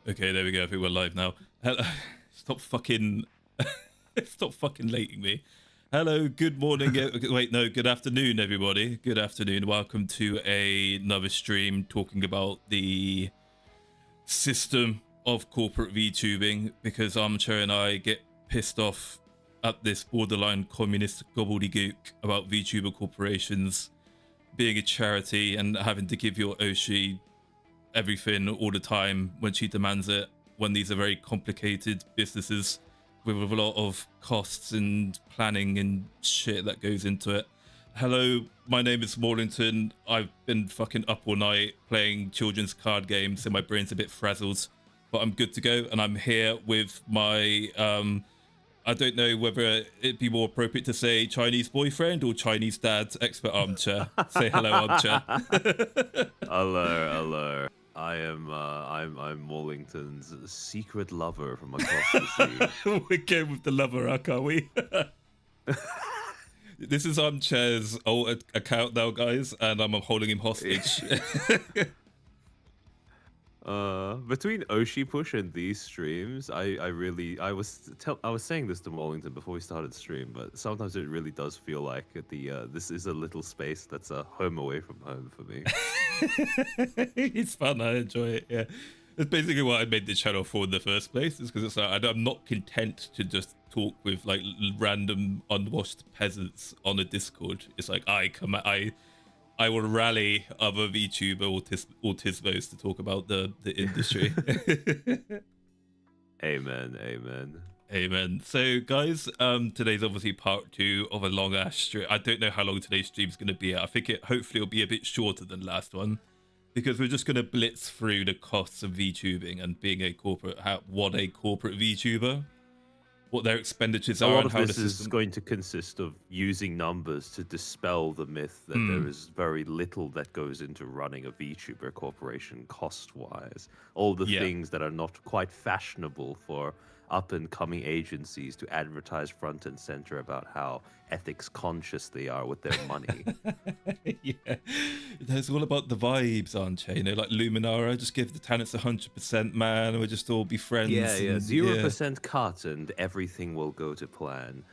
Okay, there we go. I think we're live now. Stop fucking, stop fucking lating me. Hello, good morning. Wait, no, good afternoon, everybody. Good afternoon. Welcome to another stream talking about the system of corporate VTubing, because Armchair and I get pissed off at this borderline communist gobbledygook about VTuber corporations being a charity and having to give your Oshi everything all the time when she demands it, when these are very complicated businesses with a lot of costs and planning and shit that goes into it. Hello, my name is Maulington. I've been fucking up all night playing children's card games, so my brain's a bit frazzled, but I'm good to go. And I'm here with my I don't know whether it'd be more appropriate to say Chinese boyfriend or Chinese dad, expert Armchair. Say hello, Armchair. Hello. I'm Maulington's secret lover from across the sea. We're going with the lover, can't we? This is Armchair's old account now, guys, and I'm holding him hostage. Between Oshi Push and these streams, I was saying this to Maulington before we started stream, but sometimes it really does feel like this is a little space that's a home away from home for me. It's fun, I enjoy it. Yeah, it's basically what I made the channel for in the first place. Is because it's like I'm not content to just talk with like random unwashed peasants on a Discord. It's like I will rally other VTuber autismos to talk about the industry. Amen. So guys, today's obviously part 2 of a long ass stream. I don't know how long today's stream's going to be. I think hopefully it'll be a bit shorter than last one, because we're just going to blitz through the costs of VTubing and being a corporate, what a corporate VTuber, what their expenditures are. A lot and of how this is going to consist of using numbers to dispel the myth that there is very little that goes into running a VTuber corporation cost-wise. All the things that are not quite fashionable for up-and-coming agencies to advertise front and center about how ethics conscious they are with their money. Yeah, it's all about the vibes, aren't you? You know, like Luminara, just give the tenants 100%, man, and we'll just all be friends. Yeah, 0% cut and everything will go to plan.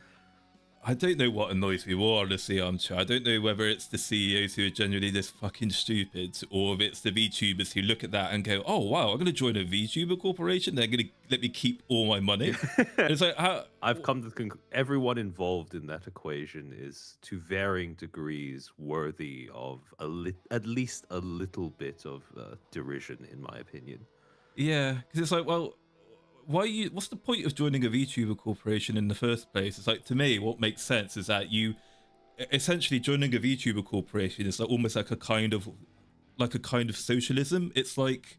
I don't know what annoys me more, honestly, Armchair. I don't know whether it's the CEOs who are genuinely this fucking stupid, or if it's the VTubers who look at that and go, oh, wow, I'm going to join a VTuber corporation. They're going to let me keep all my money. It's like, I've come to the conclusion everyone involved in that equation is, to varying degrees, worthy of at least a little bit of derision, in my opinion. Yeah, because it's like, well, what's the point of joining a VTuber corporation in the first place? It's like, to me, what makes sense is that you essentially joining a VTuber corporation is like almost like a kind of socialism. It's like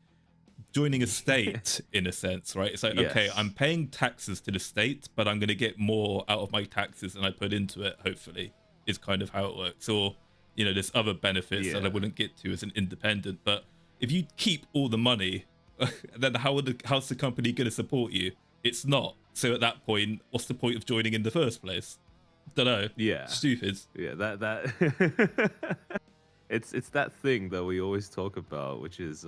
joining a state in a sense, right? It's like, okay, I'm paying taxes to the state, but I'm going to get more out of my taxes than I put into it, hopefully, is kind of how it works. Or, you know, there's other benefits that I wouldn't get to as an independent. But if you keep all the money, then how's the company going to support you? It's not. So at that point, what's the point of joining in the first place? Don't know. Yeah. Stupid. Yeah, that it's that thing that we always talk about, which is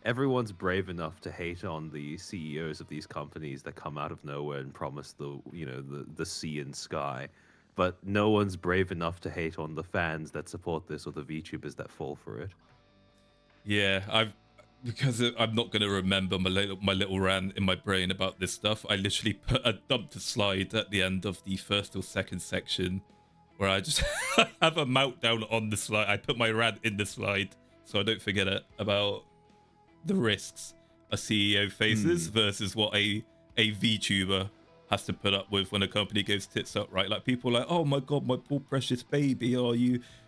everyone's brave enough to hate on the CEOs of these companies that come out of nowhere and promise the sea and sky, but no one's brave enough to hate on the fans that support this or the VTubers that fall for it. Yeah, because I'm not going to remember my little rant in my brain about this stuff, I literally dumped a slide at the end of the first or second section where I just have a meltdown on the slide. I put my rant in the slide so I don't forget it, about the risks a CEO faces versus what a VTuber has to put up with when a company goes tits up, right? Like, people are like, oh my god, my poor precious baby,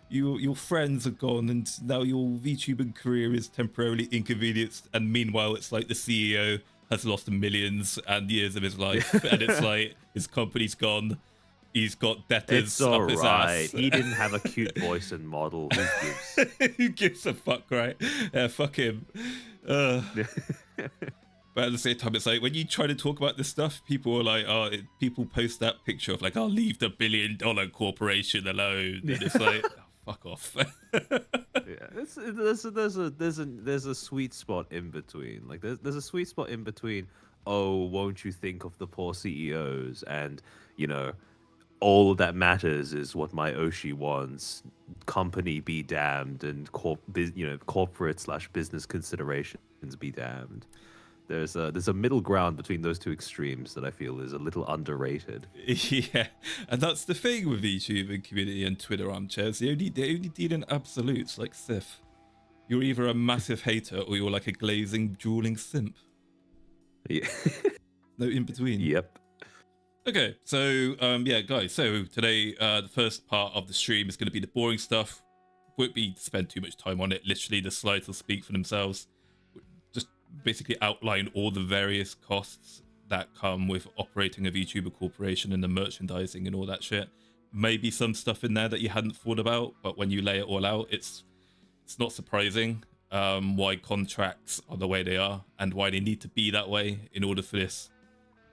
your friends are gone and now your VTubing career is temporarily inconvenienced, and meanwhile it's like the CEO has lost millions and years of his life and it's like his company's gone, he's got debtors up his ass. He didn't have a cute voice and model. Who gives? Who gives a fuck, right? Yeah, fuck him. But at the same time, it's like, when you try to talk about this stuff, people are like, people post that picture of like, I'll leave the $1 billion corporation alone, and it's like, fuck off. Yeah, there's a sweet spot in between. Like there's a sweet spot in between. Oh, won't you think of the poor CEOs? And you know, all that matters is what my Oshi wants. Company be damned, and corporate slash business considerations be damned. There's a middle ground between those two extremes that I feel is a little underrated. Yeah, and that's the thing with YouTube and community and Twitter armchairs. They only deal in absolutes like Sith. You're either a massive hater or you're like a glazing, drooling simp. Yeah. No in between. Yep. Okay, so yeah, guys. So today, the first part of the stream is going to be the boring stuff. Won't be spend too much time on it. Literally, the slides will speak for themselves. Just basically outline all the various costs that come with operating a VTuber corporation and the merchandising and all that shit. Maybe some stuff in there that you hadn't thought about, but when you lay it all out, it's not surprising why contracts are the way they are and why they need to be that way in order for this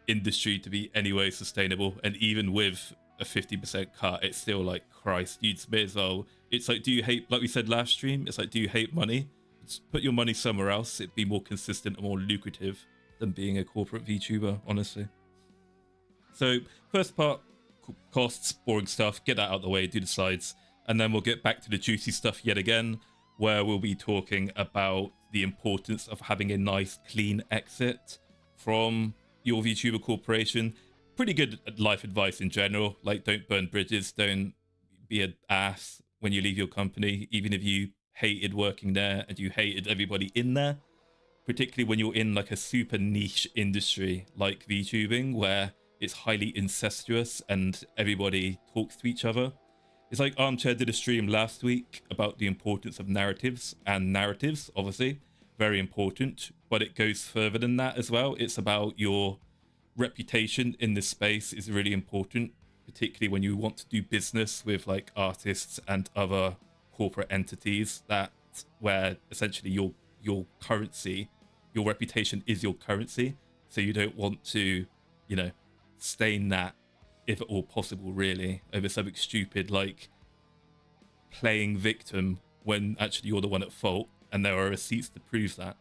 industry to be anyway sustainable. And even with a 50% cut, it's still like, Christ, you'd may as well. It's like, do you hate, like we said last stream, it's like, do you hate money? Just put your money somewhere else. It'd be more consistent and more lucrative than being a corporate VTuber, honestly. So first part, costs, boring stuff, get that out of the way, do the slides, and then we'll get back to the juicy stuff yet again, where we'll be talking about the importance of having a nice clean exit from your VTuber corporation. Pretty good life advice in general, like don't burn bridges, don't be an ass when you leave your company, even if you hated working there and you hated everybody in there, particularly when you're in like a super niche industry like VTubing where it's highly incestuous and everybody talks to each other. It's like Armchair did a stream last week about the importance of narratives, and narratives, obviously, very important, but it goes further than that as well. It's about your reputation in this space is really important, particularly when you want to do business with like artists and other corporate entities, that where essentially your currency, your reputation is your currency. So you don't want to, you know, stain that if at all possible, really, over something stupid like playing victim when actually you're the one at fault, and there are receipts to prove that.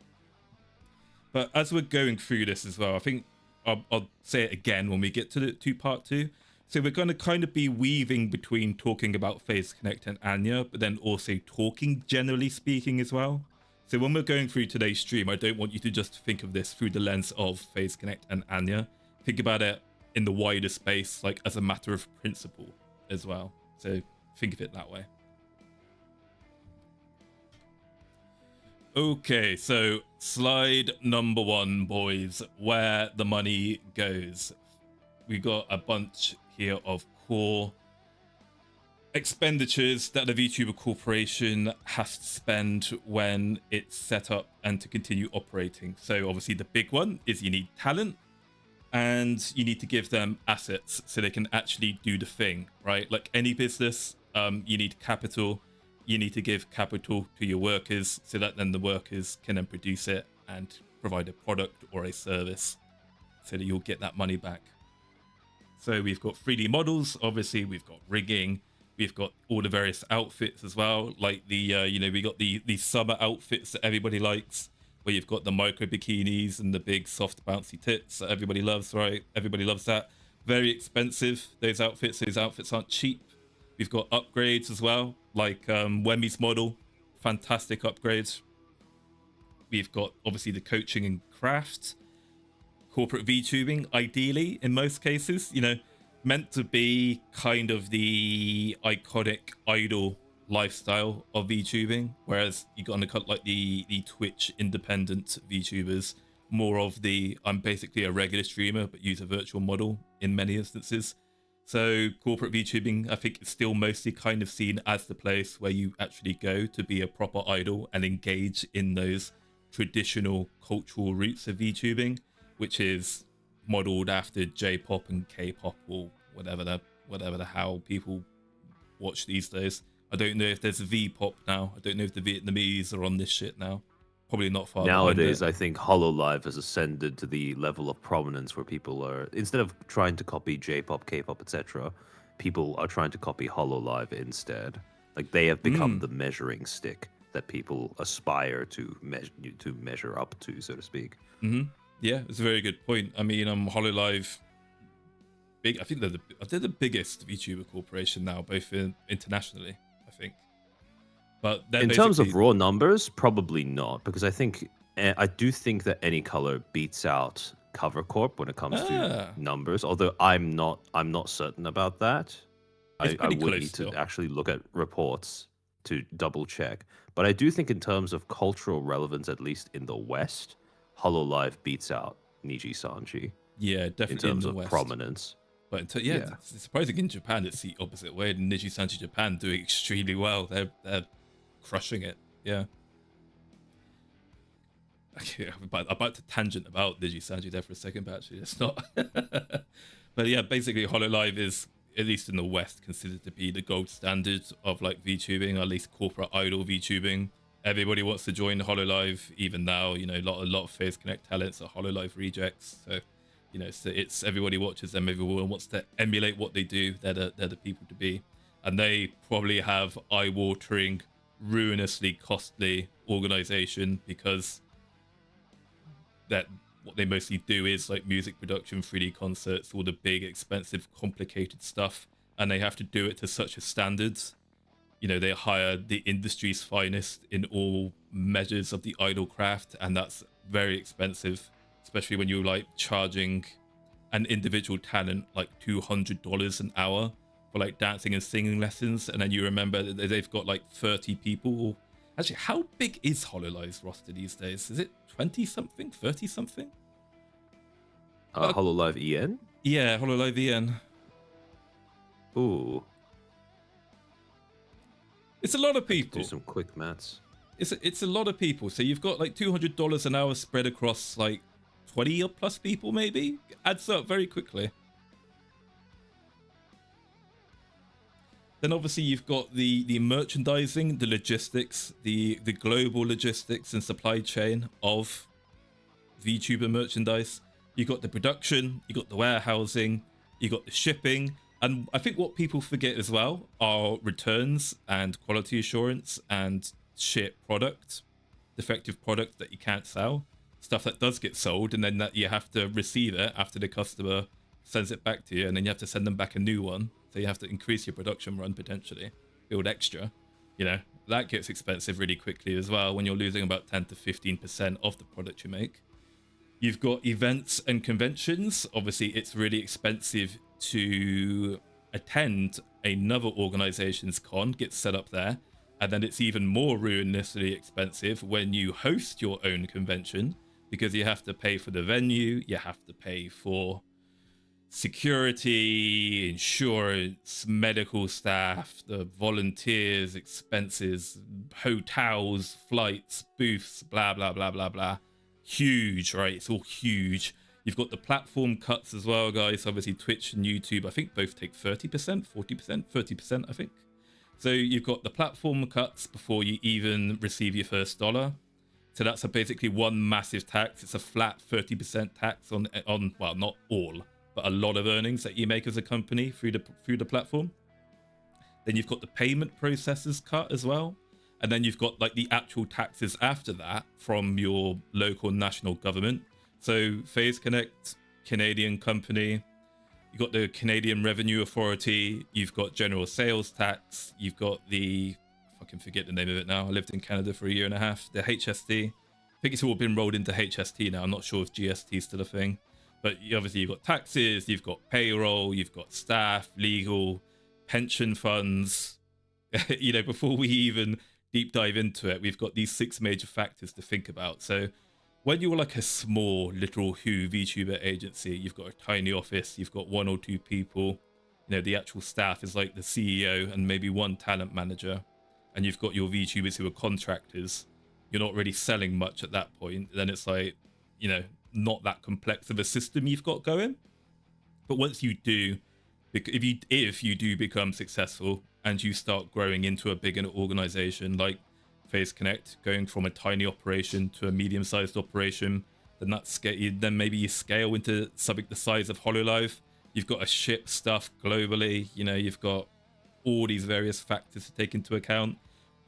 But as we're going through this as well, I think I'll say it again when we get to part two. So we're going to kind of be weaving between talking about Phase Connect and Anya, but then also talking generally speaking as well. So when we're going through today's stream, I don't want you to just think of this through the lens of Phase Connect and Anya. Think about it in the wider space, like as a matter of principle as well. So think of it that way. Okay, so slide number one, boys, where the money goes. We got a bunch here of core expenditures that the VTuber corporation has to spend when it's set up and to continue operating. So obviously the big one is you need talent and you need to give them assets so they can actually do the thing, right? Like any business, you need capital. You need to give capital to your workers so that then the workers can then produce it and provide a product or a service so that you'll get that money back. So we've got 3D models, obviously we've got rigging, we've got all the various outfits as well, like the, you know, we got the summer outfits that everybody likes, where you've got the micro bikinis and the big soft bouncy tits that everybody loves, right? Everybody loves that. Very expensive, those outfits aren't cheap. We've got upgrades as well, like Wemmy's model, fantastic upgrades. We've got obviously the coaching and craft, corporate VTubing, ideally in most cases, you know, meant to be kind of the iconic idol lifestyle of VTubing, whereas you got to cut like the Twitch independent VTubers, more of the I'm basically a regular streamer but use a virtual model in many instances. So corporate VTubing, I think, is still mostly kind of seen as the place where you actually go to be a proper idol and engage in those traditional cultural roots of VTubing, which is modeled after J-pop and K-pop or whatever the hell people watch these days. I don't know if there's a V-pop now. I don't know if the Vietnamese are on this shit now. Probably not far Nowadays, I think HoloLive has ascended to the level of prominence where people are, instead of trying to copy J-pop, K-pop, etc., people are trying to copy HoloLive instead. Like they have become the measuring stick. that people aspire to measure up to, so to speak. Yeah, it's a very good point. I mean, Hololive, big. I think they're the biggest VTuber corporation now, both internationally. I think, but in terms of raw numbers, probably not, because I do think that Any Color beats out Cover Corp when it comes to numbers. Although I'm not certain about that. I would need to actually look at reports to double check. But I do think in terms of cultural relevance, at least in the West, Hololive beats out Niji Sanji. Yeah, definitely in terms of West. Prominence. But it's surprising in Japan it's the opposite way. Niji Sanji Japan doing extremely well. They're crushing it. Yeah. Okay, about to tangent about Niji Sanji there for a second, but actually it's not. But yeah, basically Hololive is, at least in the West, considered to be the gold standard of like VTubing, at least corporate idol VTubing. Everybody wants to join Hololive, even now. You know, a lot of Phase Connect talents are Hololive rejects. So, you know, it's everybody watches them. Everyone wants to emulate what they do. They're the people to be, and they probably have eye-watering, ruinously costly organization, because that what they mostly do is like music production, 3D concerts, all the big, expensive, complicated stuff, and they have to do it to such a standard. You know, they hire the industry's finest in all measures of the idol craft, and that's very expensive, especially when you're like charging an individual talent like $200 an hour for like dancing and singing lessons. And then you remember that they've got like 30 people. Actually, how big is Hololive's roster these days? Is it 20 something, 30 something? Hololive EN? Yeah, Hololive EN. Ooh. It's a lot of people. Do some quick maths. It's a lot of people. So you've got like $200 an hour spread across like 20 or plus people, maybe. Adds up very quickly. Then obviously you've got the merchandising, the logistics, the global logistics and supply chain of VTuber merchandise. You got the production, you got the warehousing, you got the shipping. And I think what people forget as well are returns and quality assurance and shit product, defective product that you can't sell, stuff that does get sold, and then that you have to receive it after the customer sends it back to you, and then you have to send them back a new one. So you have to increase your production run potentially, build extra. You know, that gets expensive really quickly as well when you're losing about 10 to 15% of the product you make. You've got events and conventions. Obviously, it's really expensive to attend another organization's con, gets set up there. And then it's even more ruinously expensive when you host your own convention, because you have to pay for the venue, you have to pay for security, insurance, medical staff, the volunteers, expenses, hotels, flights, booths, blah, blah, blah, blah, blah. Huge, right? It's all huge. You've got the platform cuts as well, guys. Obviously, Twitch and YouTube, I think both take 30%, 40%, 30%, I think. So you've got the platform cuts before you even receive your first dollar. So that's basically one massive tax. It's a flat 30% tax on well, not all, but a lot of earnings that you make as a company through the platform. Then you've got the payment processors cut as well. And then you've got like the actual taxes after that from your local and national government. So Phase Connect, Canadian company, you've got the Canadian Revenue Authority, you've got general sales tax, you've got the, I can forget the name of it now. I lived in Canada for a year and a half. The HST. I think it's all been rolled into HST now. I'm not sure if GST is still a thing. But obviously you've got taxes, you've got payroll, you've got staff, legal, pension funds. You know, before we even deep dive into it, we've got these 6 major factors to think about. So when you're like a small little VTuber agency, you've got a tiny office, you've got 1 or 2 people, you know, the actual staff is like the CEO and maybe 1 talent manager, and you've got your VTubers who are contractors. You're not really selling much at that point. Then it's like, you know, not that complex of a system you've got going. But once you do, if you do become successful and you start growing into a bigger organization like Phase Connect, going from a tiny operation to a medium-sized operation, then maybe you scale into something the size of Hololive. You've got to ship stuff globally. You know, you've got all these various factors to take into account.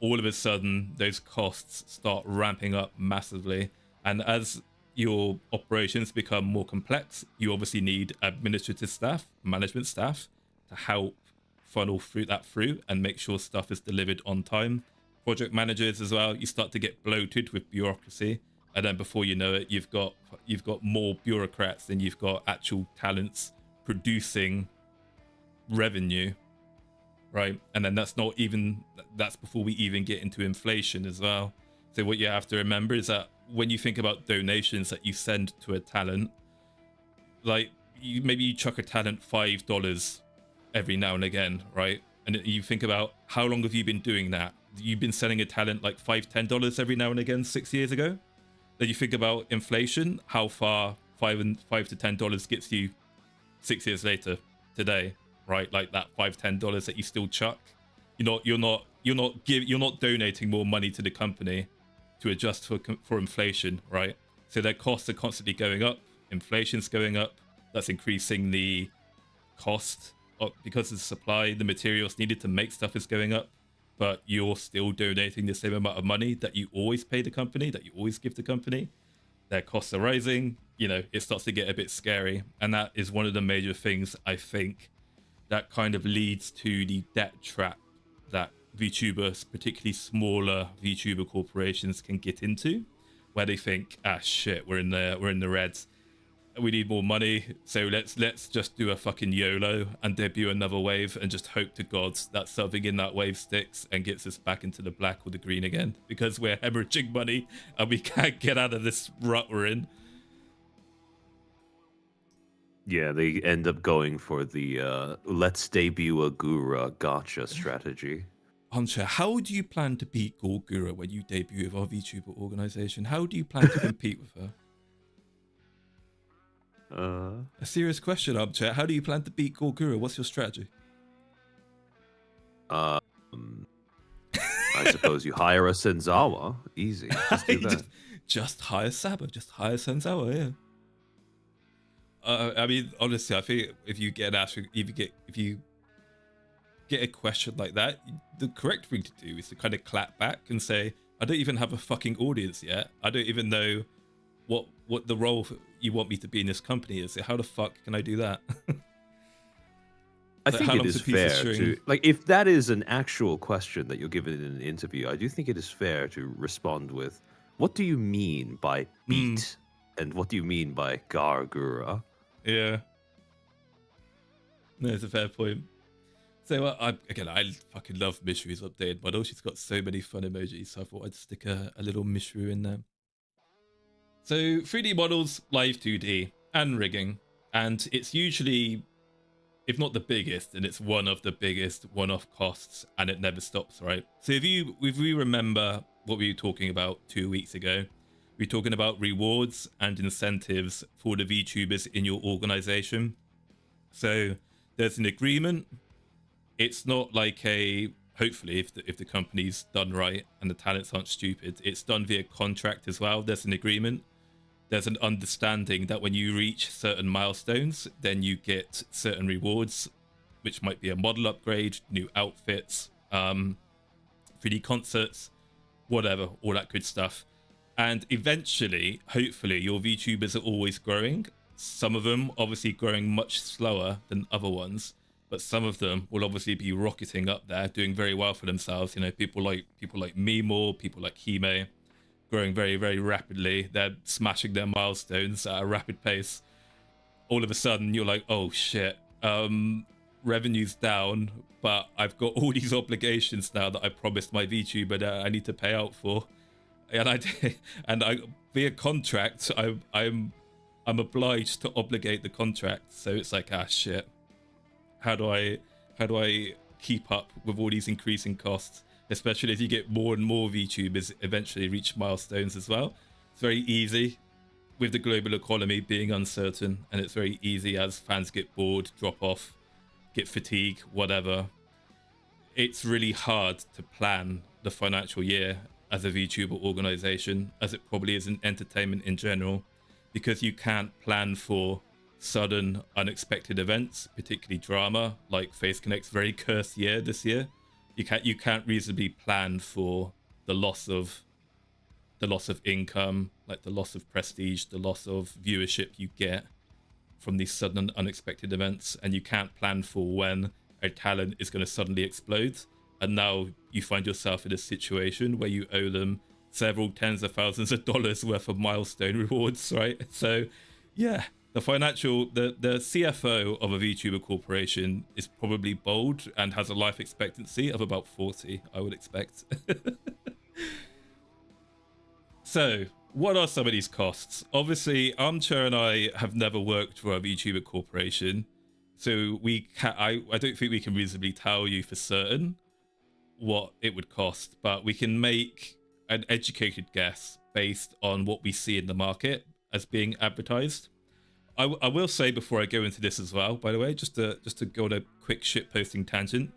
all of a sudden those costs start ramping up massively. And as your operations become more complex, you obviously need administrative staff, management staff to help funnel through and make sure stuff is delivered on time. Project managers as well, you start to get bloated with bureaucracy, and then before you know it, you've got more bureaucrats than you've got actual talents producing revenue, right? And then that's before we even get into inflation as well. So what you have to remember is that when you think about donations that you send to a talent, like maybe you chuck a talent $5 every now and again, right? And you think about how long have you been doing that? You've been selling a talent like $5-10 every now and again 6 years ago. Then you think about inflation, how far $5 to $10 gets you 6 years later today, right? Like that $5-10 that you still chuck. You're not donating more money to the company to adjust for inflation, right? So their costs are constantly going up. Inflation's going up. That's increasing the cost because of the supply. The materials needed to make stuff is going up, but you're still donating the same amount of money that you always pay the company, that you always give the company. Their costs are rising. It starts to get a bit scary, and that is one of the major things I think that kind of leads to the debt trap that VTubers, particularly smaller VTuber corporations, can get into, where they think, shit, we're in the reds, we need more money, so let's just do a fucking YOLO and debut another wave and just hope to God that something in that wave sticks and gets us back into the black or the green again, because we're hemorrhaging money and we can't get out of this rut we're in. Yeah, they end up going for the let's debut a Gura gotcha strategy. Armchair, how do you plan to beat Gorgura when you debut with our VTuber organization? How do you plan to compete with her? A serious question, Armchair. How do you plan to beat Gorgura? What's your strategy? I suppose you hire a Senzawa. Easy. Just do that. just hire Saba. Just hire Senzawa, yeah. I mean, honestly, I think if you get a question like that, the correct thing to do is to kind of clap back and say, I don't even have a fucking audience yet. I don't even know what the role you want me to be in this company is. So how the fuck can I do that? I think it is fair to, like, if that is an actual question that you're given in an interview, I do think it is fair to respond with, what do you mean by beat? And what do you mean by Gargura? Yeah. No, it's a fair point. So I fucking love Mishru's updated model. She's got so many fun emojis, so I thought I'd stick a little Mishru in there. So 3D models, live 2D, and rigging. And it's usually, if not the biggest, and it's one of the biggest one-off costs, and it never stops, right? So if we remember what we were talking about 2 weeks ago, we're talking about rewards and incentives for the VTubers in your organization. So there's an agreement. It's not like hopefully if the company's done right and the talents aren't stupid, it's done via contract as well. There's an agreement. There's an understanding that when you reach certain milestones, then you get certain rewards, which might be a model upgrade, new outfits, 3D concerts, whatever, all that good stuff. And eventually, hopefully, your VTubers are always growing. Some of them obviously growing much slower than other ones, but some of them will obviously be rocketing up there, doing very well for themselves. People like Mimo, people like Hime, growing very, very rapidly. They're smashing their milestones at a rapid pace. All of a sudden, you're like, oh shit, revenue's down, but I've got all these obligations now that I promised my VTuber that I need to pay out for. And I via contract, I'm obliged to obligate the contract. So it's like, shit. How do I keep up with all these increasing costs? Especially as you get more and more VTubers eventually reach milestones as well. It's very easy with the global economy being uncertain, and it's very easy as fans get bored, drop off, get fatigued, whatever. It's really hard to plan the financial year as a VTuber organization, as it probably is in entertainment in general, because you can't plan for sudden unexpected events, particularly drama, like Face Connect's very cursed year this year. You can't reasonably plan for the loss of income, like the loss of prestige, the loss of viewership you get from these sudden and unexpected events, and you can't plan for when a talent is going to suddenly explode. And now you find yourself in a situation where you owe them several tens of thousands of dollars worth of milestone rewards, right? So yeah, the CFO of a VTuber corporation is probably bold and has a life expectancy of about 40, I would expect. So what are some of these costs? Obviously, Armchair and I have never worked for a VTuber corporation, so I don't think we can reasonably tell you for certain what it would cost, but we can make an educated guess based on what we see in the market as being advertised. I will say before I go into this as well, by the way, just to go on a quick shit posting tangent,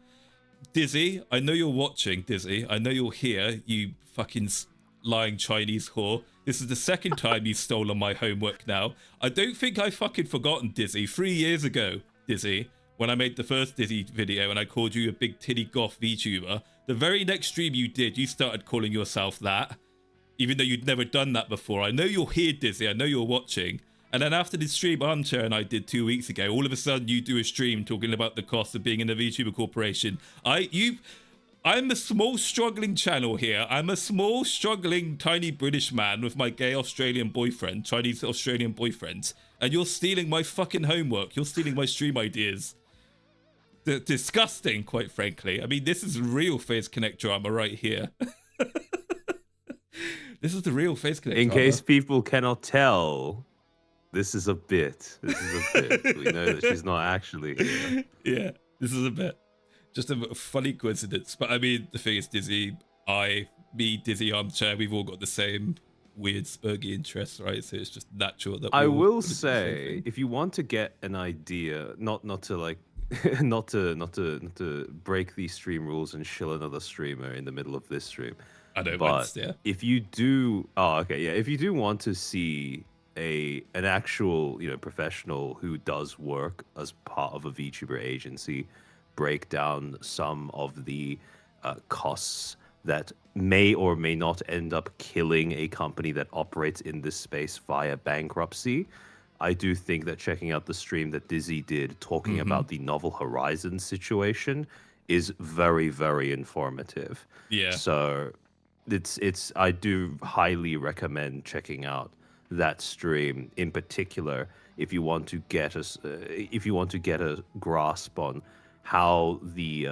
Dizzy, I know you're watching. Dizzy, I know you're here, you fucking lying Chinese whore. This is the second time you've stolen my homework now. I don't think I've fucking forgotten, Dizzy. 3 years ago, Dizzy, when I made the first Dizzy video and I called you a big titty goth VTuber, the very next stream you did, you started calling yourself that, even though you'd never done that before. I know you're here, Dizzy. I know you're watching. And then after the stream Armchair and I did 2 weeks ago, all of a sudden you do a stream talking about the cost of being in a VTuber corporation. I'm a small struggling channel here. I'm a small struggling tiny British man with my gay Australian boyfriend, Chinese Australian boyfriend, and you're stealing my fucking homework. You're stealing my stream ideas. Disgusting, quite frankly. I mean, this is real Face Connect drama right here. This is the real Face Connect In drama. case people cannot tell, this is a bit. We know that she's not actually here. Yeah, this is a bit. Just a funny coincidence. But I mean, the thing is, Dizzy, Dizzy, Armchair, we've all got the same weird spurgy interests, right? So it's just natural that I will say, if you want to get an idea, not to like, not to break these stream rules and shill another streamer in the middle of this stream. I don't but mind, yeah. If you do, if you do want to see an actual, professional who does work as part of a VTuber agency break down some of the costs that may or may not end up killing a company that operates in this space via bankruptcy, I do think that checking out the stream that Dizzy did talking about the Novel Horizons situation is very, very informative. Yeah. So I do highly recommend checking out that stream in particular if you want to get a grasp on how the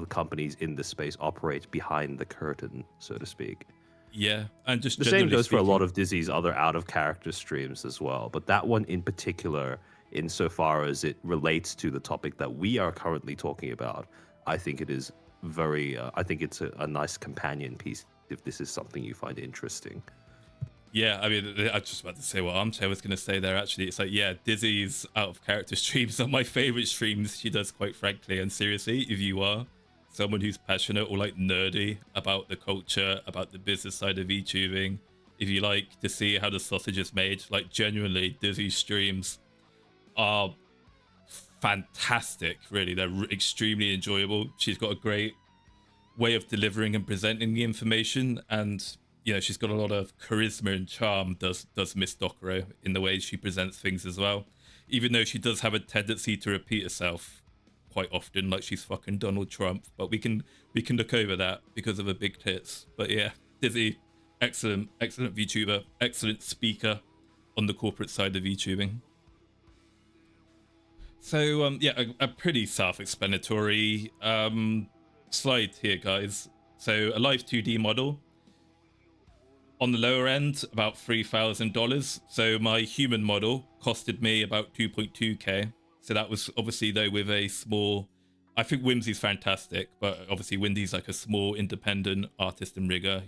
companies in the space operate behind the curtain, so to speak. Yeah, and just the same goes for a lot of Dizzy's other out of character streams as well. But that one in particular, insofar as it relates to the topic that we are currently talking about, I think it is very. I think it's a nice companion piece if this is something you find interesting. Yeah, I mean, I was just about to say what Armchair was going to say there, actually. It's like, yeah, Dizzy's out-of-character streams are my favorite streams she does, quite frankly. And seriously, if you are someone who's passionate or, like, nerdy about the culture, about the business side of VTubing, if you like to see how the sausage is made, like, genuinely, Dizzy's streams are fantastic, really. They're extremely enjoyable. She's got a great way of delivering and presenting the information, and she's got a lot of charisma and charm, does Miss Dockerow, in the way she presents things as well. Even though she does have a tendency to repeat herself quite often, like she's fucking Donald Trump. But we can look over that because of her big tits. But yeah, Dizzy, excellent VTuber, excellent speaker on the corporate side of VTubing. So yeah, a pretty self-explanatory slide here, guys. So a live 2D model. On the lower end, about $3,000. So my human model costed me about 2.2k. So that was obviously, though, with a small, I think Whimsy's fantastic, but obviously Windy's like a small independent artist and rigger.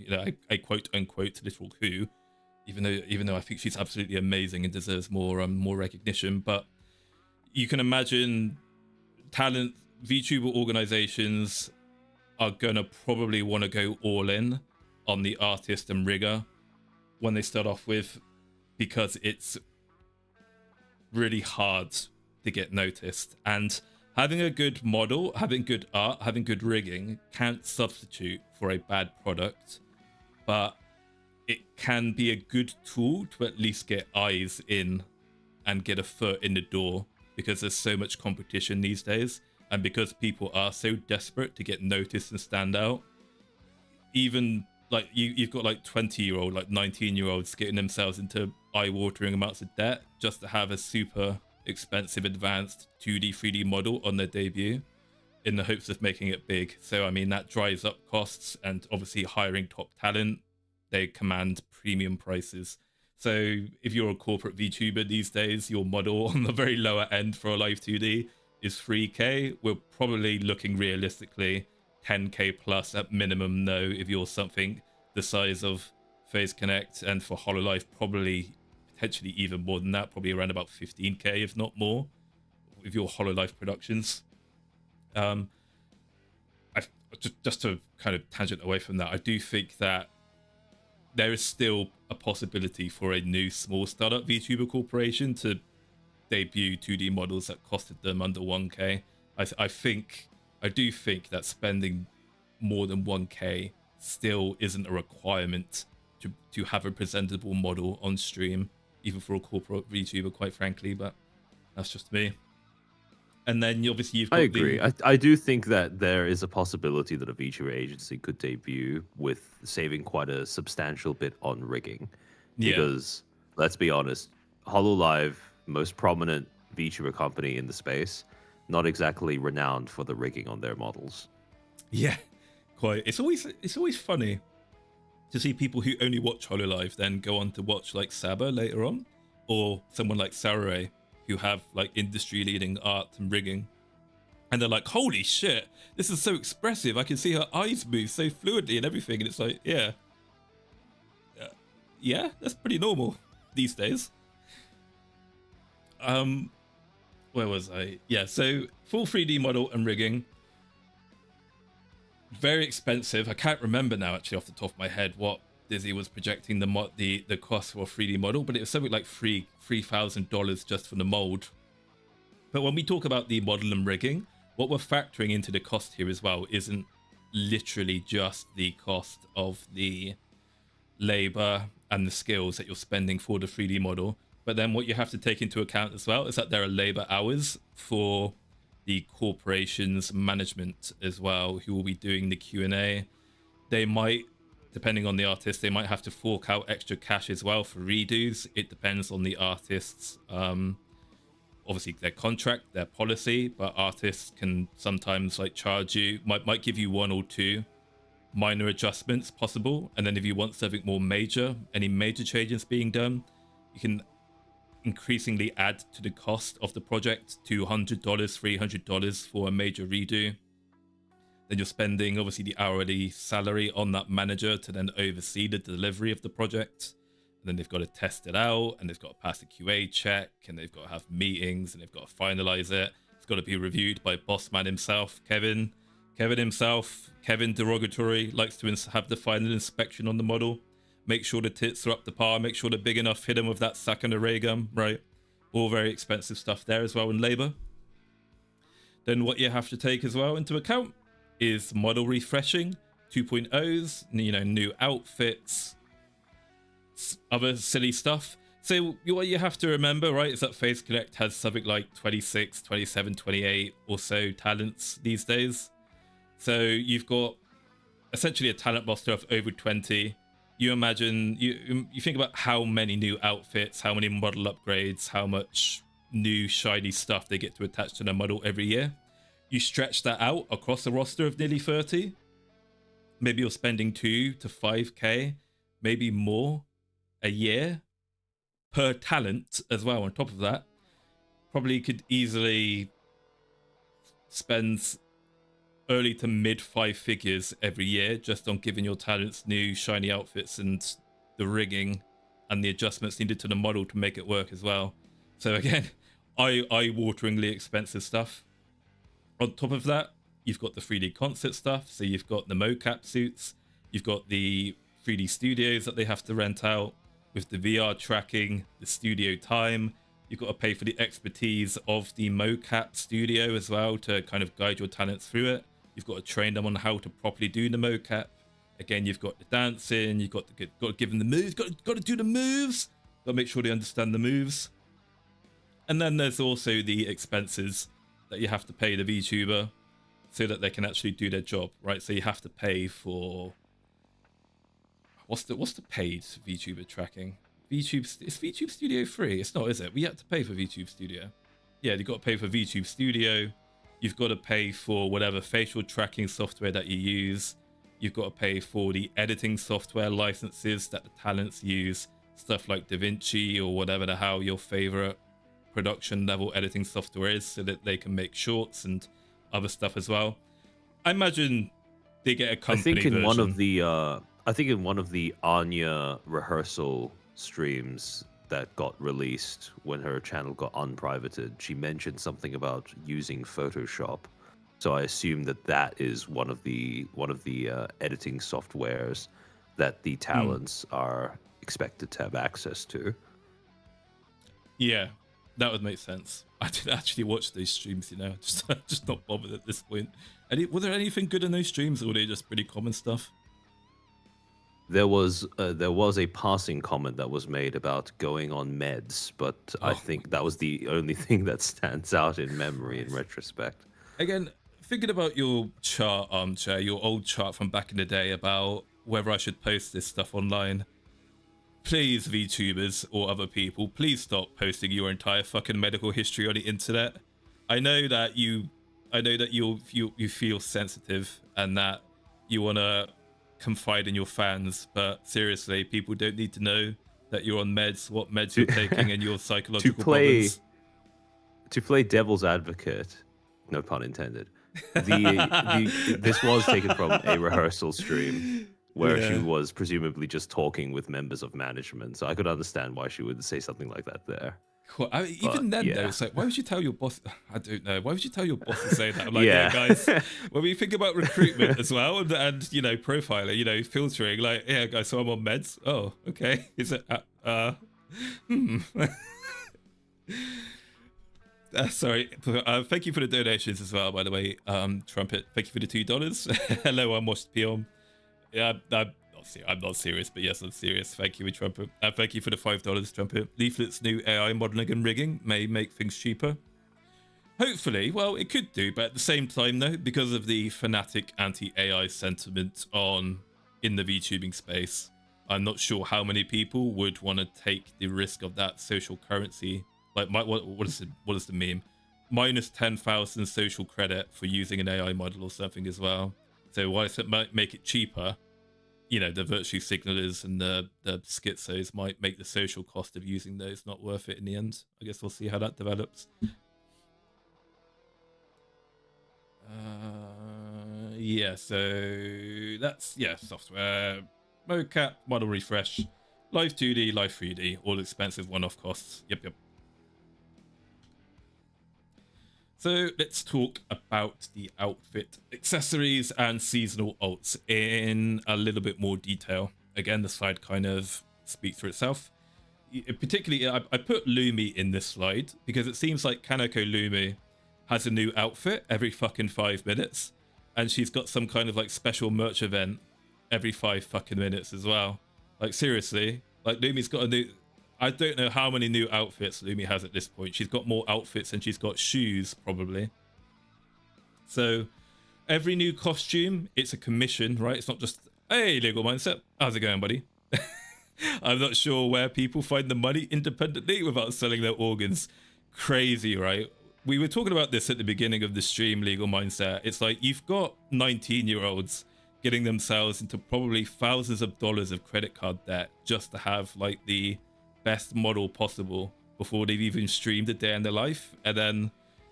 I quote unquote little who, even though I think she's absolutely amazing and deserves more recognition. But you can imagine talent VTuber organizations are gonna probably want to go all in on the artist and rigger when they start off with, because it's really hard to get noticed. And Having a good model, having good art, having good rigging can't substitute for a bad product, but it can be a good tool to at least get eyes in and get a foot in the door, because there's so much competition these days, and because people are so desperate to get noticed and stand out. Even like you've got like 20-year-old, like 19-year-olds getting themselves into eye-watering amounts of debt just to have a super expensive advanced 2D 3D model on their debut in the hopes of making it big. So I mean, that drives up costs, and obviously hiring top talent, they command premium prices. So if you're a corporate VTuber these days, your model on the very lower end for a live 2D is 3K. We're probably looking realistically 10K plus at minimum though, if you're something the size of Phase Connect, and for HoloLive probably potentially even more than that, probably around about 15K if not more with your HoloLive productions. Just to kind of tangent away from that, I do think that there is still a possibility for a new small startup VTuber corporation to debut 2D models that costed them under 1K. I do think that spending more than 1K still isn't a requirement to have a presentable model on stream, even for a corporate VTuber, quite frankly, but that's just me. And then obviously you've got I agree. I do think that there is a possibility that a VTuber agency could debut with saving quite a substantial bit on rigging. Yeah. Because, let's be honest, HoloLive, most prominent VTuber company in the space, not exactly renowned for the rigging on their models. Yeah, quite. It's always funny to see people who only watch HoloLive then go on to watch like Saba later on, or someone like Sarai, who have like industry leading art and rigging, and they're like, holy shit, this is so expressive, I can see her eyes move so fluidly and everything, and it's like, yeah, that's pretty normal these days. Where was I? Yeah, so full 3D model and rigging, very expensive. I can't remember now actually off the top of my head what Dizzy was projecting the cost for a 3D model, but it was something like $3,000 just for the mold. But when we talk about the model and rigging, what we're factoring into the cost here as well isn't literally just the cost of the labor and the skills that you're spending for the 3D model, but then what you have to take into account as well is that there are labor hours for the corporation's management as well, who will be doing the Q&A. They might, depending on the artist, they might have to fork out extra cash as well for redos. It depends on the artist's, obviously their contract, their policy, but artists can sometimes like charge you, might give you one or two minor adjustments possible. And then if you want something more major, any major changes being done, you can increasingly add to the cost of the project, $200, $300 for a major redo. Then you're spending obviously the hourly salary on that manager to then oversee the delivery of the project. And then they've got to test it out, and they've got to pass a QA check, and they've got to have meetings, and they've got to finalize it. It's got to be reviewed by boss man himself, Kevin himself. Kevin Derogatory likes to have the final inspection on the model, make sure the tits are up to par, make sure they're big enough, hit them with that second ray gun, right? All very expensive stuff there as well in labor. Then what you have to take as well into account is model refreshing, 2.0s, new outfits, other silly stuff. So what you have to remember, right, is that Phase Connect has something like 26, 27, 28 or so talents these days. So you've got essentially a talent roster of over 20. You imagine, you think about how many new outfits, how many model upgrades, how much new shiny stuff they get to attach to their model every year. You stretch that out across a roster of nearly 30. Maybe you're spending 2 to 5K, maybe more a year per talent as well. On top of that, probably could easily spend early to mid 5 figures every year just on giving your talents new shiny outfits and the rigging and the adjustments needed to the model to make it work as well. So again, eye-wateringly expensive stuff. On top of that, you've got the 3D concert stuff. So you've got the mocap suits, you've got the 3D studios that they have to rent out with the VR tracking, the studio time. You've got to pay for the expertise of the mocap studio as well to kind of guide your talents through it. You've got to train them on how to properly do the mocap. Again, you've got the dancing. You've got to give them the moves. Got to do the moves. Got to make sure they understand the moves. And then there's also the expenses that you have to pay the VTuber so that they can actually do their job, right? So you have to pay for what's the paid VTuber tracking? Is VTube Studio free? It's not, is it? We have to pay for VTube Studio. Yeah, you've got to pay for VTube Studio. You've got to pay for whatever facial tracking software that you use. You've got to pay for the editing software licenses that the talents use, stuff like DaVinci or whatever the hell your favorite production level editing software is, so that they can make shorts and other stuff as well. I imagine they get a company I think in version. one of the Anya rehearsal streams that got released when her channel got unprivated, she mentioned something about using Photoshop. So I assume that is one of the editing softwares that the talents are expected to have access to. Yeah, that would make sense. I didn't actually watch those streams, you know, just not bothered at this point. Was there anything good in those streams, or were they just pretty common stuff? There was a passing comment that was made about going on meds, but I think that was the only thing that stands out in memory in retrospect. Again, thinking about your chart, Armchair, your old chart from back in the day about whether I should post this stuff online. Please, VTubers or other people, please stop posting your entire fucking medical history on the internet. I know that you feel sensitive and that you want to confide in your fans, but seriously, people don't need to know that you're on meds, what meds you're taking, and your psychological problems. To play devil's advocate, no pun intended, this was taken from a rehearsal stream where she was presumably just talking with members of management, so I could understand why she would say something like that there. Cool. Even then, though, it's like, why would you tell your boss? I don't know. Why would you tell your boss to say that? I'm like, yeah, guys, when we think about recruitment as well, and you know, profiling, you know, filtering, like, yeah, guys, so I'm on meds. Oh, okay. Is it? Sorry. Thank you for the donations as well, by the way. Trumpet, thank you for the $2. Hello, I'm Washed Peon. Yeah, I'm not serious, but yes, I'm serious. Thank you, Trumpet. Thank you for the $5, Trumpet. Leaflet's new AI modeling and rigging may make things cheaper. Hopefully, well, it could do, but at the same time, though, because of the fanatic anti-AI sentiment in the VTubing space, I'm not sure how many people would want to take the risk of that social currency. Like, what is the meme? Minus 10,000 social credit for using an AI model or something as well. So whilst it might make it cheaper, you know, the virtue signalers and the schizos might make the social cost of using those not worth it in the end. I guess we'll see how that develops. Yeah, so that's, yeah, software, mocap, model refresh, live 2D, live 3D, all expensive one-off costs. Yep. So let's talk about the outfit, accessories, and seasonal alts in a little bit more detail. Again, the slide kind of speaks for itself. Particularly, I put Lumi in this slide because it seems like Kaneko Lumi has a new outfit every fucking 5 minutes. And she's got some kind of like special merch event every 5 fucking minutes as well. Like seriously, like Lumi's got a new... I don't know how many new outfits Lumi has at this point. She's got more outfits than she's got shoes, probably. So every new costume, it's a commission, right? It's not just, hey, Legal Mindset, how's it going, buddy? I'm not sure where people find the money independently without selling their organs. Crazy, right? We were talking about this at the beginning of the stream, Legal Mindset. It's like you've got 19-year-olds getting themselves into probably thousands of dollars of credit card debt just to have like the best model possible before they've even streamed a day in their life. And then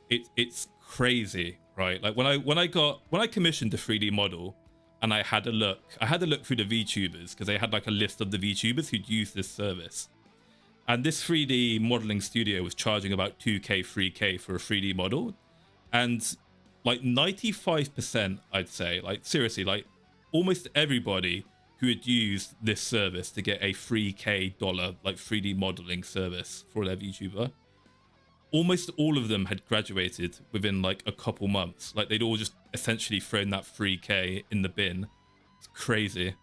it's crazy, right? Like when I commissioned a 3D model and I had a look through the VTubers because they had like a list of the VTubers who'd used this service. And this 3D modeling studio was charging about 2K, 3K for a 3D model. And like 95%, I'd say, like seriously, like almost everybody who had used this service to get a $3K like 3D modeling service for their VTuber almost all of them had graduated within like a couple months. Like they'd all just essentially thrown that 3K in the bin. It's crazy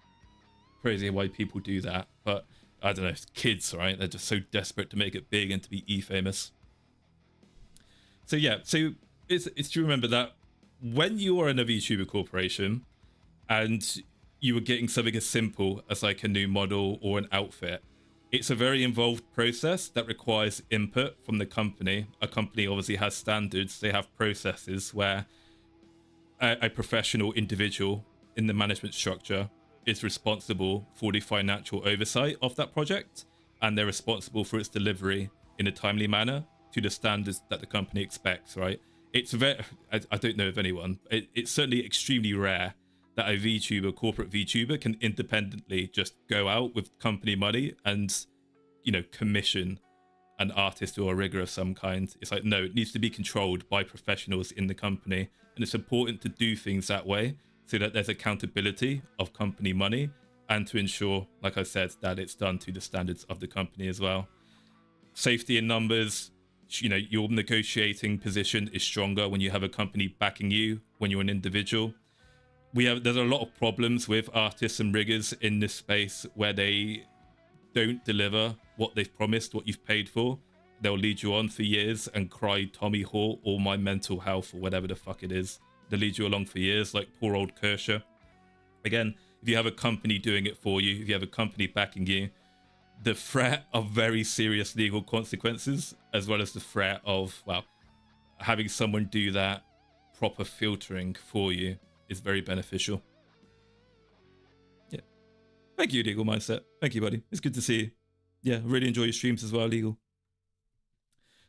why people do that. But I don't know, it's kids, right? They're just so desperate to make it big and to be famous. So yeah, so it's to remember that when you are in a VTuber corporation and you were getting something as simple as like a new model or an outfit, it's a very involved process that requires input from the company. A company obviously has standards, they have processes where a professional individual in the management structure is responsible for the financial oversight of that project, and they're responsible for its delivery in a timely manner to the standards that the company expects, right? It's very, I don't know of anyone, it's certainly extremely rare that a VTuber, corporate VTuber, can independently just go out with company money and, you know, commission an artist or a rigger of some kind. It's like, no, it needs to be controlled by professionals in the company. And it's important to do things that way so that there's accountability of company money and to ensure, like I said, that it's done to the standards of the company as well. Safety in numbers, you know, your negotiating position is stronger when you have a company backing you, when you're an individual. There's a lot of problems with artists and riggers in this space where they don't deliver what they've promised, what you've paid for. They'll lead you on for years and cry Tommy Hawk or my mental health or whatever the fuck it is. They'll lead you along for years, like poor old Kershaw. Again, if you have a company doing it for you, if you have a company backing you, the threat of very serious legal consequences, as well as the threat of, well, having someone do that proper filtering for you, is very beneficial. Yeah. Thank you, Legal Mindset. Thank you, buddy. It's good to see you. Yeah, really enjoy your streams as well, Legal.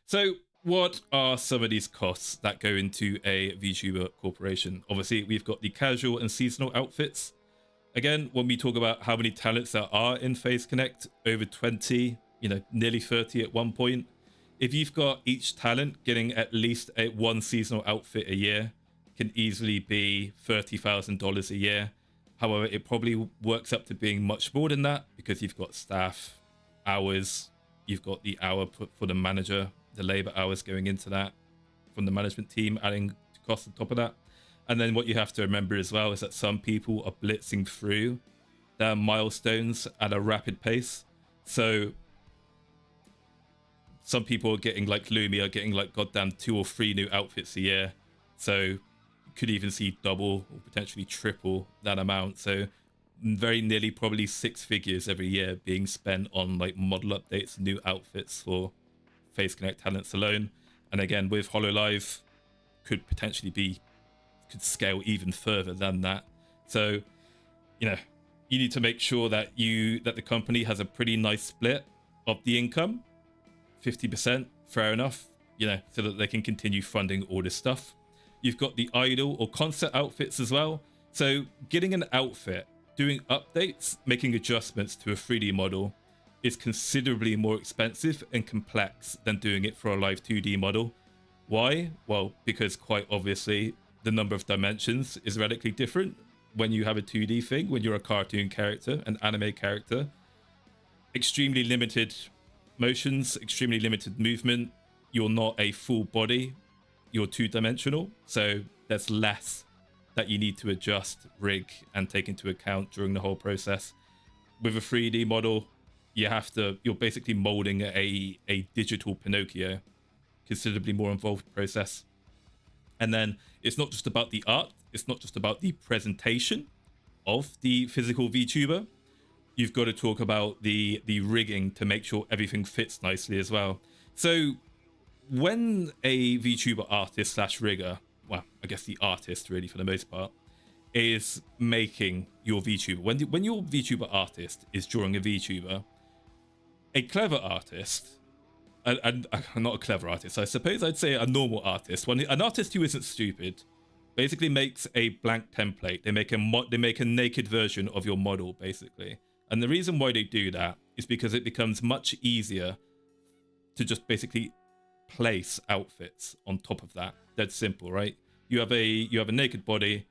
So what are some of these costs that go into a VTuber corporation? Obviously, we've got the casual and seasonal outfits. Again, when we talk about how many talents there are in Phase Connect, over 20, you know, nearly 30 at one point. If you've got each talent getting at least one seasonal outfit a year, can easily be $30,000 a year. However, it probably works up to being much more than that because you've got staff hours, you've got the hour for the manager, the labor hours going into that from the management team, adding costs on top of that. And then what you have to remember as well is that some people are blitzing through their milestones at a rapid pace. So some people are getting, like Lumi, are getting like goddamn 2 or 3 new outfits a year. So you could even see double or potentially triple that amount. So very nearly probably 6 figures every year being spent on like model updates, new outfits for Phase Connect talents alone. And again, with HoloLive, could scale even further than that. So, you know, you need to make sure that the company has a pretty nice split of the income. 50%, fair enough, you know, so that they can continue funding all this stuff. You've got the idol or concert outfits as well. So getting an outfit, doing updates, making adjustments to a 3D model is considerably more expensive and complex than doing it for a live 2D model. Why? Well, because quite obviously the number of dimensions is radically different when you have a 2D thing, when you're a cartoon character, an anime character. Extremely limited motions, extremely limited movement. You're not a full body, you're 2-dimensional, so there's less that you need to adjust, rig, and take into account during the whole process. With a 3D model, you're basically molding a digital Pinocchio, considerably more involved process. And then it's not just about the art, it's not just about the presentation of the physical VTuber. You've got to talk about the rigging to make sure everything fits nicely as well. So when a VTuber artist / rigger, well, I guess the artist really for the most part, is making your VTuber, when your VTuber artist is drawing a VTuber, a clever artist, and not a clever artist, I suppose I'd say a normal artist, an artist who isn't stupid, basically makes a blank template. They make a naked version of your model, basically. And the reason why they do that is because it becomes much easier to just basically place outfits on top of that. That's simple, right? You have a naked body,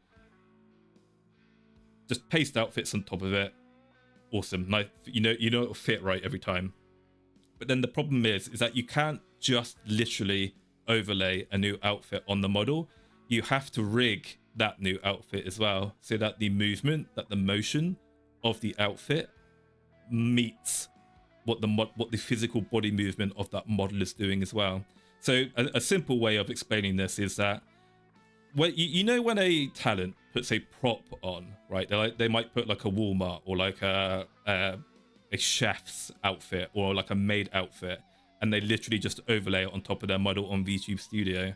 just paste outfits on top of it. Awesome. Nice. You know it'll fit right every time. But then the problem is that you can't just literally overlay a new outfit on the model. You have to rig that new outfit as well, so that the movement, that the motion of the outfit meets what the physical body movement of that model is doing as well. So a simple way of explaining this is that when you know when a talent puts a prop on, right? They might put like a Walmart or like a chef's outfit or like a maid outfit, and they literally just overlay it on top of their model on VTube Studio.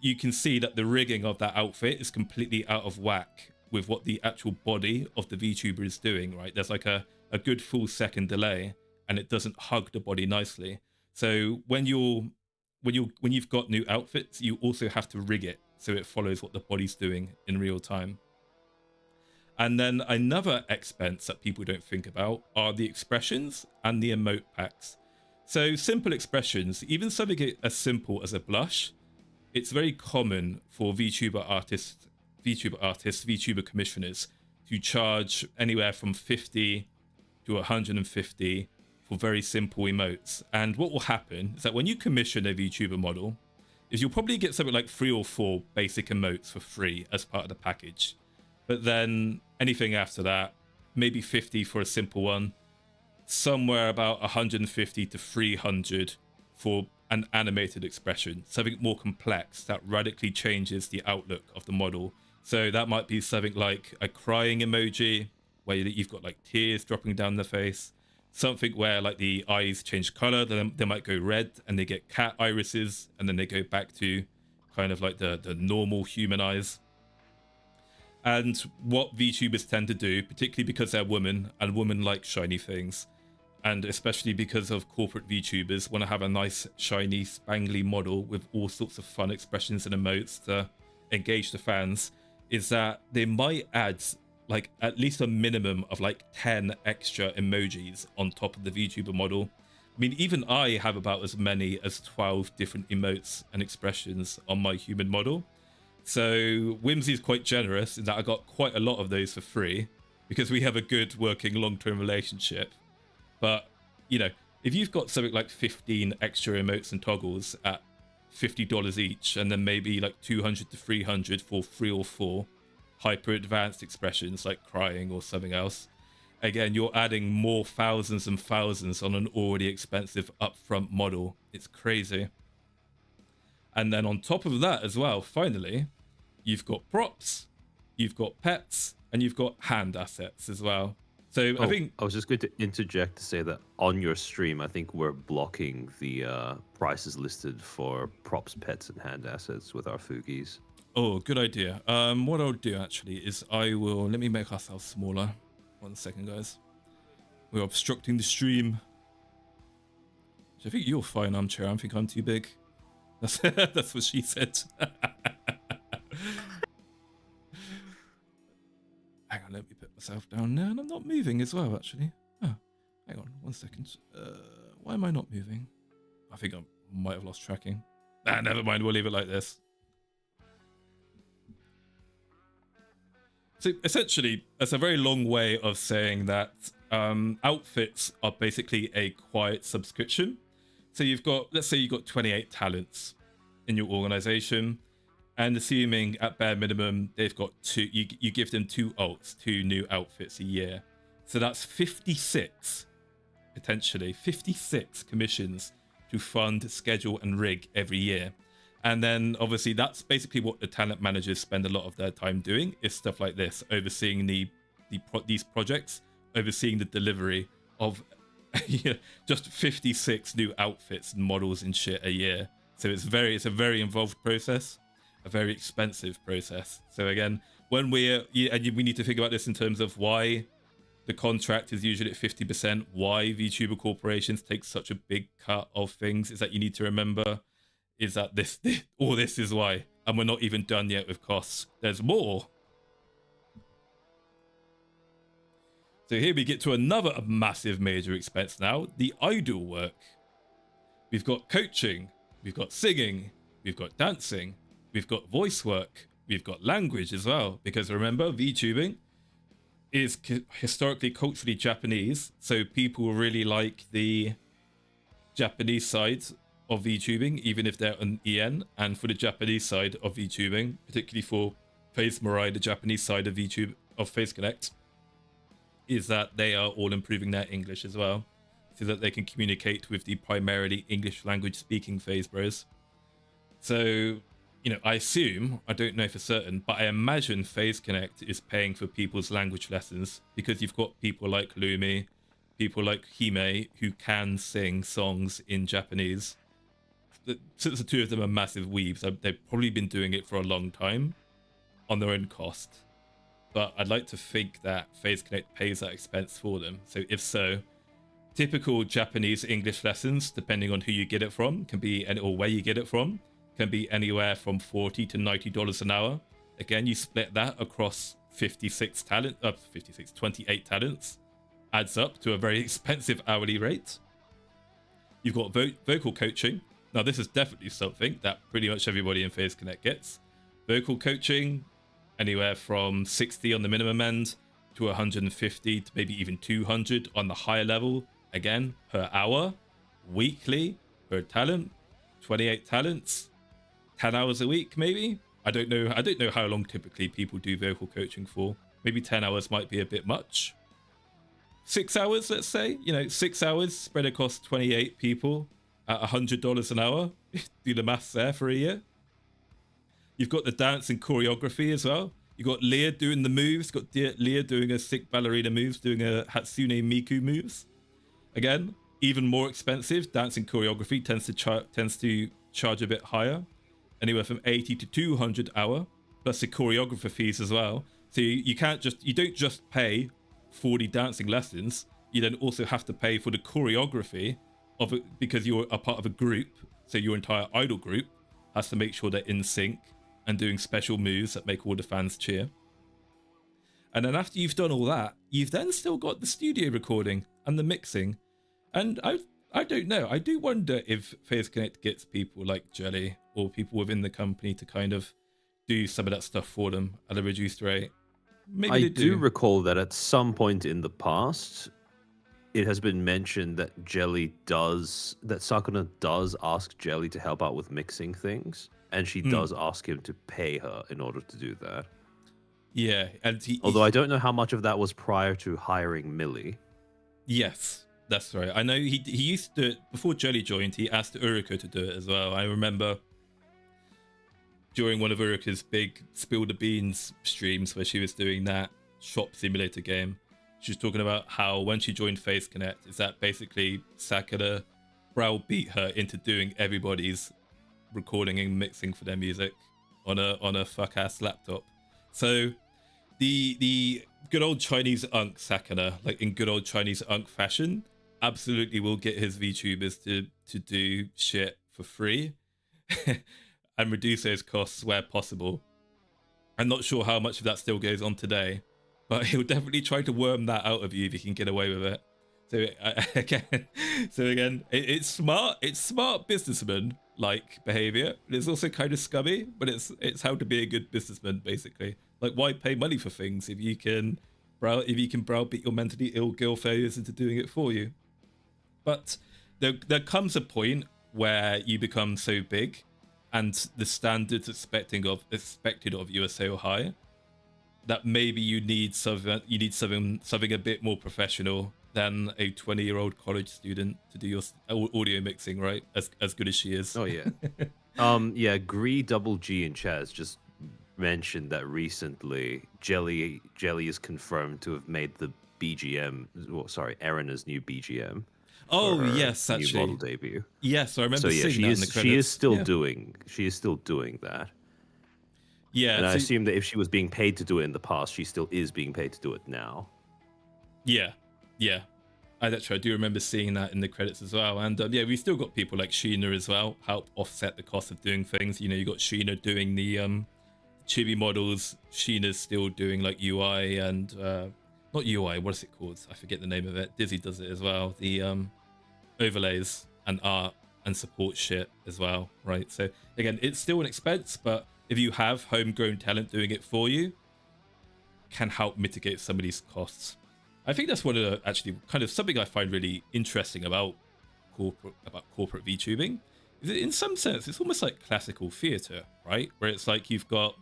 You can see that the rigging of that outfit is completely out of whack with what the actual body of the VTuber is doing, right? There's like a good full second delay, and it doesn't hug the body nicely. So when you've got new outfits, you also have to rig it so it follows what the body's doing in real time. And then another expense that people don't think about are the expressions and the emote packs. So simple expressions, even something as simple as a blush, it's very common for VTuber artists, VTuber commissioners to charge anywhere from 50 to 150 for very simple emotes. And what will happen is that when you commission a VTuber model, is you'll probably get something like 3 or 4 basic emotes for free as part of the package. But then anything after that, maybe 50 for a simple one, somewhere about 150 to 300 for an animated expression, something more complex that radically changes the outlook of the model. So that might be something like a crying emoji, where you've got like tears dropping down the face, something where like the eyes change color, then they might go red and they get cat irises, and then they go back to kind of like the normal human eyes. And what VTubers tend to do, particularly because they're women and women like shiny things, and especially because of corporate VTubers want to have a nice shiny spangly model with all sorts of fun expressions and emotes to engage the fans, is that they might add like at least a minimum of like 10 extra emojis on top of the VTuber model. I mean, even I have about as many as 12 different emotes and expressions on my human model. So Whimsy is quite generous in that I got quite a lot of those for free because we have a good working long-term relationship. But, you know, if you've got something like 15 extra emotes and toggles at $50 each, and then maybe like 200 to 300 for 3 or 4 hyper advanced expressions like crying or something else, again, you're adding more thousands and thousands on an already expensive upfront model. It's crazy. And then on top of that as well, finally, you've got props, you've got pets, and you've got hand assets as well. So I think I was just going to interject to say that on your stream, I think we're blocking the prices listed for props, pets, and hand assets with our Fugis. Oh, good idea. What I'll do actually is let me make ourselves smaller. 1 second, guys. We're obstructing the stream. I think you're fine, Armchair. I think I'm too big. That's what she said. Hang on, let me put myself down now, and I'm not moving as well, actually. Oh, hang on, 1 second. Why am I not moving? I think I might have lost tracking. Never mind, we'll leave it like this. So essentially, it's a very long way of saying that outfits are basically a quiet subscription. So you've got, let's say you've got 28 talents in your organization, and assuming at bare minimum they've got you give them 2 alts, 2 new outfits a year. So that's 56, potentially 56 commissions to fund, schedule, and rig every year. And then obviously that's basically what the talent managers spend a lot of their time doing, is stuff like this, overseeing these projects, overseeing the delivery of just 56 new outfits and models and shit a year. So it's a very involved process, a very expensive process. So again, when we need to think about this in terms of why the contract is usually at 50%, why VTuber corporations take such a big cut of things, is that you need to remember is that this is why. And we're not even done yet with costs. There's more. So here we get to another massive major expense now, the idol work. We've got coaching, we've got singing, we've got dancing, we've got voice work, we've got language as well. Because remember, VTubing is historically, culturally Japanese. So people really like the Japanese side of VTubing, even if they're on EN, and for the Japanese side of VTubing, particularly for Face Mirai, the Japanese side of VTube of Face Connect, is that they are all improving their English as well, so that they can communicate with the primarily English language speaking Phase Bros. So, I assume, I don't know for certain, but I imagine Phase Connect is paying for people's language lessons, because you've got people like Lumi, people like Hime, who can sing songs in Japanese. Since the two of them are massive weebs, they've probably been doing it for a long time on their own cost. But I'd like to think that Phase Connect pays that expense for them. So if so, typical Japanese English lessons, depending on who you get it from, can be, or where you get it from, can be anywhere from $40 to $90 an hour. Again, you split that across 28 talents, adds up to a very expensive hourly rate. You've got vocal coaching. Now, this is definitely something that pretty much everybody in Phase Connect gets. Vocal coaching, anywhere from 60 on the minimum end to 150 to maybe even 200 on the higher level. Again, per hour, weekly, per talent, 28 talents, 10 hours a week, maybe. I don't know how long typically people do vocal coaching for. Maybe 10 hours might be a bit much. 6 hours, let's say, 6 hours spread across 28 people at $100 an hour. Do the maths there for a year. You've got the dance and choreography as well. You've got Leah doing the moves. Got Leah doing a sick ballerina moves, doing a Hatsune Miku moves. Again, even more expensive. Dancing choreography tends to charge a bit higher, anywhere from 80 to 200 hour, plus the choreographer fees as well. So you don't just pay for the dancing lessons. You then also have to pay for the choreography of it, because you're a part of a group. So your entire idol group has to make sure they're in sync and doing special moves that make all the fans cheer. And then after you've done all that, you've then still got the studio recording and the mixing. And I don't know. I do wonder if Phase Connect gets people like Jelly or people within the company to kind of do some of that stuff for them at a reduced rate. Maybe I they do. recall that at some point in the past, it has been mentioned that Sakuna does ask Jelly to help out with mixing things, and she does ask him to pay her in order to do that. Yeah, and although I don't know how much of that was prior to hiring Millie. Yes, that's right. I know he used to do it before Jelly joined. He asked Uriko to do it as well. I remember during one of Uriko's big Spill the Beans streams where she was doing that shop simulator game. She was talking about how when she joined Phase Connect, is that basically Sakura browbeat her into doing everybody's recording and mixing for their music on a fuck ass laptop. So the good old Chinese unk Sakuna, like in good old Chinese unk fashion, absolutely will get his VTubers to do shit for free and reduce those costs where possible. I'm not sure how much of that still goes on today, but he'll definitely try to worm that out of you if he can get away with it. So again, it's smart businessman like behavior, but it's also kind of scummy. But it's how to be a good businessman, basically. Like, why pay money for things if you can browbeat your mentally ill girl failures into doing it for you? But there comes a point where you become so big, and the standards expected of you are so high, that maybe you need something a bit more professional than a 20-year-old college student to do your audio mixing, right? As good as she is. Oh yeah. Yeah, Gree Double G in chat has just mentioned that recently Jelly is confirmed to have made the BGM. Well, sorry, Erina's new BGM. Oh yes, new actually. model debut. Yes, I remember seeing that in the credits. She is still doing that. Yeah, and I assume that if she was being paid to do it in the past, she still is being paid to do it now. Yeah. That's true. I do remember seeing that in the credits as well. And yeah, we still got people like Sheena as well, help offset the cost of doing things. You got Sheena doing the chibi models. Sheena's still doing like UI and not UI. What is it called? I forget the name of it. Dizzy does it as well. The overlays and art and support shit as well, right? So again, it's still an expense, but if you have homegrown talent doing it for you, can help mitigate some of these costs. I think that's one of the, actually kind of something I find really interesting about corporate VTubing in some sense, it's almost like classical theatre, right? Where it's like you've got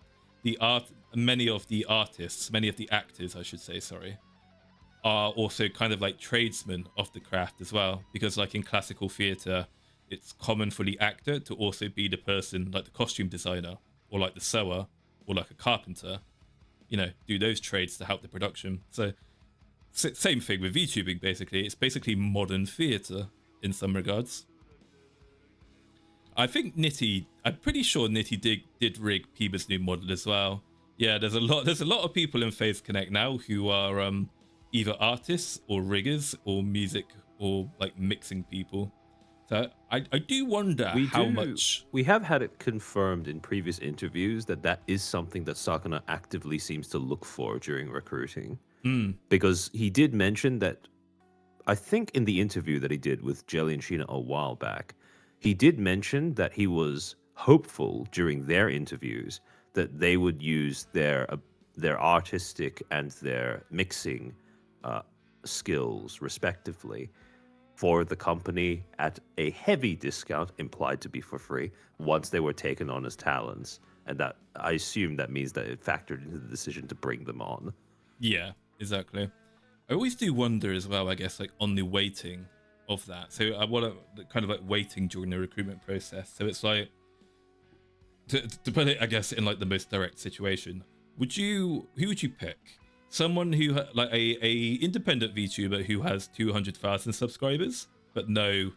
many of the actors, I should say, sorry, are also kind of like tradesmen of the craft as well. Because like in classical theatre, it's common for the actor to also be the person, like the costume designer, or like the sewer, or like a carpenter, do those trades to help the production. So same thing with VTubing, basically. It's basically modern theatre in some regards. I think I'm pretty sure Nitty did rig Pippa's new model as well. Yeah, there's a lot of people in Phase Connect now who are either artists or riggers or music or like mixing people. So I do wonder much... We have had it confirmed in previous interviews that is something that Sakana actively seems to look for during recruiting. Because he did mention that, I think in the interview that he did with Jelly and Sheena a while back, he did mention that he was hopeful during their interviews that they would use their artistic and their mixing skills, respectively, for the company at a heavy discount, implied to be for free, once they were taken on as talents. And that, I assume that means that it factored into the decision to bring them on. Yeah, exactly. I always do wonder as well, I guess, like on the weighting of that. So I want to kind of like waiting during the recruitment process. So it's like, to put it, I guess, in like the most direct situation, who would you pick? Someone who like a independent VTuber who has 200,000 subscribers, but no,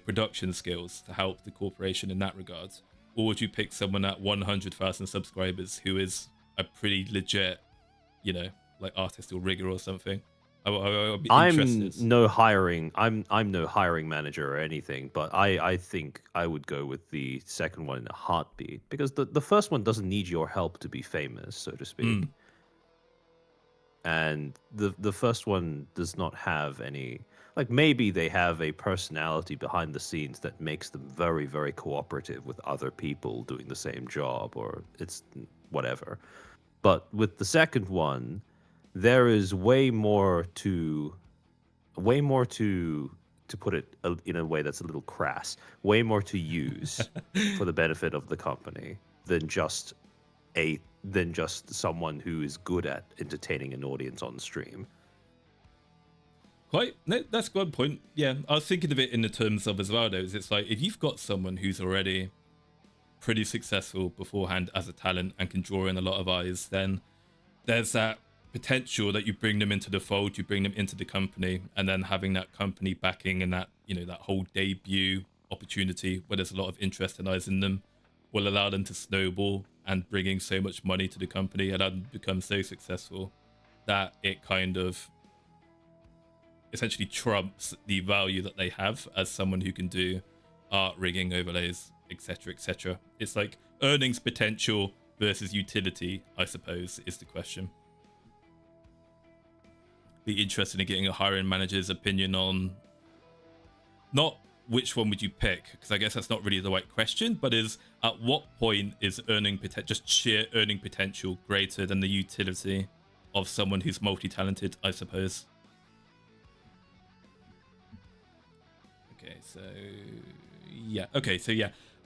production skills to help the corporation in that regard? Or would you pick someone at 100,000 subscribers who is a pretty legit, like artist or rigger or something? I'd be interested. I'm no hiring manager or anything, but I think I would go with the second one in a heartbeat, because the first one doesn't need your help to be famous, so to speak. And the first one does not have any, like, maybe they have a personality behind the scenes that makes them very, very cooperative with other people doing the same job, or it's whatever. But with the second one, there is way more to put it in a way that's a little crass, way more to use for the benefit of the company than just someone who is good at entertaining an audience on stream. Quite. No, that's a good point. Yeah, I was thinking of it in the terms of as well, though. It's like, if you've got someone who's already pretty successful beforehand as a talent and can draw in a lot of eyes, then there's that potential that you bring them into the fold, you bring them into the company, and then having that company backing and that, that whole debut opportunity where there's a lot of interest and eyes in them will allow them to snowball and bringing so much money to the company and become so successful that it kind of essentially trumps the value that they have as someone who can do art, rigging, overlays, etc., etc. It's like earnings potential versus utility, I suppose, is the question. Be interested in getting a hiring manager's opinion on not which one would you pick, because I guess that's not really the right question, but is at what point is just sheer earning potential greater than the utility of someone who's multi-talented, I suppose. Okay, so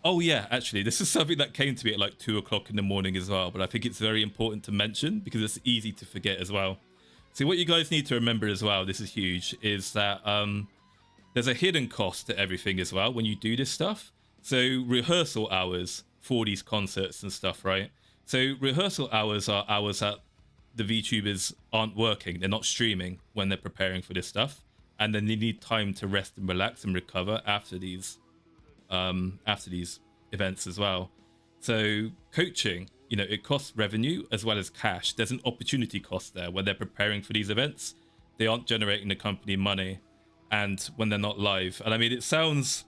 oh yeah, actually, this is something that came to me at like 2 o'clock in the morning as well, but I think it's very important to mention because it's easy to forget as well. So what you guys need to remember as well, this is huge, is that there's a hidden cost to everything as well when you do this stuff. So rehearsal hours for these concerts and stuff, right? So rehearsal hours are hours that the VTubers aren't working. They're not streaming when they're preparing for this stuff. And then they need time to rest and relax and recover after these events as well. So coaching, it costs revenue as well as cash. There's an opportunity cost there when they're preparing for these events. They aren't generating the company money. And when they're not live, and I mean, it sounds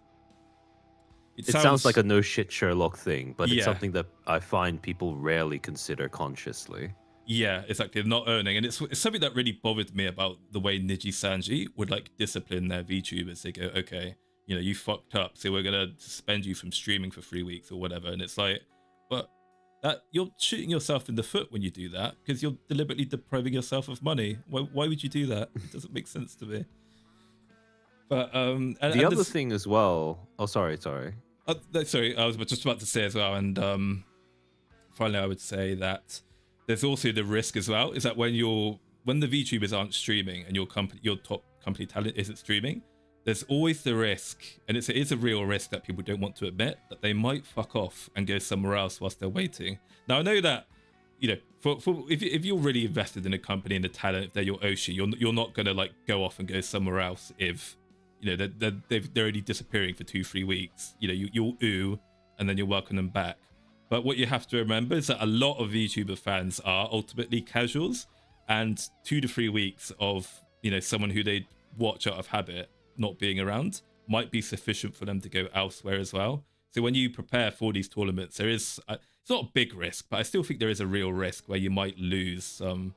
like a no shit Sherlock thing, but it's something that I find people rarely consider consciously. Yeah, exactly. They're not earning, and it's something that really bothered me about the way Niji Sanji would like discipline their VTubers. They go, okay, you fucked up, so we're gonna suspend you from streaming for 3 weeks or whatever. And it's like, but that you're shooting yourself in the foot when you do that, because you're deliberately depriving yourself of money. Why would you do that? It doesn't make sense to me. But the other thing as well. Oh, sorry. Sorry, I was just about to say as well, and finally, I would say that there's also the risk as well. Is that when the VTubers aren't streaming and your top company talent isn't streaming, there's always the risk, and it is a real risk that people don't want to admit, that they might fuck off and go somewhere else whilst they're waiting. Now I know that, you know, if you're really invested in a company and the talent, if they're your Oshi, you're not gonna like go off and go somewhere else if, you know, they're only disappearing for 2-3 weeks. You know, you'll ooh, and then you'll welcome them back. But what you have to remember is that a lot of VTuber fans are ultimately casuals, and 2 to 3 weeks of, you know, someone who they watch out of habit not being around might be sufficient for them to go elsewhere as well. So when you prepare for these tournaments, there is it's not a big risk, but I still think there is a real risk where you might lose some,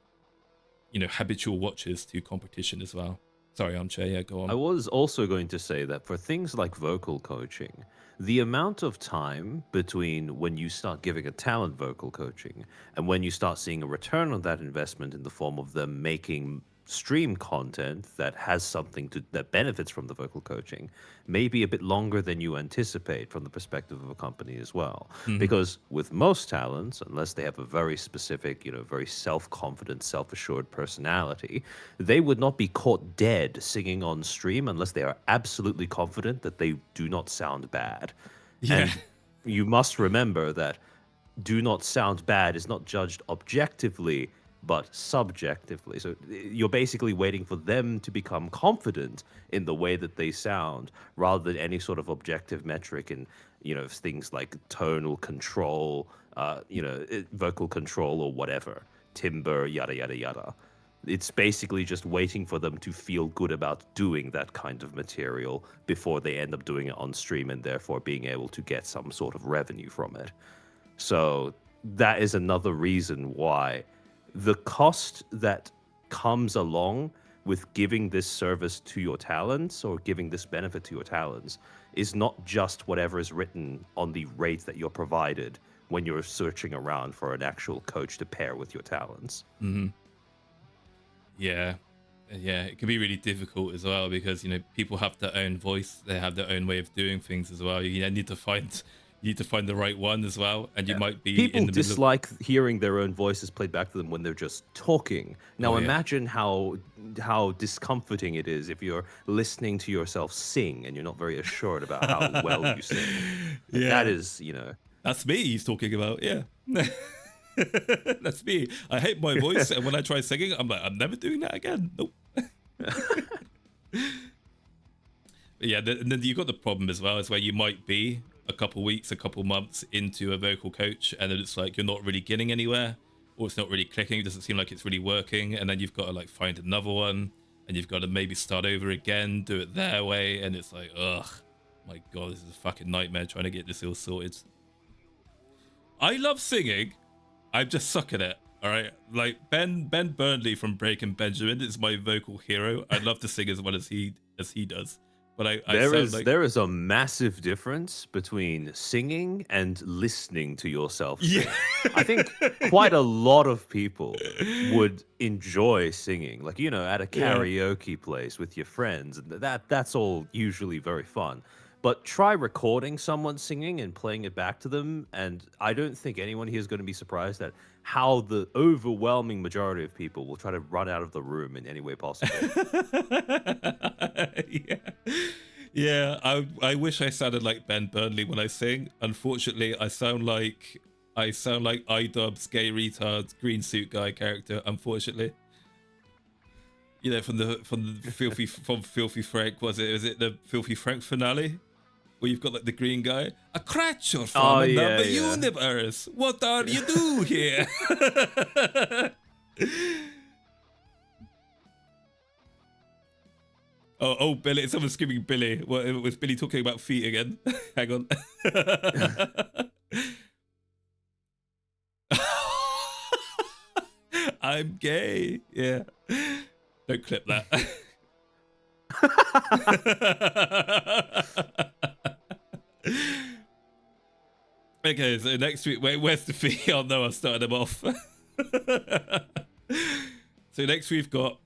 you know, habitual watchers to competition as well. Sorry, Armchair, yeah, go on. I was also going to say that for things like vocal coaching, the amount of time between when you start giving a talent vocal coaching and when you start seeing a return on that investment in the form of them making stream content that has something that benefits from the vocal coaching may be a bit longer than you anticipate from the perspective of a company as well. Because with most talents, unless they have a very specific, you know, very self-confident, self-assured personality, they would not be caught dead singing on stream unless they are absolutely confident that they do not sound bad. Yeah. And you must remember that do not sound bad is not judged objectively but subjectively. So you're basically waiting for them to become confident in the way that they sound rather than any sort of objective metric in, you know, things like tonal control, you know, vocal control or whatever, timbre, yada, yada, yada. It's basically just waiting for them to feel good about doing that kind of material before they end up doing it on stream and therefore being able to get some sort of revenue from it. So that is another reason why the cost that comes along with giving this service to your talents or giving this benefit to your talents is not just whatever is written on the rate that you're provided when you're searching around for an actual coach to pair with your talents. Yeah, it can be really difficult as well because, you know, people have their own voice, they have their own way of doing things as well. You need to find the right one as well, and you might be people in the dislike hearing their own voices played back to them when they're just talking. Now imagine how discomforting it is if you're listening to yourself sing and you're not very assured about how well you sing. That is, you know, that's me he's talking about. Yeah. That's me. I hate my voice, and when I try singing, I'm like, I'm never doing that again. Nope. Yeah, and then you've got the problem as well, is where you might be a couple weeks, a couple months into a vocal coach, and then it's like you're not really getting anywhere, or it's not really clicking. It doesn't seem like it's really working, and then you've got to like find another one, and you've got to maybe start over again, do it their way, and it's like, ugh, my god, this is a fucking nightmare trying to get this all sorted. I love singing. I just suck at it. All right, like Ben Burnley from Breaking Benjamin is my vocal hero. I'd love to sing as well as he does. But there is a massive difference between singing and listening to yourself sing. Yeah. I think quite a lot of people would enjoy singing, like, you know, at a karaoke place with your friends, and that's all usually very fun. But try recording someone singing and playing it back to them, and I don't think anyone here is going to be surprised at how the overwhelming majority of people will try to run out of the room in any way possible. Yeah. I wish I sounded like Ben Burnley when I sing. Unfortunately, I sound like iDubbbz's gay retard green suit guy character. Unfortunately, you know, from Filthy Frank. Was it the Filthy Frank finale? Where you've got like the green guy, a creature from another universe. What are you do here? oh, Billy! Someone's screaming Billy. What was Billy talking about feet again? Hang on. I'm gay. Yeah. Don't clip that. Okay, so next week, where's the fee? Oh no, I started him off. So next we've got,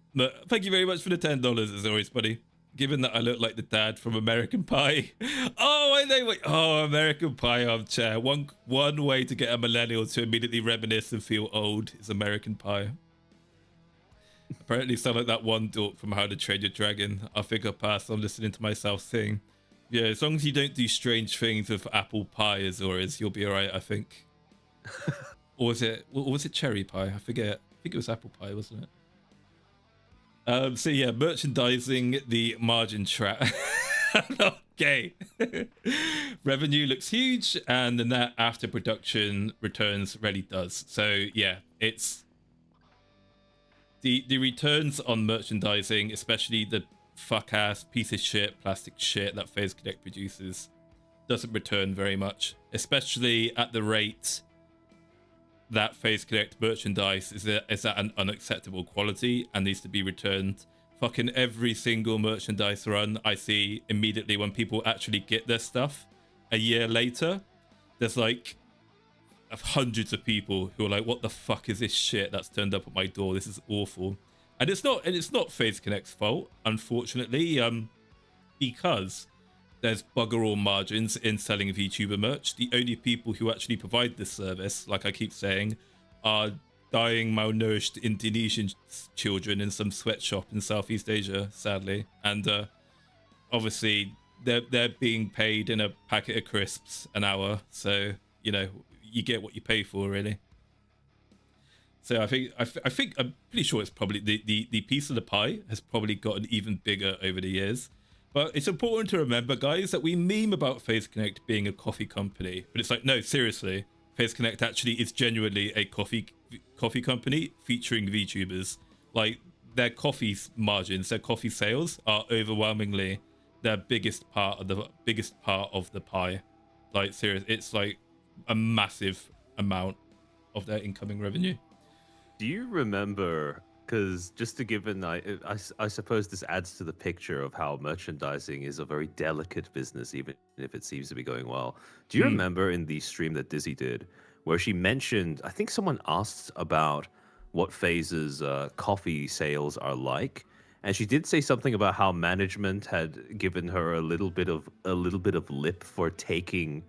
thank you very much for the $10 as always, buddy. Given that I look like the dad from American Pie. Oh, my name. Oh, American Pie Armchair. One way to get a millennial to immediately reminisce and feel old is American Pie. Apparently, sound like that one dork from How to Train Your Dragon. I think I'll pass on listening to myself sing. Yeah, as long as you don't do strange things with apple pie, Azores, you'll be alright, I think. Or was it cherry pie? I forget. I think it was apple pie, wasn't it? So yeah, merchandising the margin trap. Okay. Revenue looks huge, and the net after production returns really does. So yeah, it's the returns on merchandising, especially the fuck ass piece of shit plastic shit that FaZe Connect produces, doesn't return very much, especially at the rate that FaZe Connect merchandise is at an unacceptable quality and needs to be returned. Fucking every single merchandise run I see immediately when people actually get their stuff a year later, there's like hundreds of people who are like, what the fuck is this shit that's turned up at my door? This is awful. And it's not FaZe Connect's fault, unfortunately, because there's bugger all margins in selling VTuber merch. The only people who actually provide this service, like I keep saying, are dying malnourished Indonesian children in some sweatshop in Southeast Asia, sadly. And obviously they're being paid in a packet of crisps an hour, so you know, you get what you pay for, really. So I think I'm pretty sure it's probably the piece of the pie has probably gotten even bigger over the years. But it's important to remember, guys, that we meme about FaZe Connect being a coffee company, but it's like, no, seriously, FaZe Connect actually is genuinely a coffee company featuring VTubers. Like, their coffee margins, their coffee sales are overwhelmingly their biggest part of the pie. Like, serious, it's like a massive amount of their incoming revenue. Do you remember, because just to give I suppose this adds to the picture of how merchandising is a very delicate business, even if it seems to be going well. Do you remember in the stream that Dizzy did, where she mentioned, I think someone asked about what FaZe's coffee sales are like, and she did say something about how management had given her a little bit of lip for taking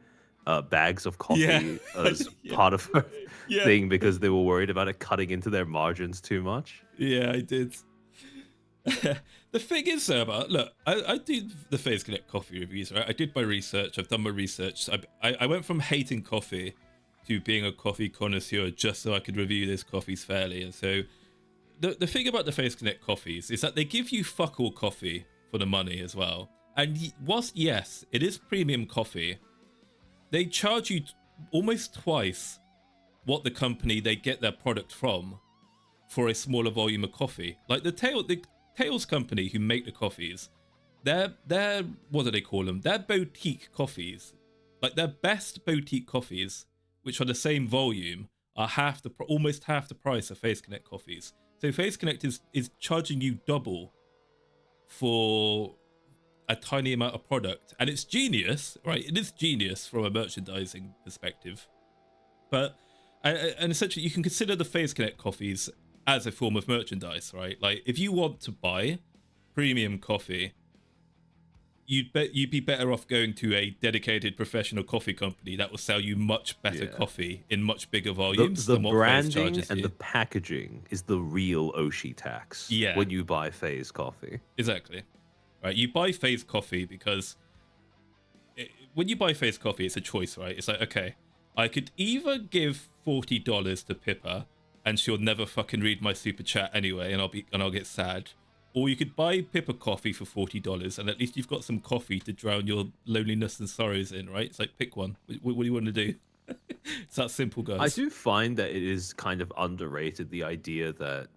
bags of coffee as part of her thing, because they were worried about it cutting into their margins too much. Yeah, I did. The thing is, look, I do the FaZe Connect coffee reviews, right? I did my research. I've done my research. I went from hating coffee to being a coffee connoisseur just so I could review this coffees fairly. And so the thing about the FaZe Connect coffees is that they give you fuck all coffee for the money as well. And whilst, yes, it is premium coffee, they charge you almost twice what the company they get their product from for a smaller volume of coffee. Like the Tails company who make the coffees, they're what do they call them? They're boutique coffees. Like their best boutique coffees, which are the same volume, are almost half the price of FaZe Connect coffees. So FaZe Connect is charging you double for a tiny amount of product, and it's genius, right? It is genius from a merchandising perspective, but and essentially you can consider the FaZe Connect coffees as a form of merchandise, right? Like if you want to buy premium coffee, you'd be better off going to a dedicated professional coffee company that will sell you much better coffee in much bigger volumes. The than what branding FaZe and the packaging is the real Oshi tax. Yeah, when you buy FaZe coffee, exactly. Right, you buy FaZe coffee because when you buy FaZe coffee, it's a choice, right? It's like, okay, I could either give $40 to Pippa and she'll never fucking read my super chat anyway, and I'll get sad, or you could buy Pippa coffee for $40 and at least you've got some coffee to drown your loneliness and sorrows in, right? It's like, pick one. What do you want to do? It's that simple, guys. I do find that it is kind of underrated, the idea that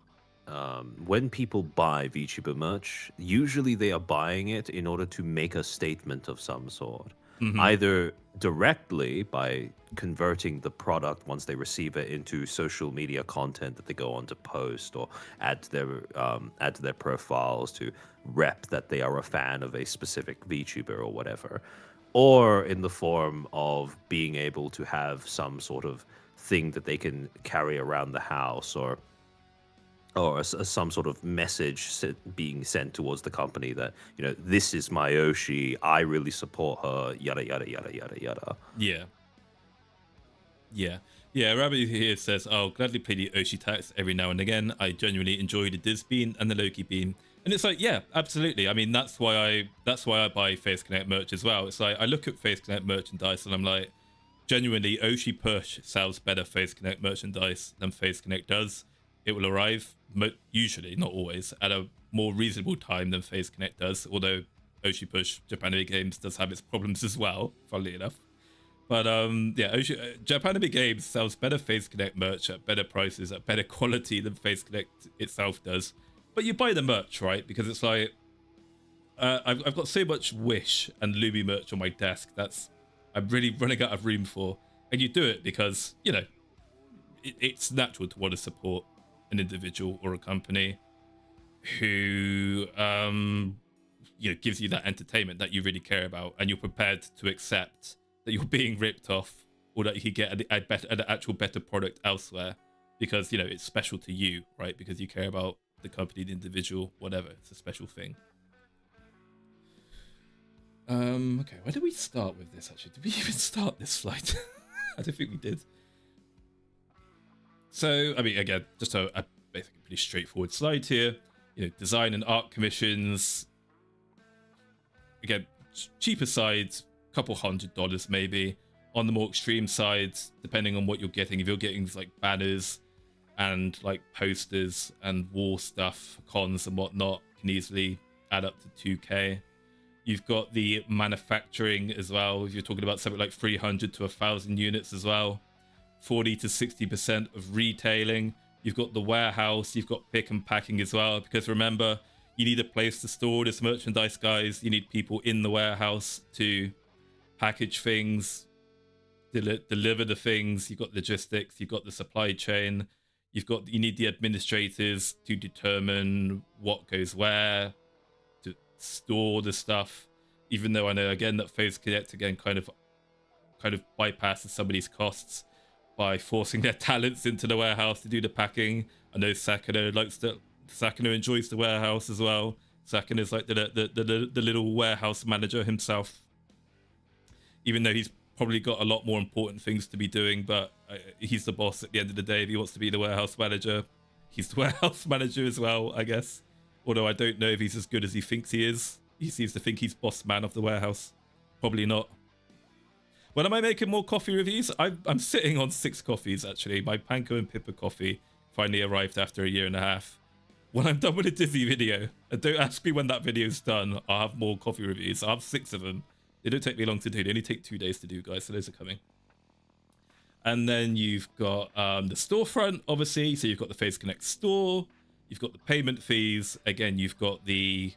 when people buy VTuber merch, usually they are buying it in order to make a statement of some sort, either directly by converting the product once they receive it into social media content that they go on to post or add to their profiles to rep that they are a fan of a specific VTuber or whatever, or in the form of being able to have some sort of thing that they can carry around the house, or or some sort of message being sent towards the company that, this is my Oshi, I really support her, yada yada yada yada yada. Yeah. Yeah. Yeah, Rabbit here says, I'll gladly play the Oshi tax every now and again. I genuinely enjoy the Diz bean and the Loki bean. And it's like, yeah, absolutely. I mean, that's why I buy Face Connect merch as well. It's like I look at Face Connect merchandise and I'm like, genuinely, Oshi Push sells better Face Connect merchandise than Face Connect does. It will arrive, usually, not always, at a more reasonable time than Face Connect does, although Oshi Push Japan Anime Games does have its problems as well, funnily enough. But yeah, Japan Anime Games sells better Face Connect merch at better prices, at better quality than Face Connect itself does. But you buy the merch, right? Because it's like, I've got so much Wish and Lumi merch on my desk that's I'm really running out of room for. And you do it because, it's natural to want to support an individual or a company who, gives you that entertainment that you really care about, and you're prepared to accept that you're being ripped off, or that you could get an actual better product elsewhere because, it's special to you, right? Because you care about the company, the individual, whatever. It's a special thing. Okay, where did we start with this, actually? Did we even start this slide? I don't think we did. So, I mean, again, just a basically pretty straightforward slide here. Design and art commissions. Again, cheaper sides, couple $100 maybe. On the more extreme sides, depending on what you're getting, if you're getting like banners and like posters and wall stuff, cons and whatnot, can easily add up to 2K. You've got the manufacturing as well. If you're talking about something like 300 to 1,000 units as well, 40 to 60% of retailing. You've got the warehouse. You've got pick and packing as well. Because remember, you need a place to store this merchandise, guys. You need people in the warehouse to package things, deliver the things. You've got logistics. You've got the supply chain. You need the administrators to determine what goes where, to store the stuff. Even though I know again that Face Connect again kind of bypasses some of these costs by forcing their talents into the warehouse to do the packing. I know Sakano enjoys the warehouse as well. Sakano is like the little warehouse manager himself, even though he's probably got a lot more important things to be doing, but he's the boss at the end of the day. If he wants to be the warehouse manager, he's the warehouse manager as well, I guess. Although I don't know if he's as good as he thinks he is. He seems to think he's boss man of the warehouse. Probably not. When am I making more coffee reviews? I'm sitting on 6 coffees, actually. My Panko and Pippa coffee finally arrived after a year and a half. When I'm done with a Disney video, and don't ask me when that video's done, I'll have more coffee reviews. I'll have 6 of them. They don't take me long to do. They only take 2 days to do, guys, so those are coming. And then you've got the storefront, obviously. So you've got the Face Connect store. You've got the payment fees. Again, you've got the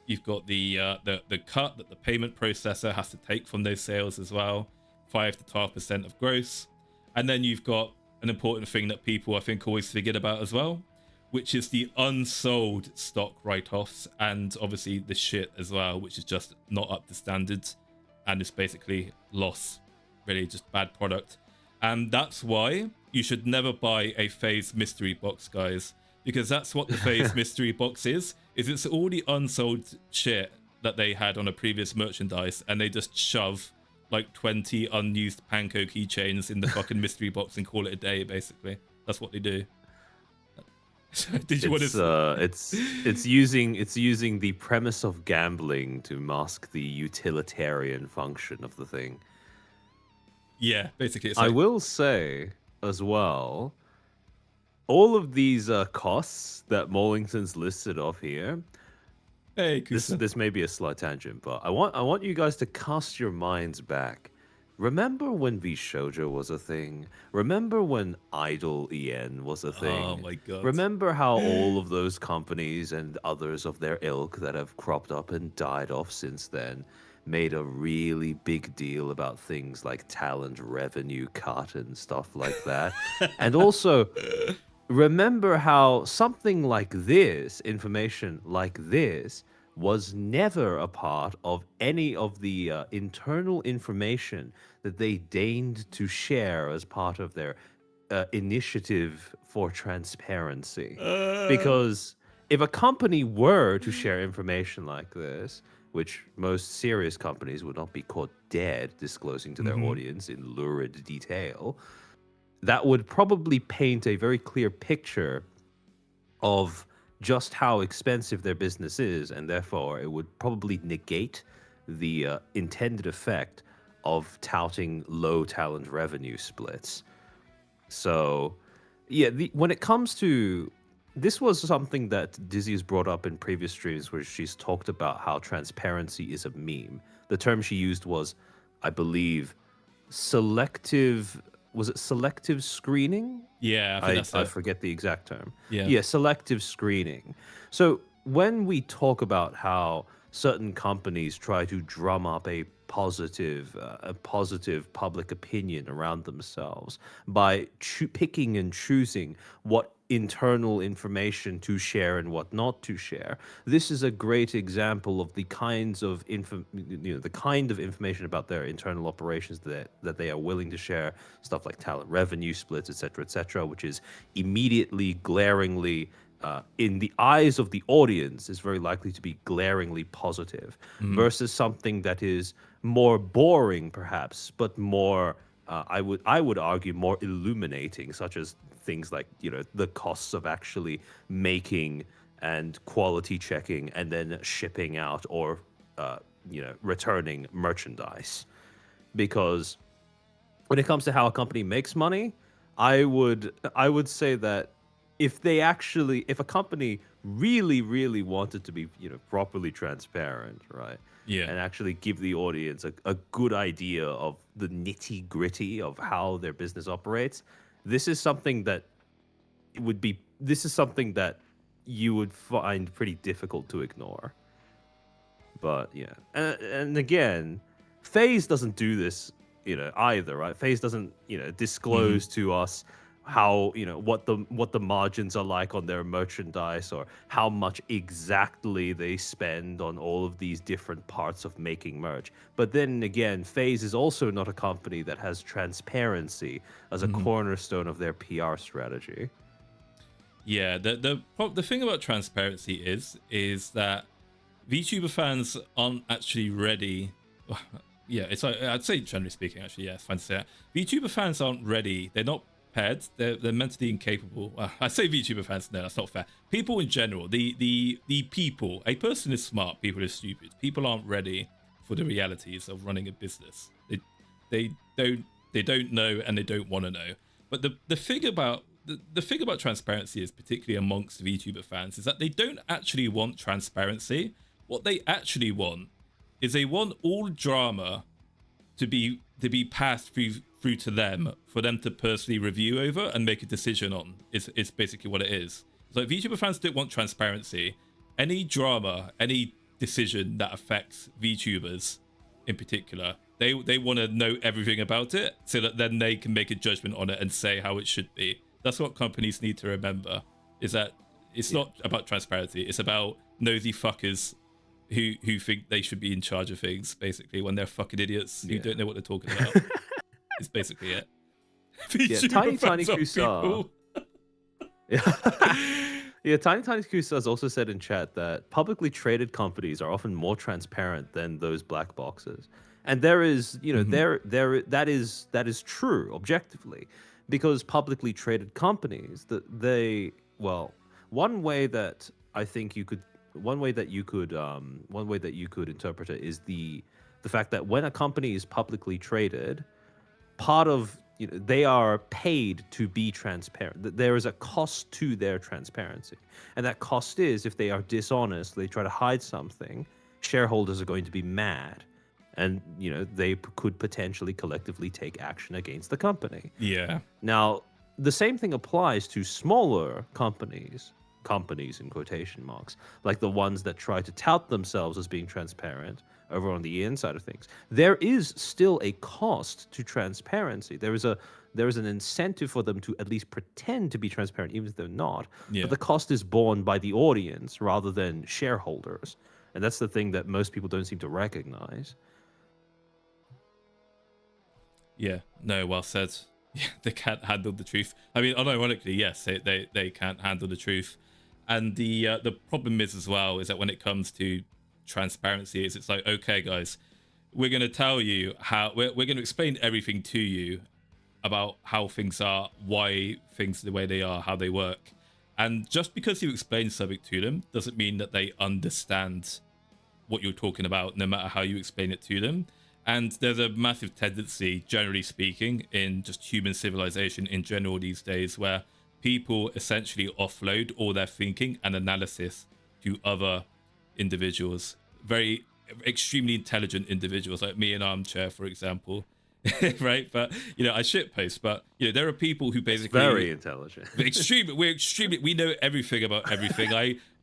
cut that the payment processor has to take from those sales as well, 5 to 12% of gross. And then you've got an important thing that people I think always forget about as well, which is the unsold stock write-offs, and obviously the shit as well, which is just not up to standards and it's basically loss, really just bad product. And that's why you should never buy a Phase mystery box, guys, because that's what the Phase mystery box is it's all the unsold shit that they had on a previous merchandise, and they just shove like 20 unused Panko keychains in the fucking mystery box and call it a day, basically. That's what they do. Did you want to... it's using the premise of gambling to mask the utilitarian function of the thing. Yeah, basically. It's I will say as well, all of these costs that Maulington's listed off here. Hey, this may be a slight tangent, but I want you guys to cast your minds back. Remember when Shoujo was a thing? Remember when Idol EN was a thing? Oh my god. Remember how all of those companies and others of their ilk that have cropped up and died off since then made a really big deal about things like talent revenue cut and stuff like that? And also, remember how something like this, information like this, was never a part of any of the internal information that they deigned to share as part of their initiative for transparency. Uh, Because if a company were to share information like this, which most serious companies would not be caught dead disclosing to their mhm. audience in lurid detail, that would probably paint a very clear picture of just how expensive their business is, and therefore it would probably negate the intended effect of touting low talent revenue splits. So, yeah, when it comes to this was something that Dizzy has brought up in previous streams where she's talked about how transparency is a meme. The term she used was, I believe, selective. Was it selective screening? Yeah, I think that's I it. forget the exact term. Yeah. Yeah, selective screening. So when we talk about how certain companies try to drum up a positive public opinion around themselves by picking and choosing what internal information to share and what not to share. This is a great example of the kinds of the kind of information about their internal operations that they are willing to share, stuff like talent revenue splits, etc., which is immediately glaringly in the eyes of the audience is very likely to be glaringly positive Mhm. versus something that is more boring perhaps but more I would argue more illuminating, such as things like the costs of actually making and quality checking and then shipping out or returning merchandise. Because when it comes to how a company makes money, I would say that if a company really wanted to be properly transparent, right, Yeah. and actually give the audience a good idea of the nitty gritty of how their business operates, this is something that this is something that you would find pretty difficult to ignore. But yeah, and again, Phase doesn't do this, either, right? Phase doesn't, Mhm. disclose to us how what the margins are like on their merchandise or how much exactly they spend on all of these different parts of making merch. But then again, Phase is also not a company that has transparency as a Mhm. cornerstone of their PR strategy. Yeah, the thing about transparency is that VTuber fans aren't actually ready. Yeah, it's like, I'd say generally speaking, actually, yeah, it's fine to say that. VTuber fans aren't ready. They're not prepared. They're mentally incapable. Well, I say VTuber fans, no, that's not fair. People in general, the people. A person is smart. People are stupid. People aren't ready for the realities of running a business. They don't they don't know and they don't want to know. But the thing about the thing about transparency is, particularly amongst VTuber fans, is that they don't actually want transparency. What they actually want is they want all drama to be passed through to them for them to personally review over and make a decision on. It's basically what it is. So if VTuber fans don't want transparency, any drama, any decision that affects VTubers in particular, they want to know everything about it so that then they can make a judgment on it and say how it should be. That's what companies need to remember, is that it's Yeah. not about transparency, it's about nosy fuckers who think they should be in charge of things, basically, when they're fucking idiots who Yeah. don't know what they're talking about. It's basically it. Yeah, VTuber Tiny Tiny fans are Kusa. people. Yeah. Yeah, Tiny Tiny Kusa has also said in chat that publicly traded companies are often more transparent than those black boxes. And there is, Hmm. that is true objectively, because publicly traded companies well, one way that I think you could one way that you could interpret it is the fact that when a company is publicly traded, part of they are paid to be transparent. There is a cost to their transparency, and that cost is, if they are dishonest, they try to hide something, shareholders are going to be mad, and they could potentially collectively take action against the company. Yeah. Now, the same thing applies to smaller companies in quotation marks, like the ones that try to tout themselves as being transparent over on the inside of things. There is still a cost to transparency. There is an incentive for them to at least pretend to be transparent, even if they're not. But Yeah. the cost is borne by the audience rather than shareholders. And that's the thing that most people don't seem to recognize. Yeah. No, well said. Yeah, they can't handle the truth. I mean, unironically, yes, they can't handle the truth. And the problem is as well is that when it comes to transparency, it's like, okay, guys, we're going to tell you how we're going to explain everything to you about how things are, why things are the way they are, how they work. And just because you explain something to them doesn't mean that they understand what you're talking about, no matter how you explain it to them. And there's a massive tendency, generally speaking, in just human civilization in general these days, where people essentially offload all their thinking and analysis to other individuals, very extremely intelligent individuals like me and Armchair, for example. Right? But I shitpost, but there are people who basically Very intelligent. we know everything about everything.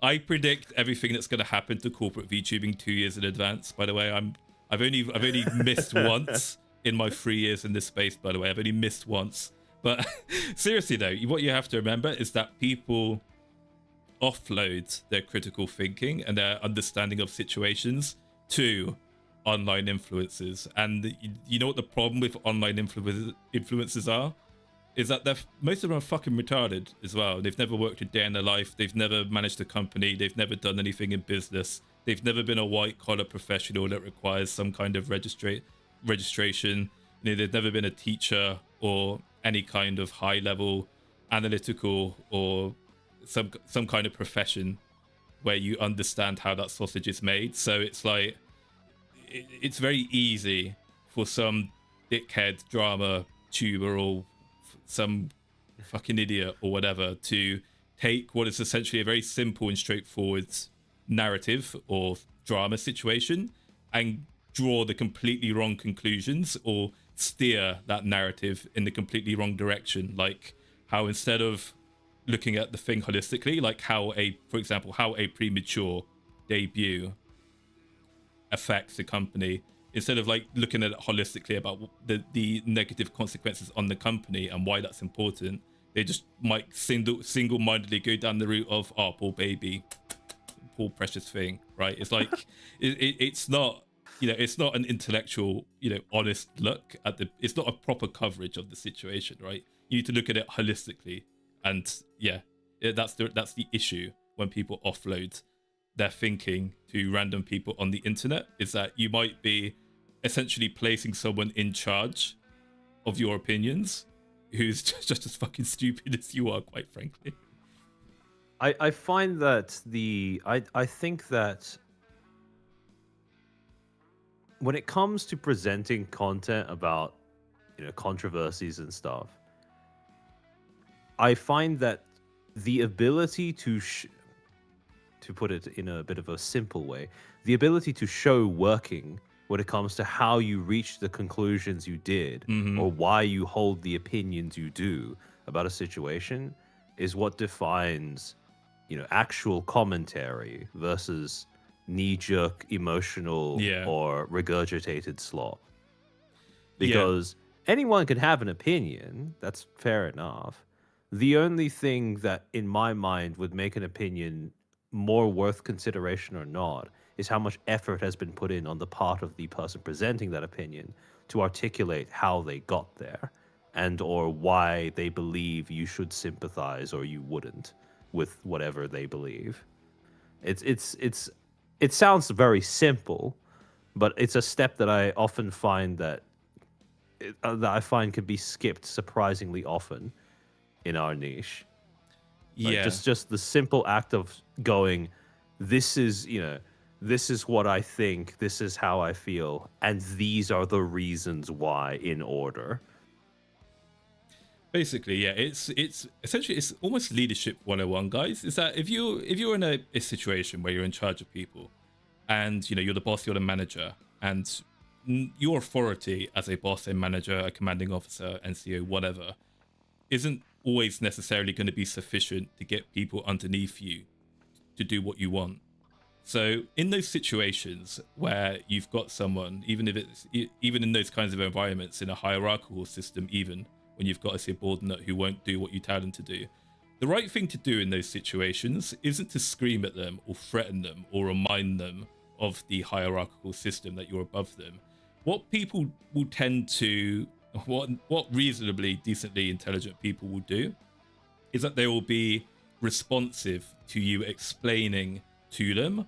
I predict everything that's going to happen to Corporate Vtubing 2 years in advance. By the way, I've only missed once in my 3 years in this space. By the way, I've only missed once. But seriously though, what you have to remember is that people offload their critical thinking and their understanding of situations to online influencers. And you know what the problem with online influencers are? Is that most of them are fucking retarded as well. They've never worked a day in their life. They've never managed a company. They've never done anything in business. They've never been a white collar professional that requires some kind of registration. They've never been a teacher or any kind of high level analytical or some kind of profession where you understand how that sausage is made. So it's like, it's very easy for some dickhead drama tuber or some fucking idiot or whatever to take what is essentially a very simple and straightforward narrative or drama situation and draw the completely wrong conclusions or steer that narrative in the completely wrong direction. Like how instead of looking at the thing holistically, like for example, how a premature debut affects the company, instead of like looking at it holistically about the negative consequences on the company and why that's important, they just might single-mindedly go down the route of, oh, poor baby, poor precious thing, right? It's like it's not it's not an intellectual honest look at it's not a proper coverage of the situation, right? You need to look at it holistically. And yeah, that's the issue when people offload their thinking to random people on the internet, is that you might be essentially placing someone in charge of your opinions who's just as fucking stupid as you are, quite frankly. I find that I think that when it comes to presenting content about controversies and stuff, I find that the ability to put it in a bit of a simple way, the ability to show working when it comes to how you reach the conclusions you did or why you hold the opinions you do about a situation is what defines, actual commentary versus knee-jerk emotional or regurgitated slop. Because anyone can have an opinion, that's fair enough. The only thing that, in my mind, would make an opinion more worth consideration or not is how much effort has been put in on the part of the person presenting that opinion to articulate how they got there and or why they believe you should sympathize or you wouldn't with whatever they believe. It sounds very simple, but it's a step that I often find that I find can be skipped surprisingly often in our niche. Like just the simple act of going, this is what I think, this is how I feel, and these are the reasons why in order. Basically, yeah, it's essentially it's almost leadership 101, guys. Is that if you're in a situation where you're in charge of people and you're the boss, you're the manager, and your authority as a boss, a manager, a commanding officer, NCO, whatever, isn't always necessarily going to be sufficient to get people underneath you to do what you want. So in those situations where you've got someone, even in those kinds of environments, in a hierarchical system, even when you've got a subordinate who won't do what you tell them to do, the right thing to do in those situations isn't to scream at them or threaten them or remind them of the hierarchical system that you're above them. What people will tend to what reasonably decently intelligent people will do is that they will be responsive to you explaining to them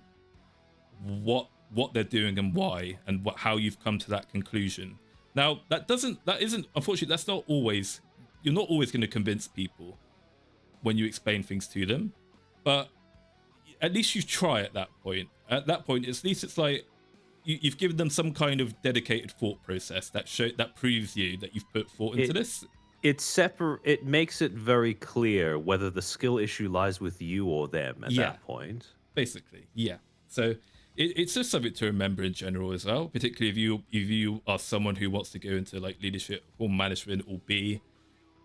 what they're doing and why, and how you've come to that conclusion. Now, that isn't unfortunately, that's not always, you're not always going to convince people when you explain things to them, but at least you try at that point. At that point, at least it's like you've given them some kind of dedicated thought process that proves you that you've put thought into this. It makes it very clear whether the skill issue lies with you or them at that point. Basically, yeah. So it's just something to remember in general as well, particularly if you are someone who wants to go into like leadership or management, or be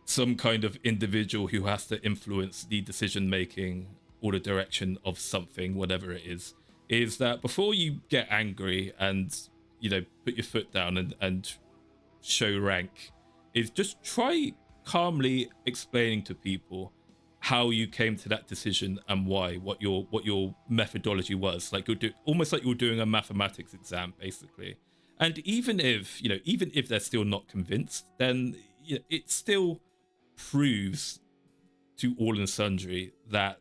some kind of individual who has to influence the decision making or the direction of something, whatever it is that before you get angry and, you know, put your foot down and show rank, is just try calmly explaining to people how you came to that decision and why, what your methodology was. Like almost like you're doing a mathematics exam, basically. And even if they're still not convinced, then it still proves to all and sundry that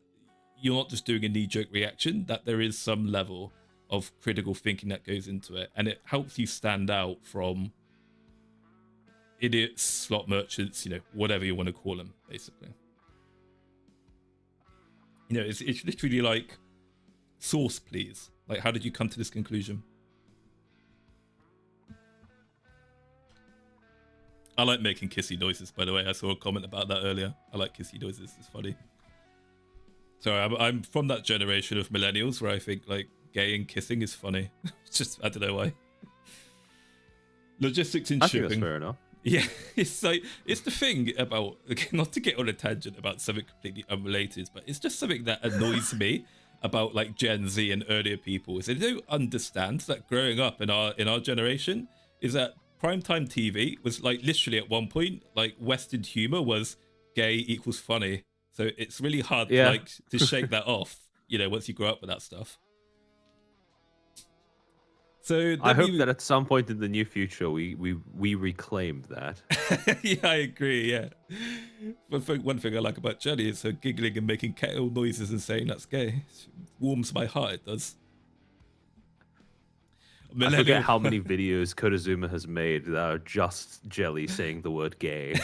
you're not just doing a knee-jerk reaction, that there is some level of critical thinking that goes into it, and it helps you stand out from idiots, slot merchants, whatever you want to call them, basically. It's literally like, source, please. Like, how did you come to this conclusion? I like making kissy noises, by the way. I saw a comment about that earlier. I like kissy noises. It's funny. Sorry, I'm from that generation of millennials where I think like gay and kissing is funny. It's just, I don't know why. Logistics and shipping. I think that's fair enough. Yeah, it's the thing about, not to get on a tangent about something completely unrelated, but it's just something that annoys me about like Gen Z and earlier people, is they don't understand that growing up in our generation is that primetime TV was like literally at one point, like Western humor was gay equals funny. So it's really hard to shake that off, once you grow up with that stuff. So I hope that at some point in the near future we reclaim that. Yeah, I agree. Yeah, one thing I like about Jenny is her giggling and making kettle noises and saying that's gay. It warms my heart. It does. I forget how many videos Kodazuma has made that are just Jelly saying the word gay.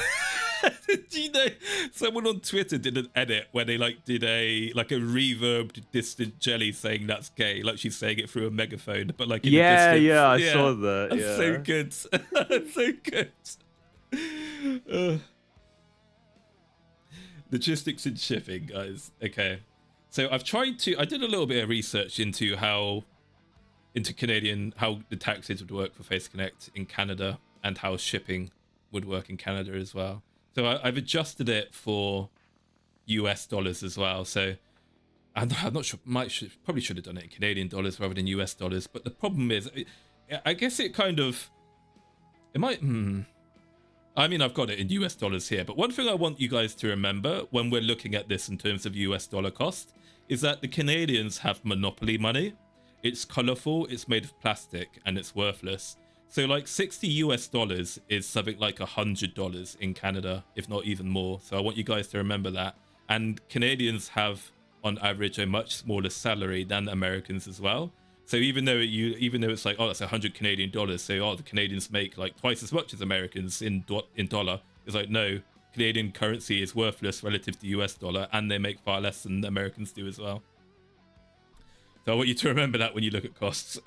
Do you know someone on Twitter did an edit where they did a reverbed distant Jelly saying that's gay, like she's saying it through a megaphone, but like in a distance. I saw that. That's so good. That's so good. Logistics and shipping, guys. Okay, so I did a little bit of research into how the taxes would work for Face Connect in Canada, and how shipping would work in Canada as well. So I've adjusted it for US dollars as well. So I'm not sure, probably should have done it in Canadian dollars rather than US dollars. But the problem is, I guess it might, I mean, I've got it in US dollars here. But one thing I want you guys to remember when we're looking at this in terms of US dollar cost is that the Canadians have monopoly money. It's colorful, it's made of plastic, and it's worthless. So like $60 US is something like $100 in Canada, if not even more. So I want you guys to remember that. And Canadians have, on average, a much smaller salary than Americans as well. So even though it's like, oh, that's $100 Canadian dollars, so the Canadians make like twice as much as Americans in dollar. It's like, no, Canadian currency is worthless relative to US dollar, and they make far less than Americans do as well. So I want you to remember that when you look at costs.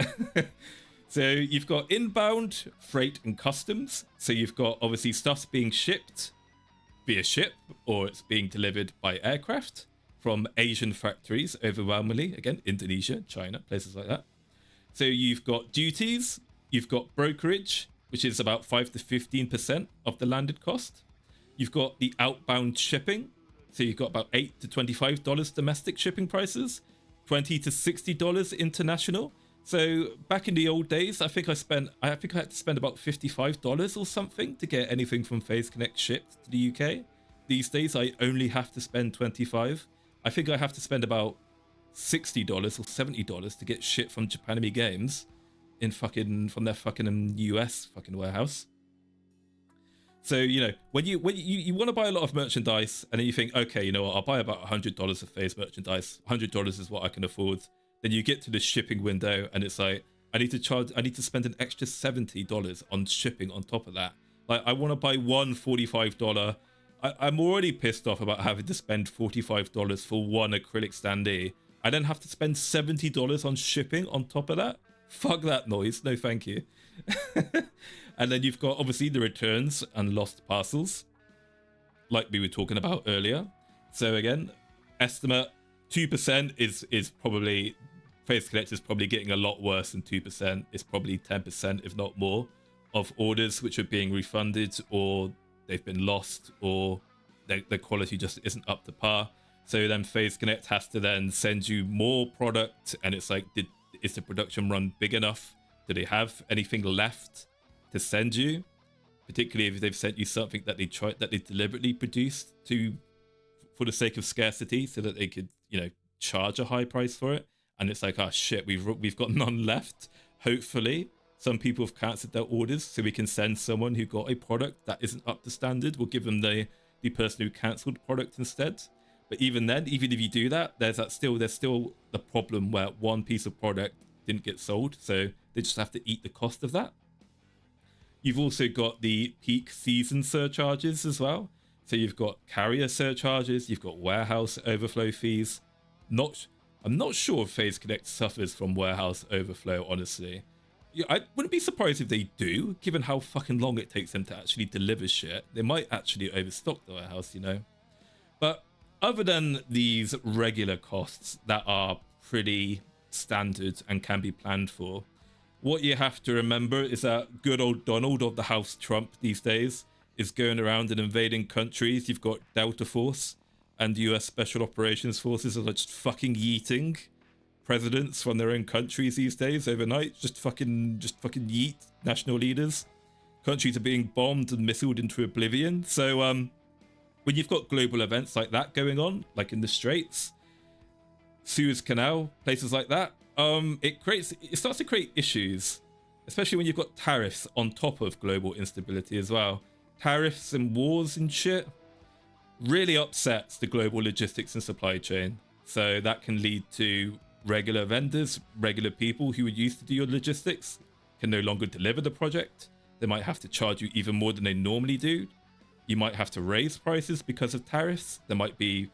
So you've got inbound, freight, and customs. So you've got obviously stuff's being shipped via ship, or it's being delivered by aircraft from Asian factories, overwhelmingly. Again, Indonesia, China, places like that. So you've got duties, you've got brokerage, which is about 5 to 15% of the landed cost. You've got the outbound shipping. So you've got about $8 to $25 domestic shipping prices, $20 to $60 international. So back in the old days, I think I had to spend about $55 or something to get anything from Phase Connect shipped to the UK. These days, I only have to spend $25. I think I have to spend about $60 or $70 to get shit from Japanime Games from their fucking US fucking warehouse. So, you know, when you want to buy a lot of merchandise and then you think, okay, you know what, I'll buy about $100 of Phase merchandise. $100 is what I can afford. Then you get to the shipping window and it's like, I need to spend an extra $70 on shipping on top of that. Like, I want to buy one $45. I'm already pissed off about having to spend $45 for one acrylic standee. I then have to spend $70 on shipping on top of that. Fuck that noise. No, thank you. And then you've got obviously the returns and lost parcels, like we were talking about earlier. So again, estimate 2% is probably, Phase Connect is probably getting a lot worse than 2%. It's probably 10%, if not more, of orders which are being refunded, or they've been lost, or the quality just isn't up to par. So then Phase Connect has to then send you more product, and it's like, is the production run big enough? Do they have anything left to send you? Particularly if they've sent you something that they deliberately produced for the sake of scarcity, so that they could, you know, charge a high price for it. And it's like, oh shit, we've got none left. Hopefully, some people have cancelled their orders, so we can send someone who got a product that isn't up to standard. We'll give them the person who cancelled the product instead. But even then, even if you do that, there's still the problem where one piece of product didn't get sold, so they just have to eat the cost of that. You've also got the peak season surcharges as well. So you've got carrier surcharges, you've got warehouse overflow fees. I'm not sure if Phase Connect suffers from warehouse overflow, honestly. Yeah, I wouldn't be surprised if they do, given how fucking long it takes them to actually deliver shit. They might actually overstock the warehouse, you know. But other than these regular costs that are pretty standard and can be planned for, what you have to remember is that good old Donald of the House Trump these days is going around and invading countries. You've got Delta Force and US Special Operations Forces are just fucking yeeting presidents from their own countries these days overnight. Just fucking yeet national leaders. Countries are being bombed and missiled into oblivion. So when you've got global events like that going on, like in the Straits, Suez Canal, places like that, it starts to create issues, especially when you've got tariffs on top of global instability as well. Tariffs and wars and shit really upsets the global logistics and supply chain. So that can lead to regular vendors, regular people who are used to do your logistics can no longer deliver the project. They might have to charge you even more than they normally do. You might have to raise prices because of tariffs. There might be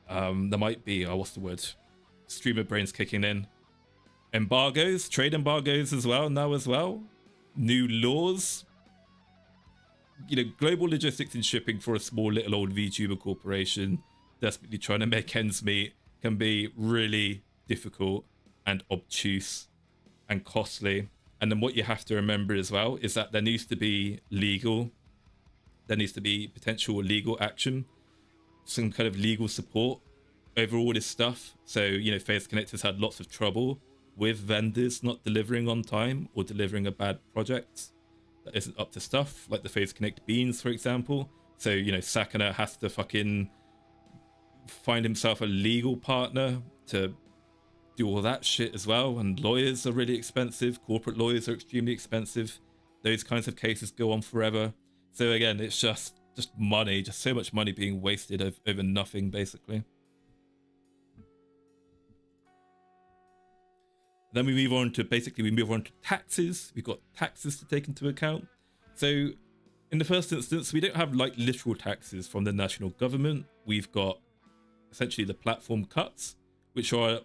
what's the word? Streamer brains kicking in. Embargoes, trade embargoes as well now as well. New laws. You know, global logistics and shipping for a small little old VTuber corporation desperately trying to make ends meet can be really difficult and obtuse and costly. And then what you have to remember as well is that there needs to be potential legal action, some kind of legal support over all this stuff. So, you know, Phase Connect has had lots of trouble with vendors not delivering on time or delivering a bad project that isn't up to stuff, like the Phase Connect beans, for example. So, you know, Sakana has to fucking find himself a legal partner to do all that shit as well. And lawyers are really expensive. Corporate lawyers are extremely expensive. Those kinds of cases go on forever. So again, it's just money, just so much money being wasted over nothing, basically. Then we move on to taxes. We've got taxes to take into account. So in the first instance, we don't have like literal taxes from the national government. We've got essentially the platform cuts, which are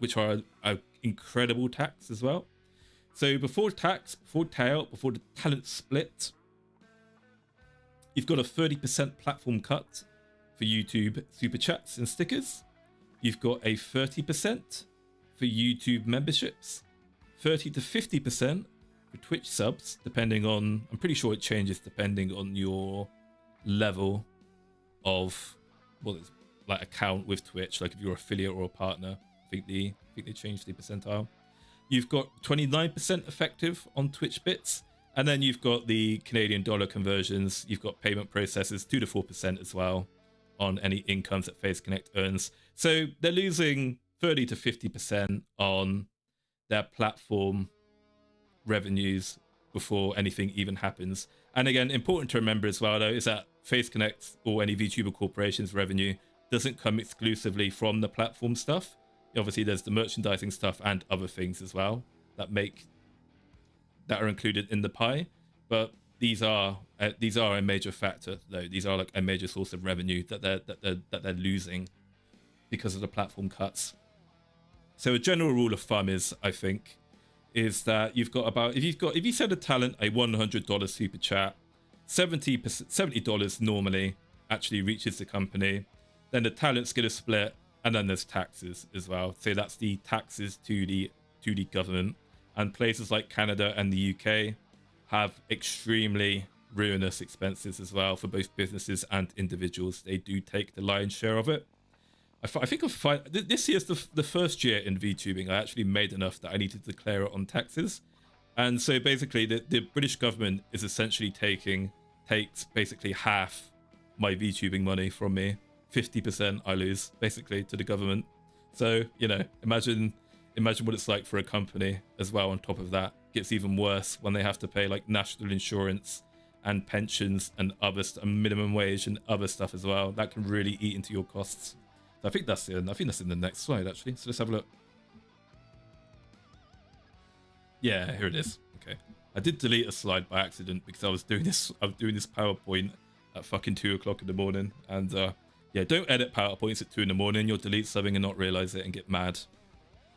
an incredible tax as well. So before tax, before payout, before the talent split, you've got a 30% platform cut for YouTube super chats and stickers. You've got a 30% for YouTube memberships. 30 to 50% for Twitch subs, depending on, I'm pretty sure it changes depending on your level of, well, it's like account with Twitch, like if you're affiliate or a partner, I think they changed the percentile. You've got 29% effective on Twitch bits, and then you've got the Canadian dollar conversions. You've got payment processors, 2 to 4% as well on any incomes that Phase Connect earns. So they're losing 30 to 50% on their platform revenues before anything even happens. And again, important to remember as well, though, is that FaZe Connect or any VTuber Corporation's revenue doesn't come exclusively from the platform stuff. Obviously, there's the merchandising stuff and other things as well that are included in the pie. But these are a major factor, though. These are like a major source of revenue that they're losing because of the platform cuts. So a general rule of thumb is, I think, is that you've got about if you send a talent a $100 super chat, $70 normally actually reaches the company. Then the talent's get a split, and then there's taxes as well. So that's the taxes to the government. And places like Canada and the UK have extremely ruinous expenses as well for both businesses and individuals. They do take the lion's share of it. I think this year's the first year in VTubing I actually made enough that I needed to declare it on taxes. And so basically the British government is essentially takes basically half my VTubing money from me. 50% I lose basically to the government. So, you know, imagine what it's like for a company as well. On top of that, it gets even worse when they have to pay like national insurance and pensions and minimum wage and other stuff as well. That can really eat into your costs. So I think that's in the next slide actually. So let's have a look. Yeah, here it is. Okay. I did delete a slide by accident because I was doing this PowerPoint at fucking 2 o'clock in the morning. And yeah, don't edit PowerPoints at 2 in the morning. You'll delete something and not realize it and get mad.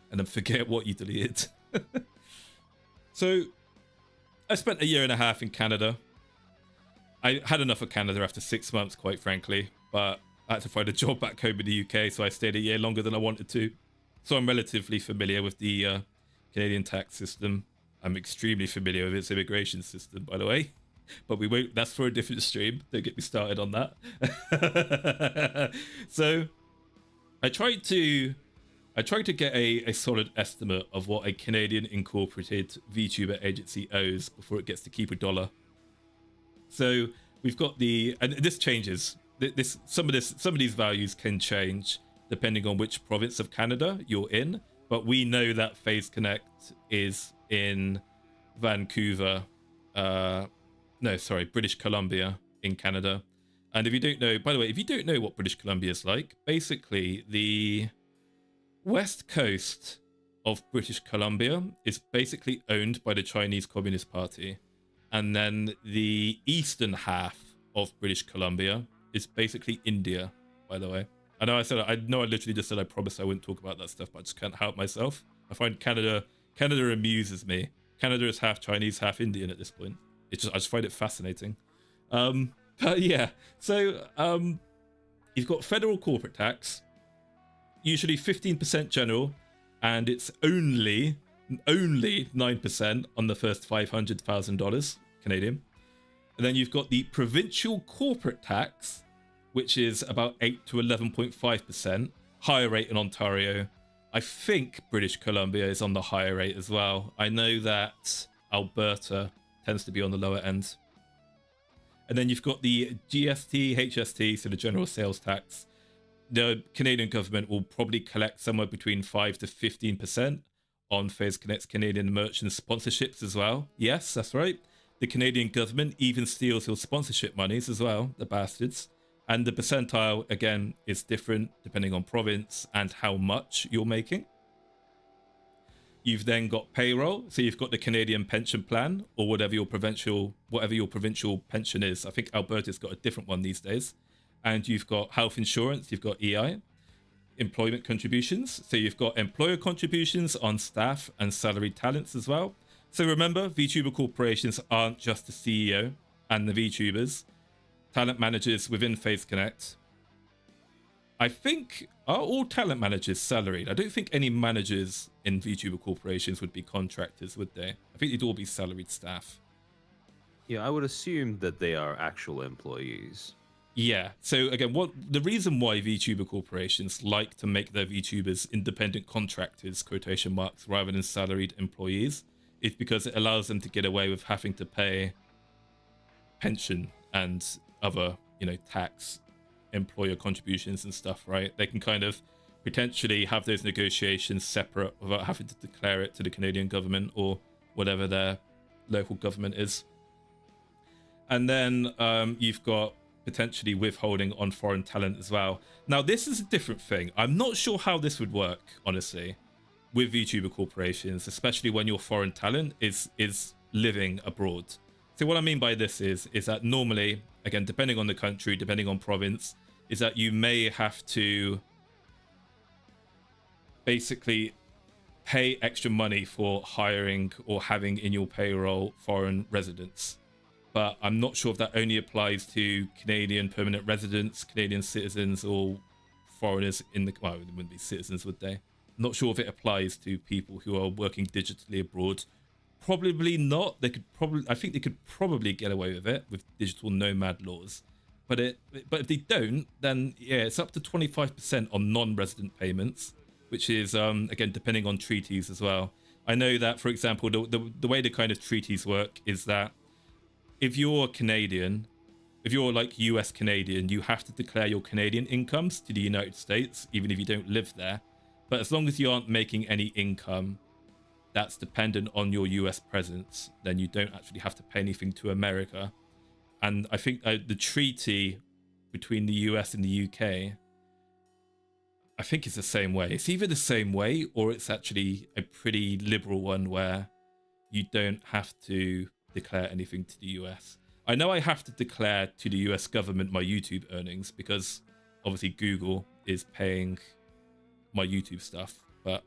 And then forget what you deleted. So I spent a year and a half in Canada. I had enough of Canada after 6 months, quite frankly, but I had to find a job back home in the UK, so I stayed a year longer than I wanted to. So I'm relatively familiar with the Canadian tax system. I'm extremely familiar with its immigration system, by the way. But we won't. That's for a different stream. Don't get me started on that. So I tried to get a solid estimate of what a Canadian incorporated VTuber agency owes before it gets to keep $1. So we've got and this changes. Some of these values can change depending on which province of Canada you're in. But we know that FaZe Connect is in Vancouver. British Columbia in Canada. And if you don't know, by the way, if you don't know what British Columbia is like, basically the west coast of British Columbia is basically owned by the Chinese Communist Party. And then the eastern half of British Columbia is basically India, by the way. I literally just said I promised I wouldn't talk about that stuff, but I just can't help myself. I find Canada amuses me. Canada is half Chinese, half Indian at this point. I just find it fascinating. But yeah, so you've got federal corporate tax, usually 15% general, and it's only 9% on the first $500,000 Canadian. And then you've got the provincial corporate tax, which is about 8 to 11.5%, higher rate in Ontario. I think British Columbia is on the higher rate as well. I know that Alberta tends to be on the lower end. And then you've got the GST, HST, so the general sales tax. The Canadian government will probably collect somewhere between 5 to 15% on FaZe Connect's Canadian merchant sponsorships as well. Yes, that's right. The Canadian government even steals your sponsorship monies as well, the bastards. And the percentile, again, is different depending on province and how much you're making. You've then got payroll. So you've got the Canadian pension plan or whatever your provincial pension is. I think Alberta's got a different one these days. And you've got health insurance. You've got EI, employment contributions. So you've got employer contributions on staff and salaried talents as well. So remember, VTuber corporations aren't just the CEO and the VTubers. Talent managers within FaZe Connect, I think, are all talent managers salaried? I don't think any managers in VTuber corporations would be contractors, would they? I think they'd all be salaried staff. Yeah, I would assume that they are actual employees. Yeah. So again, the reason why VTuber corporations like to make their VTubers independent contractors, quotation marks, rather than salaried employees, is because it allows them to get away with having to pay pension and other, tax, employer contributions and stuff, right? They can kind of potentially have those negotiations separate without having to declare it to the Canadian government or whatever their local government is. And then you've got potentially withholding on foreign talent as well. Now, this is a different thing. I'm not sure how this would work, honestly, with VTuber corporations, especially when your foreign talent is living abroad. So what I mean by this is that normally, again, depending on the country, depending on province, is that you may have to basically pay extra money for hiring or having in your payroll foreign residents. But I'm not sure if that only applies to Canadian permanent residents, Canadian citizens, or foreigners in the... Well, it wouldn't be citizens, would they? I'm not sure if it applies to people who are working digitally abroad. Probably not. I think they could probably get away with it with digital nomad laws. But if they don't, then yeah, it's up to 25% on non-resident payments, which is again depending on treaties as well. I know that, for example, the way the kind of treaties work is that if you're Canadian, if you're like US Canadian, you have to declare your Canadian incomes to the United States, even if you don't live there. But as long as you aren't making any income that's dependent on your US presence, then you don't actually have to pay anything to America. And I think the treaty between the US and the UK, I think it's the same way. It's either the same way or it's actually a pretty liberal one where you don't have to declare anything to the US. I know I have to declare to the US government my YouTube earnings because obviously Google is paying my YouTube stuff. But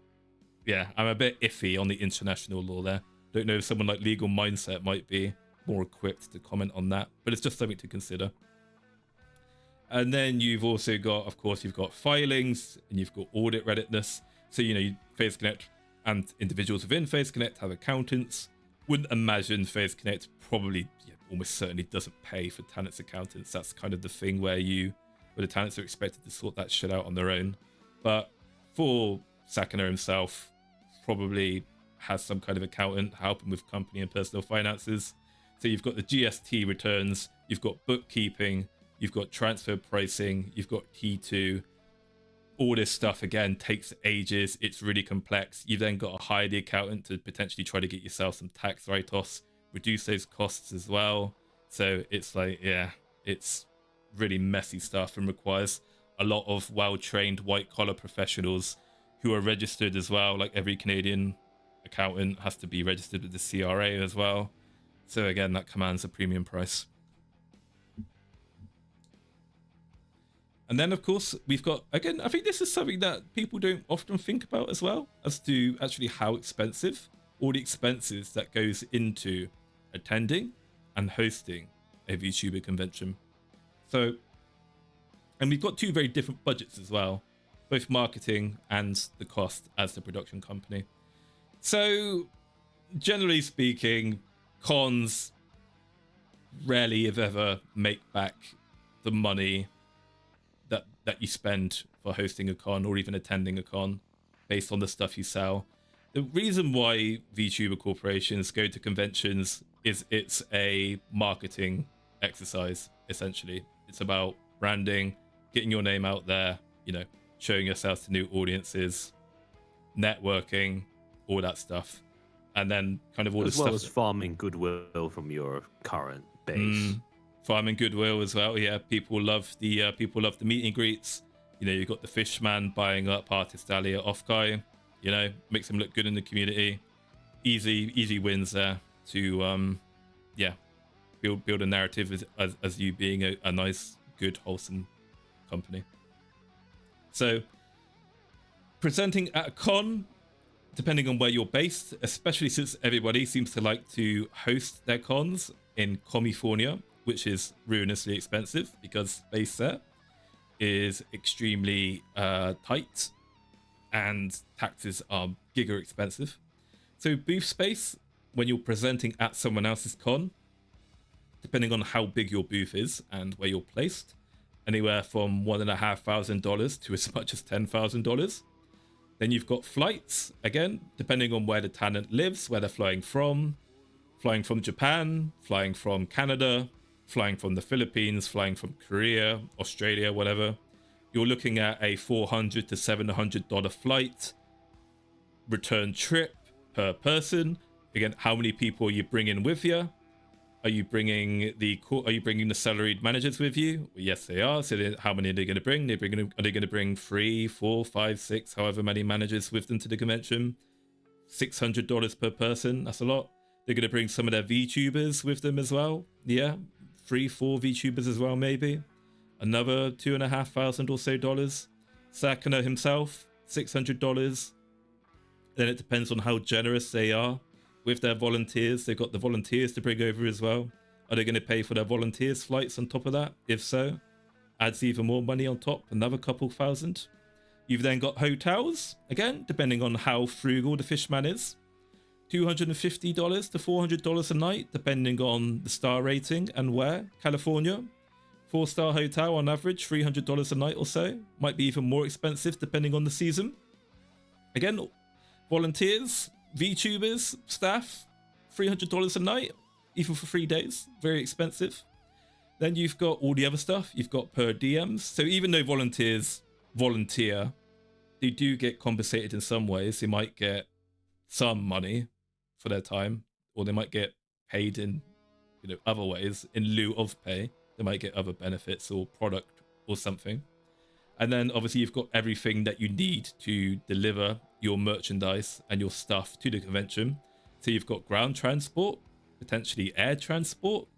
yeah, I'm a bit iffy on the international law there. Don't know if someone like Legal Mindset might be more equipped to comment on that, but it's just something to consider. And then you've also got, of course, you've got filings and you've got audit readiness. So, you know, Face Connect and individuals within Face Connect have accountants. Wouldn't imagine Face Connect probably almost certainly doesn't pay for talents accountants. That's kind of the thing where the talents are expected to sort that shit out on their own. But for Sakana himself, probably has some kind of accountant helping with company and personal finances. So you've got the GST returns, you've got bookkeeping, you've got transfer pricing, you've got T2. All this stuff, again, takes ages. It's really complex. You've then got to hire the accountant to potentially try to get yourself some tax write-offs, reduce those costs as well. So it's like, yeah, it's really messy stuff and requires a lot of well-trained white-collar professionals who are registered as well. Like every Canadian accountant has to be registered with the CRA as well. So again, that commands a premium price. And then, of course, we've got, again, I think this is something that people don't often think about as well, as to actually how expensive all the expenses that goes into attending and hosting a VTuber convention. So, and we've got two very different budgets as well, both marketing and the cost as the production company. So, generally speaking, cons rarely, if ever, make back the money that you spend for hosting a con or even attending a con based on the stuff you sell. The reason why VTuber corporations go to conventions is it's a marketing exercise, essentially. It's about branding, getting your name out there, you know, showing yourself to new audiences, networking, all that stuff. And then kind of all as the well stuff as farming goodwill from your current base. Farming goodwill as well. Yeah, people love the meet and greets. You know, you've got the Fishman buying up Artist Alley at Off Guy. You know, makes him look good in the community. Easy wins there to build a narrative as you being a nice, good, wholesome company. So presenting at a con, depending on where you're based, especially since everybody seems to like to host their cons in California, which is ruinously expensive because space there is extremely tight and taxes are giga expensive. So booth space, when you're presenting at someone else's con, depending on how big your booth is and where you're placed, anywhere from $1,500 to as much as $10,000. Then you've got flights, again, depending on where the talent lives, where they're flying from Japan, flying from Canada, flying from the Philippines, flying from Korea, Australia, whatever. You're looking at a $400 to $700 flight, return trip per person. Again, how many people you bring in with you. Are you bringing the salaried managers with you? Well, yes, they are. So how many are they going to bring? Are they going to bring 3, 4, 5, 6, however many managers with them to the convention? $600 per person. That's a lot. They're going to bring some of their VTubers with them as well. Yeah, 3, 4 VTubers as well, maybe. Another $2,500 or so dollars. Sakano himself, $600. Then it depends on how generous they are with their volunteers. They've got the volunteers to bring over as well. Are they going to pay for their volunteers' flights on top of that? If so, adds even more money on top, another couple thousand. You've then got hotels, again, depending on how frugal the fishman is. $250 to $400 a night, depending on the star rating and where. California, 4-star hotel on average, $300 a night or so. Might be even more expensive depending on the season. Again, volunteers, VTubers, staff, $300 a night, even for 3 days. Very expensive. Then you've got all the other stuff. You've got per diems. So even though volunteers volunteer, they do get compensated in some ways. They might get some money for their time, or they might get paid in, other ways in lieu of pay. They might get other benefits or product or something. And then obviously you've got everything that you need to deliver your merchandise and your stuff to the convention. So you've got ground transport, potentially air transport.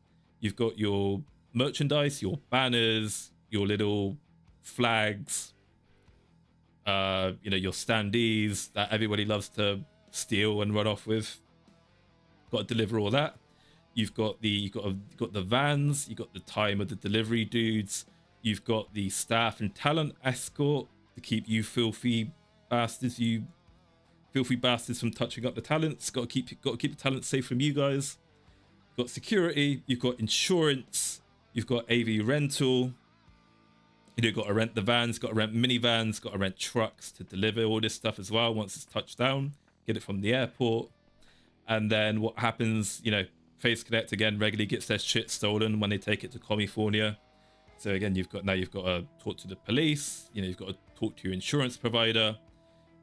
You've got your merchandise, your banners, your little flags, your standees that everybody loves to steal and run off with. Got to deliver all that. You've got the vans. You've got the time of the delivery dudes. You've got the staff and talent escort to keep you filthy bastards from touching up the talents. Got to keep the talents safe from you guys. You've got security. You've got insurance. You've got AV rental. You've got to rent the vans. Got to rent minivans. Got to rent trucks to deliver all this stuff as well. Once it's touched down, get it from the airport. And then what happens? Face Connect again regularly gets their shit stolen when they take it to California. So again, you've got to talk to the police. You've got to talk to your insurance provider,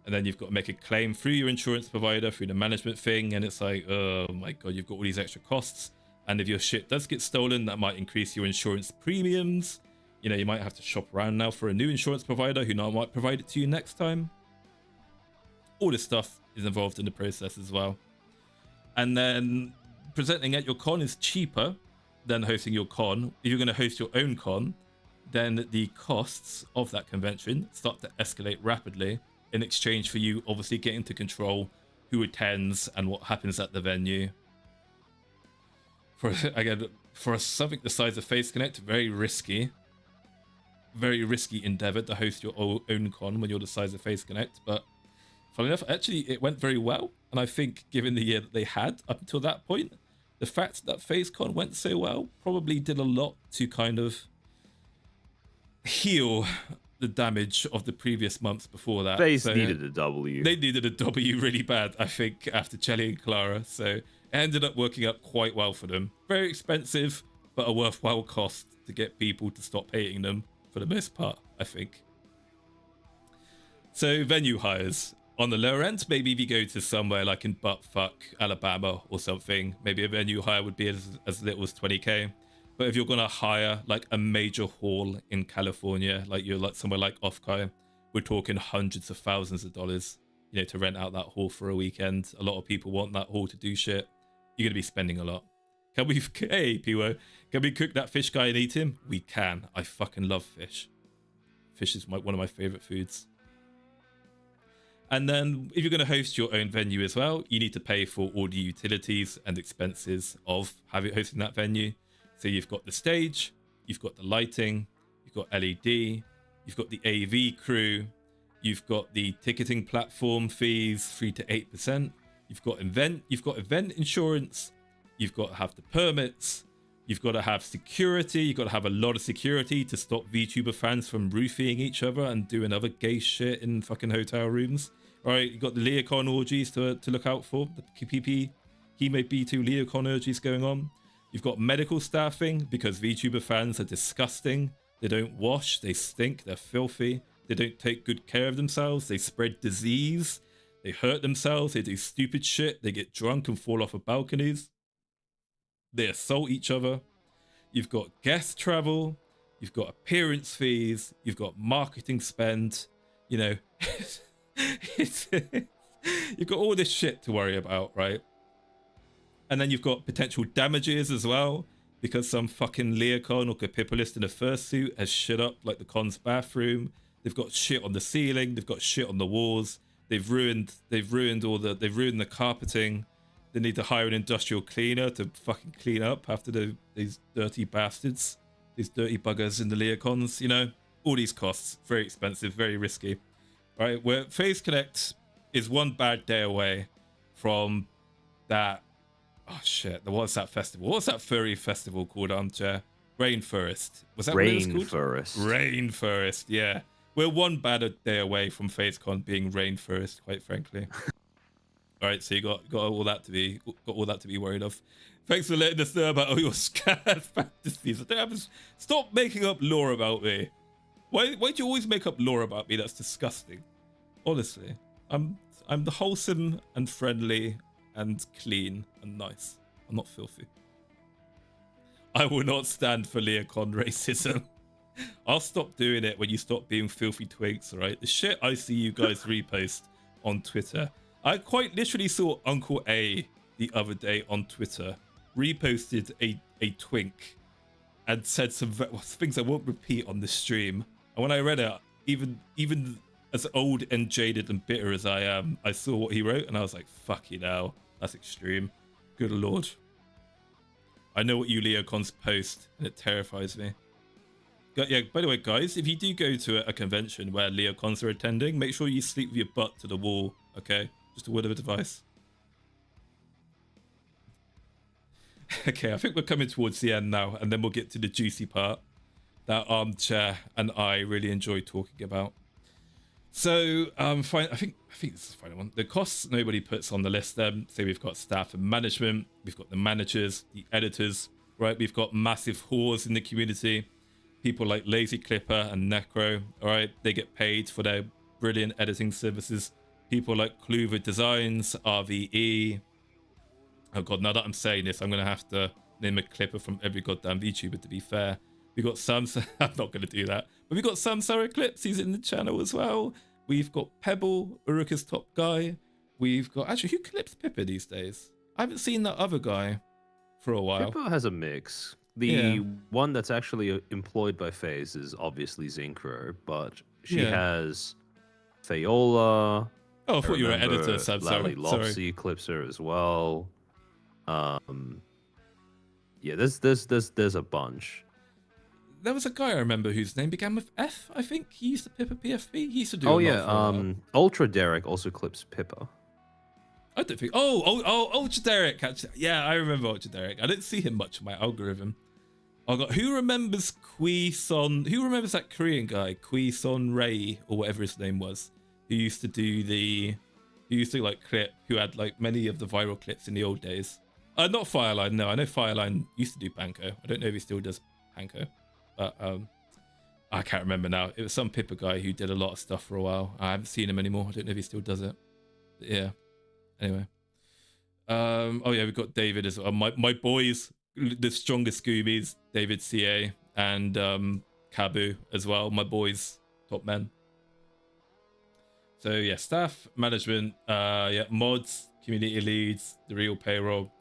and then you've got to make a claim through your insurance provider through the management thing. And it's like, oh my god, you've got all these extra costs. And if your shit does get stolen, that might increase your insurance premiums. You might have to shop around now for a new insurance provider who now might provide it to you next time. All this stuff is involved in the process as well. And then presenting at your con is cheaper than hosting your con. If you're going to host your own con, then the costs of that convention start to escalate rapidly in exchange for you obviously getting to control who attends and what happens at the venue. For something the size of Face Connect, very risky endeavor to host your own con when you're the size of Face Connect. But funnily enough, actually it went very well. And I think given the year that they had up until that point, the fact that FaceCon went so well probably did a lot to kind of heal the damage of the previous months before that. Face needed a W. They needed a W really bad, I think, after Chelly and Clara. So it ended up working out quite well for them. Very expensive, but a worthwhile cost to get people to stop hating them for the most part, I think. So venue hires. On the lower end, maybe if you go to somewhere like in buttfuck Alabama or something, maybe a venue hire would be as little as 20k. But if you're gonna hire like a major hall in California, like you're like somewhere like Off-Kai, we're talking hundreds of thousands of dollars, to rent out that hall for a weekend. A lot of people want that hall to do shit. You're gonna be spending a lot. Hey Piwo, can we cook that fish guy and eat him? We can. I fucking love fish. Fish is one of my favorite foods. And then if you're going to host your own venue as well, you need to pay for all the utilities and expenses of hosting that venue. So you've got the stage, you've got the lighting, you've got LED, you've got the AV crew, you've got the ticketing platform fees, 3 to 8%. You've got event insurance, you've got to have the permits, you've got to have security, you've got to have a lot of security to stop VTuber fans from roofing each other and doing other gay shit in fucking hotel rooms. All right, you've got the Leocon orgies to look out for, the PP, he may be 2 Leocon orgies going on. You've got medical staffing because VTuber fans are disgusting. They don't wash, they stink, they're filthy. They don't take good care of themselves, they spread disease, they hurt themselves, they do stupid shit, they get drunk and fall off of balconies. They assault each other. You've got guest travel. You've got appearance fees. You've got marketing spend. You know, you've got all this shit to worry about, right? And then you've got potential damages as well, because some fucking Leocon or Capipulist in a fursuit has shit up like the con's bathroom. They've got shit on the ceiling. They've got shit on the walls. They've ruined the carpeting. They need to hire an industrial cleaner to fucking clean up after these dirty bastards, these dirty buggers in the Leocons. You know, all these costs, very expensive, very risky. Right, where Phase Connect is one bad day away from that. Oh shit! What's that festival? What's that furry festival called? Armchair? Rainforest. Was that what it was called? Rainforest. Yeah, we're one bad day away from FaceCon being Rainforest. Quite frankly. All right, so you got all that to be worried of. Thanks for letting us know about all your scared fantasies. Stop making up lore about me. Why do you always make up lore about me? That's disgusting. Honestly, I'm the wholesome and friendly and clean and nice. I'm not filthy. I will not stand for Leocon racism. I'll stop doing it when you stop being filthy twigs, alright? The shit I see you guys repost on Twitter. I quite literally saw Uncle A the other day on Twitter reposted a twink and said some things I won't repeat on the stream. And when I read it, even as old and jaded and bitter as I am, I saw what he wrote and I was like, fucking hell. That's extreme. Good lord. I know what you Leocons post, and it terrifies me. Yeah, by the way, guys, if you do go to a convention where Leocons are attending, make sure you sleep with your butt to the wall, okay? Just a word of advice. Okay, I think we're coming towards the end now, and then we'll get to the juicy part that Armchair and I really enjoy talking about. So, I think this is the final one. The costs nobody puts on the list then. So we've got staff and management. We've got the managers, the editors, right? We've got massive whores in the community. People like Lazy Clipper and Necro, all right? They get paid for their brilliant editing services. People like Clover Designs, RVE. Oh God, now that I'm saying this, I'm going to have to name a clipper from every goddamn VTuber, to be fair. We've got Sam, I'm not going to do that. But we've got Samsara Eclipse, he's in the channel as well. We've got Pebble, Uruka's top guy. We've got, actually, who clips Pippa these days? I haven't seen that other guy for a while. Pippa has a mix. The one that's actually employed by FaZe is obviously Zincro, but she has Fayola. Oh, I thought you were an editor, Sam. Lally Lopsy clips her as well. Yeah, there's a bunch. There was a guy I remember whose name began with F. I think he used to Pippa PFP. He used to do. Ultra Derek also clips Pippa. I don't think. Ultra Derek. Actually, yeah, I remember Ultra Derek. I didn't see him much on my algorithm. Oh God, who remembers Son? Who remembers that Korean guy, Son Ray or whatever his name was, who used to like clip, who had like many of the viral clips in the old days. Not Fireline. No, I know Fireline used to do Panko. I don't know if he still does Panko. But I can't remember now. It was some Pippa guy who did a lot of stuff for a while. I haven't seen him anymore. I don't know if he still does it. But yeah. Anyway. Oh yeah, we've got David as well. My boys, the strongest Scoobies, David CA and Kabu as well. My boys, top men. So yeah, staff, management, mods, community leads, the real payroll.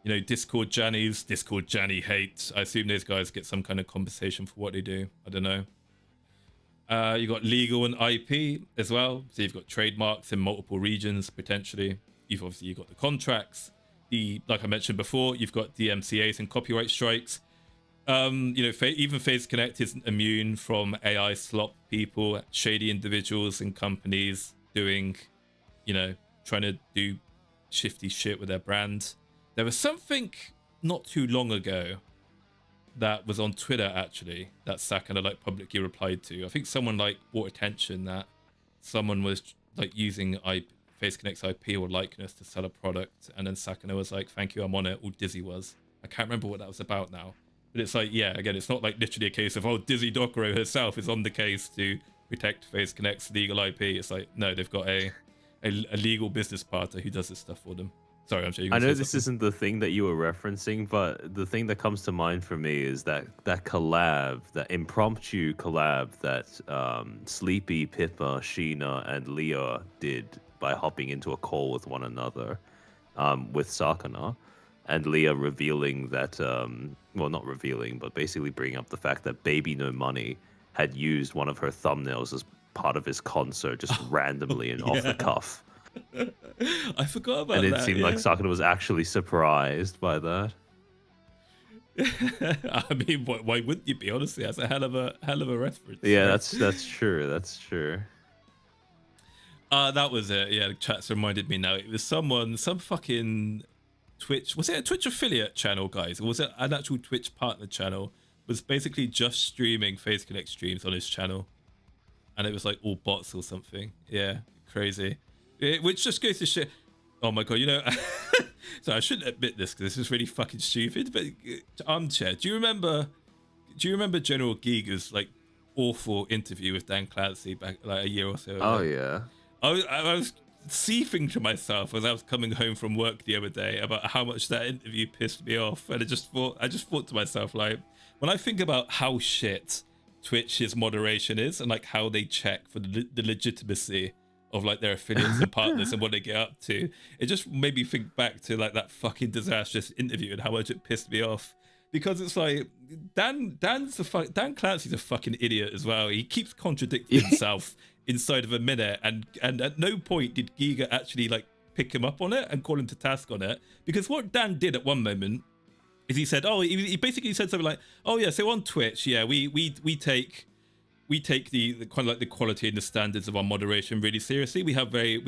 You know, Discord Jannies, Discord Janny hates. I assume those guys get some kind of compensation for what they do. I don't know. You got legal and IP as well. So you've got trademarks in multiple regions, potentially. You've got the contracts. Like I mentioned before, you've got DMCAs and copyright strikes. You know, even FaZe Connect isn't immune from AI slop people, shady individuals and companies doing, you know, trying to do shifty shit with their brand. There was something not too long ago that was on Twitter, actually, that Sakana like publicly replied to. I think someone like brought attention that someone was like using FaZe Connect's IP or likeness to sell a product, and then Sakana was like, "Thank you, I'm on it." Or Dizzy was. I can't remember what that was about now. But it's like, yeah, again, it's not like literally a case of, oh, Dizzy Dokuro herself is on the case to protect FaZe Connect's legal IP. It's like, no, they've got a legal business partner who does this stuff for them. Sorry, I'm sure you're I gonna know say this something. isn't the thing that you were referencing, but the thing that comes to mind for me is that collab, that impromptu collab that Sleepy, Pippa, Sheena, and Leah did by hopping into a call with one another, with Sakana, and Leah revealing that, well, not revealing, but basically bringing up the fact that Baby No Money had used one of her thumbnails as part of his concert just randomly and off the Yeah, cuff. I forgot And about it that. seemed like Yeah. Sakana was actually surprised by that. I mean, why wouldn't you be? Honestly, that's a hell of a reference, Yeah, right? that's true. That's true. That was it. Yeah, the chat's reminded me now. It was some fucking Twitch. Was it a Twitch affiliate channel, guys? Or was it an actual Twitch partner channel? Was basically just streaming Face Connect streams on his channel, and it was like all bots or something. Yeah, crazy. Which just goes to shit. Oh my god, so I shouldn't admit this because this is really fucking stupid. But Armchair, do you remember General Giga's like awful interview with Dan Clancy back like a year or so Oh ago? yeah. I was seething to myself as I was coming home from work the other day about how much that interview pissed me off, and I just thought to myself, like, when I think about how shit Twitch's moderation is and like how they check for the legitimacy of like their affiliates and partners and what they get up to, it just made me think back to like that fucking disastrous interview and how much it pissed me off. Because it's like Dan Clancy's a fucking idiot as well. He keeps contradicting himself inside of a minute, and at no point did Giga actually like pick him up on it and call him to task on it. Because what Dan did at one moment is he said, he basically said something like, oh yeah, so on Twitch, yeah, we take the kind of like the quality and the standards of our moderation really seriously. We have very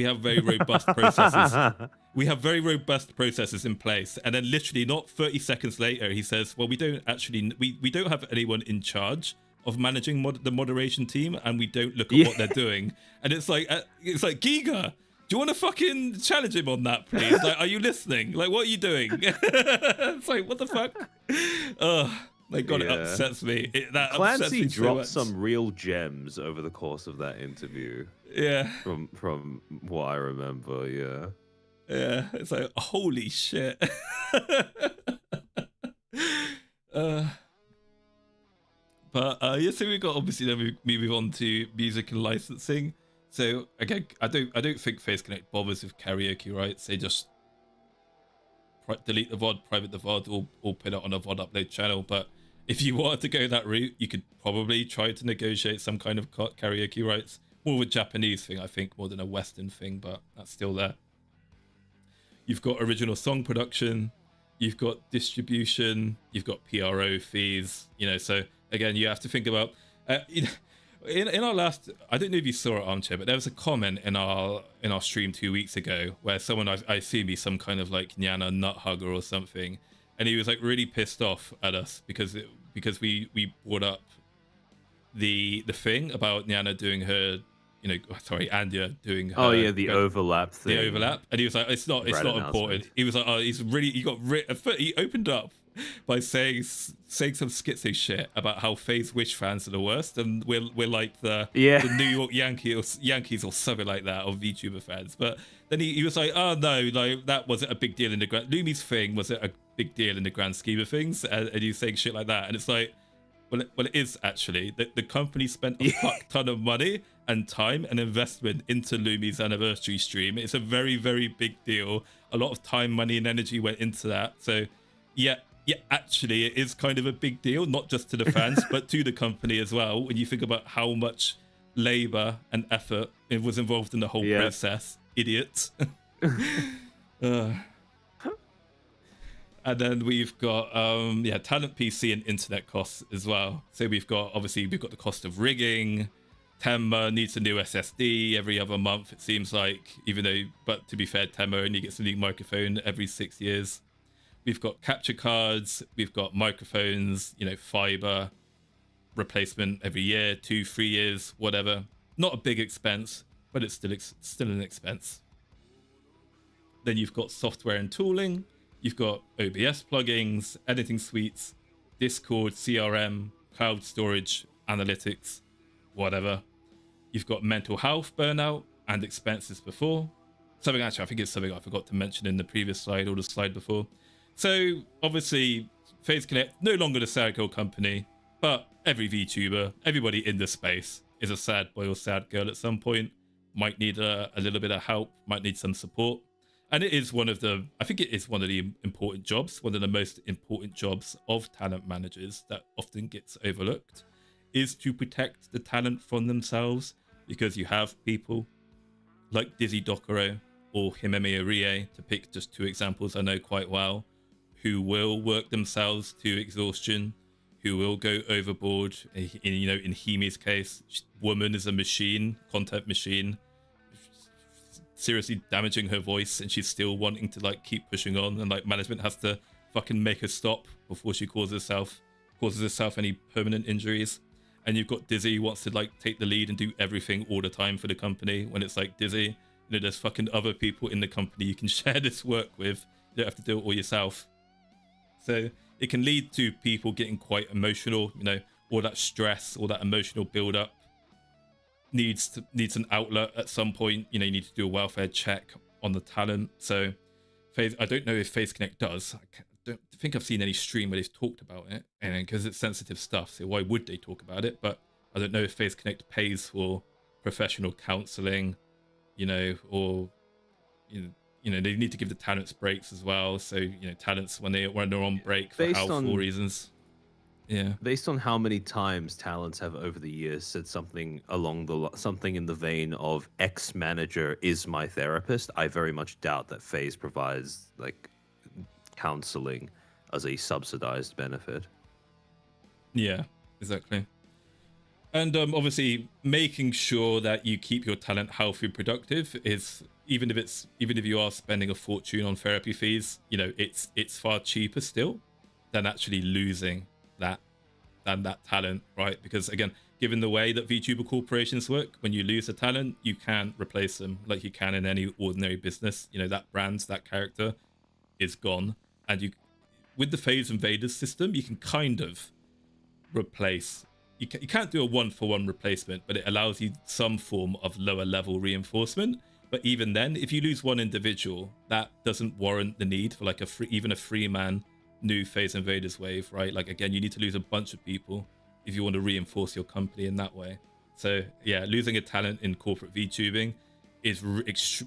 robust processes. We have very robust processes in place. And then literally not 30 seconds later, he says, well, we don't have anyone in charge of managing the moderation team, and we don't look at what they're doing. And it's like Giga, do you want to fucking challenge him on that, please? Like, are you listening? Like, what are you doing? It's like, what the fuck? My god, it upsets me. That upsets Clancy me so dropped much. some real gems over the course of that interview. Yeah. From what I remember, yeah. Yeah, it's like, holy shit. But yeah, so we got obviously then we move on to music and licensing. So again, I don't think Face Connect bothers with karaoke rights. They just delete the VOD, private the VOD, or put it on a VOD upload channel. But if you wanted to go that route, you could probably try to negotiate some kind of karaoke rights. More of a Japanese thing, I think, more than a Western thing, but that's still there. You've got original song production, you've got distribution, you've got PRO fees, so again, you have to think about, in our last, I don't know if you saw it, Armchair, but there was a comment in our stream 2 weeks ago where someone, I assume he's some kind of like Nyana nut hugger or something, and he was like really pissed off at us because we brought up the thing about Nyana doing her, Anya doing her. Oh yeah, the overlap thing. The overlap, and he was like, "It's not important." He was like, "Oh, he opened up by saying some schizo shit about how FaZe Wish fans are the worst, and we're like the New York Yankees or something like that, or VTuber fans." But then he was like, "Oh no, like that wasn't a big deal in the grand. Lumi's thing wasn't a big deal in the grand scheme of things," and he's saying shit like that, and it's like, well, it is actually. The company spent a fuck ton of money and time and investment into Lumi's anniversary stream. It's a very, very big deal. A lot of time, money, and energy went into that. So, yeah, actually, it is kind of a big deal, not just to the fans, but to the company as well. When you think about how much labor and effort it was involved in the whole process, idiot. And then we've got talent PC and internet costs as well. So we've got the cost of rigging. Tenma needs a new SSD every other month, it seems like, but to be fair, Tenma only gets a new microphone every 6 years. We've got capture cards, we've got microphones, fiber replacement every year, 2-3 years, whatever. Not a big expense, but it's still an expense. Then you've got software and tooling. You've got OBS plugins, editing suites, Discord, CRM, cloud storage, analytics, whatever. You've got mental health burnout and expenses before, something actually, I think it's something I forgot to mention in the previous slide or the slide before. So obviously, FaZe Connect no longer the sad girl company, but every VTuber, everybody in this space is a sad boy or sad girl at some point. Might need a little bit of help, might need some support. And it is I think it is one of the important jobs, one of the most important jobs of talent managers that often gets overlooked, is to protect the talent from themselves, because you have people like Dizzy Dokuro or Himeme Rie, to pick just two examples I know quite well, who will work themselves to exhaustion, who will go overboard. In Hime's case, woman is a machine, content machine, seriously damaging her voice, and she's still wanting to like keep pushing on, and like management has to fucking make her stop before she causes herself any permanent injuries. And you've got Dizzy who wants to like take the lead and do everything all the time for the company, when it's like, Dizzy, there's fucking other people in the company you can share this work with. You don't have to do it all yourself. So it can lead to people getting quite emotional, all that stress, all that emotional build up needs an outlet at some point. You need to do a welfare check on the talent. So I don't know if FaZe Connect does. I don't think I've seen any stream where they've talked about it, and because it's sensitive stuff, so why would they talk about it? But I don't know if FaZe Connect pays for professional counseling, or they need to give the talents breaks as well. So talents when they're on break for helpful reasons. Yeah. Based on how many times talents have over the years said something something in the vein of ex-manager is my therapist, I very much doubt that FaZe provides like counseling as a subsidized benefit. Yeah, exactly. And obviously making sure that you keep your talent healthy and productive is, even if you are spending a fortune on therapy fees, it's far cheaper still than actually losing that talent, right? Because again, given the way that VTuber corporations work, when you lose a talent, you can't replace them like you can in any ordinary business. That brand, that character is gone. And with the FaZe Invaders system, you can kind of replace. You can't do a one-for-one replacement, but it allows you some form of lower level reinforcement. But even then, if you lose one individual, that doesn't warrant the need for like even a free-man new FaZe Invaders wave, right? Like again, you need to lose a bunch of people if you want to reinforce your company in that way. So yeah, losing a talent in corporate VTubing is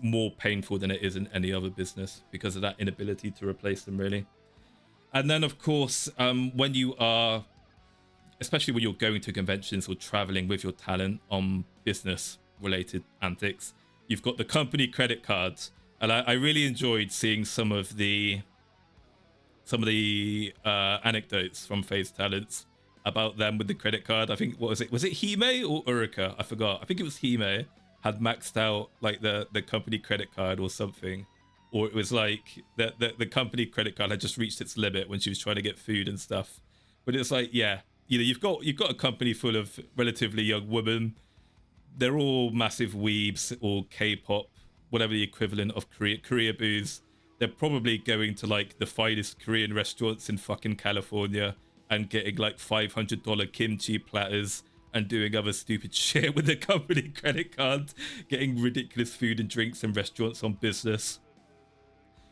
more painful than it is in any other business because of that inability to replace them, really. And then of course, when you are, especially when you're going to conventions or traveling with your talent on business related antics, you've got the company credit cards. And I really enjoyed seeing some of the anecdotes from FaZe talents about them with the credit card. I think, what was it? Was it Hime or Urika? I forgot. I think it was Hime had maxed out like the company credit card or something. Or it was like the company credit card had just reached its limit when she was trying to get food and stuff. But it's like, yeah, you've got a company full of relatively young women. They're all massive weebs or K-pop, whatever the equivalent of Korea booze. They're probably going to like the finest Korean restaurants in fucking California and getting like $500 kimchi platters and doing other stupid shit with the company credit card, getting ridiculous food and drinks in restaurants on business.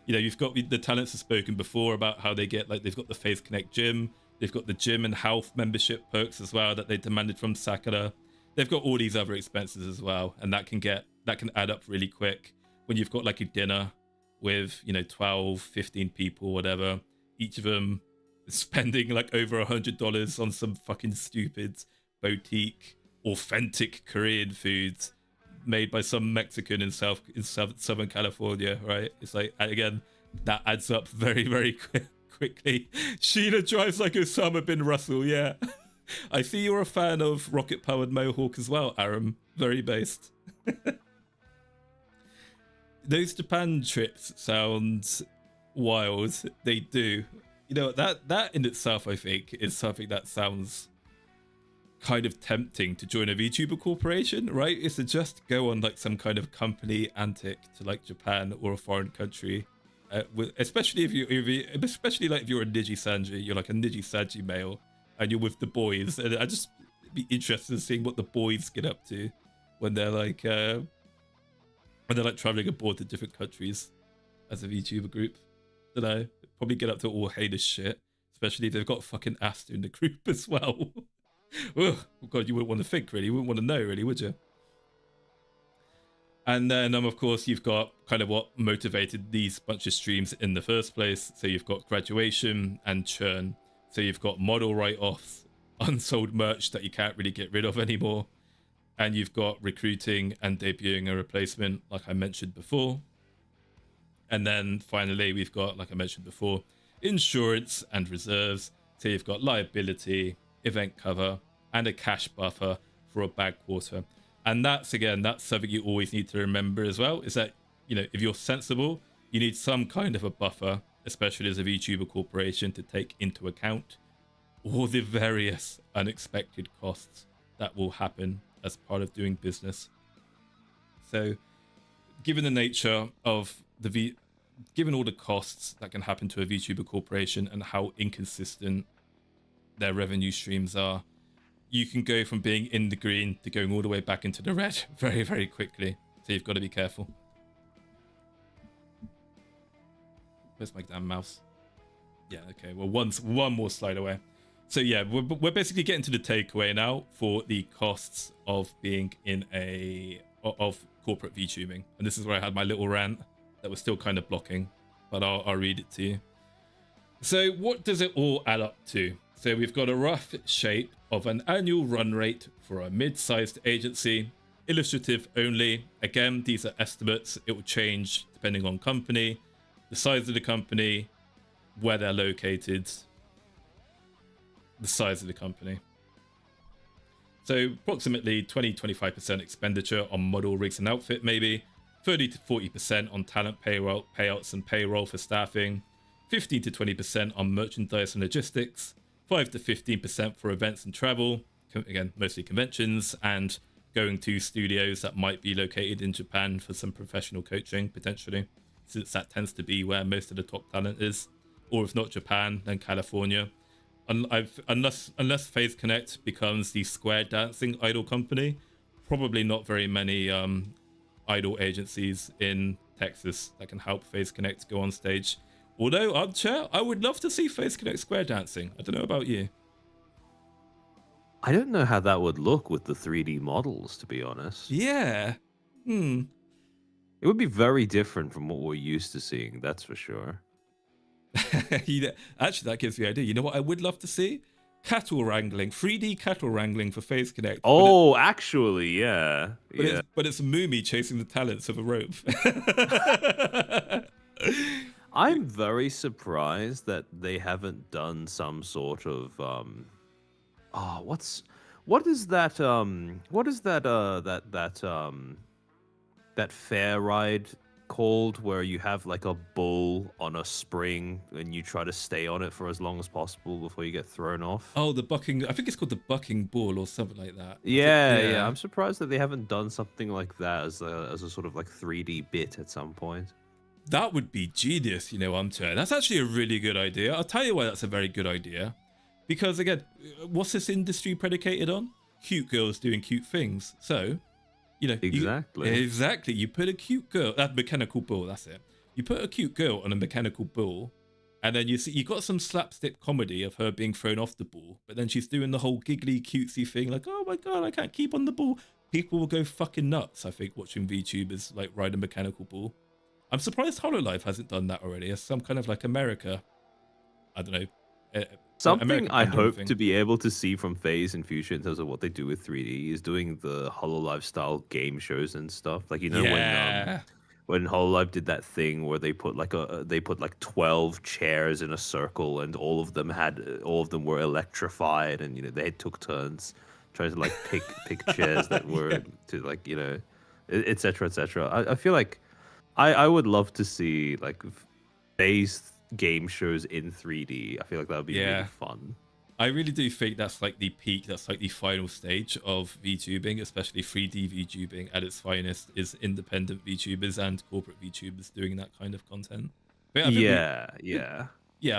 You've got the talents have spoken before about how they get, like, they've got the FaZe Connect gym, they've got the gym and health membership perks as well that they demanded from Sakura. They've got all these other expenses as well, and that can add up really quick when you've got like a dinner with 12, 15 people, whatever, each of them spending like over $100 on some fucking stupid boutique authentic Korean foods made by some Mexican in Southern California, right? It's like, again, that adds up very, very quickly. Sheena drives like Osama bin Russell, yeah. I see you're a fan of Rocket Powered Mohawk as well, Aram. Very based. Those Japan trips sound wild. They do. That in itself, I think, is something that sounds kind of tempting to join a VTuber corporation, right? Is to just go on like some kind of company antic to like Japan or a foreign country, especially if you're a Niji Sanji, you're like a Niji Sanji male, and you're with the boys. And I'd just be interested in seeing what the boys get up to when they're like And they're like traveling abroad to different countries as a VTuber group. Don't know. Probably get up to all heinous shit, especially if they've got fucking Asta in the group as well. Oh god, you wouldn't want to think really. You wouldn't want to know really, would you? And then, of course, you've got kind of what motivated these bunch of streams in the first place. So you've got graduation and churn. So you've got model write-offs, unsold merch that you can't really get rid of anymore. And you've got recruiting and debuting a replacement, like I mentioned before. And then finally, we've got, like I mentioned before, insurance and reserves. So you've got liability, event cover, and a cash buffer for a bad quarter. And that's something you always need to remember as well, is that, if you're sensible, you need some kind of a buffer, especially as a VTuber corporation, to take into account all the various unexpected costs that will happen as part of doing business. So given the nature of given all the costs that can happen to a VTuber corporation and how inconsistent their revenue streams are, you can go from being in the green to going all the way back into the red very, very quickly. So you've got to be careful. Where's my damn mouse? Yeah, okay. Well, one more slide away. So yeah, we're basically getting to the takeaway now for the costs of being in of corporate VTubing. And this is where I had my little rant that was still kind of blocking, but I'll read it to you. So what does it all add up to? So we've got a rough shape of an annual run rate for a mid-sized agency, illustrative only. Again, these are estimates. It will change depending on company, the size of the company, where they're located, the size of the company. So approximately 20-25% expenditure on model rigs and outfit, maybe 30 to 40% on talent payroll, payouts and payroll for staffing, 15 to 20% on merchandise and logistics, 5 to 15% for events and travel, again, mostly conventions, and going to studios that might be located in Japan for some professional coaching, potentially, since that tends to be where most of the top talent is. Or if not Japan, then California. Unless Phase Connect becomes the square dancing idol company, probably not very many idol agencies in Texas that can help Phase Connect go on stage. Although, Armchair, I would love to see Phase Connect square dancing. I don't know about you. I don't know how that would look with the 3D models, to be honest. Yeah. It would be very different from what we're used to seeing, that's for sure. Actually, that gives me an idea. You know what I would love to see? Cattle wrangling, 3D cattle wrangling for Phase Connect. Oh, actually, yeah. But it's Moomy chasing the talents of a rope. I'm very surprised that they haven't done some sort of what is that fair ride called where you have like a bull on a spring and you try to stay on it for as long as possible before you get thrown off? Oh, the bucking, I think it's called the bucking bull or something like that. Yeah. I'm surprised that they haven't done something like that as a sort of like 3D bit at some point. That would be genius, Armchair. That's actually a really good idea. I'll tell you why that's a very good idea. Because again, what's this industry predicated on? Cute girls doing cute things. So, Exactly. You put a cute girl, that mechanical bull, that's it. You put a cute girl on a mechanical bull, and then you got some slapstick comedy of her being thrown off the bull, but then she's doing the whole giggly cutesy thing, like, oh my god, I can't keep on the bull. People will go fucking nuts, I think, watching VTubers like ride a mechanical bull. I'm surprised HoloLive hasn't done that already as some kind of like America, I don't know. Something American I hope thing. to be able to see from FaZe in future in terms of what they do with 3D is doing the HoloLive style game shows and stuff. Like when HoloLive did that thing where they put like 12 chairs in a circle and all of them were electrified and they took turns trying to like pick chairs that were to like etc. etc. I feel like I would love to see like FaZe game shows in 3D. I feel like that would be really fun. I really do think that's like the peak, that's like the final stage of VTubing, especially 3D VTubing at its finest, is independent VTubers and corporate VTubers doing that kind of content. I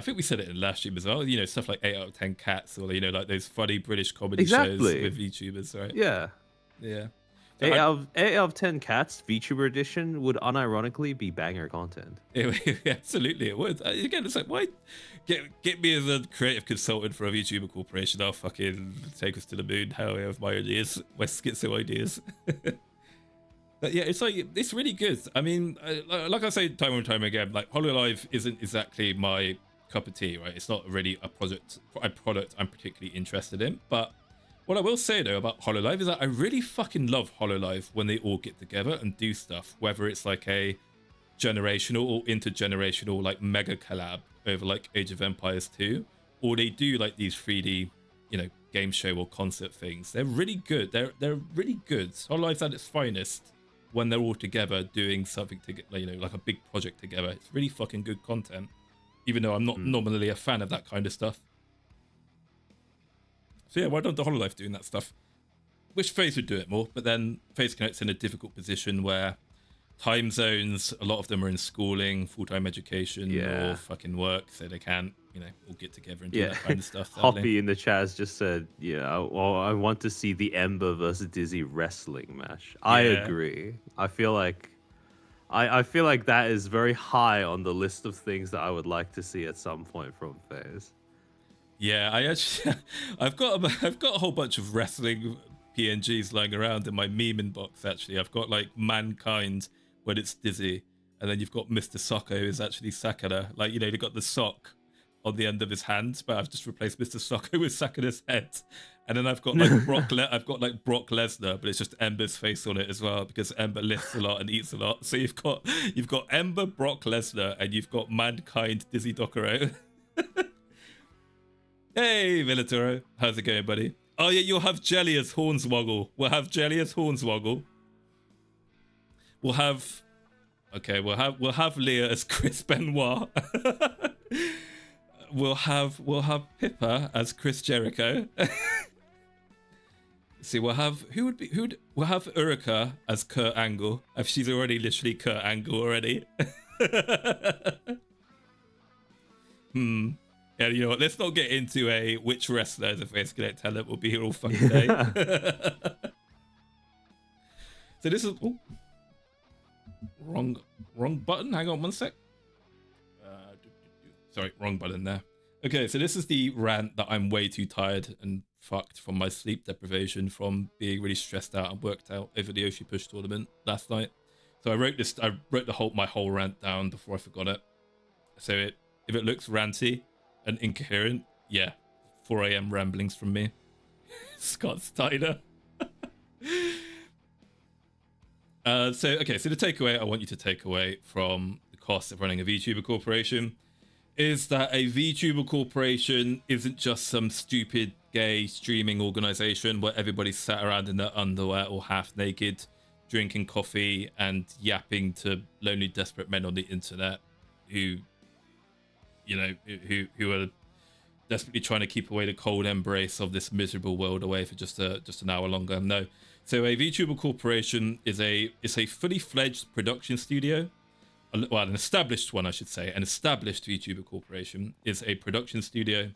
think we said it in last stream as well, stuff like 8 out of 10 Cats or, like those funny British comedy shows with VTubers, right? Yeah. Yeah. So eight out of 10 cats, VTuber edition would unironically be banger content. absolutely, it would. Again, it's like, why get me as a creative consultant for a VTuber corporation? I'll fucking take us to the moon. Hell, I have my ideas, my schizo ideas. But yeah, it's like, it's really good. I mean, like I say time and time again, like HoloLive isn't exactly my cup of tea, right? It's not really a product I'm particularly interested in. But what I will say though about HoloLive is that I really fucking love HoloLive when they all get together and do stuff, whether it's like a generational or intergenerational like mega collab over like Age of Empires 2, or they do like these 3D, you know, game show or concert things. They're really good. They're really good. HoloLive's at its finest when they're all together doing something to get, you know, like a big project together. It's really fucking good content, even though I'm not normally a fan of that kind of stuff. So yeah, why don't the HoloLive doing that stuff? Wish FaZe would do it more, but then FaZe Connect's in a difficult position where time zones, a lot of them are in schooling, full-time education, or fucking work, so they can't, you know, all get together and do that kind of stuff. Hoppy in the chat has just said, well, I want to see the Ember versus Dizzy wrestling match. I agree. I feel like that is very high on the list of things that I would like to see at some point from FaZe. Yeah, I actually, I've got a whole bunch of wrestling PNGs lying around in my meme inbox. Actually, I've got like Mankind when it's Dizzy, and then you've got Mr. Socko who's actually Sakura. Like, you know, they got the sock on the end of his hand, but I've just replaced Mr. Socko with Sakura's head. And then I've got like Brock Lesnar, but it's just Ember's face on it as well, because Ember lifts a lot and eats a lot. So you've got Ember, Brock Lesnar, and you've got Mankind, Dizzy Dokuro. Hey, Villatoro, how's it going, buddy? Oh yeah, you'll have Jelly as Hornswoggle. We'll have Jelly as Hornswoggle. We'll have Leah as Chris Benoit. We'll have Pippa as Chris Jericho. See, we'll have we'll have Urika as Kurt Angle. If she's already literally Kurt Angle already. Yeah, you know what? Let's not get into which wrestler is a FaZe Connect talent will be here all fucking day. So this is wrong button. Hang on one sec. Sorry, wrong button there. Okay, so this is the rant that I'm way too tired and fucked from my sleep deprivation from being really stressed out and worked out over the Oshi Push tournament last night. So I wrote my whole rant down before I forgot it. So if it looks ranty and incoherent, yeah, 4 a.m. ramblings from me. Scott Steiner. So the takeaway I want you to take away from the cost of running a VTuber corporation is that a VTuber corporation isn't just some stupid gay streaming organization where everybody's sat around in their underwear or half naked, drinking coffee and yapping to lonely, desperate men on the internet who are desperately trying to keep away the cold embrace of this miserable world away for just an hour longer. No. So a VTuber corporation is a fully fledged production studio. Well, an established one, I should say. An established VTuber corporation is a production studio,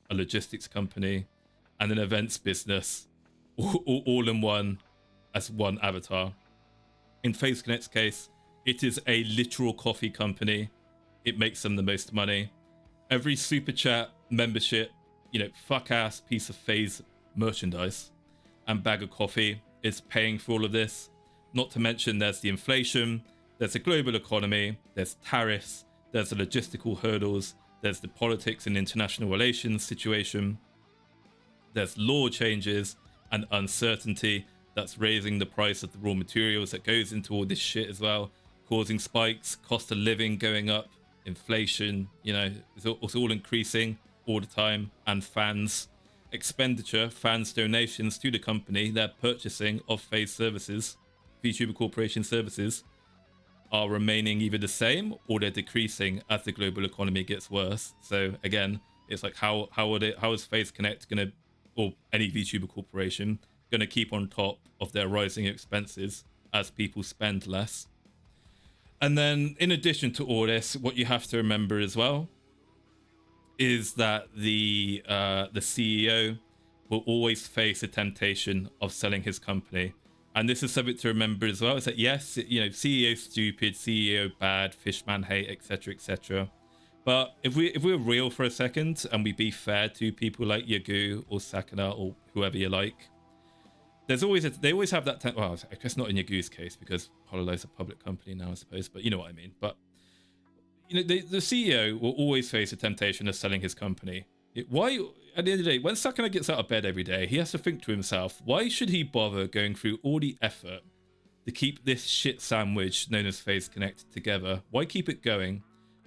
a logistics company, and an events business, all in one as one avatar. In FaZe Connect's case, it is a literal coffee company. It makes them the most money. Every super chat, membership, fuck ass piece of FaZe merchandise and bag of coffee is paying for all of this. Not to mention there's the inflation, there's the global economy, there's tariffs, there's the logistical hurdles, there's the politics and international relations situation, there's law changes and uncertainty that's raising the price of the raw materials that goes into all this shit as well, causing spikes, cost of living going up, inflation, it's all increasing all the time, and fans donations to the company they're purchasing of FaZe services, VTuber Corporation services, are remaining either the same or they're decreasing as the global economy gets worse. So again, it's like how is FaZe Connect gonna, or any VTuber corporation, gonna keep on top of their rising expenses as people spend less? And then in addition to all this, what you have to remember as well is that the CEO will always face the temptation of selling his company And this is something to remember as well. Is that yes, CEO stupid, CEO bad, fishman hate, etc., etc. But if we're real for a second and we be fair to people like Yagu or Sakana or whoever you like, they always have that. Well, I guess not in Yagu's case because HoloLove's a public company now, I suppose. But you know what I mean. But the CEO will always face the temptation of selling his company. Why, at the end of the day, when Sakana gets out of bed every day, he has to think to himself, why should he bother going through all the effort to keep this shit sandwich known as Phase Connect together? Why keep it going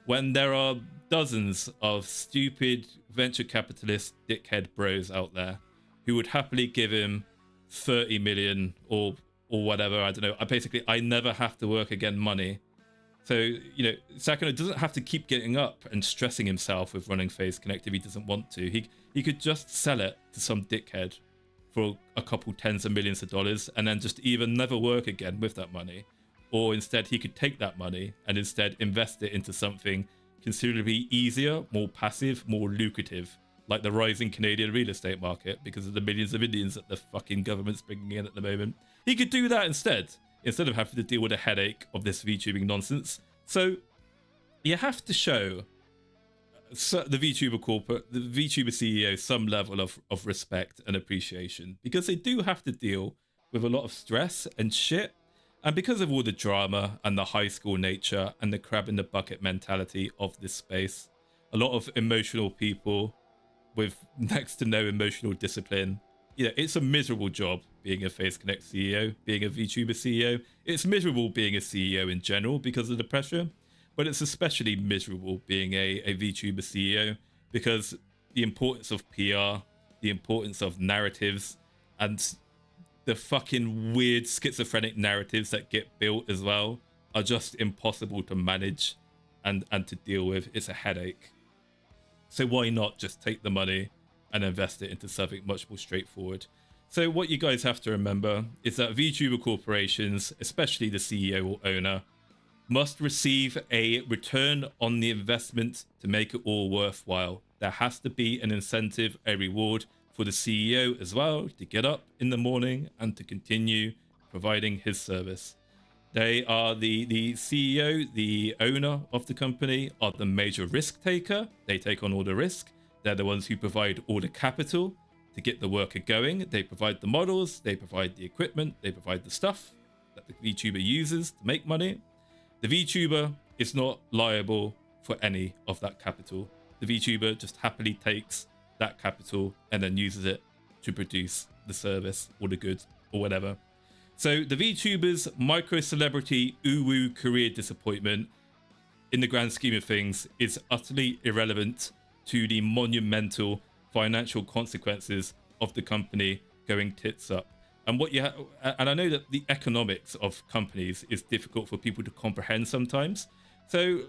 when there are dozens of stupid venture capitalist dickhead bros out there who would happily give him 30 million or whatever, I don't know. I never have to work again money. So, Sakana doesn't have to keep getting up and stressing himself with running Phase Connect if he doesn't want to. He could just sell it to some dickhead for a couple tens of millions of dollars and then just either never work again with that money, or instead he could take that money and instead invest it into something considerably easier, more passive, more lucrative, like the rising Canadian real estate market because of the millions of Indians that the fucking government's bringing in at the moment. He could do that instead of having to deal with the headache of this VTubing nonsense. So you have to show the VTuber CEO some level of respect and appreciation, because they do have to deal with a lot of stress and shit. And because of all the drama and the high school nature and the crab in the bucket mentality of this space, a lot of emotional people with next to no emotional discipline. It's a miserable job being a Phase Connect CEO, being a VTuber CEO. It's miserable being a CEO in general because of the pressure, but it's especially miserable being a VTuber CEO because the importance of PR, the importance of narratives, and the fucking weird schizophrenic narratives that get built as well are just impossible to manage and to deal with. It's a headache. So why not just take the money and invest it into something much more straightforward? So what you guys have to remember is that VTuber corporations, especially the CEO or owner, must receive a return on the investment to make it all worthwhile. There has to be an incentive, a reward for the CEO as well to get up in the morning and to continue providing his service. They are the CEO, the owner of the company, are the major risk taker. They take on all the risk. They're the ones who provide all the capital to get the worker going. They provide the models, they provide the equipment, they provide the stuff that the VTuber uses to make money. The VTuber is not liable for any of that capital. The VTuber just happily takes that capital and then uses it to produce the service or the goods or whatever. So the VTuber's micro-celebrity uwu career disappointment, in the grand scheme of things, is utterly irrelevant to the monumental financial consequences of the company going tits up. And and I know that the economics of companies is difficult for people to comprehend sometimes. So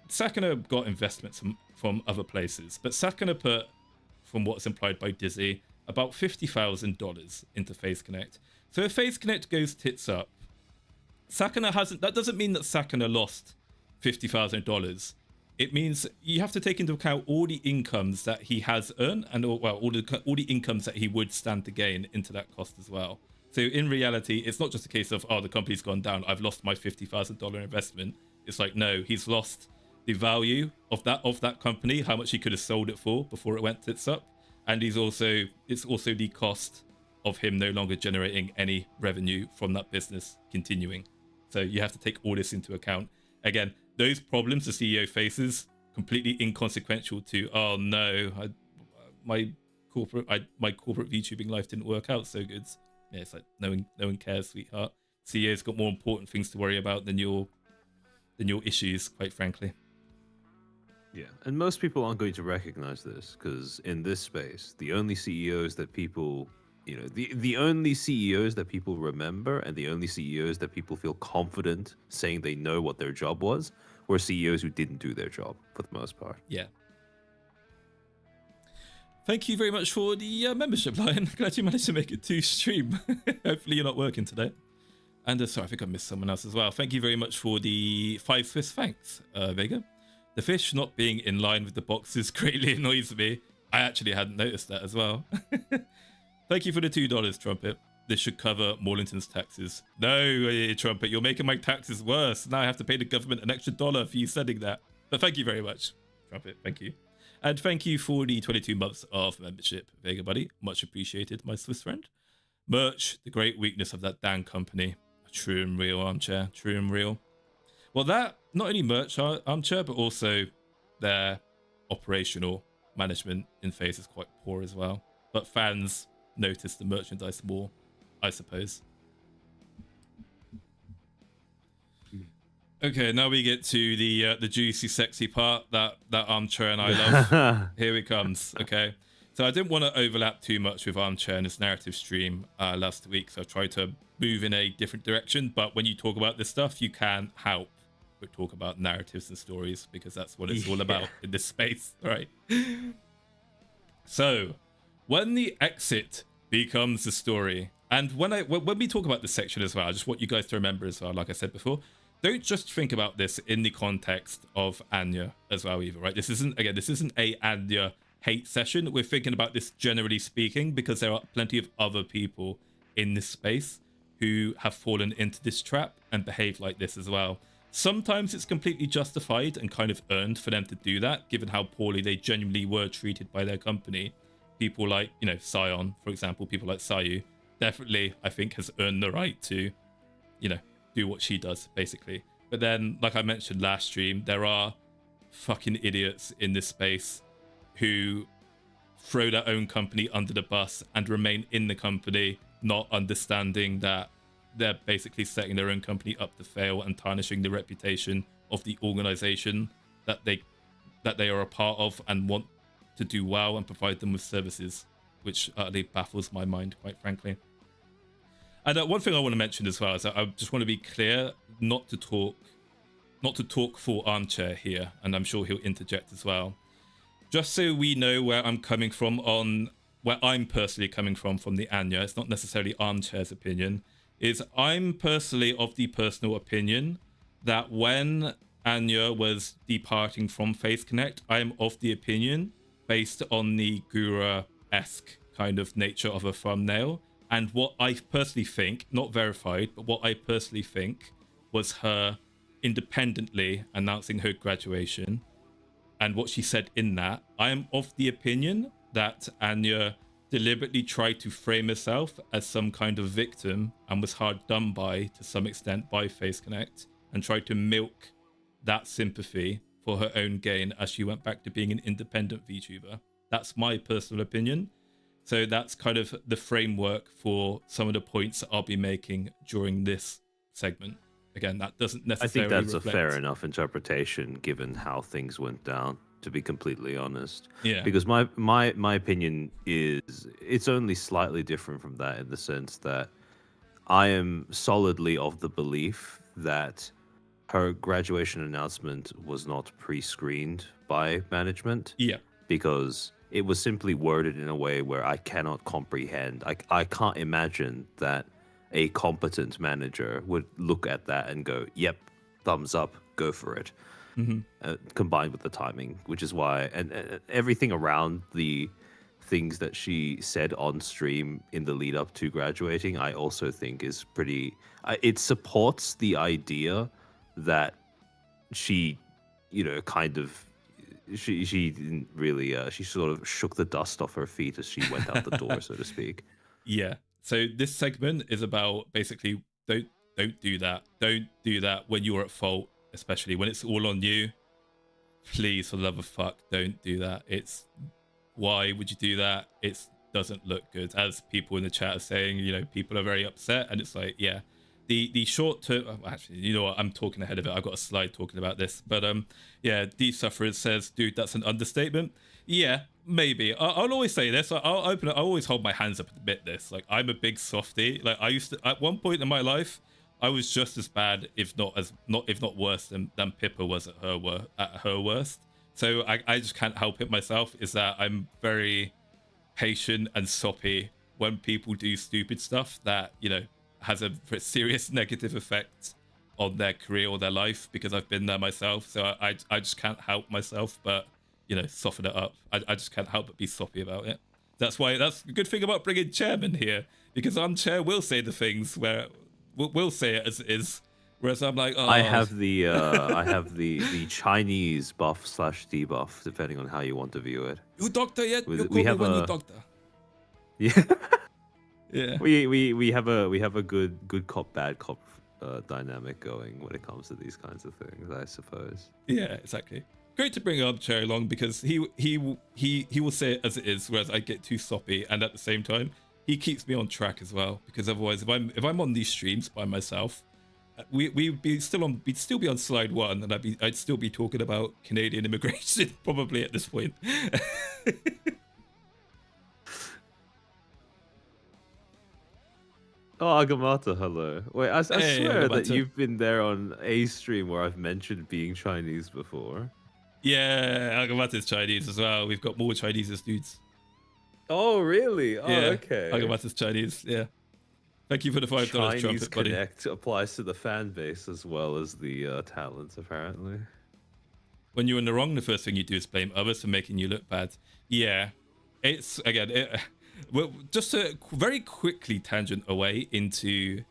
Sakana got investments from other places, but Sakana put, from what's implied by Dizzy, about $50,000 into Phase Connect. So if Phase Connect goes tits up, that doesn't mean that Sakana lost $50,000. It means you have to take into account all the incomes that he has earned and all the incomes that he would stand to gain into that cost as well. So in reality, it's not just a case of, the company's gone down, I've lost my $50,000 investment. It's like, no, he's lost the value of that company, how much he could have sold it for before it went tits up. And it's also the cost of him no longer generating any revenue from that business continuing. So you have to take all this into account. Again, those problems the CEO faces, completely inconsequential to, oh no, my corporate VTubing life didn't work out so good. Yeah, it's like no one cares, sweetheart. CEO's got more important things to worry about than your issues, quite frankly. Yeah, and most people aren't going to recognize this because in this space, the only CEOs that people, the only CEOs that people remember and the only CEOs that people feel confident saying they know what their job was were CEOs who didn't do their job for the most part. Yeah. Thank you very much for the membership, Lion. Glad you managed to make it to stream. Hopefully you're not working today. And sorry, I think I missed someone else as well. Thank you very much for the 5 Swiss francs, Vega. The fish not being in line with the boxes greatly annoys me. I actually hadn't noticed that as well. Thank you for the $2, Trumpet. this should cover Maulington's taxes. No, Trumpet, you're making my taxes worse. Now I have to pay the government an extra $1 for you sending that. But thank you very much, Trumpet. Thank you. And thank you for the 22 months of membership, Vega Buddy. Much appreciated, my Swiss friend. Merch, the great weakness of that damn company. True and real, Armchair. True and real. Well, that, not only merch, Armchair, but also their operational management in phase is quite poor as well. But fans notice the merchandise more, I suppose. Okay, now we get to the juicy, sexy part that Armchair and I love. Here it comes. Okay, so I didn't want to overlap too much with Armchair and his narrative stream last week, so I tried to move in a different direction. But when you talk about this stuff, you can't help but talk about narratives and stories, because that's what it's all about in this space, right? So, when the exit becomes the story, and when we talk about this section as well, I just want you guys to remember as well, like I said before, don't just think about this in the context of Anya as well either, right? This isn't a Anya hate session. We're thinking about this generally speaking, because there are plenty of other people in this space who have fallen into this trap and behave like this as well. Sometimes it's completely justified and kind of earned for them to do that, given how poorly they genuinely were treated by their company. People like, you know, Sion, for example, people like Sayu, definitely, I think, has earned the right to, you know, do what she does, basically. But then, like I mentioned last stream, there are fucking idiots in this space who throw their own company under the bus and remain in the company, not understanding that they're basically setting their own company up to fail and tarnishing the reputation of the organization that they are a part of and want to do well and provide them with services, which utterly baffles my mind, quite frankly. And one thing I want to mention as well is that I just want to be clear not to talk for Armchair here, and I'm sure he'll interject as well. Just so we know where I'm coming from on where I'm personally coming from the Anya, it's not necessarily Armchair's opinion, is I'm personally of the personal opinion that when Anya was departing from Face Connect, I am of the opinion, based on the Gura-esque kind of nature of a thumbnail, and what I personally think, not verified, but what I personally think was her independently announcing her graduation and what she said in that, I am of the opinion that Anya deliberately tried to frame herself as some kind of victim and was hard done by to some extent by Face Connect, and tried to milk that sympathy for her own gain as she went back to being an independent VTuber. That's my personal opinion. So that's kind of the framework for some of the points I'll be making during this segment. Again, that doesn't necessarily I think that's reflect... a fair enough interpretation given how things went down, to be completely honest. Yeah. Because my opinion is it's only slightly different from that, in the sense that I am solidly of the belief that her graduation announcement was not pre-screened by management. Yeah. Because it was simply worded in a way where I cannot comprehend. I can't imagine that a competent manager would look at that and go, yep, thumbs up, go for it. Combined with the timing, which is why, and everything around the things that she said on stream in the lead up to graduating, I also think is pretty, it supports the idea that she, you know, kind of, she didn't really, she sort of shook the dust off her feet as she went out the door, so to speak. Yeah. So this segment is about basically don't do that. Don't do that when you're at fault, especially when it's all on you. Please, for the love of fuck, don't do that. It's, why would you do that? It doesn't look good. As people in the chat are saying, you know, people are very upset, and it's like, yeah, the short term. Oh, actually, you know what? I'm talking ahead of it. I've got a slide talking about this, but yeah, D Sufferers says, dude, that's an understatement. Yeah, maybe. I'll always say this. I'll open it. I always hold my hands up and admit this. Like, I'm a big softie. Like, I used to, at one point in my life, I was just as bad, if not worse than Pippa was at her worst. So I just can't help it myself. Is that I'm very patient and soppy when people do stupid stuff that, you know, has a serious negative effect on their career or their life, because I've been there myself. So I just can't help myself but, you know, soften it up. I just can't help but be soppy about it. That's why that's a good thing about bringing Chairman here, because Armchair will say the things where we'll say it as it is, whereas I'm like, oh, I have the Chinese buff / debuff, depending on how you want to view it. you doctor yet? We- You we call me have when you a- doctor. Yeah. Yeah. We have a good cop bad cop dynamic going when it comes to these kinds of things, I suppose. Yeah, exactly. Great to bring Armchair along because he will say it as it is, whereas I get too soppy, and at the same time he keeps me on track as well. Because otherwise, if I'm on these streams by myself, we'd still be on slide 1, and I'd still be talking about Canadian immigration probably at this point. Oh, Agamata, hello. Wait, I Hey, swear that Agamata. you've been there on a stream where I've mentioned being Chinese before. Yeah, Agamata's Chinese as well. We've got more Chinese as dudes. Oh, really? Oh, Yeah, okay. Agamata's Chinese. Yeah. Thank you for the $5 Chinese trumpet, buddy. Connect applies to the fan base as well as the talent, apparently. When you're in the wrong, the first thing you do is blame others for making you look bad. Yeah, it's again. Well, just to very quickly tangent away into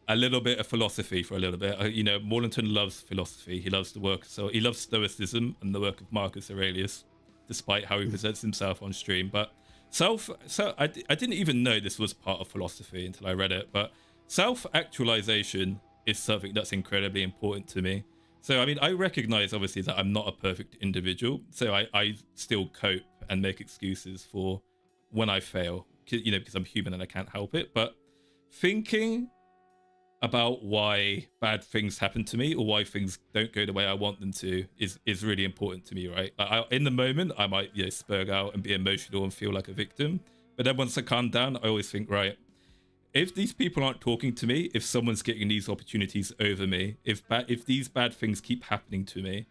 a little bit of philosophy for a little bit. You know, Maulington loves philosophy. He loves the work. So he loves Stoicism and the work of Marcus Aurelius, despite how he presents himself on stream. But I didn't even know this was part of philosophy until I read it. But self-actualization is something that's incredibly important to me. So, I mean, I recognize, obviously, that I'm not a perfect individual. So I still cope and make excuses for when I fail, you know, because I'm human and I can't help it. But thinking about why bad things happen to me or why things don't go the way I want them to is really important to me, right? In the moment, I might, you know, spurg out and be emotional and feel like a victim. But then once I calm down, I always think, right, if these people aren't talking to me, if someone's getting these opportunities over me, if these bad things keep happening to me,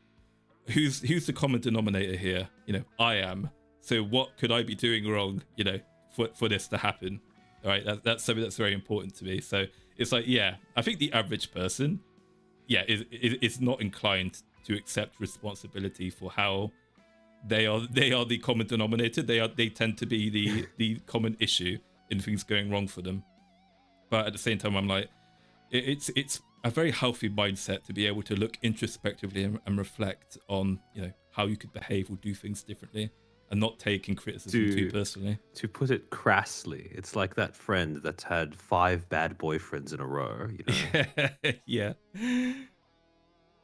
who's the common denominator here? You know, I am. So what could I be doing wrong, you know, for this to happen? All right, that's something that's very important to me. So it's like, yeah, I think the average person, yeah, is not inclined to accept responsibility for how they are the common denominator. They tend to be the common issue in things going wrong for them. But at the same time, I'm like, it's a very healthy mindset to be able to look introspectively and reflect on, you know, how you could behave or do things differently and not taking criticism too personally. To put it crassly, it's like that friend that's had 5 bad boyfriends in a row, you know? Yeah.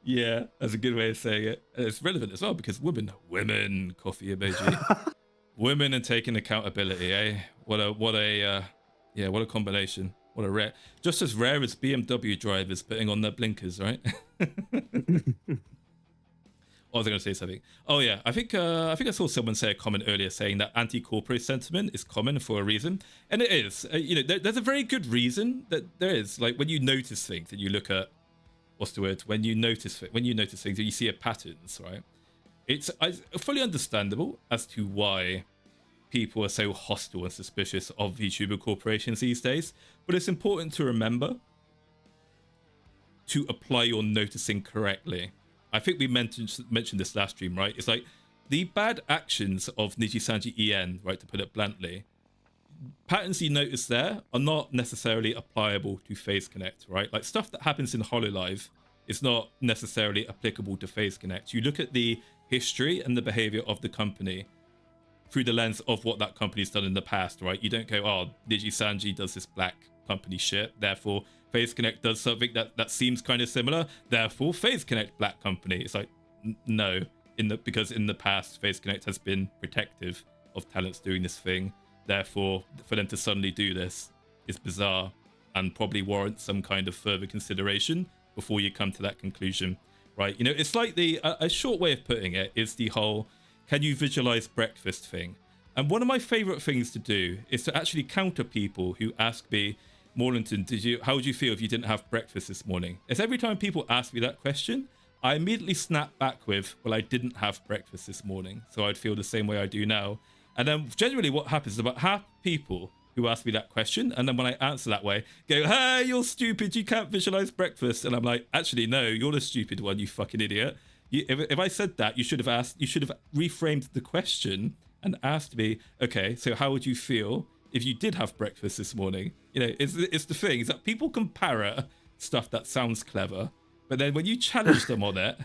Yeah, that's a good way of saying it. And it's relevant as well because women, coffee emoji. Women and taking accountability, eh? What a combination. What a rare, just as rare as BMW drivers putting on their blinkers, right? Or was I going to say something? Oh yeah, I think I saw someone say a comment earlier saying that anti-corporate sentiment is common for a reason, and it is. You know, there's a very good reason that there is. Like when you notice things and you look at what's the word? When you notice things and you see patterns, right? It's fully understandable as to why people are so hostile and suspicious of VTuber corporations these days, but it's important to remember to apply your noticing correctly. I think we mentioned this last stream, right? It's like the bad actions of Nijisanji En, right, to put it bluntly, patterns you notice there are not necessarily applicable to Phase Connect, right? Like stuff that happens in HoloLive is not necessarily applicable to Phase Connect. You look at the history and the behavior of the company through the lens of what that company's done in the past, right? You don't go, oh, Nijisanji does this black company shit, therefore Phase Connect does something that seems kind of similar, therefore Phase Connect black company. It's like, no, because in the past Phase Connect has been protective of talents doing this thing, therefore for them to suddenly do this is bizarre and probably warrants some kind of further consideration before you come to that conclusion, right? You know, it's like a short way of putting it is the whole can you visualize breakfast thing. And one of my favorite things to do is to actually counter people who ask me, Maulington, how would you feel if you didn't have breakfast this morning? It's every time people ask me that question, I immediately snap back with, well, I didn't have breakfast this morning, so I'd feel the same way I do now. And then generally what happens is about half people who ask me that question, and then when I answer that way, go, hey, you're stupid, you can't visualize breakfast. And I'm like, actually, no, you're the stupid one, you fucking idiot. If I said that, you should have reframed the question and asked me, okay, so how would you feel if you did have breakfast this morning? You know, it's the thing is that people can parrot stuff that sounds clever, but then when you challenge them on it,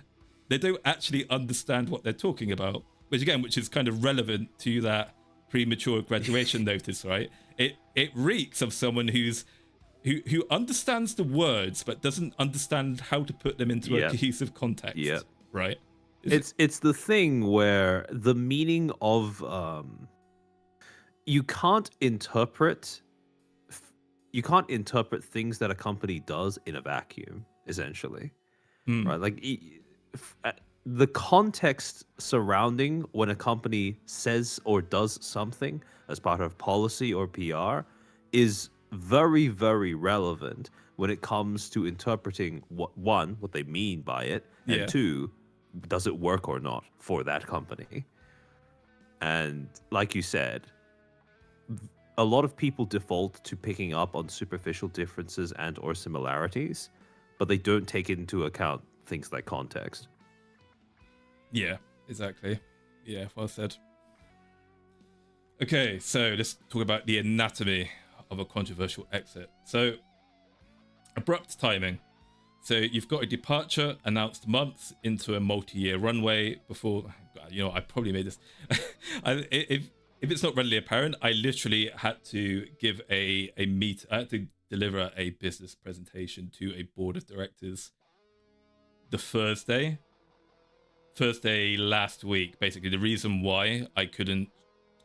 they don't actually understand what they're talking about, which is kind of relevant to that premature graduation notice, right? It reeks of someone who understands the words but doesn't understand how to put them into a cohesive context, right? It's the thing where the meaning of you can't interpret things that a company does in a vacuum, essentially. Right? Like the context surrounding when a company says or does something as part of policy or PR is very, very relevant when it comes to interpreting what they mean by it, and two, does it work or not for that company. And like you said, a lot of people default to picking up on superficial differences and or similarities, but they don't take into account things like context. Yeah, exactly. Yeah, well said. Okay, so let's talk about the anatomy of a controversial exit. So, abrupt timing. So you've got a departure announced months into a multi-year runway before. You know, I probably made this. If it's not readily apparent, I literally had to give I had to deliver a business presentation to a board of directors the Thursday last week. Basically, the reason why I couldn't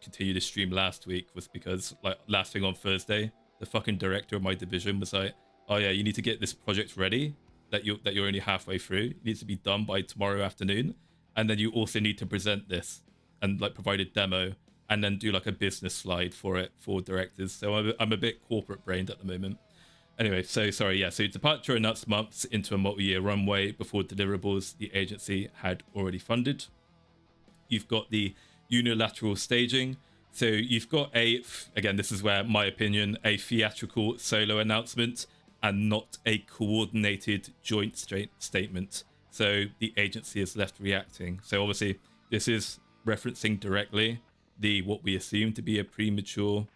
continue the stream last week was because, like, last thing on Thursday, the fucking director of my division was like, "Oh yeah, you need to get this project ready that you're only halfway through. It needs to be done by tomorrow afternoon, and then you also need to present this and like provide a demo and then do like a business slide for it for directors." So I'm a bit corporate brained at the moment. Anyway, so departure announced months into a multi-year runway before deliverables the agency had already funded. You've got the unilateral staging. So you've got again, this is where my opinion, a theatrical solo announcement and not a coordinated joint statement. So the agency is left reacting. So obviously this is referencing directly what we assume to be a premature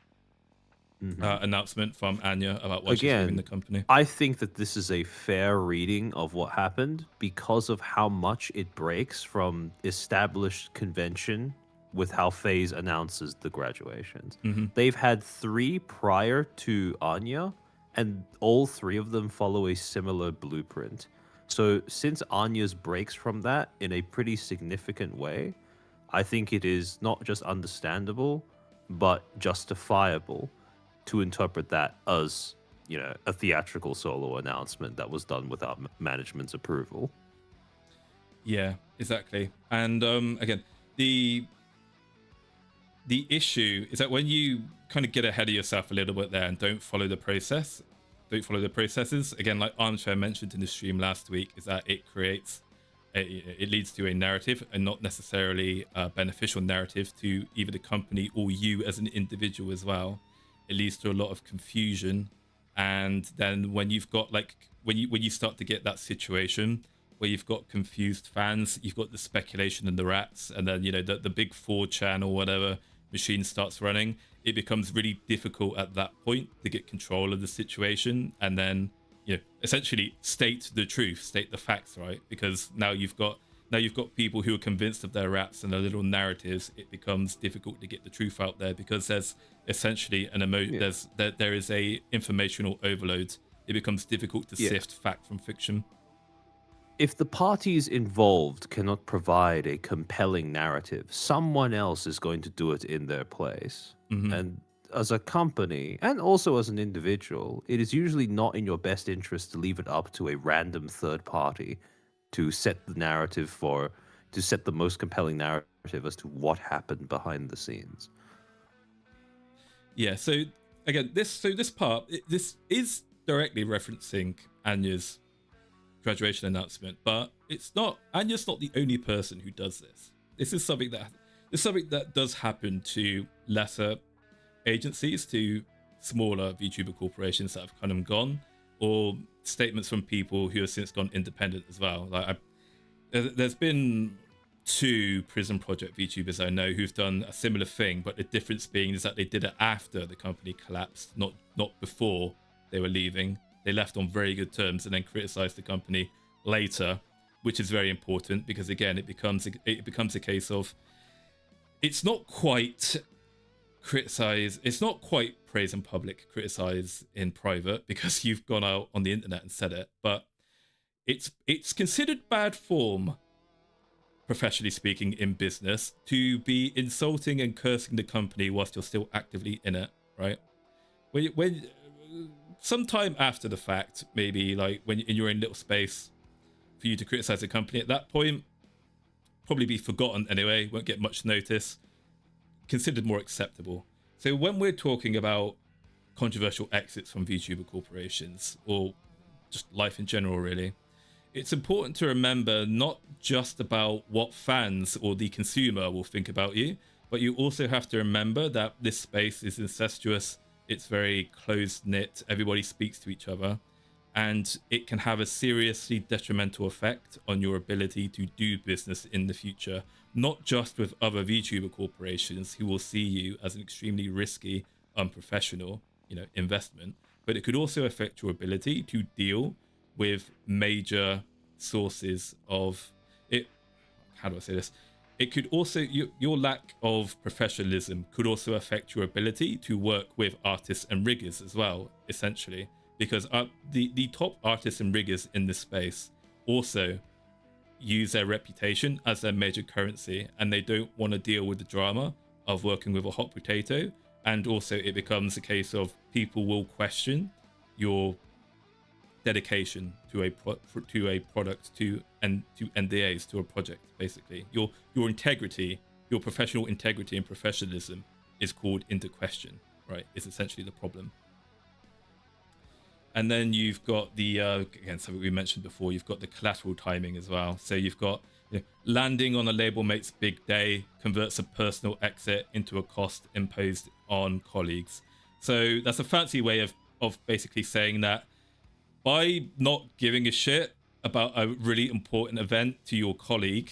announcement from Anya about why she's leaving the company. I think that this is a fair reading of what happened because of how much it breaks from established convention with how FaZe announces the graduations. They've had 3 prior to Anya, and all 3 of them follow a similar blueprint. So since Anya's breaks from that in a pretty significant way, I think it is not just understandable, but justifiable to interpret that as, you know, a theatrical solo announcement that was done without management's approval. Yeah, exactly. And again, the issue is that when you kind of get ahead of yourself a little bit there and don't follow the processes, again, like Armchair mentioned in the stream last week, is that it leads to a narrative, and not necessarily a beneficial narrative to either the company or you as an individual as well. It leads to a lot of confusion, and then when you've got when you start to get that situation where you've got confused fans, you've got the speculation and the rats, and then, you know, the big 4chan or whatever machine starts running, it becomes really difficult at that point to get control of the situation and then, you know, essentially state the truth, state the facts, right? Because now you've got people who are convinced of their raps and their little narratives. It becomes difficult to get the truth out there because there's essentially there is a informational overload. It becomes difficult to sift fact from fiction. If the parties involved cannot provide a compelling narrative, someone else is going to do it in their place. And as a company, and also as an individual, it is usually not in your best interest to leave it up to a random third party to set the narrative to set the most compelling narrative as to what happened behind the scenes. Yeah, so again, this is directly referencing Anya's graduation announcement, but Anya's not the only person who does this. This is something that does happen to lesser agencies, to smaller VTuber corporations that have kind of gone, or statements from people who have since gone independent as well. Like there's been 2 Prison Project VTubers I know who've done a similar thing, but the difference being is that they did it after the company collapsed, not before they were leaving. They left on very good terms and then criticized the company later, which is very important because again, it becomes a case of it's not quite criticize, it's not quite praise in public, criticize in private, because you've gone out on the internet and said it, but it's considered bad form, professionally speaking, in business, to be insulting and cursing the company whilst you're still actively in it, right? When sometime after the fact, maybe like when in your own little space, for you to criticize the company at that point, probably be forgotten anyway, won't get much notice, considered more acceptable. So when we're talking about controversial exits from VTuber corporations, or just life in general really, it's important to remember not just about what fans or the consumer will think about you, but you also have to remember that this space is incestuous, it's very close-knit, everybody speaks to each other, and it can have a seriously detrimental effect on your ability to do business in the future, not just with other VTuber corporations who will see you as an extremely risky, unprofessional, investment, but it could also affect your ability to deal with major sources of it. How do I say this? It could also, your lack of professionalism could also affect your ability to work with artists and riggers as well, essentially, because the top artists and riggers in this space also use their reputation as their major currency, and they don't want to deal with the drama of working with a hot potato. And also it becomes a case of people will question your dedication to a product, to NDAs, to a project. Basically your integrity, your professional integrity and professionalism is called into question, right? Is essentially the problem. And then you've got the again, something we mentioned before, you've got the collateral timing as well. So you've got landing on a label mate's big day converts a personal exit into a cost imposed on colleagues. So that's a fancy way of basically saying that by not giving a shit about a really important event to your colleague,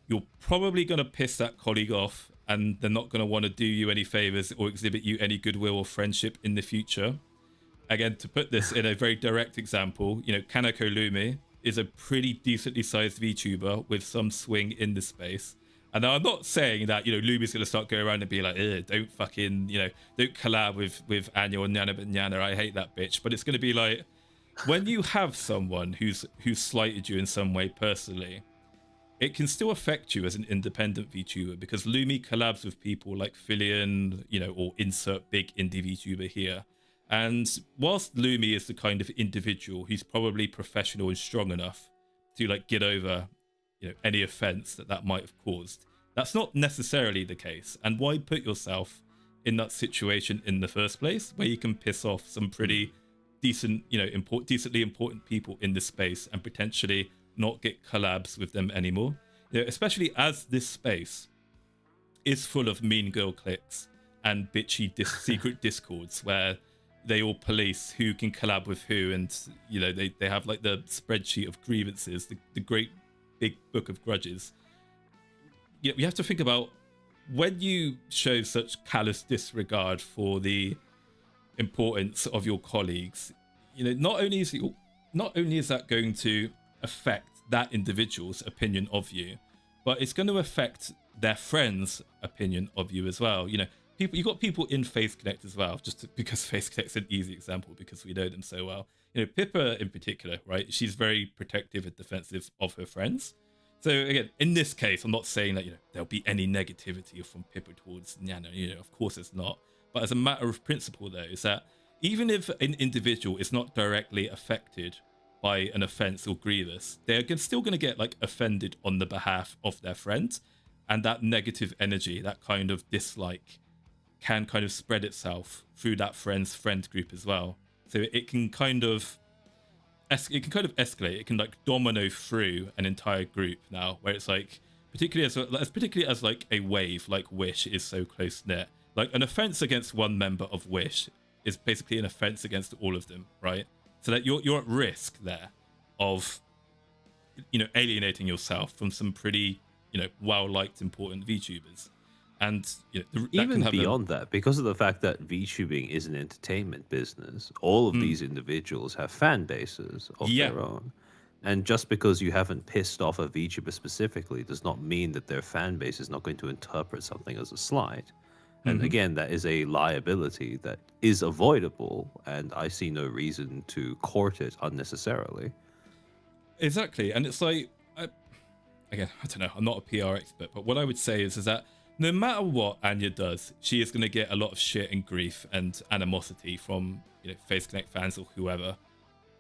you're probably going to piss that colleague off, and they're not going to want to do you any favors or exhibit you any goodwill or friendship in the future. Again, to put this in a very direct example, Kaneko Lumi is a pretty decently sized VTuber with some swing in the space. And now I'm not saying that, Lumi's going to start going around and be like, don't fucking, don't collab with Anya or Nyana but Nyana, I hate that bitch. But it's going to be like, when you have someone who's slighted you in some way personally, it can still affect you as an independent VTuber, because Lumi collabs with people like Filion, or insert big indie VTuber here. And whilst Lumi is the kind of individual who's probably professional and strong enough to get over, any offense that might have caused, that's not necessarily the case. And why put yourself in that situation in the first place, where you can piss off some pretty decent, decently important people in this space and potentially not get collabs with them anymore? Especially as this space is full of mean girl cliques and bitchy secret discords where they all police who can collab with who, and they have like the spreadsheet of grievances, the great big book of grudges. You have to think about, when you show such callous disregard for the importance of your colleagues, not only is that going to affect that individual's opinion of you, but it's going to affect their friends' opinion of you as well. You got people in Face Connect as well, because Face Connect's an easy example because we know them so well. Pippa in particular, right? She's very protective and defensive of her friends. So again, in this case, I'm not saying that there'll be any negativity from Pippa towards Nyana. Of course it's not. But as a matter of principle, though, is that even if an individual is not directly affected by an offense or grievous, they're still going to get offended on the behalf of their friends, and that negative energy, that kind of dislike, can kind of spread itself through that friend's friend group as well. So it can kind of escalate. It can domino through an entire group now, where it's particularly as a wave like Wish is so close knit. An offense against one member of Wish is basically an offense against all of them, right? So that you're at risk there of alienating yourself from some pretty well-liked, important VTubers. And that Even can have beyond that, because of the fact that VTubing is an entertainment business, all of these individuals have fan bases of their own. And just because you haven't pissed off a VTuber specifically does not mean that their fan base is not going to interpret something as a slight. And again, that is a liability that is avoidable, and I see no reason to court it unnecessarily. Exactly. And it's like, again, I don't know, I'm not a PR expert, but what I would say is that no matter what Anya does, she is going to get a lot of shit and grief and animosity from FaZe Connect fans or whoever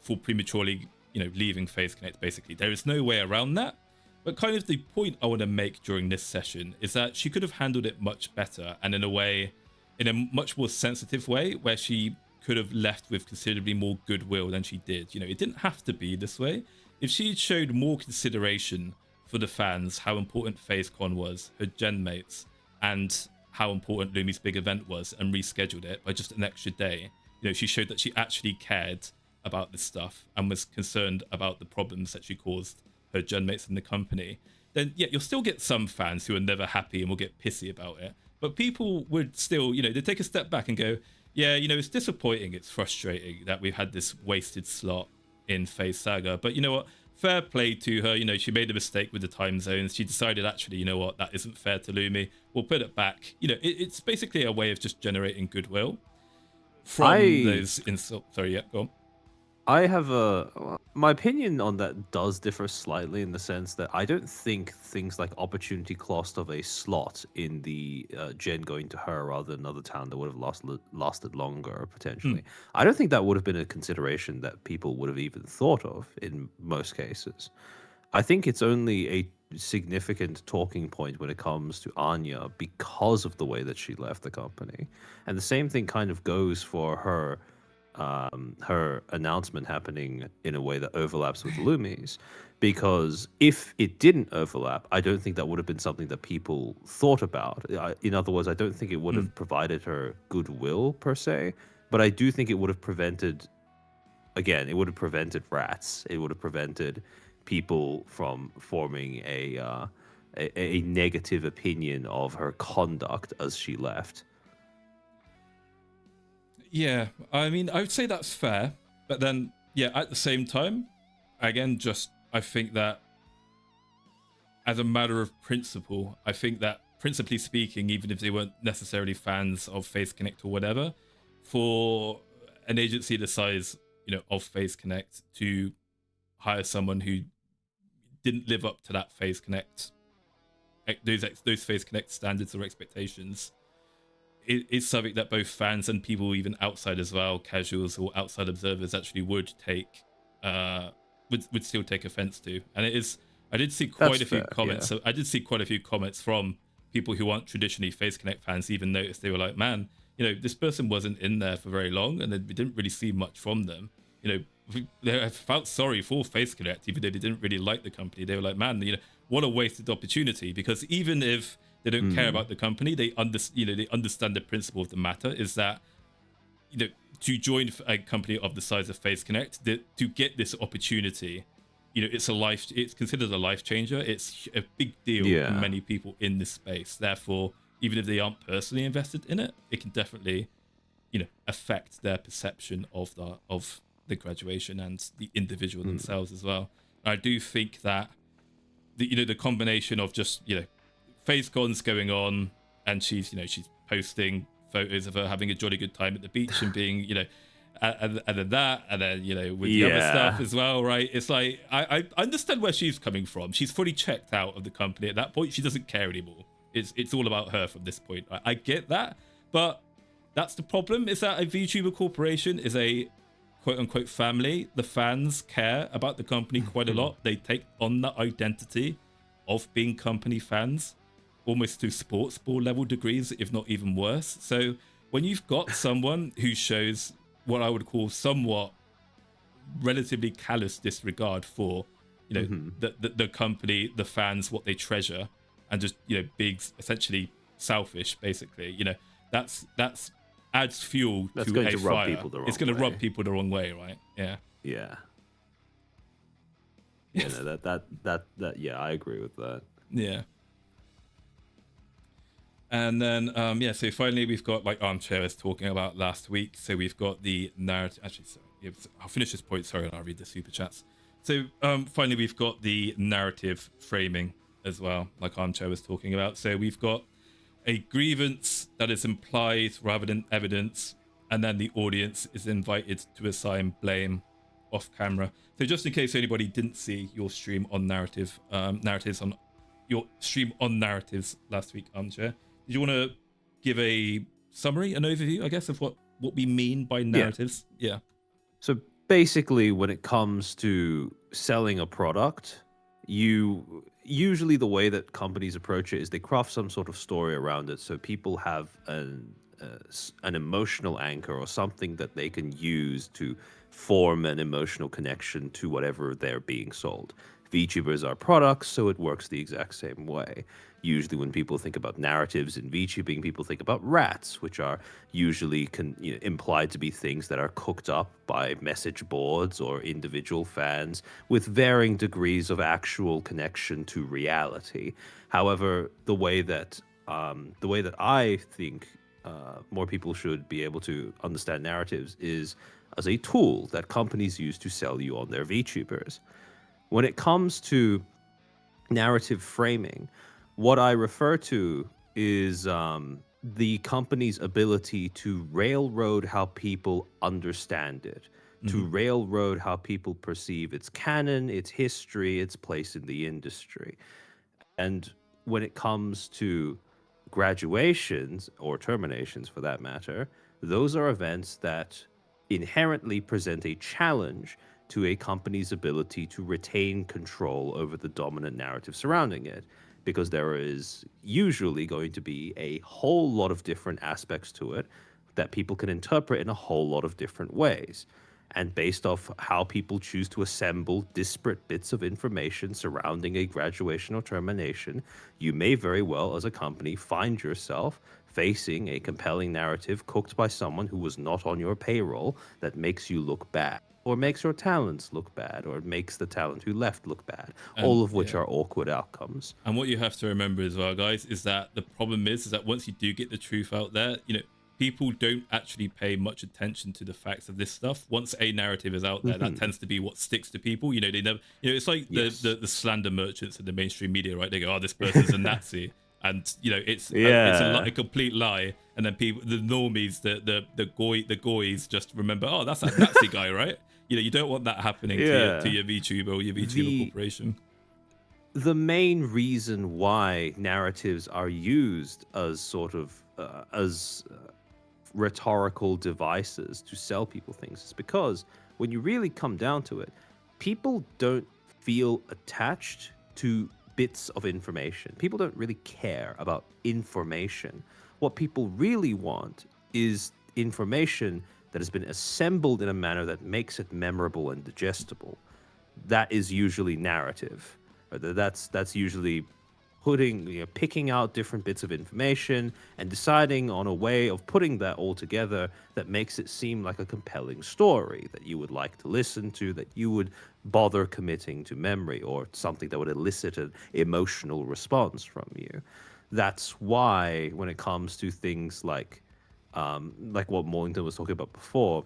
for prematurely leaving FaZe Connect. Basically, there is no way around that. But kind of the point I want to make during this session is that she could have handled it much better, and in a much more sensitive way, where she could have left with considerably more goodwill than she did. It didn't have to be this way. If she had showed more consideration for the fans, how important FaZeCon was, her gen mates, and how important Lumi's big event was, and rescheduled it by just an extra day, she showed that she actually cared about this stuff and was concerned about the problems that she caused her gen mates in the company. Then you'll still get some fans who are never happy and will get pissy about it, but people would still they take a step back and go, it's disappointing, it's frustrating that we've had this wasted slot in FaZe Saga, but you know what, fair play to her. She made a mistake with the time zones. She decided, actually, that isn't fair to Lumi, we'll put it back. It's basically a way of just generating goodwill from those insults. Sorry, go on. I have my opinion on that does differ slightly, in the sense that I don't think things like opportunity cost of a slot in the gen going to her rather than another town that would have lasted longer potentially. I don't think that would have been a consideration that people would have even thought of in most cases. I think it's only a significant talking point when it comes to Anya because of the way that she left the company, and the same thing kind of goes for her announcement happening in a way that overlaps with Lumi's, because if it didn't overlap, I don't think that would have been something that people thought about. In other words, I don't think it would have provided her goodwill per se, but I do think it would have prevented rats. It would have prevented people from forming a negative opinion of her conduct as she left. Yeah, I mean, I would say that's fair, but then, at the same time, again, I think that as a matter of principle, I think that principally speaking, even if they weren't necessarily fans of FaZe Connect or whatever, for an agency the size, of FaZe Connect to hire someone who didn't live up to that FaZe Connect, those FaZe Connect standards or expectations, it's something that both fans and people even outside as well, casuals or outside observers, actually would still take offense to. And it is, I did see quite a few comments. So I did see quite a few comments from people who aren't traditionally FaZe Connect fans, even noticed. They were like, man, this person wasn't in there for very long, and we didn't really see much from them. They felt sorry for FaZe Connect, even though they didn't really like the company. They were like, man, what a wasted opportunity, because even if they don't care about the company, they understand the principle of the matter is that to join a company of the size of FaZe Connect, to get this opportunity, it's considered a life changer. It's a big deal for many people in this space. Therefore, even if they aren't personally invested in it, it can definitely affect their perception of the graduation and the individual themselves as well. And I do think that the combination of just FaZeCon's going on, and she's posting photos of her having a jolly good time at the beach and being and then that, and then with the other stuff as well, right? It's like I understand where she's coming from. She's fully checked out of the company at that point. She doesn't care anymore. It's all about her from this point. I get that, but that's the problem, is that a VTuber corporation is a quote-unquote family. The fans care about the company quite a lot. They take on that identity of being company fans, almost to sports ball level degrees, if not even worse. So when you've got someone who shows what I would call somewhat relatively callous disregard for, the company, the fans, what they treasure, and just being essentially selfish, basically, that's adds fuel to going a to rub fire. people the wrong It's going to way. rub people the wrong way, right? Yeah. Yeah. Yeah, no, that I agree with that. Yeah. And then, so finally we've got like Armchair was talking about last week. So we've got the narrative. Actually, sorry, I'll finish this point. Sorry, and I'll read the super chats. So finally we've got the narrative framing as well, like Armchair was talking about. So we've got a grievance that is implied rather than evidence, and then the audience is invited to assign blame off camera. So just in case anybody didn't see your stream on narratives on your stream on narratives last week, Armchair, did you want to give a summary, an overview, I guess, of what we mean by narratives? Yeah. So basically, when it comes to selling a product, usually the way that companies approach it is they craft some sort of story around it, so people have an emotional anchor or something that they can use to form an emotional connection to whatever they're being sold. VTubers are products, so it works the exact same way. Usually when people think about narratives in VTubing, people think about rats, which are usually implied to be things that are cooked up by message boards or individual fans with varying degrees of actual connection to reality. However, the way that I think more people should be able to understand narratives is as a tool that companies use to sell you on their VTubers. When it comes to narrative framing, what I refer to is the company's ability to railroad how people understand it, to railroad how people perceive its canon, its history, its place in the industry. And when it comes to graduations or terminations for that matter, those are events that inherently present a challenge to a company's ability to retain control over the dominant narrative surrounding it, because there is usually going to be a whole lot of different aspects to it that people can interpret in a whole lot of different ways. And based off how people choose to assemble disparate bits of information surrounding a graduation or termination, you may very well, as a company, find yourself facing a compelling narrative cooked by someone who was not on your payroll that makes you look bad, or makes your talents look bad, or makes the talent who left look bad, all of which are awkward outcomes. And what you have to remember as well, guys, is that the problem is that once you do get the truth out there, people don't actually pay much attention to the facts of this stuff. Once a narrative is out there, that tends to be what sticks to people. They never, it's like the slander merchants in the mainstream media, right? They go, "Oh, this person's a Nazi," and it's a complete lie. And then people, the normies, the goys, just remember, "Oh, that's that Nazi guy, right?" You don't want that happening to your VTuber or your VTuber corporation. The main reason why narratives are used as sort of rhetorical devices to sell people things is because when you really come down to it, people don't feel attached to bits of information. People don't really care about information. What people really want is information that has been assembled in a manner that makes it memorable and digestible. That is usually narrative. That's usually picking out different bits of information and deciding on a way of putting that all together that makes it seem like a compelling story that you would like to listen to, that you would bother committing to memory, or something that would elicit an emotional response from you. That's why when it comes to things like what Maulington was talking about before,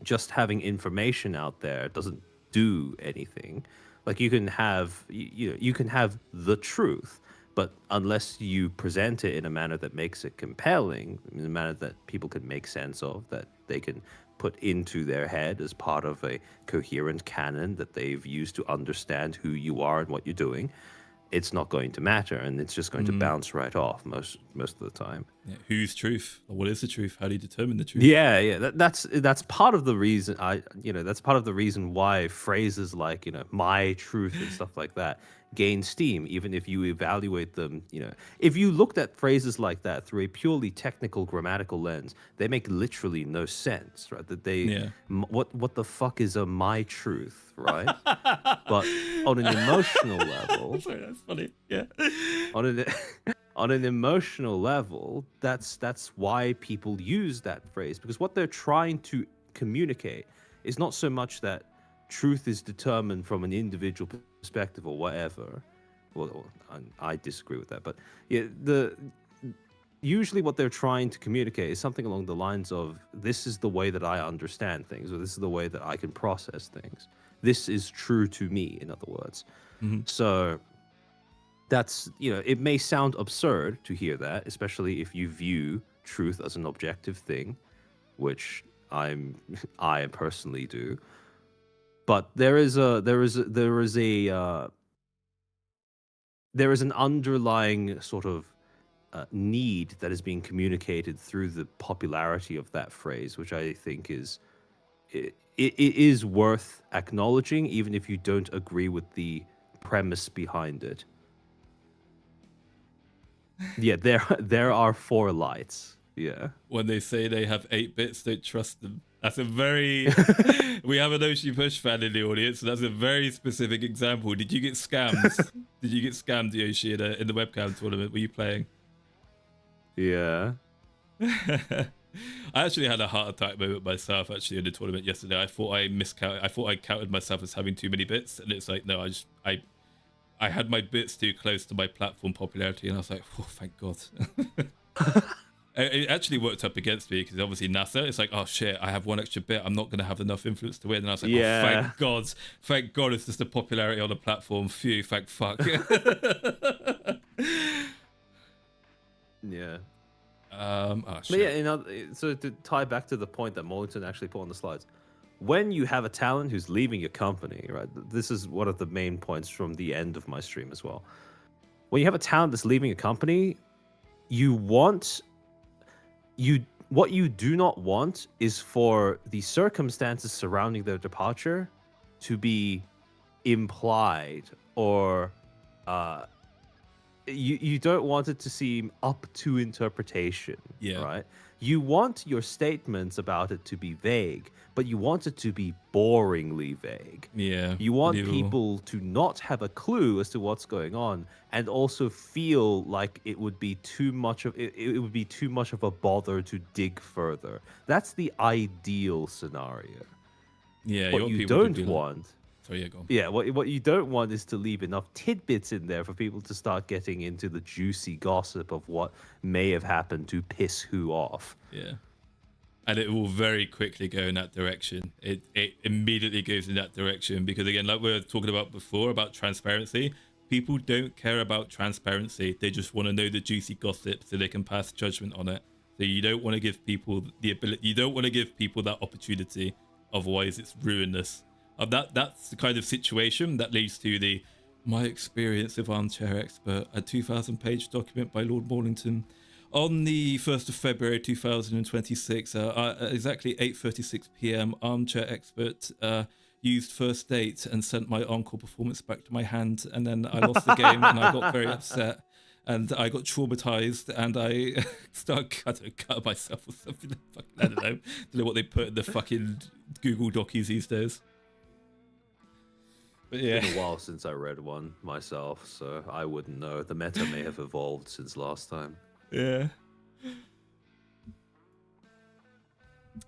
just having information out there doesn't do anything. Like you can have the truth, but unless you present it in a manner that makes it compelling, in a manner that people can make sense of, that they can put into their head as part of a coherent canon that they've used to understand who you are and what you're doing, it's not going to matter, and it's just going to bounce right off most of the time. Yeah, whose truth? What is the truth? How do you determine the truth? That's part of the reason that's part of the reason why phrases like my truth and stuff like that gain steam, even if you evaluate them. If you looked at phrases like that through a purely technical grammatical lens, they make literally no sense, right? That what the fuck is a my truth, right? But on an emotional level, sorry, that's funny. Yeah. On an emotional level, that's why people use that phrase, because what they're trying to communicate is not so much that truth is determined from an individual perspective or whatever. Well, I disagree with that, but usually what they're trying to communicate is something along the lines of, this is the way that I understand things, or this is the way that I can process things. This is true to me, in other words. Mm-hmm. So that's, it may sound absurd to hear that, especially if you view truth as an objective thing, which I personally do. But there is an underlying sort of need that is being communicated through the popularity of that phrase, which I think is it is worth acknowledging, even if you don't agree with the premise behind it. Yeah, there are 4 lights. Yeah. When they say they have 8 bits, don't trust them. That's a very... We have an Oshi Push fan in the audience, so that's a very specific example. Did you get scammed? Did you get scammed, Yoshi, in the webcam tournament? Were you playing? Yeah. I actually had a heart attack moment myself, actually, in the tournament yesterday. I thought I miscounted. I thought I counted myself as having too many bits, and it's like, no, I had my bits too close to my platform popularity, and I was like, oh, thank God. It actually worked up against me, because obviously NASA, it's like, oh shit, I have 1 extra bit, I'm not going to have enough influence to win. And I was like, oh, thank God it's just the popularity on the platform. Phew, thank fuck. Yeah. Oh, shit. But yeah, so to tie back to the point that Maulington actually put on the slides, when you have a talent who's leaving your company, right? This is one of the main points from the end of my stream as well. When you have a talent that's leaving a company, what you do not want is for the circumstances surrounding their departure to be implied, or you don't want it to seem up to interpretation. Yeah. Right? You want your statements about it to be vague, but you want it to be boringly vague. Yeah. You want people to not have a clue as to what's going on, and also feel like it would be too much of a bother to dig further. That's the ideal scenario. Yeah. What you don't want. Sorry, yeah, go on. Yeah, what you don't want is to leave enough tidbits in there for people to start getting into the juicy gossip of what may have happened to piss who off. Yeah. And it will very quickly go in that direction. It immediately goes in that direction, because again, like we were talking about before about transparency, people don't care about transparency. They just want to know the juicy gossip so they can pass judgment on it. So you don't want to give people the ability, you don't want to give people that opportunity. Otherwise it's ruinous. That's the kind of situation that leads to my experience of Armchair Expert, a 2,000-page document by Lord Maulington. On the 1st of February 2026, exactly 8:36 p.m, Armchair Expert used first date and sent my encore performance back to my hand, and then I lost the game and I got very upset and I got traumatized and I started cutting myself or something. I don't know what they put in the fucking Google Docies these days. But yeah. It's been a while since I read one myself, so I wouldn't know. The meta may have evolved since last time. Yeah.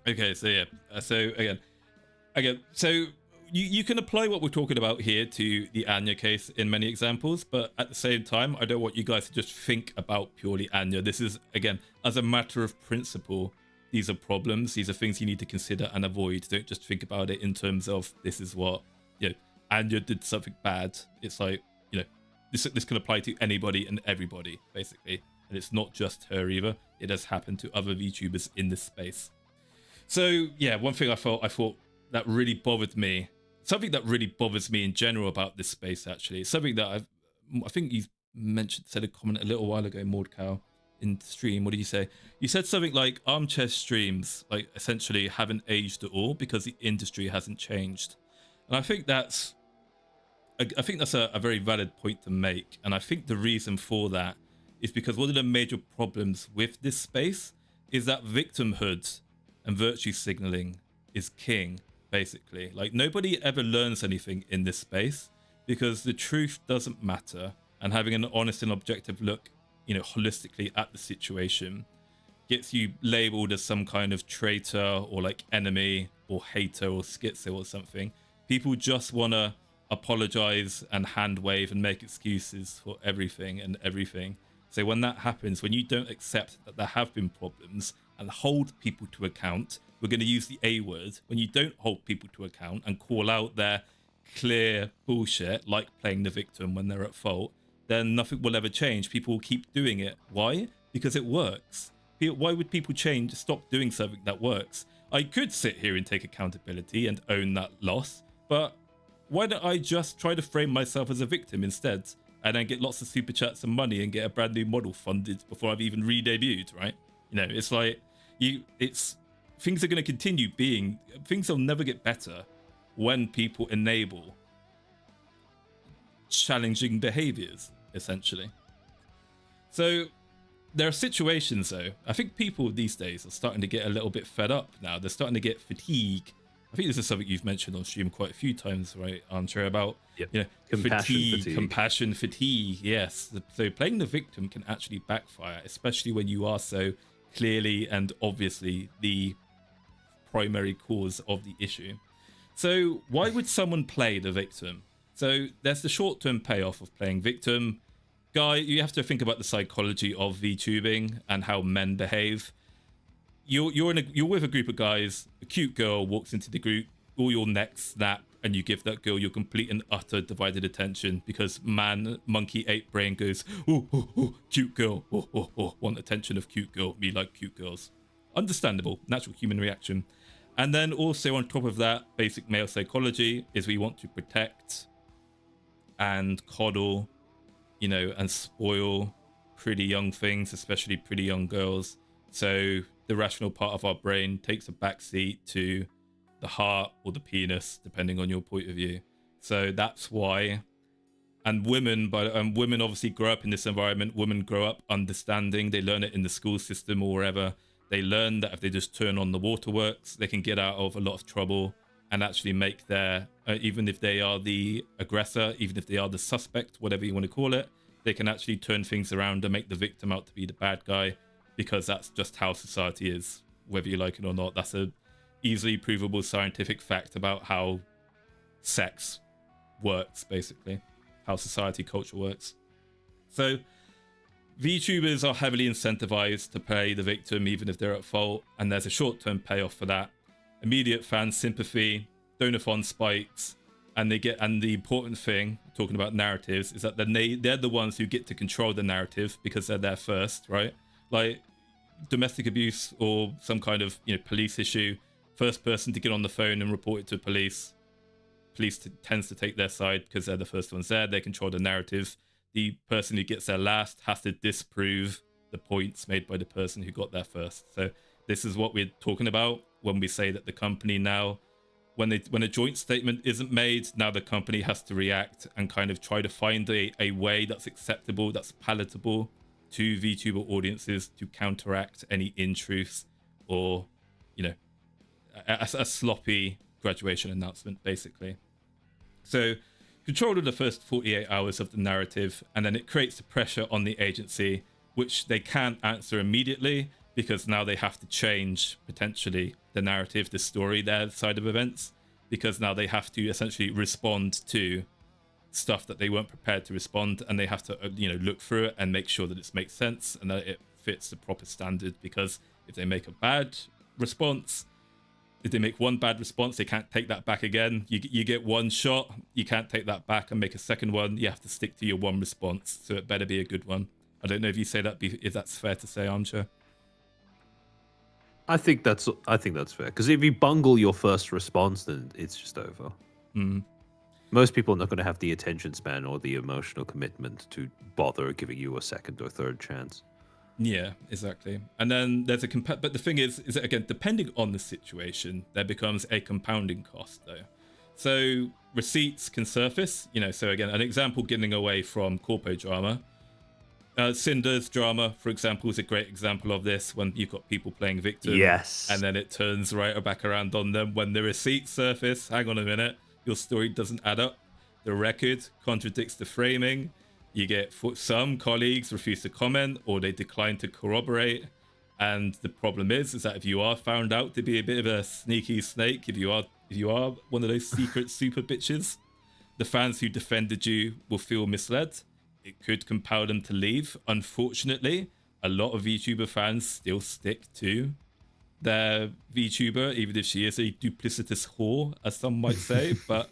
Okay, so yeah. So again, so you can apply what we're talking about here to the Anya case in many examples, but at the same time, I don't want you guys to just think about purely Anya. This is, again, as a matter of principle, these are problems. These are things you need to consider and avoid. Don't just think about it in terms of this is what, Anya did something bad. It's like, this can apply to anybody and everybody, basically. And it's not just her either. It has happened to other VTubers in this space. So yeah, one thing I thought that really bothered me, something that really bothers me in general about this space, actually, something that I think you said a comment a little while ago, Mordcow, in stream. What did you say? You said something like Armchair streams like essentially haven't aged at all because the industry hasn't changed. And I think that's a very valid point to make. And I think the reason for that is because one of the major problems with this space is that victimhood and virtue signaling is king, basically. Like, nobody ever learns anything in this space because the truth doesn't matter, and having an honest and objective look, holistically at the situation gets you labeled as some kind of traitor or like enemy or hater or schizo or something. People just want to apologize and hand wave and make excuses for everything and everything. So when that happens, when you don't accept that there have been problems and hold people to account, we're going to use the A word. When you don't hold people to account and call out their clear bullshit, like playing the victim when they're at fault, then nothing will ever change. People will keep doing it. Why? Because it works. Why would people stop doing something that works? I could sit here and take accountability and own that loss, but why don't I just try to frame myself as a victim instead, and then get lots of super chats and money and get a brand new model funded before I've even re-debuted, right? It's like things are going to continue being, things will never get better when people enable challenging behaviors, essentially. So there are situations, though. I think people these days are starting to get a little bit fed up now. They're starting to get fatigue. I think this is something you've mentioned on stream quite a few times, right, Armchair, about compassion fatigue. Yes. So playing the victim can actually backfire, especially when you are so clearly and obviously the primary cause of the issue. So why would someone play the victim? So there's the short-term payoff of playing victim. Guy, you have to think about the psychology of VTubing and how men behave. You're with a group of guys. A cute girl walks into the group. All your necks snap, and you give that girl your complete and utter divided attention because monkey ape brain goes, oh, cute girl, oh, want attention of cute girl. Me like cute girls. Understandable, natural human reaction. And then also on top of that, basic male psychology is we want to protect and coddle, and spoil pretty young things, especially pretty young girls. So the rational part of our brain takes a backseat to the heart or the penis, depending on your point of view. So that's why. And women obviously grow up in this environment. Women grow up understanding. They learn it in the school system or wherever. They learn that if they just turn on the waterworks, they can get out of a lot of trouble and actually make even if they are the aggressor, even if they are the suspect, whatever you want to call it, they can actually turn things around and make the victim out to be the bad guy, because that's just how society is, whether you like it or not. That's a easily provable scientific fact about how sex works, basically, how society culture works. So VTubers are heavily incentivized to play the victim even if they're at fault, and there's a short-term payoff for that. Immediate fan sympathy, donathon spikes, and the important thing, talking about narratives, is that they're the ones who get to control the narrative because they're there first, right? Like domestic abuse or some kind of police issue, first person to get on the phone and report it to police. Police tends to take their side because they're the first ones there. They control the narrative. The person who gets there last has to disprove the points made by the person who got there first. So this is what we're talking about when we say that the company now, when a joint statement isn't made, now the company has to react and kind of try to find a way that's acceptable, that's palatable to VTuber audiences to counteract any in-truths or, a sloppy graduation announcement, basically. So control of the first 48 hours of the narrative, and then it creates the pressure on the agency, which they can't answer immediately because now they have to change potentially the narrative, the story, their side of events, because now they have to essentially respond to stuff that they weren't prepared to respond, and they have to look through it and make sure that it makes sense and that it fits the proper standard. Because if they make a bad response, if they make one bad response, they can't take that back again. You get one shot, you can't take that back and make a second one. You have to stick to your one response, so it better be a good one. I don't know if you say that, if that's fair to say, Armchair. I think that's fair, because if you bungle your first response, then it's just over. Most people are not going to have the attention span or the emotional commitment to bother giving you a second or third chance. Yeah, exactly. And then there's but the thing is that, again, depending on the situation, there becomes a compounding cost, though. So receipts can surface, so again, an example getting away from corpo drama. Cinder's drama, for example, is a great example of this, when you've got people playing victim. Yes. And then it turns right back around on them when the receipts surface. Hang on a minute. Your story doesn't add up. The record contradicts the framing. You get some colleagues refuse to comment, or they decline to corroborate. And the problem is that if you are found out to be a bit of a sneaky snake, if you are one of those secret super bitches, the fans who defended you will feel misled. it could compel them to leave. Unfortunately, a lot of VTuber fans still stick to their VTuber, even if she is a duplicitous whore, as some might say. But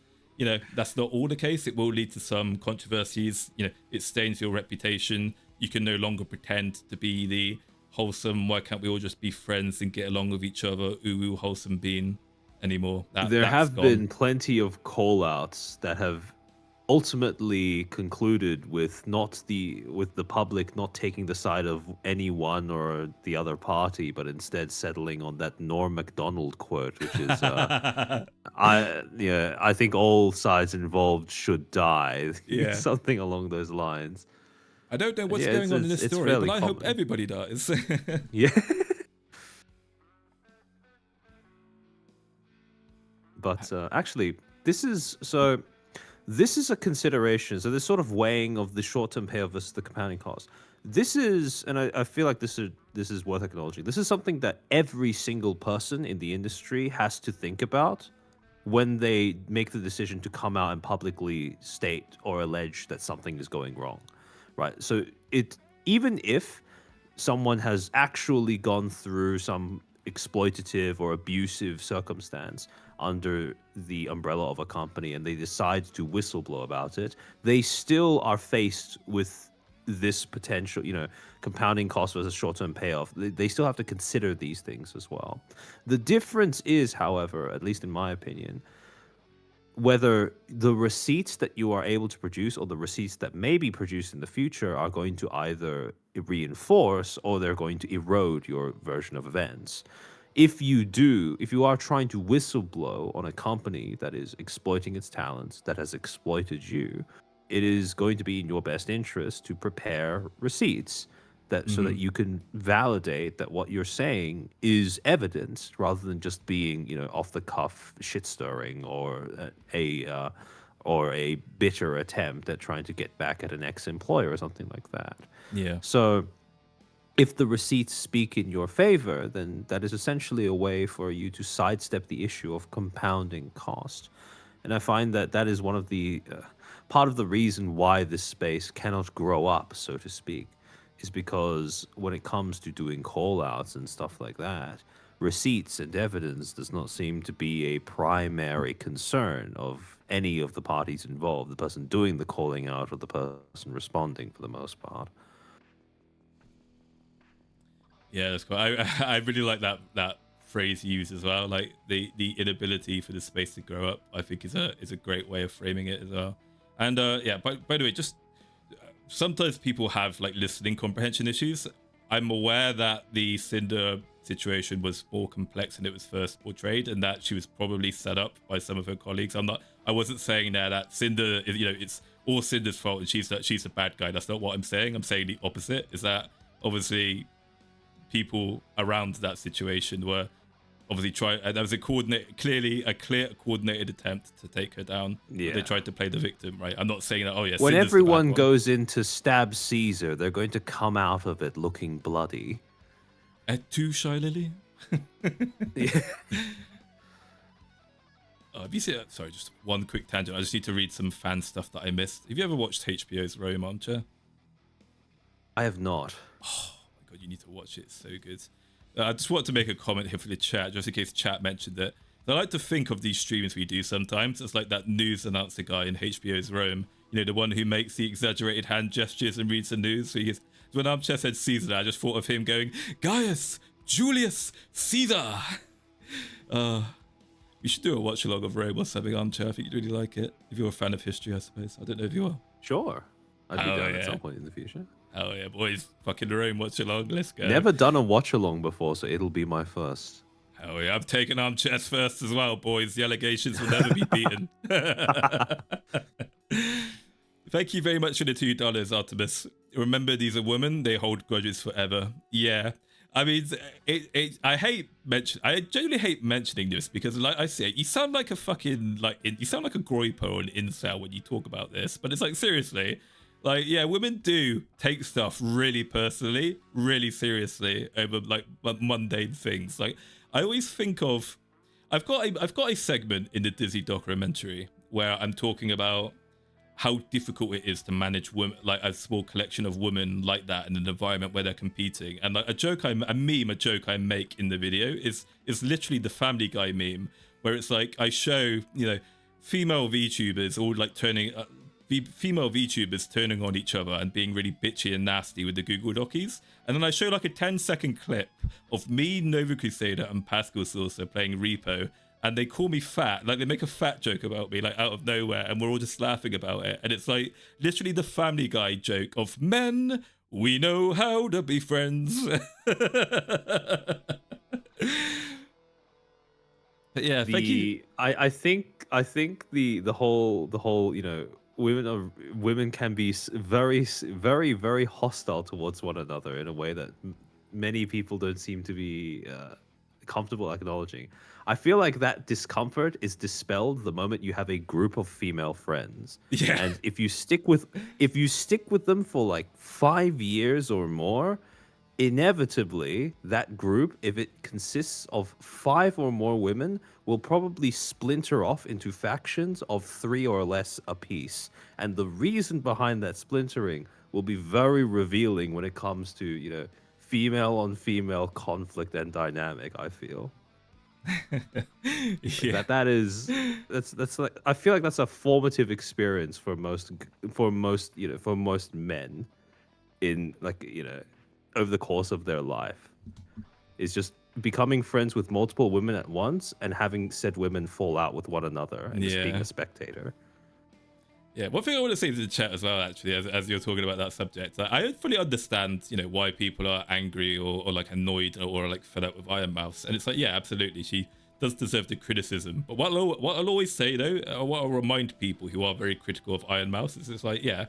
that's not all the case. It will lead to some controversies. It stains your reputation. You can no longer pretend to be the wholesome, why can't we all just be friends and get along with each other, ooh wholesome bean anymore. There have been plenty of call-outs that have ultimately concluded with the public not taking the side of any one or the other party, but instead settling on that Norm Macdonald quote, which is I think all sides involved should die. Yeah. Something along those lines. I don't know what's going on in this story, but I hope everybody dies. Yeah. But actually, this is a consideration. So this sort of weighing of the short-term payoff versus the compounding cost. This is, and I feel like this is worth acknowledging. This is something that every single person in the industry has to think about when they make the decision to come out and publicly state or allege that something is going wrong, right? So even if someone has actually gone through some exploitative or abusive circumstance under the umbrella of a company and they decide to whistleblow about it, they still are faced with this potential, compounding cost versus short-term payoff. They still have to consider these things as well. The difference is, however, at least in my opinion, whether the receipts that you are able to produce or the receipts that may be produced in the future are going to either reinforce or they're going to erode your version of events. If you are trying to whistleblow on a company that is exploiting its talents, that has exploited you, it is going to be in your best interest to prepare receipts so that you can validate that what you're saying is evidence rather than just being, off the cuff shit stirring or a bitter attempt at trying to get back at an ex-employer or something like that. Yeah. So if the receipts speak in your favor, then that is essentially a way for you to sidestep the issue of compounding cost. And I find that is one of the part of the reason why this space cannot grow up, so to speak, is because when it comes to doing call-outs and stuff like that, receipts and evidence does not seem to be a primary concern of any of the parties involved, the person doing the calling out or the person responding for the most part. Yeah, that's cool. I really like that phrase used as well. Like the inability for the space to grow up, I think is a great way of framing it as well. And yeah, by the way, just sometimes people have like listening comprehension issues. I'm aware that the Cinder situation was more complex than it was first portrayed, and that she was probably set up by some of her colleagues. I wasn't saying that Cinder is, it's all Cinder's fault and she's a bad guy. That's not what I'm saying. I'm saying the opposite, is that obviously people around that situation were obviously there was clear coordinated attempt to take her down. Yeah. They tried to play the victim, right? I'm not saying that, when Cinder's everyone goes in to stab Caesar, they're going to come out of it looking bloody. Et tu, Shy Lily? Yeah. Have you seen, sorry, just one quick tangent. I just need to read some fan stuff that I missed. Have you ever watched HBO's Rome Armchair? I have not. Oh my god, you need to watch it. It's so good. I just want to make a comment here for the chat, just in case chat mentioned it. I like to think of these streams we do sometimes as like that news announcer guy in HBO's Rome. The one who makes the exaggerated hand gestures and reads the news. So when Armchair said Caesar, I just thought of him going, Gaius, Julius, Caesar. We should do a watch along of Rome or something, Armchair. I think you'd really like it. If you're a fan of history, I suppose. I don't know if you are. Sure. I'd be down at some point in the future. Oh yeah, boys. Fucking Rome watch along. Let's go. Never done a watch along before, so it'll be my first. Oh yeah, I've taken Armchair's first as well, boys. The allegations will never be beaten. Thank you very much for the $2, Artemis. Remember, these are women. They hold grudges forever. Yeah. I mean, I genuinely hate mentioning this because, like I say, you sound like a fucking, you sound like a groipo or an incel when you talk about this. But it's like, seriously, like, yeah, women do take stuff really personally, really seriously over like mundane things. Like, I always think of, I've got a segment in the Disney documentary where I'm talking about how difficult it is to manage women, like a small collection of women like that in an environment where they're competing. And like a joke I make in the video is literally the Family Guy meme, where it's like I show, you know, female VTubers all like female VTubers turning on each other and being really bitchy and nasty with the Google Docies. And then I show like a 10-second clip of me, Nova Crusader, and Pascal Saucer playing Repo. And they call me fat. Like, they make a fat joke about me, like, out of nowhere. And we're all just laughing about it. And it's like literally the Family Guy joke of men, we know how to be friends. But yeah, thank you. I think the whole, you know, women can be very, very, very hostile towards one another in a way that many people don't seem to be comfortable acknowledging. I feel like that discomfort is dispelled the moment you have a group of female friends. Yeah. And if you stick with them for like 5 years or more, inevitably that group, if it consists of 5 or more women, will probably splinter off into factions of 3 or less apiece. And the reason behind that splintering will be very revealing when it comes to, you know, female on female conflict and dynamic, I feel. Yeah. That's like, I feel like that's a formative experience for most men in, like, you know, over the course of their life, is just becoming friends with multiple women at once and having said women fall out with one another and just being a spectator. Yeah, one thing I want to say to the chat as well, actually, as you're talking about that subject, I fully understand, you know, why people are angry or like annoyed or like fed up with Iron Mouse. And it's like, yeah, absolutely, she does deserve the criticism. But what I'll always say, though, what I'll remind people who are very critical of Iron Mouse is it's like, yeah,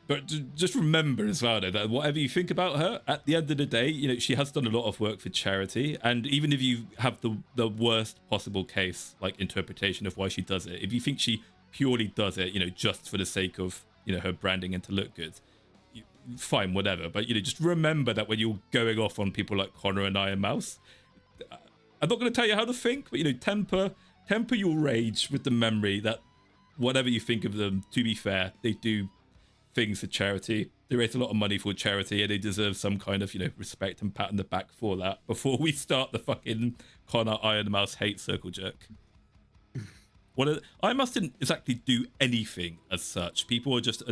but just remember as well, though, that whatever you think about her, at the end of the day, you know, she has done a lot of work for charity. And even if you have the worst possible case, like interpretation of why she does it, if you think she purely does it, you know, just for the sake of, you know, her branding and to look good, fine, whatever. But, you know, just remember that when you're going off on people like Connor and Iron Mouse, I'm not going to tell you how to think, but, you know, temper your rage with the memory that whatever you think of them, to be fair, they do things for charity. They raise a lot of money for charity, and they deserve some kind of, you know, respect and pat on the back for that before we start the fucking Connor Iron Mouse hate circle jerk. I mustn't exactly do anything as such. People are just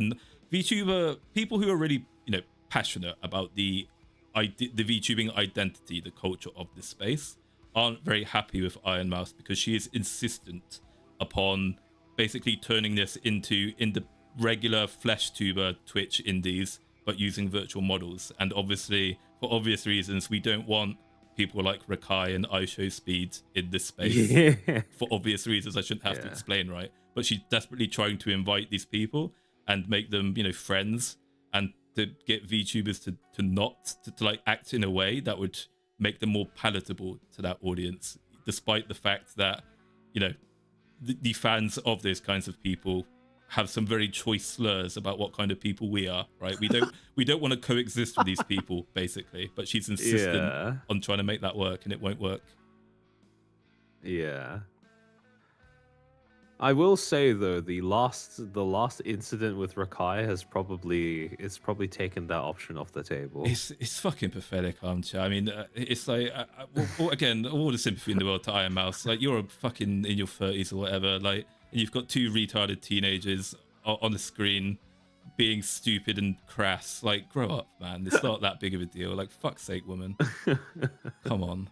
VTuber people who are really, you know, passionate about the VTubing identity, the culture of this space, aren't very happy with Iron Mouse because she is insistent upon basically turning this into regular flesh tuber Twitch indies, but using virtual models. And obviously, for obvious reasons, we don't want people like Rakai and iShow Speed in this space. Yeah. For obvious reasons I shouldn't have to explain, right? But she's desperately trying to invite these people and make them, you know, friends, and to get VTubers to like act in a way that would make them more palatable to that audience, despite the fact that, you know, the fans of those kinds of people have some very choice slurs about what kind of people we are, right? We don't want to coexist with these people, basically. But she's insistent on trying to make that work, and it won't work. Yeah. I will say though, the last incident with Rakai has probably taken that option off the table. It's fucking pathetic, Armchair. I mean, it's like well, again, all the sympathy in the world to Iron Mouse. Like, you're fucking in your 30s or whatever, like. And you've got 2 retarded teenagers on the screen being stupid and crass. Like, grow up, man. It's not that big of a deal. Like, fuck's sake, woman. Come on.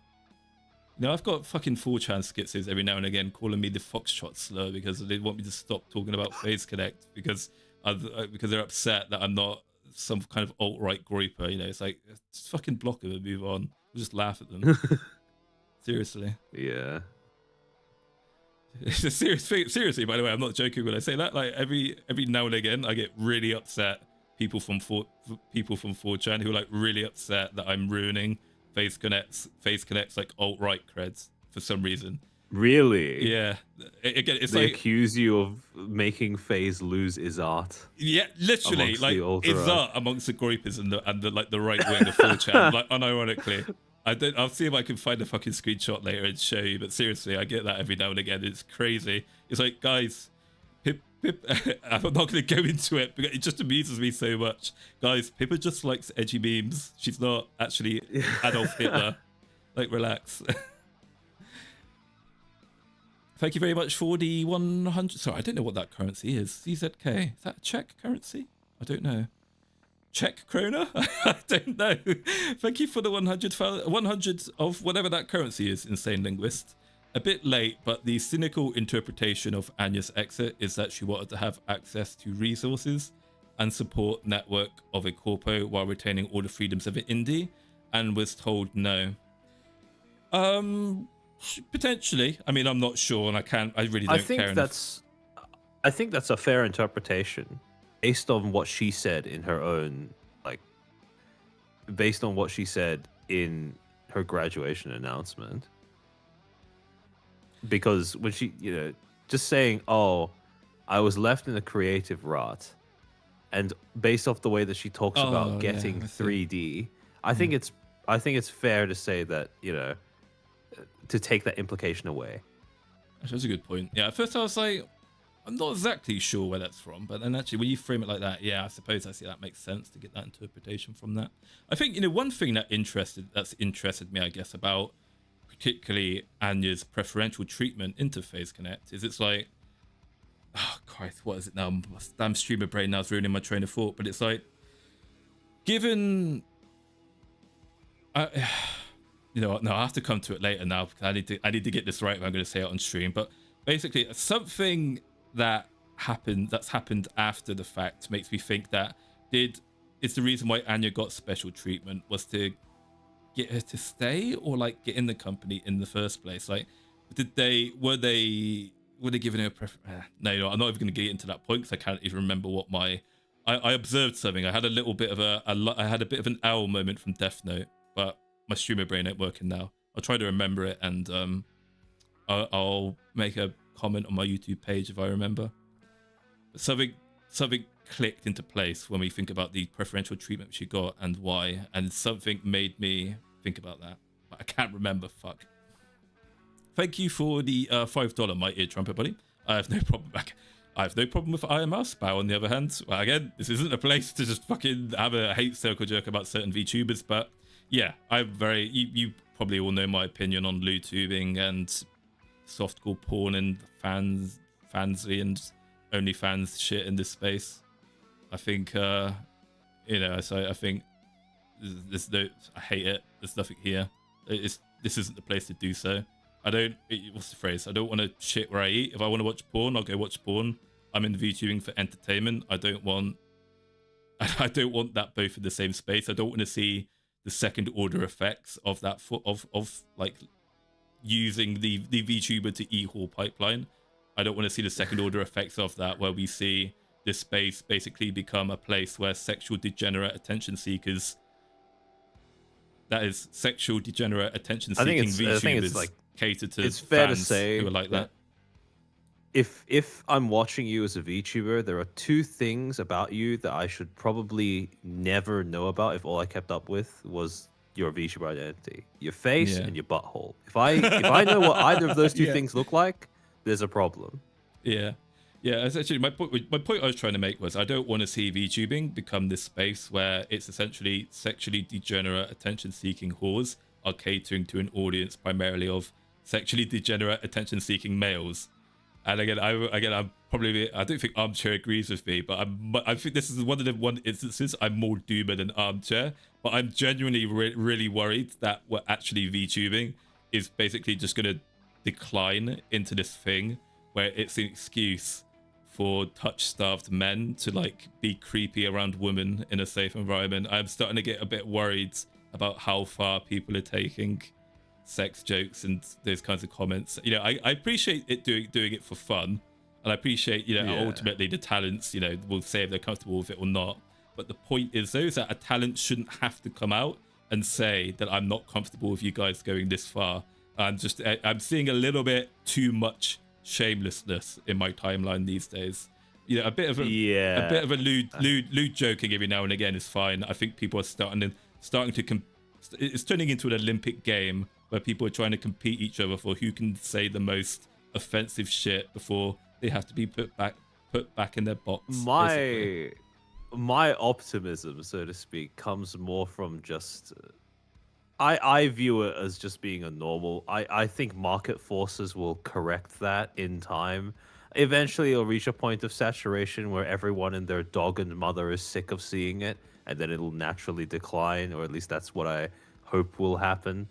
You know, I've got fucking 4chan skitzes every now and again calling me the Foxtrot slur because they want me to stop talking about Phase Connect because they're upset that I'm not some kind of alt-right groiper. You know, it's like, just fucking block them and move on. We'll just laugh at them. Seriously. Yeah. It's a serious thing. Seriously, by the way, I'm not joking when I say that. Like, every now and again, I get really upset. People from 4chan who are like really upset that I'm ruining Phase Connect's like alt-right creds for some reason. Really? Yeah. Again, it's they like accuse you of making Phase lose his art. Yeah, literally, like his art amongst the groupers and the like the right wing of 4chan, like unironically. I'll see if I can find a fucking screenshot later and show you. But seriously, I get that every now and again. It's crazy. It's like, guys, I'm not going to go into it because it just amuses me so much. Guys, Pippa just likes edgy memes. She's not actually Adolf Hitler. Like, relax. Thank you very much for the 100. Sorry, I don't know what that currency is. CZK. Is that a Czech currency? I don't know. Czech krona? I don't know. Thank you for the 100 of whatever that currency is, insane linguist. A bit late, but the cynical interpretation of Anya's exit is that she wanted to have access to resources and support network of a corpo while retaining all the freedoms of an indie, and was told no. Potentially. I mean, I'm not sure, and I really don't care enough. I think that's a fair interpretation based on what she said in her own, like, based on what she said in her graduation announcement. Because when she, just saying, "Oh, I was left in a creative rut," and based off the way that she talks about getting 3D, I think it's fair to say that, to take that implication away. That's a good point. Yeah, at first I was like, I'm not exactly sure where that's from, but then actually when you frame it like that, yeah, I suppose I see that makes sense to get that interpretation from that. I think, one thing that's interested me, I guess, about particularly Anya's preferential treatment interface connect is it's like, oh Christ, what is it now? Damn streamer brain now is ruining my train of thought, but it's like, given no, I have to come to it later now because I need to get this right if I'm going to say it on stream. But basically, something that's happened after the fact makes me think that it's the reason why Anya got special treatment was to get her to stay or like get in the company in the first place. Like, were they giving her a preference? No, I'm not even going to get into that point because I can't even remember what I observed something. I had a little bit of I had a bit of an owl moment from Death Note, but my streamer brain ain't working now. I'll try to remember it, and I'll make a comment on my YouTube page if I remember. But something clicked into place when we think about the preferential treatment she got and why, and something made me think about that. But I can't remember. Fuck. Thank you for the $5 my ear trumpet, buddy. I have no problem with IMS. Bow, on the other hand, well, again, this isn't a place to just fucking have a hate circle jerk about certain VTubers, but yeah, you probably all know my opinion on Vtubing and softcore porn and fansy and OnlyFans shit in this space. I think, so I think I hate it. There's nothing here. This isn't the place to do so. What's the phrase? I don't want to shit where I eat. If I want to watch porn, I'll go watch porn. I'm in VTubing for entertainment. I don't want that both in the same space. I don't want to see the second order effects of that of like using the VTuber to e-haul pipeline. I don't want to see the second order effects of that, where we see this space basically become a place where sexual degenerate attention seekers, that is sexual degenerate attention seeking VTubers, cater to it's fair fans to say who are like that. If I'm watching you as a VTuber, there are two things about you that I should probably never know about if all I kept up with was your VTuber identity. Your face and your butthole. If I know what either of those two things look like, there's a problem. Yeah, essentially my point I was trying to make was I don't want to see VTubing become this space where it's essentially sexually degenerate attention-seeking whores are catering to an audience primarily of sexually degenerate attention-seeking males. And again, I'm probably, I don't think Armchair agrees with me, but I think this is one of the instances I'm more doomer than Armchair. But I'm genuinely really worried that what actually VTubing is basically just going to decline into this thing where it's an excuse for touch-starved men to like be creepy around women in a safe environment. I'm starting to get a bit worried about how far people are taking sex jokes and those kinds of comments. I appreciate it doing it for fun, and I appreciate ultimately the talents will say if they're comfortable with it or not. But the point is though, is that a talent shouldn't have to come out and say that I'm not comfortable with you guys going this far. I'm seeing a little bit too much shamelessness in my timeline these days. A bit of a lewd joking every now and again is fine. I think people are starting to it's turning into an Olympic game where people are trying to compete each other for who can say the most offensive shit before they have to be put put back in their box. Basically. My optimism, so to speak, comes more from just I view it as just being a normal. I think market forces will correct that in time. Eventually, it'll reach a point of saturation where everyone and their dog and mother is sick of seeing it, and then it'll naturally decline, or at least that's what I hope will happen.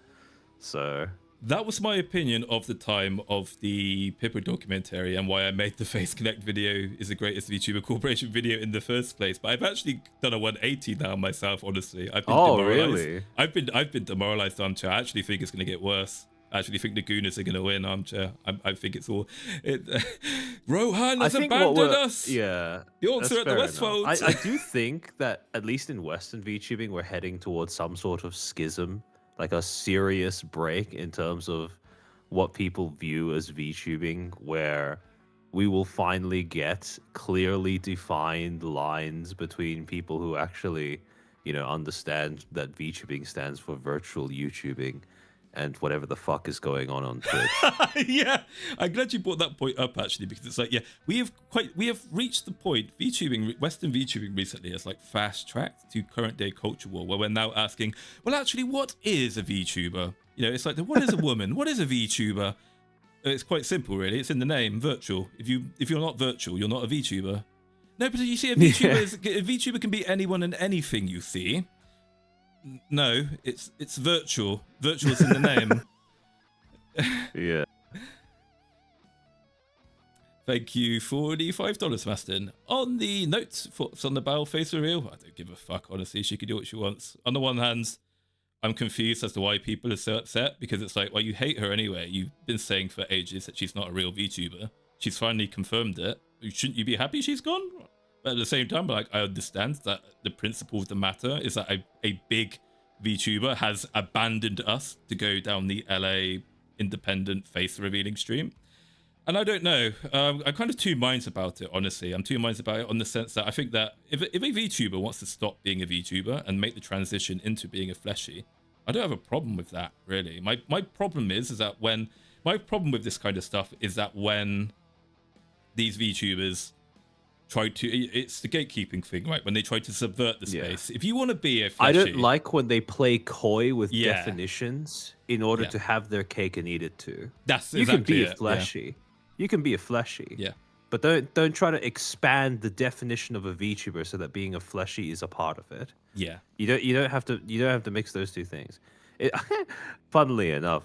So that was my opinion of the time of the Pippa documentary and why I made the Face Connect video is the greatest VTuber corporation video in the first place. But I've actually done a 180 now myself, honestly. I've been demoralized. Really? I've been demoralized, Armchair. I actually think it's going to get worse. I actually think the Gooners are going to win, Armchair. I think it's all... Rohan has abandoned us! Yeah. The orcs are at the Westfold. I do think that, at least in Western VTubing, we're heading towards some sort of schism, like a serious break in terms of what people view as VTubing, where we will finally get clearly defined lines between people who actually, understand that VTubing stands for virtual YouTubing, and whatever the fuck is going on Twitch. Yeah, I'm glad you brought that point up, actually, because it's like, yeah, we have reached the point, Western VTubing recently has like fast tracked to current day culture war, where we're now asking, well, actually, what is a VTuber? It's like, what is a woman? What is a VTuber? It's quite simple, really. It's in the name, virtual. If you're not virtual, you're not a VTuber. No, but you see, a VTuber can be anyone and anything you see. No, it's virtual. Virtual's in the name. Yeah. Thank you for the $5, Maston. On the notes, thoughts on the battle face reveal? I don't give a fuck, honestly. She can do what she wants. On the one hand, I'm confused as to why people are so upset, because it's like, well, you hate her anyway. You've been saying for ages that she's not a real VTuber. She's finally confirmed it. Shouldn't you be happy she's gone? But at the same time, like, I understand that the principle of the matter is that a big VTuber has abandoned us to go down the LA independent face revealing stream. And I don't know. I'm kind of two minds about it, honestly. I'm two minds about it on the sense that I think that if a VTuber wants to stop being a VTuber and make the transition into being a fleshy, I don't have a problem with that, really. My problem is that when... My problem with this kind of stuff is that when these VTubers try to, it's the gatekeeping thing, right? When they try to subvert the space. If you want to be a fleshy, I don't like when they play coy with definitions in order to have their cake and eat it too. You can be a fleshy. You can be a fleshy. Yeah. But don't try to expand the definition of a VTuber so that being a fleshy is a part of it. Yeah. You don't have to mix those two things. Funnily enough,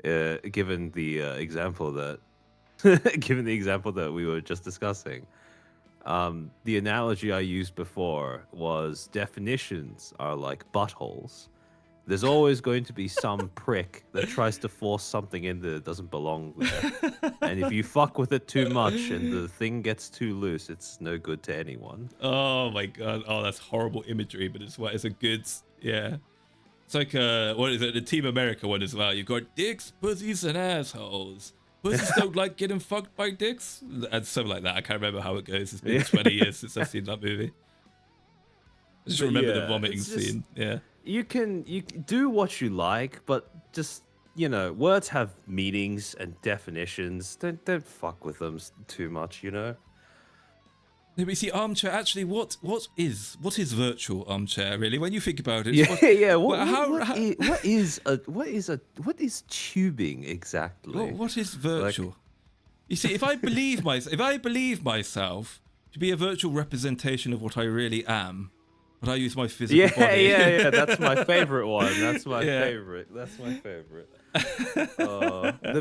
given the example that we were just discussing, the analogy I used before was definitions are like buttholes. There's always going to be some prick that tries to force something in that doesn't belong there. And if you fuck with it too much and the thing gets too loose, it's no good to anyone. Oh my god. Oh, that's horrible imagery, but it's a good, yeah. It's like, what is it? The Team America one as well. You've got dicks, pussies, and assholes. Pussies don't like getting fucked by dicks. And something like that. I can't remember how it goes. It's been 20 years since I've seen that movie. I just remember the vomiting scene. Yeah. You can do what you like, but just, words have meanings and definitions. Don't fuck with them too much, No, but you see, Armchair, actually, what is virtual, Armchair, really? When you think about it, what is tubing exactly? What is virtual? Like... You see, if I believe myself to be a virtual representation of what I really am, but I use my physical body. Yeah. That's my favorite one. That's my favorite. The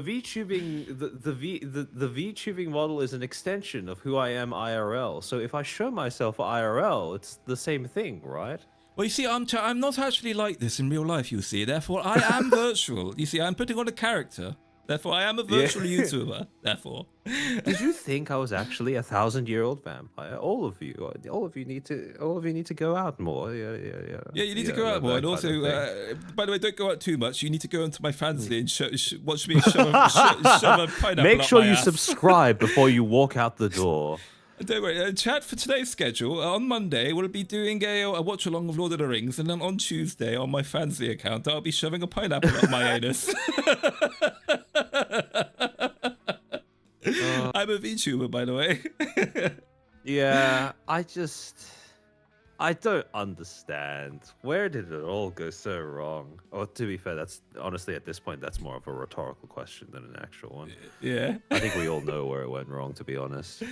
VTubing model is an extension of who I am IRL. So if I show myself IRL, it's the same thing, right? Well, you see, I'm not actually like this in real life, you see. Therefore, I am virtual. You see, I'm putting on a character. Therefore, I am a virtual YouTuber. Therefore, did you think I was actually a 1,000-year-old vampire? All of you need to go out more. Yeah. You need to go out more, and also, by the way, don't go out too much. You need to go into my fancy and watch me shove a pineapple. Make sure up my you ass. Subscribe before you walk out the door. Don't worry. Chat for today's schedule. On Monday, we'll be doing a watch along of Lord of the Rings, and then on Tuesday, on my fancy account, I'll be shoving a pineapple up my anus. I'm a VTuber, by the way. Yeah, I don't understand. Where did it all go so wrong? Or to be fair, that's honestly at this point that's more of a rhetorical question than an actual one. Yeah. I think we all know where it went wrong, to be honest.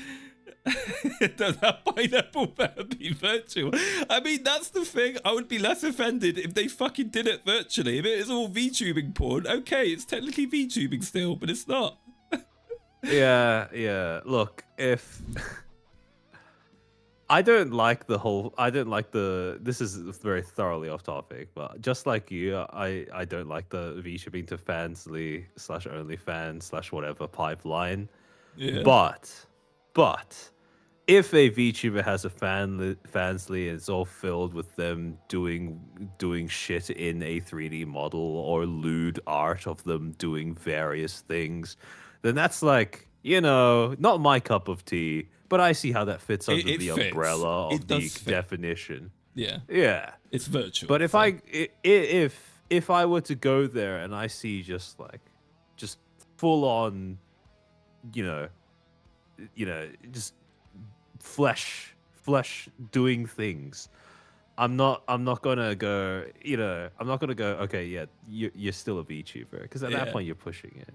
Does that pineapple better be virtual? I mean, that's the thing. I would be less offended if they fucking did it virtually. If it is all VTubing porn, okay, it's technically VTubing still, but it's not. Yeah. Look, if I don't like the. This is very thoroughly off topic, but just like you, I don't like the VTubing to fansly / OnlyFans / whatever pipeline. Yeah. But if a VTuber has a fansly and it's all filled with them doing shit in a 3D model or lewd art of them doing various things, then that's like, not my cup of tea. But I see how that fits under the fits. umbrella of It the does fit. definition. Yeah. It's virtual. But if so. if I were to go there and I see just full on, just flesh doing things, I'm not gonna go, I'm not gonna go, okay, yeah, you're still a VTuber, because at that point you're pushing it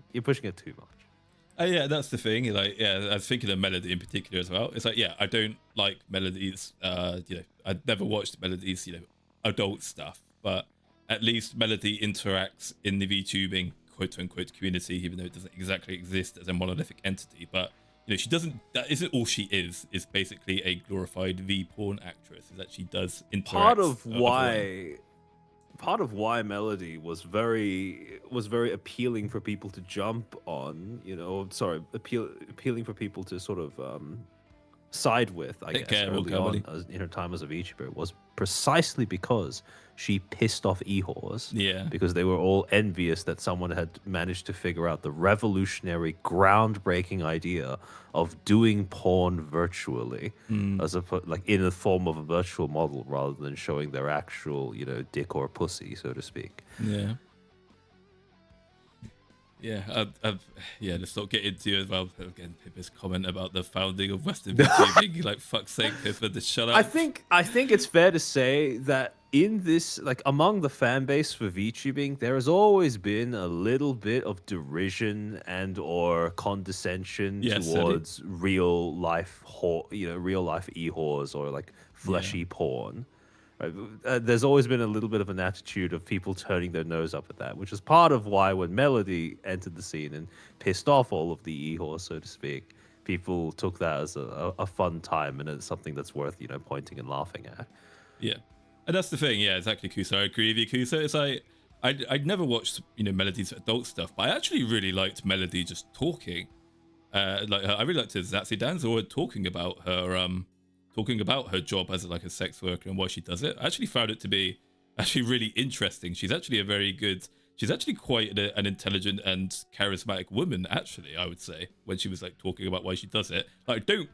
too much. Yeah, that's the thing. Like, yeah, I was thinking of Melody in particular as well. It's like, yeah, I don't like Melody's, I've never watched Melody's, adult stuff, but at least Melody interacts in the VTubing quote unquote community, even though it doesn't exactly exist as a monolithic entity. But she doesn't. That isn't all she is. Is basically a glorified V porn actress. Is that she does interact. Part of why Melody was very appealing for people to jump on, appealing for people to sort of side with, I guess, early on in her time as a VTuber, was precisely because she pissed off e-whores. Yeah. Because they were all envious that someone had managed to figure out the revolutionary, groundbreaking idea of doing porn virtually, as in the form of a virtual model rather than showing their actual, dick or pussy, so to speak. Yeah. Yeah, let's not get into as well. Again, Pippa's comment about the founding of Western VTubing. Like, fuck's sake, Pippa, just shut up. I think it's fair to say that in this, among the fan base for VTubing, there has always been a little bit of derision and or condescension towards real life e-whores or fleshy porn. Right? There's always been a little bit of an attitude of people turning their nose up at that, which is part of why when Melody entered the scene and pissed off all of the e-whores, so to speak, people took that as a fun time and it's something that's worth, pointing and laughing at. Yeah. And that's the thing. Yeah, exactly, Kusa. I agree with you, Kusa. It's like, I'd never watched, Melody's adult stuff, but I actually really liked Melody just talking. I really liked her Zazie Danzor talking about her job as a sex worker and why she does it. I actually found it to be really interesting. She's actually quite an intelligent and charismatic woman, actually, I would say, when she was talking about why she does it. Don't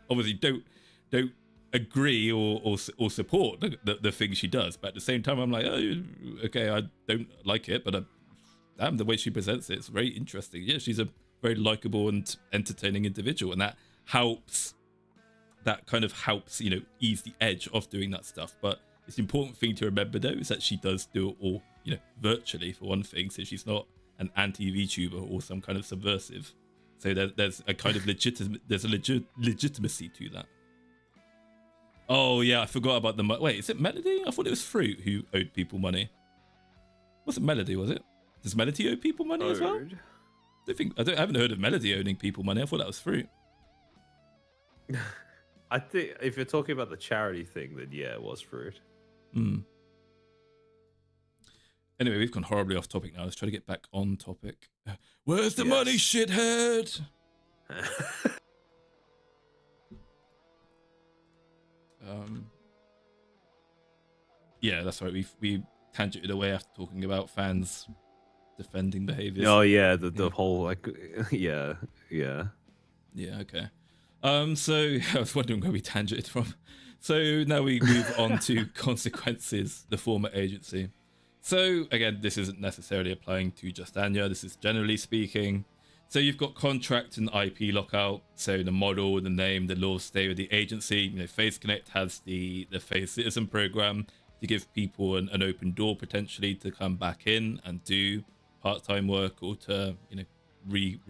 agree or support the thing she does, but at the same time I'm like, oh, okay, I don't like it, but damn, the way she presents it's very interesting. Yeah, she's a very likable and entertaining individual, and that kind of helps, ease the edge of doing that stuff. But it's an important thing to remember, though, is that she does do it all, virtually, for one thing. So she's not an anti-VTuber or some kind of subversive. So there's a kind of legitimacy to that. Oh, yeah, I forgot about the... Wait, is it Melody? I thought it was Fruit who owed people money. Wasn't Melody, was it? Does Melody owe people money as well? I haven't heard of Melody owning people money. I thought that was Fruit. I think if you're talking about the charity thing, then yeah, it was Fruit. Anyway, we've gone horribly off topic now. Let's try to get back on topic. Where's the money, shithead? Yeah, that's right. We tangented away after talking about fans defending behaviors. Oh yeah, the whole yeah. Okay. So I was wondering where we tangented from. So now we move on to Consequences, the former agency. So again, this isn't necessarily applying to just Anya. This is generally speaking. So you've got contract and IP lockout. So the model, the name, the laws stay with the agency. Face Connect has the Face Citizen program to give people an open door potentially to come back in and do part-time work, or to re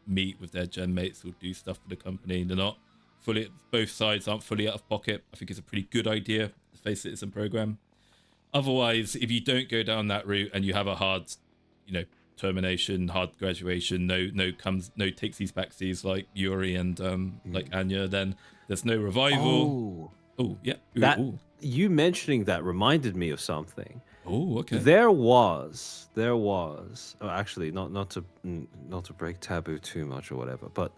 meet with their gen mates or do stuff for the company. They're not fully, both sides aren't fully out of pocket. I think it's a pretty good idea, the Face Citizen program. Otherwise, if you don't go down that route and you have a hard, termination, hard graduation, no takes these backsies like Yuri and like Anya, then there's no revival. Oh yeah. You mentioning that reminded me of something. Oh, okay. There was. Oh, actually, not to break taboo too much or whatever, but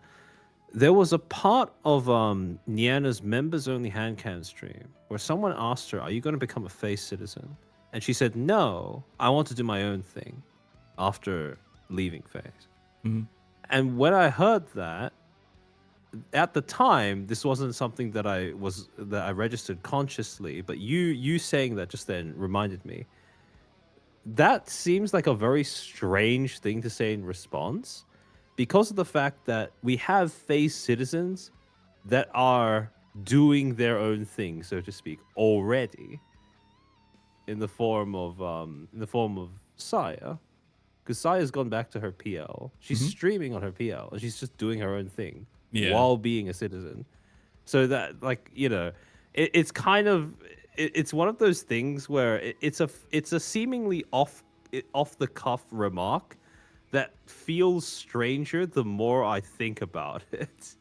there was a part of Niana's members only handcam stream where someone asked her, "Are you going to become a Face Citizen?" And she said, "No, I want to do my own thing after leaving Face." Mm-hmm. And when I heard that, at the time, this wasn't something that I registered consciously, but you saying that just then reminded me. That seems like a very strange thing to say in response, because of the fact that we have Face Citizens that are doing their own thing, so to speak, already, in the form of Saya. Because Saya's gone back to her PL. She's streaming on her PL, and she's just doing her own thing while being a citizen. So that, it's kind of, it's one of those things where it's a seemingly off the cuff remark that feels stranger the more I think about it.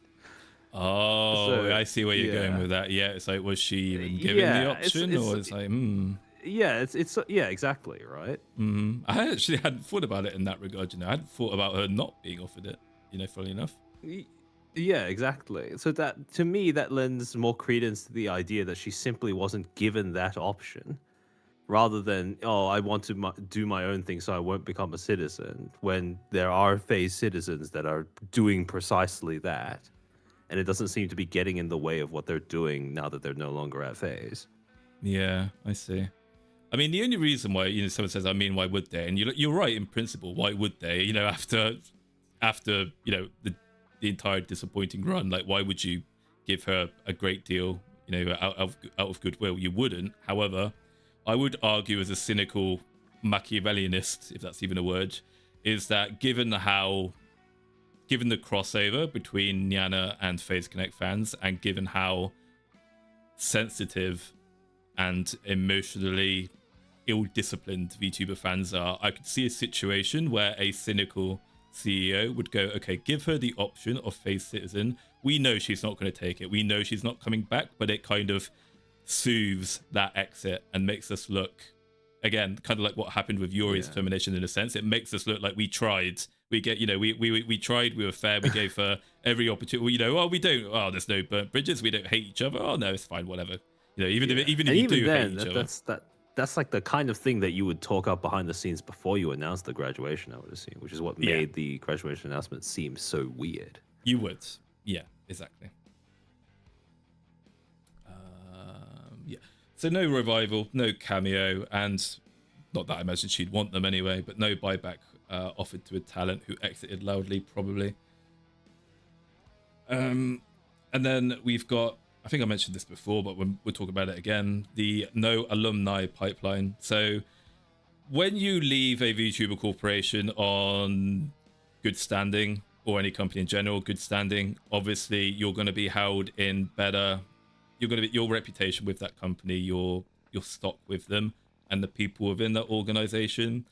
Oh, so, I see where you're going with that. Yeah, it's like, was she even given the option, or it's like, Yeah, it's exactly, right? I actually hadn't thought about it in that regard. I hadn't thought about her not being offered it. Funny enough. Yeah, exactly. So that, to me, that lends more credence to the idea that she simply wasn't given that option, rather than, I want to do my own thing, so I won't become a citizen. When there are Phase citizens that are doing precisely that, and it doesn't seem to be getting in the way of what they're doing now that they're no longer at Phase. Yeah, I see. I mean, the only reason why, someone says, why would they? And you're right in principle. Why would they? After the entire disappointing run, like, why would you give her a great deal, out of goodwill? You wouldn't. However, I would argue, as a cynical Machiavellianist, if that's even a word, is that given the crossover between Niana and Phase Connect fans, and given how sensitive and emotionally ill-disciplined VTuber fans are, I could see a situation where a cynical CEO would go, okay, give her the option of Face Citizen. We know she's not going to take it. We know she's not coming back, but it kind of soothes that exit and makes us look, again, kind of like what happened with Yuri's termination in a sense. It makes us look like we tried. We get, we tried, we were fair, we gave her every opportunity. We don't, there's no burnt bridges, we don't hate each other. Oh no, it's fine, whatever. Even if you do hate each other. That's like the kind of thing that you would talk up behind the scenes before you announced the graduation, I would assume, which is what made the graduation announcement seem so weird. You would. Yeah, exactly. So no revival, no cameo, and not that I imagine she'd want them anyway, but no buyback offered to a talent who exited loudly, probably. And then we've got, I think I mentioned this before, but we'll talk about it again, the no alumni pipeline. So when you leave a VTuber corporation on good standing, or any company in general, good standing, obviously you're going to be held in better, your reputation with that company, your stock with them, and the people within that organization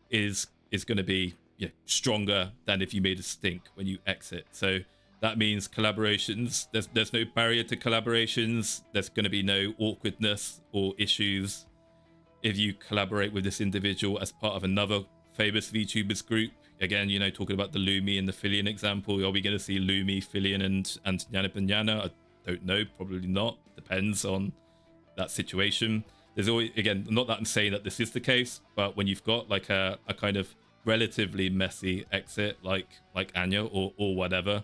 is going to be stronger than if you made a stink when you exit. So that means collaborations, there's no barrier to collaborations. There's going to be no awkwardness or issues if you collaborate with this individual as part of another famous VTubers group. Again, talking about the Lumi and the Fillion example, are we going to see Lumi, Fillion, and Nyana Banyana? I don't know, probably not. Depends on that situation. There's always, again, not that I'm saying that this is the case, but when you've got like a kind of relatively messy exit, like Anya or whatever,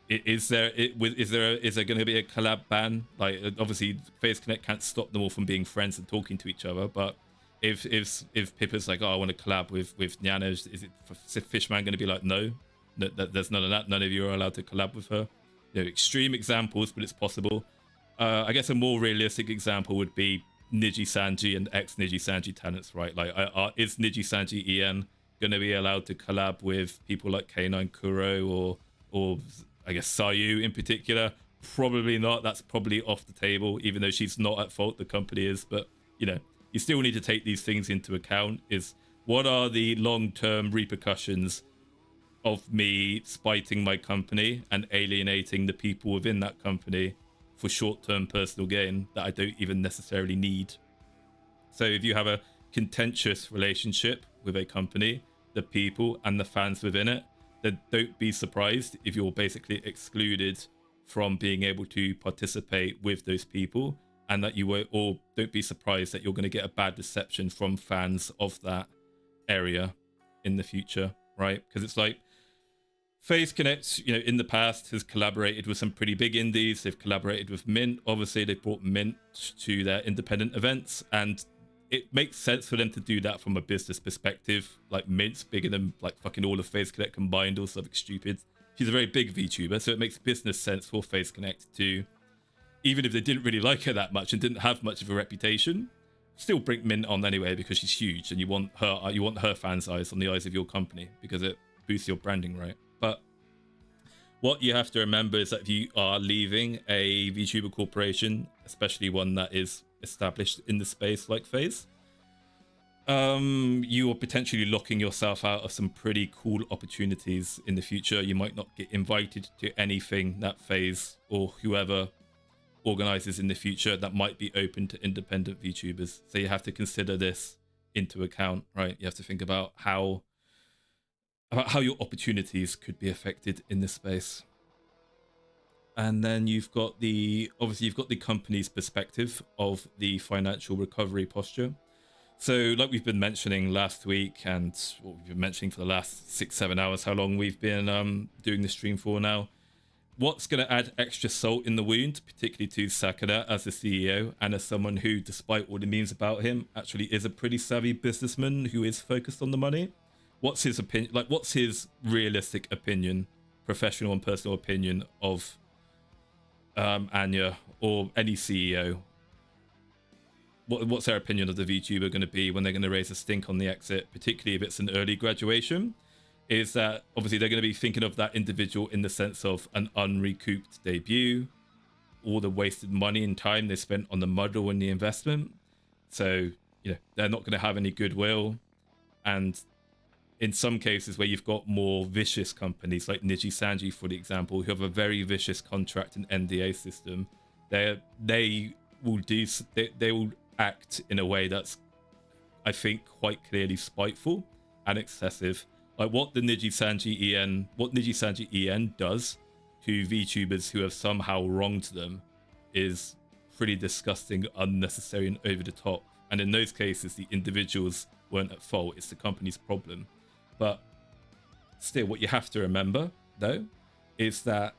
is there going to be a collab ban? Like, obviously Phase Connect can't stop them all from being friends and talking to each other, but if Pippa's like, oh, I want to collab with Nyana, is it Fishman going to be like, no, there's none of that. None of you are allowed to collab with her. You know, extreme examples, but it's possible. I guess a more realistic example would be Niji Sanji and ex Niji Sanji talents, right? Like, is Niji Sanji EN going to be allowed to collab with people like K9 Kuro or I guess Sayu in particular? Probably not. That's probably off the table, even though she's not at fault. The company is, but you know, you still need to take these things into account. Is what are the long-term repercussions of me spiting my company and alienating the people within that company for short-term personal gain that I don't even necessarily need? So if you have a contentious relationship with a company, the people and the fans within it, then don't be surprised if you're basically excluded from being able to participate with those people, and that you won't, or don't be surprised that you're going to get a bad reception from fans of that area in the future, right? Because it's like FaZe Connect, you know, in the past has collaborated with some pretty big indies. They've collaborated with Mint. Obviously, they brought Mint to their independent events, and it makes sense for them to do that from a business perspective. Like, Mint's bigger than like fucking all of FaZe Connect combined or something stupid. She's a very big VTuber, so it makes business sense for FaZe Connect to, even if they didn't really like her that much and didn't have much of a reputation, still bring Mint on anyway because she's huge and you want her fans' eyes on the eyes of your company because it boosts your branding, right? But what you have to remember is that if you are leaving a VTuber corporation, especially one that is established in the space like FaZe, you are potentially locking yourself out of some pretty cool opportunities in the future. You might not get invited to anything that FaZe or whoever organizes in the future that might be open to independent VTubers. So you have to consider this into account, right? You have to think about how your opportunities could be affected in this space. And then you've got the company's perspective of the financial recovery posture. So like we've been mentioning last week, and what we've been mentioning for the last 6-7 hours, how long we've been doing the stream for now, what's going to add extra salt in the wound, particularly to Sakura as the CEO and as someone who, despite all the memes about him, actually is a pretty savvy businessman who is focused on the money. What's his opinion? Like, what's his realistic opinion, professional and personal opinion of Anya or any CEO? What's their opinion of the VTuber going to be when they're going to raise a stink on the exit, particularly if it's an early graduation? Is that obviously they're going to be thinking of that individual in the sense of an unrecouped debut, all the wasted money and time they spent on the model and the investment. So, you know, they're not going to have any goodwill. And in some cases where you've got more vicious companies like Niji Sanji, for example, who have a very vicious contract and NDA system, they will act in a way that's, I think, quite clearly spiteful and excessive. Like what Niji Sanji EN does to VTubers who have somehow wronged them is pretty disgusting, unnecessary, and over the top. And in those cases, the individuals weren't at fault. It's the company's problem. But still, what you have to remember, though, is that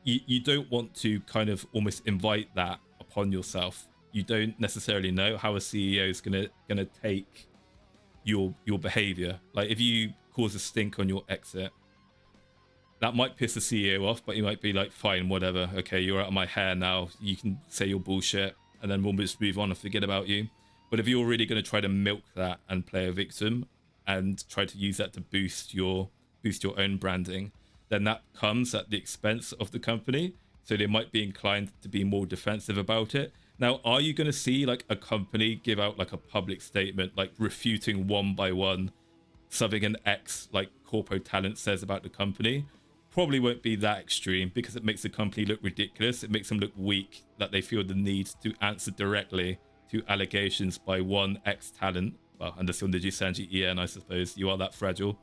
you don't want to kind of almost invite that upon yourself. You don't necessarily know how a CEO is gonna take your behavior. Like if you cause a stink on your exit, that might piss the CEO off, but you might be like, fine, whatever, okay, you're out of my hair now, you can say your bullshit and then we'll just move on and forget about you. But if you're really going to try to milk that and play a victim and try to use that to boost your own branding, then that comes at the expense of the company. So they might be inclined to be more defensive about it. Now, are you going to see like a company give out like a public statement, like refuting one by one something an ex like corpo talent says about the company? Probably won't be that extreme because it makes the company look ridiculous. It makes them look weak, that they feel the need to answer directly to allegations by one ex talent. Well, unless you're Niji Sanji EN, I suppose you are that fragile.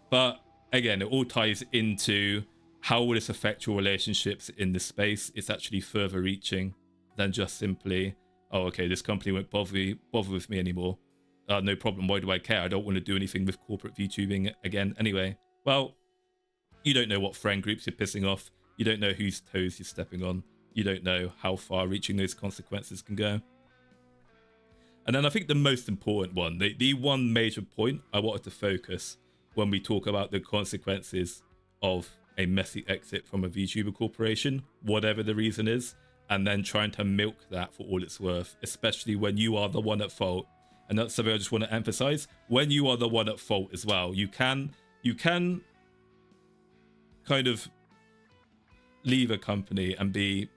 But again, it all ties into how will this affect your relationships in this space. It's actually further reaching than just simply, oh, okay, this company won't bother with me anymore. No problem. Why do I care? I don't want to do anything with corporate VTubing again anyway. Well, you don't know what friend groups you're pissing off. You don't know whose toes you're stepping on. You don't know how far reaching those consequences can go. And then I think the most important one, the one major point I wanted to focus when we talk about the consequences of a messy exit from a VTuber corporation, whatever the reason is, and then trying to milk that for all it's worth, especially when you are the one at fault. And that's something I just want to emphasize. When you are the one at fault as well, you can kind of leave a company and be,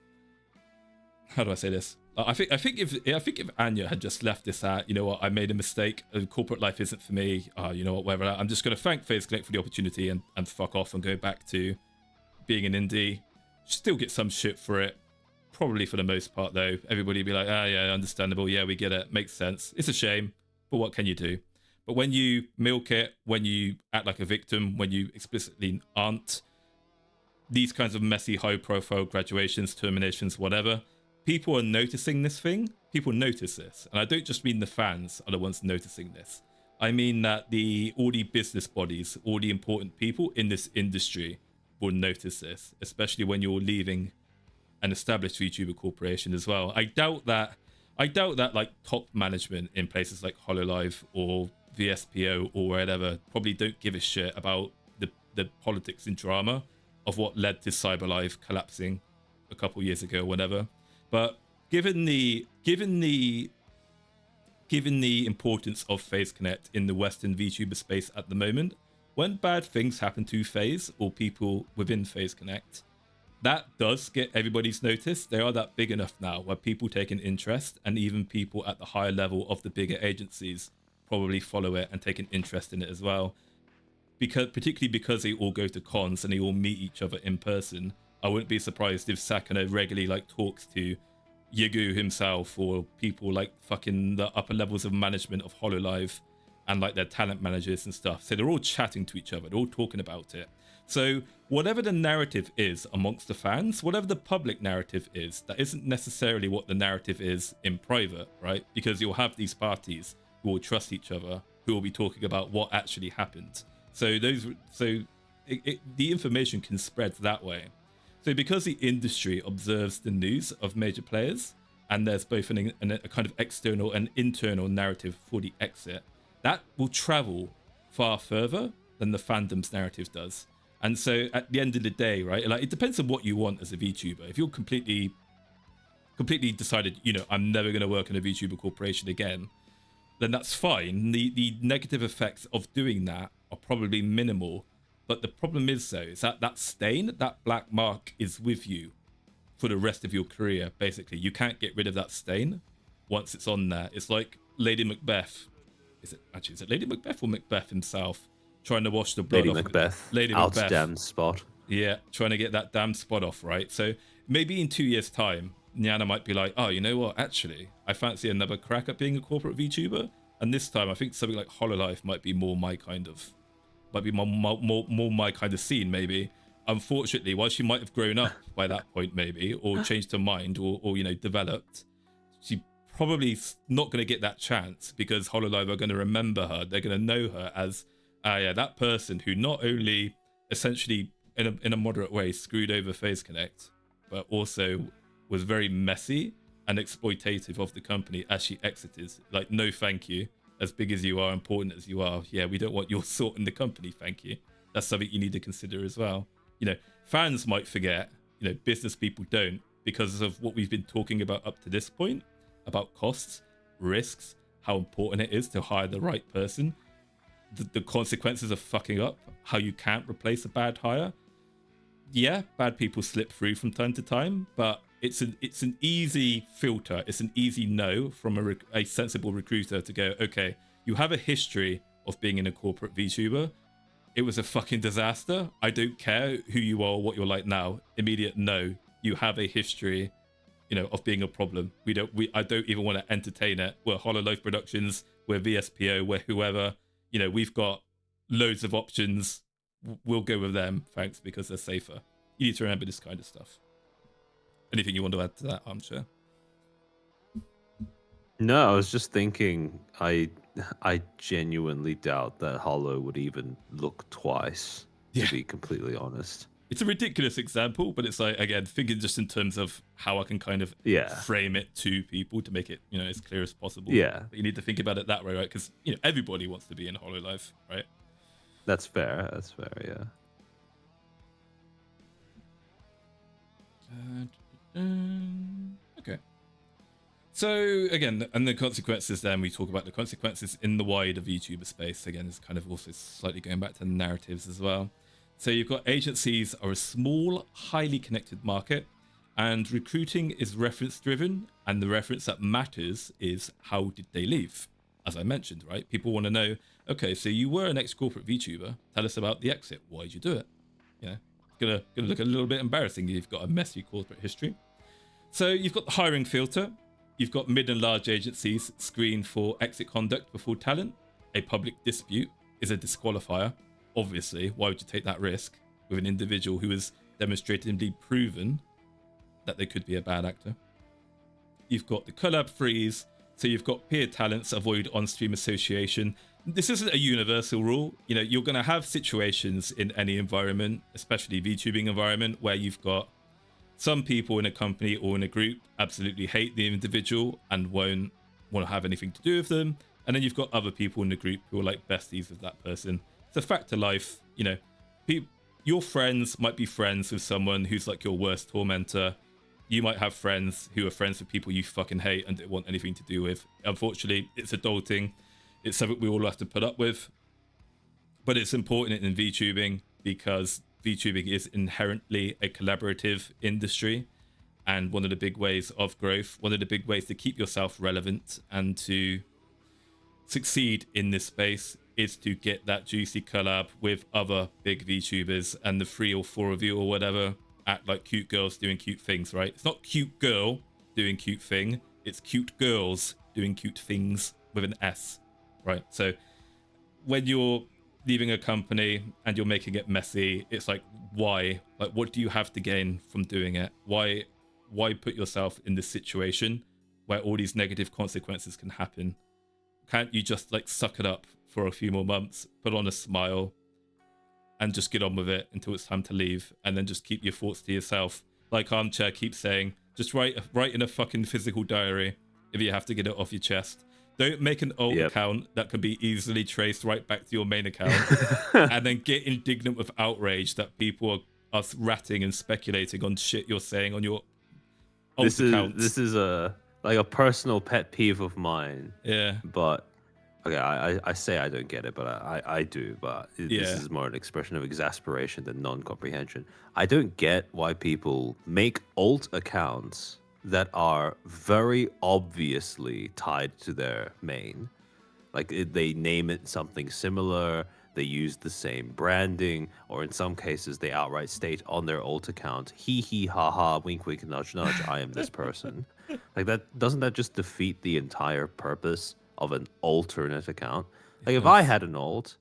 how do I say this? I think if Anya had just left this at, you know what, I made a mistake, corporate life isn't for me, you know what, whatever, I'm just going to thank FaZe Connect for the opportunity and fuck off and go back to being an indie. Still get some shit for it, probably for the most part though. Everybody would be like, yeah, understandable, yeah, we get it, makes sense. It's a shame, but what can you do? But when you milk it, when you act like a victim, when you explicitly aren't, these kinds of messy, high-profile graduations, terminations, whatever, people are noticing this thing. People notice this. And I don't just mean the fans are the ones noticing this. I mean that all the business bodies, all the important people in this industry will notice this, especially when you're leaving an established VTuber corporation as well. I doubt that like top management in places like HoloLive or VSPO or whatever probably don't give a shit about the politics and drama of what led to CyberLive collapsing a couple years ago or whatever. But given the importance of FaZe Connect in the Western VTuber space at the moment, when bad things happen to FaZe or people within FaZe Connect, that does get everybody's notice. They are that big enough now where people take an interest, and even people at the higher level of the bigger agencies probably follow it and take an interest in it as well. Particularly because they all go to cons and they all meet each other in person. I wouldn't be surprised if Sakano regularly like talks to Yagu himself or people like fucking the upper levels of management of HoloLive and like their talent managers and stuff. So they're all chatting to each other, they're all talking about it. So whatever the narrative is amongst the fans, whatever the public narrative is, that isn't necessarily what the narrative is in private, right? Because you'll have these parties who will trust each other, who will be talking about what actually happened. So the information can spread that way. So because the industry observes the news of major players, and there's both a kind of external and internal narrative for the exit, that will travel far further than the fandom's narrative does. And so at the end of the day, right, like it depends on what you want as a VTuber. If you're completely decided, you know, I'm never going to work in a VTuber corporation again, then that's fine. The negative effects of doing that are probably minimal. But the problem is, though, is that stain, that black mark is with you for the rest of your career, basically. You can't get rid of that stain once it's on there. It's like Lady Macbeth. Is it Lady Macbeth or Macbeth himself trying to wash the blood off? Lady Macbeth. Out damn spot. Yeah, trying to get that damn spot off, right? So maybe in 2 years' time, Nyana might be like, oh, you know what? Actually, I fancy another crack at being a corporate VTuber. And this time, I think something like HoloLive might be more my kind of scene, maybe. Unfortunately, while she might have grown up by that point, maybe, or changed her mind, or you know, developed, she probably not going to get that chance because HoloLive are going to remember her. They're going to know her as, yeah, that person who not only essentially in a moderate way screwed over FaZe Connect, but also was very messy and exploitative of the company as she exited. Like, no, thank you. As big as you are, important as you are, yeah, we don't want your sort in the company, thank you. That's something you need to consider as well. You know, fans might forget, you know, business people don't, because of what we've been talking about up to this point, about costs, risks, how important it is to hire the right person, the consequences of fucking up, how you can't replace a bad hire. Yeah, bad people slip through from time to time, but it's an easy filter. It's an easy no from a sensible recruiter to go, okay, you have a history of being in a corporate VTuber. It was a fucking disaster. I don't care who you are or what you're like now. Immediate no. You have a history, you know, of being a problem. I don't even want to entertain it. We're HoloLive Productions, we're VSPO, we're whoever. You know, we've got loads of options. We'll go with them, thanks, because they're safer. You need to remember this kind of stuff. Anything you want to add to that, Armchair? No, I was just thinking, I genuinely doubt that Holo would even look twice, to be completely honest. it's a ridiculous example, but it's like, again, thinking just in terms of how I can kind of frame it to people to make it, as clear as possible. Yeah. But you need to think about it that way, right? Because, everybody wants to be in Hololive, right? That's fair. Yeah. Okay. So again, and the consequences. Then we talk about the consequences in the wider VTuber space. Again, is kind of also slightly going back to the narratives as well. So you've got agencies are a small, highly connected market, and recruiting is reference driven, and the reference that matters is how did they leave? As I mentioned, right? People want to know, okay, so you were an ex-corporate VTuber. Tell us about the exit. Why did you do it? Gonna look a little bit embarrassing. You've got a messy corporate history. So you've got the hiring filter. You've got mid and large agencies screen for exit conduct before talent. A public dispute is a disqualifier. Obviously, why would you take that risk with an individual who has demonstratively proven that they could be a bad actor? You've got the collab freeze. So you've got peer talents avoid on-stream association. This isn't a universal rule. You're going to have situations in any environment, especially VTubing environment, where you've got some people in a company or in a group absolutely hate the individual and won't want to have anything to do with them. And then you've got other people in the group who are like besties with that person. It's a fact of life. Your friends might be friends with someone who's like your worst tormentor. You might have friends who are friends with people you fucking hate and don't want anything to do with. Unfortunately, it's adulting. It's something we all have to put up with. But it's important in VTubing because VTubing is inherently a collaborative industry. And one of the big ways of growth, one of the big ways to keep yourself relevant and to succeed in this space is to get that juicy collab with other big VTubers, and the 3 or 4 of you or whatever act like cute girls doing cute things, right? It's not cute girl doing cute thing. It's cute girls doing cute things with an S, right? So when you're leaving a company and you're making it messy, it's like, why? Like, what do you have to gain from doing it? Why put yourself in this situation where all these negative consequences can happen? Can't you just like suck it up for a few more months, put on a smile, and just get on with it until it's time to leave, and then just keep your thoughts to yourself? Like Armchair keeps saying, just write in a fucking physical diary if you have to get it off your chest. Don't make an old account that can be easily traced right back to your main account and then get indignant with outrage that people are ratting and speculating on shit you're saying on your old account. This is a personal pet peeve of mine. Yeah. But okay, I say I don't get it, but I do. But this is more an expression of exasperation than non-comprehension. I don't get why people make alt accounts that are very obviously tied to their main. Like they name it something similar, they use the same branding, or in some cases they outright state on their alt account, hee hee ha ha, wink wink nudge nudge, I am this person. Like doesn't that just defeat the entire purpose of an alternate account? Like if I had an alt,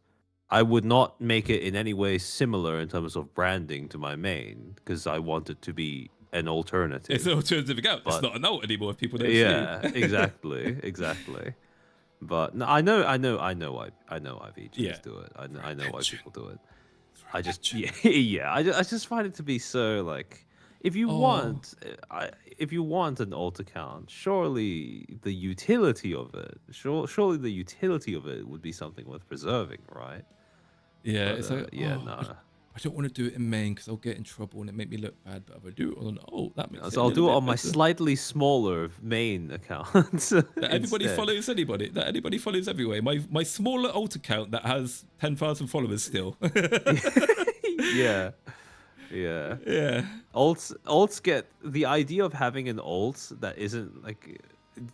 I would not make it in any way similar in terms of branding to my main, because I want it to be an alternative. It's an alternative account. It's not an alt anymore if people don't see. Exactly. But no, I know why VGs do it. I know why people do it. I just I just find it to be so like, if you want an alt account, surely the utility of it would be something worth preserving, right? Yeah, but, no. I don't want to do it in main because I'll get in trouble and it make me look bad. But if I do it on an alt, that makes so I'll do it on my slightly smaller main account. That everybody follows anybody. That anybody follows everywhere. My smaller alt account that has 10,000 followers still. Yeah. Alts get the idea of having an alt that isn't like.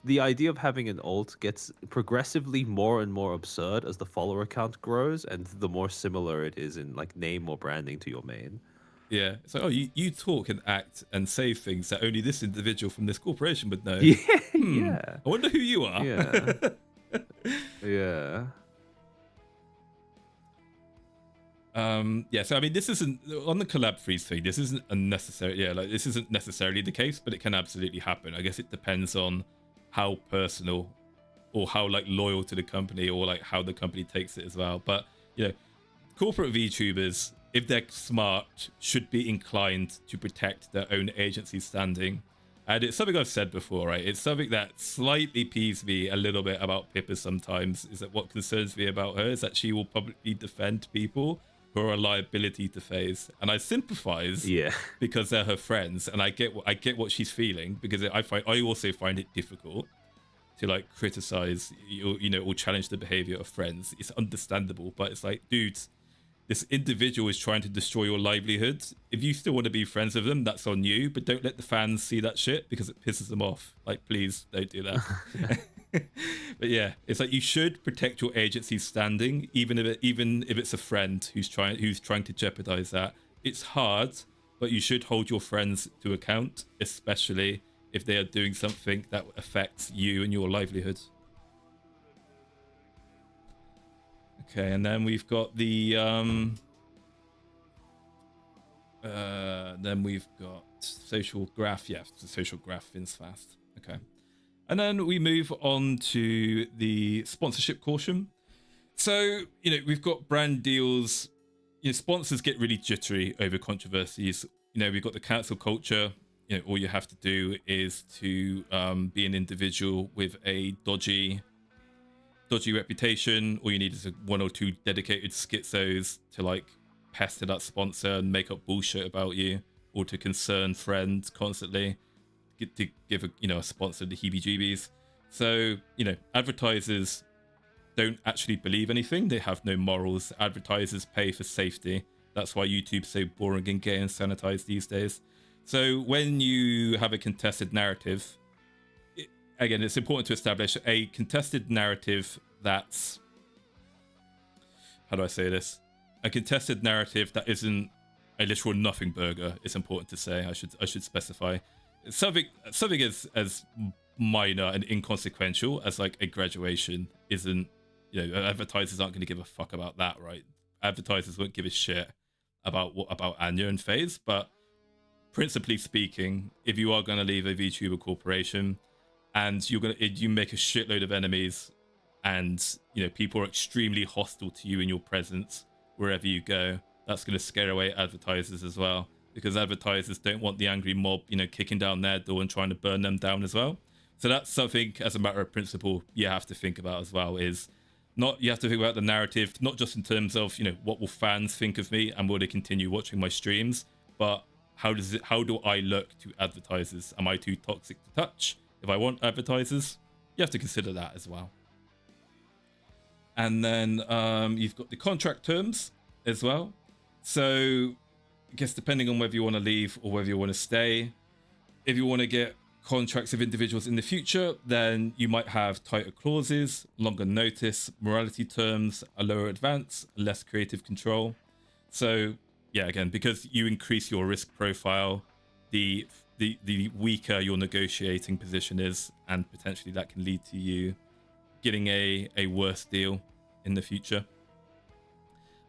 The idea of having an alt gets progressively more and more absurd as the follower count grows, and the more similar it is in like name or branding to your main. Yeah, it's like, you talk and act and say things that only this individual from this corporation would know. Yeah. I wonder who you are. Yeah. So I mean, this isn't on the collab freeze thing. This isn't this isn't necessarily the case, but it can absolutely happen. I guess it depends on how personal or how like loyal to the company or like how the company takes it as well. But corporate VTubers if they're smart, should be inclined to protect their own agency standing. And it's something I've said before, right? It's something that slightly peeves me a little bit about Pippa sometimes, is that what concerns me about her is that she will publicly defend people who are a liability to FaZe. And I sympathize because they're her friends, and I get what she's feeling, because I also find it difficult to like criticize or challenge the behavior of friends. It's understandable, but it's like, dude, this individual is trying to destroy your livelihood. If you still want to be friends with them, that's on you, but don't let the fans see that shit because it pisses them off. Like, please don't do that. But yeah, it's like you should protect your agency's standing, even if it's a friend who's trying to jeopardize that. It's hard, but you should hold your friends to account, especially if they are doing something that affects you and your livelihood. Okay, and then we've got the then we've got social graph. Yeah, the social graph fins fast. Okay, and then we move on to the sponsorship caution. So we've got brand deals. Sponsors get really jittery over controversies. We've got the cancel culture. All you have to do is to be an individual with a dodgy reputation. All you need is one or two dedicated schizos to like pester that sponsor and make up bullshit about you, or to concern friends constantly to give a sponsor the heebie-jeebies. So advertisers don't actually believe anything. They have no morals. Advertisers pay for safety. That's why YouTube's so boring and gay and sanitized these days. So when you have a contested narrative, again, it's important to establish a contested narrative that's, how do I say this? A contested narrative that isn't a literal nothing burger. It's important to say. I should specify something as minor and inconsequential as like a graduation isn't. Advertisers aren't going to give a fuck about that, right? Advertisers won't give a shit about Anya and FaZe, but principally speaking, if you are going to leave a VTuber corporation and you make a shitload of enemies, and people are extremely hostile to you in your presence wherever you go, that's going to scare away advertisers as well, because advertisers don't want the angry mob kicking down their door and trying to burn them down as well. So that's something, as a matter of principle, you have to think about as well. You have to think about the narrative, not just in terms of what will fans think of me and will they continue watching my streams, but how do I look to advertisers? Am I too toxic to touch? If I want advertisers, you have to consider that as well. And then you've got the contract terms as well. So I guess depending on whether you want to leave or whether you want to stay, if you want to get contracts with individuals in the future, then you might have tighter clauses, longer notice, morality terms, a lower advance, less creative control. So yeah, again, because you increase your risk profile, the weaker your negotiating position is, and potentially that can lead to you getting a worse deal in the future.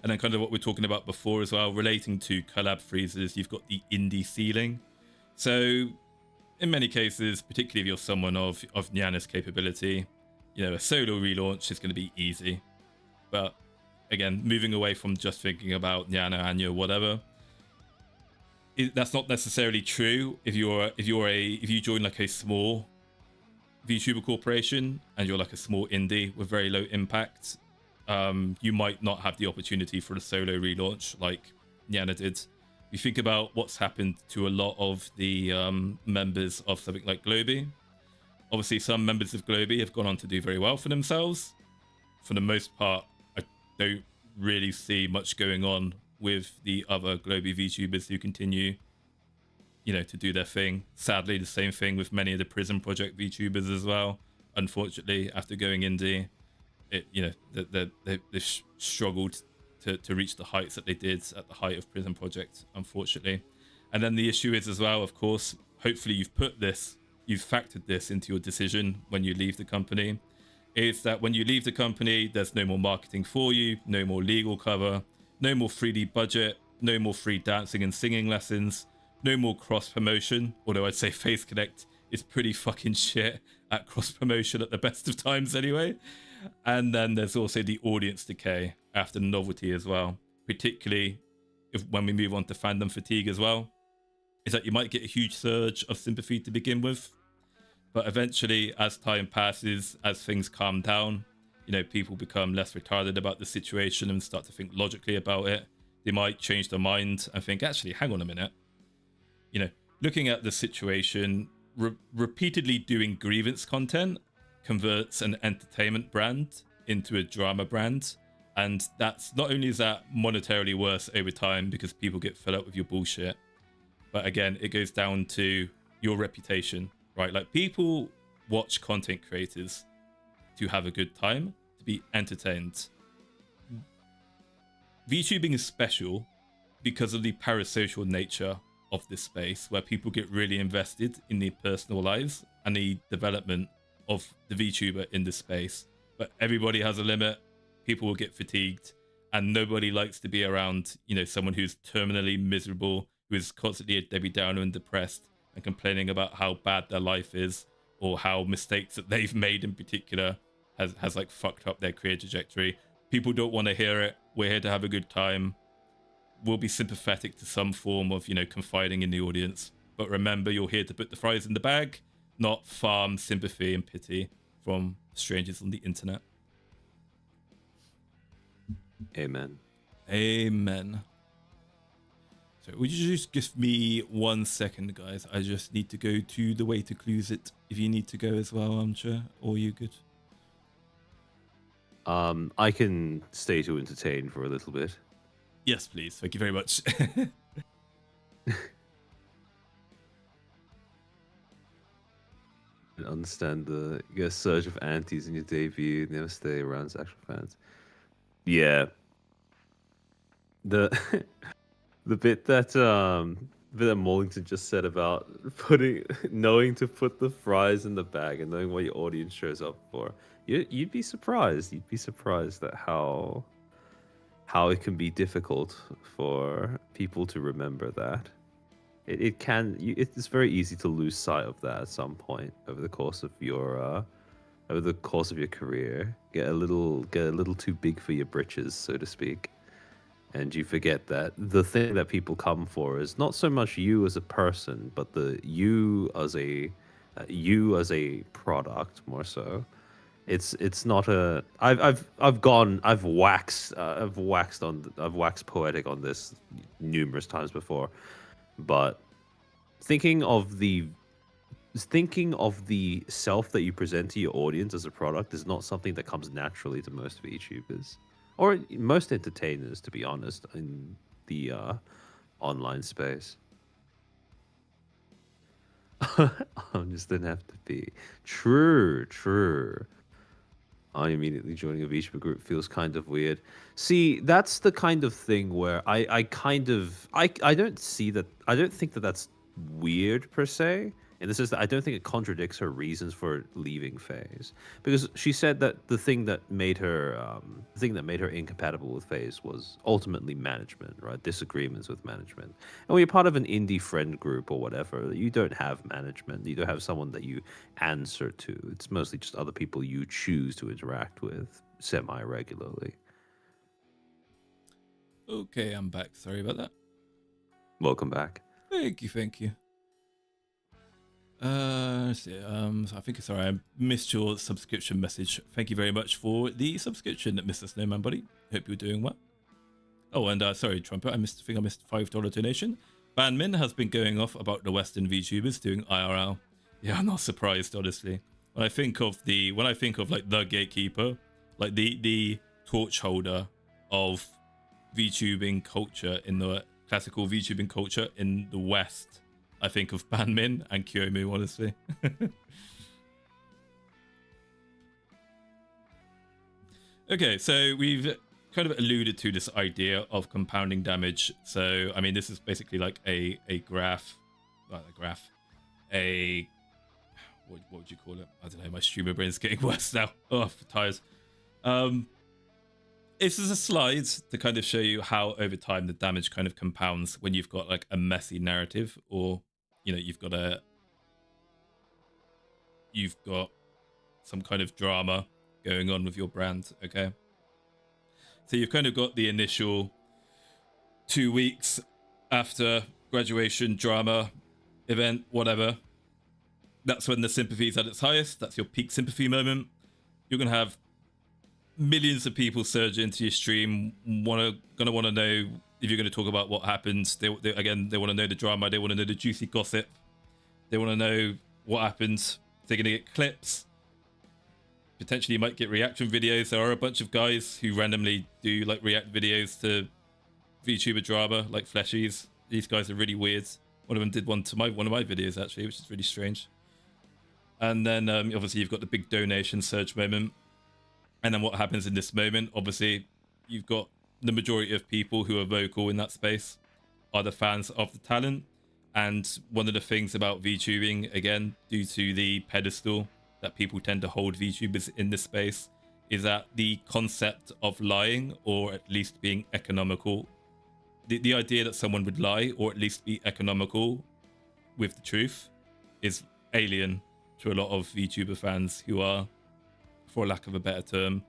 And then kind of what we're talking about before as well, relating to collab freezes, you've got the indie ceiling. So in many cases, particularly if you're someone of Nyana's capability, a solo relaunch is going to be easy. But again, moving away from just thinking about Nyana, Anya, whatever, that's not necessarily true if you join like a small VTuber corporation and you're like a small indie with very low impact. You might not have the opportunity for a solo relaunch like Nyana did. You think about what's happened to a lot of the members of something like Globy. Obviously, some members of Globy have gone on to do very well for themselves. For the most part, I don't really see much going on with the other Globy VTubers who continue, to do their thing. Sadly, the same thing with many of the Prison Project VTubers as well. Unfortunately, after going indie, they've struggled to reach the heights that they did at the height of Prison Project, unfortunately. And then the issue is as well, of course, hopefully you've factored this into your decision when you leave the company, is that when you leave the company, there's no more marketing for you, no more legal cover, no more 3D budget, no more free dancing and singing lessons, no more cross promotion, although I'd say Face Connect is pretty fucking shit at cross promotion at the best of times anyway. And then there's also the audience decay after novelty as well, particularly when we move on to fandom fatigue as well, is that you might get a huge surge of sympathy to begin with, but eventually, as time passes, as things calm down, people become less retarded about the situation and start to think logically about it. They might change their mind and think, actually, hang on a minute. Looking at the situation, repeatedly doing grievance content converts an entertainment brand into a drama brand. And that's not only is that monetarily worse over time because people get fed up with your bullshit, but again, it goes down to your reputation, right? Like, people watch content creators to have a good time, to be entertained. VTubing is special because of the parasocial nature of this space, where people get really invested in their personal lives and the development of the VTuber in this space. But everybody has a limit. People will get fatigued, and nobody likes to be around, someone who's terminally miserable, who is constantly a Debbie Downer and depressed and complaining about how bad their life is, or how mistakes that they've made in particular has like fucked up their career trajectory. People don't want to hear it. We're here to have a good time. We'll be sympathetic to some form of, confiding in the audience. But remember, you're here to put the fries in the bag, not farm sympathy and pity from strangers on the internet. Amen. Amen. So would you just give me 1 second, guys? I just need to go to the way to close it. If you need to go as well, Armchair, or you good? I can stay to entertain for a little bit. Yes, please. Thank you very much. I understand you get a surge of antis in your debut, never stay around actual fans. Yeah. The the bit that Maulington just said about knowing to put the fries in the bag and knowing what your audience shows up for. You'd be surprised. You'd be surprised at how it can be difficult for people to remember that. It's very easy to lose sight of that at some point over the course of your career. Get a little too big for your britches, so to speak. And you forget that the thing that people come for is not so much you as a person, but you as a product more so. It's not a. I've waxed poetic on this numerous times before, but thinking of the self that you present to your audience as a product is not something that comes naturally to most VTubers or most entertainers, to be honest, in the online space. I just didn't have to be true. I immediately joining a VTuber group feels kind of weird. See, that's the kind of thing where I don't think that that's weird per se. In the sense that I don't think it contradicts her reasons for leaving FaZe, because she said that the thing that made her incompatible with FaZe was ultimately management, right? Disagreements with management. And when you're part of an indie friend group or whatever, you don't have management. You don't have someone that you answer to. It's mostly just other people you choose to interact with semi-regularly. Okay, I'm back. Sorry about that. Welcome back. Thank you. Let's see. So I think it's alright. I missed your subscription message. Thank you very much for the subscription, Mr. Snowman Buddy. Hope you're doing well. Oh, and sorry, Trumpet. I missed $5 donation. Banmin has been going off about the Western VTubers doing IRL. Yeah, I'm not surprised, honestly. When I think of like the gatekeeper, like the torch holder of VTubing culture in the classical VTubing culture in the West, I think of Banmin and Kyomu, honestly. Okay, so we've kind of alluded to this idea of compounding damage. So, I mean, this is basically like a graph. What would you call it? I don't know, my streamer brain's getting worse now. Oh, tires. This is a slide to kind of show you how over time the damage kind of compounds when you've got like a messy narrative, or you've got some kind of drama going on with your brand. Okay, so you've kind of got the initial 2 weeks after graduation, drama, event, whatever. That's when the sympathy is at its highest. That's your peak sympathy moment. You're going to have millions of people surge into your stream, gonna want to know if you're going to talk about what happened. They want to know the drama. They want to know the juicy gossip. They want to know what happened. They're going to get clips. Potentially, you might get reaction videos. There are a bunch of guys who randomly do like react videos to VTuber drama, like Fleshies. These guys are really weird. One of them did one to one of my videos actually, which is really strange. And then obviously you've got the big donation surge moment. And then what happens in this moment? Obviously, you've got the majority of people who are vocal in that space are the fans of the talent. And one of the things about VTubing, again, due to the pedestal that people tend to hold VTubers in this space, is that the concept of lying, or at least being economical, the idea that someone would lie or at least be economical with the truth is alien to a lot of VTuber fans who are, for lack of a better term,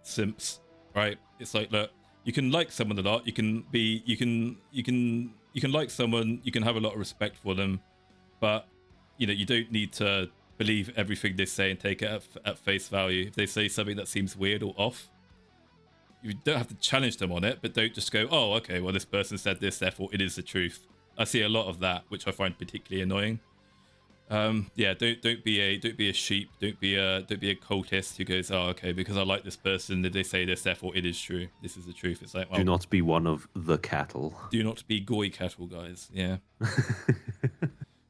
simps, right? It's like, look, you can like someone a lot, you can like someone, you can have a lot of respect for them, but you know, you don't need to believe everything they say and take it at face value. If they say something that seems weird or off, you don't have to challenge them on it, but don't just go, oh, okay, well, this person said this, therefore it is the truth. I see a lot of that, which I find particularly annoying. Yeah, don't be a sheep, don't be a cultist who goes, oh, okay, because I like this person, did they say this, therefore it is true. This is the truth. It's like, well, do not be one of the cattle. Do not be goy cattle, guys. Yeah.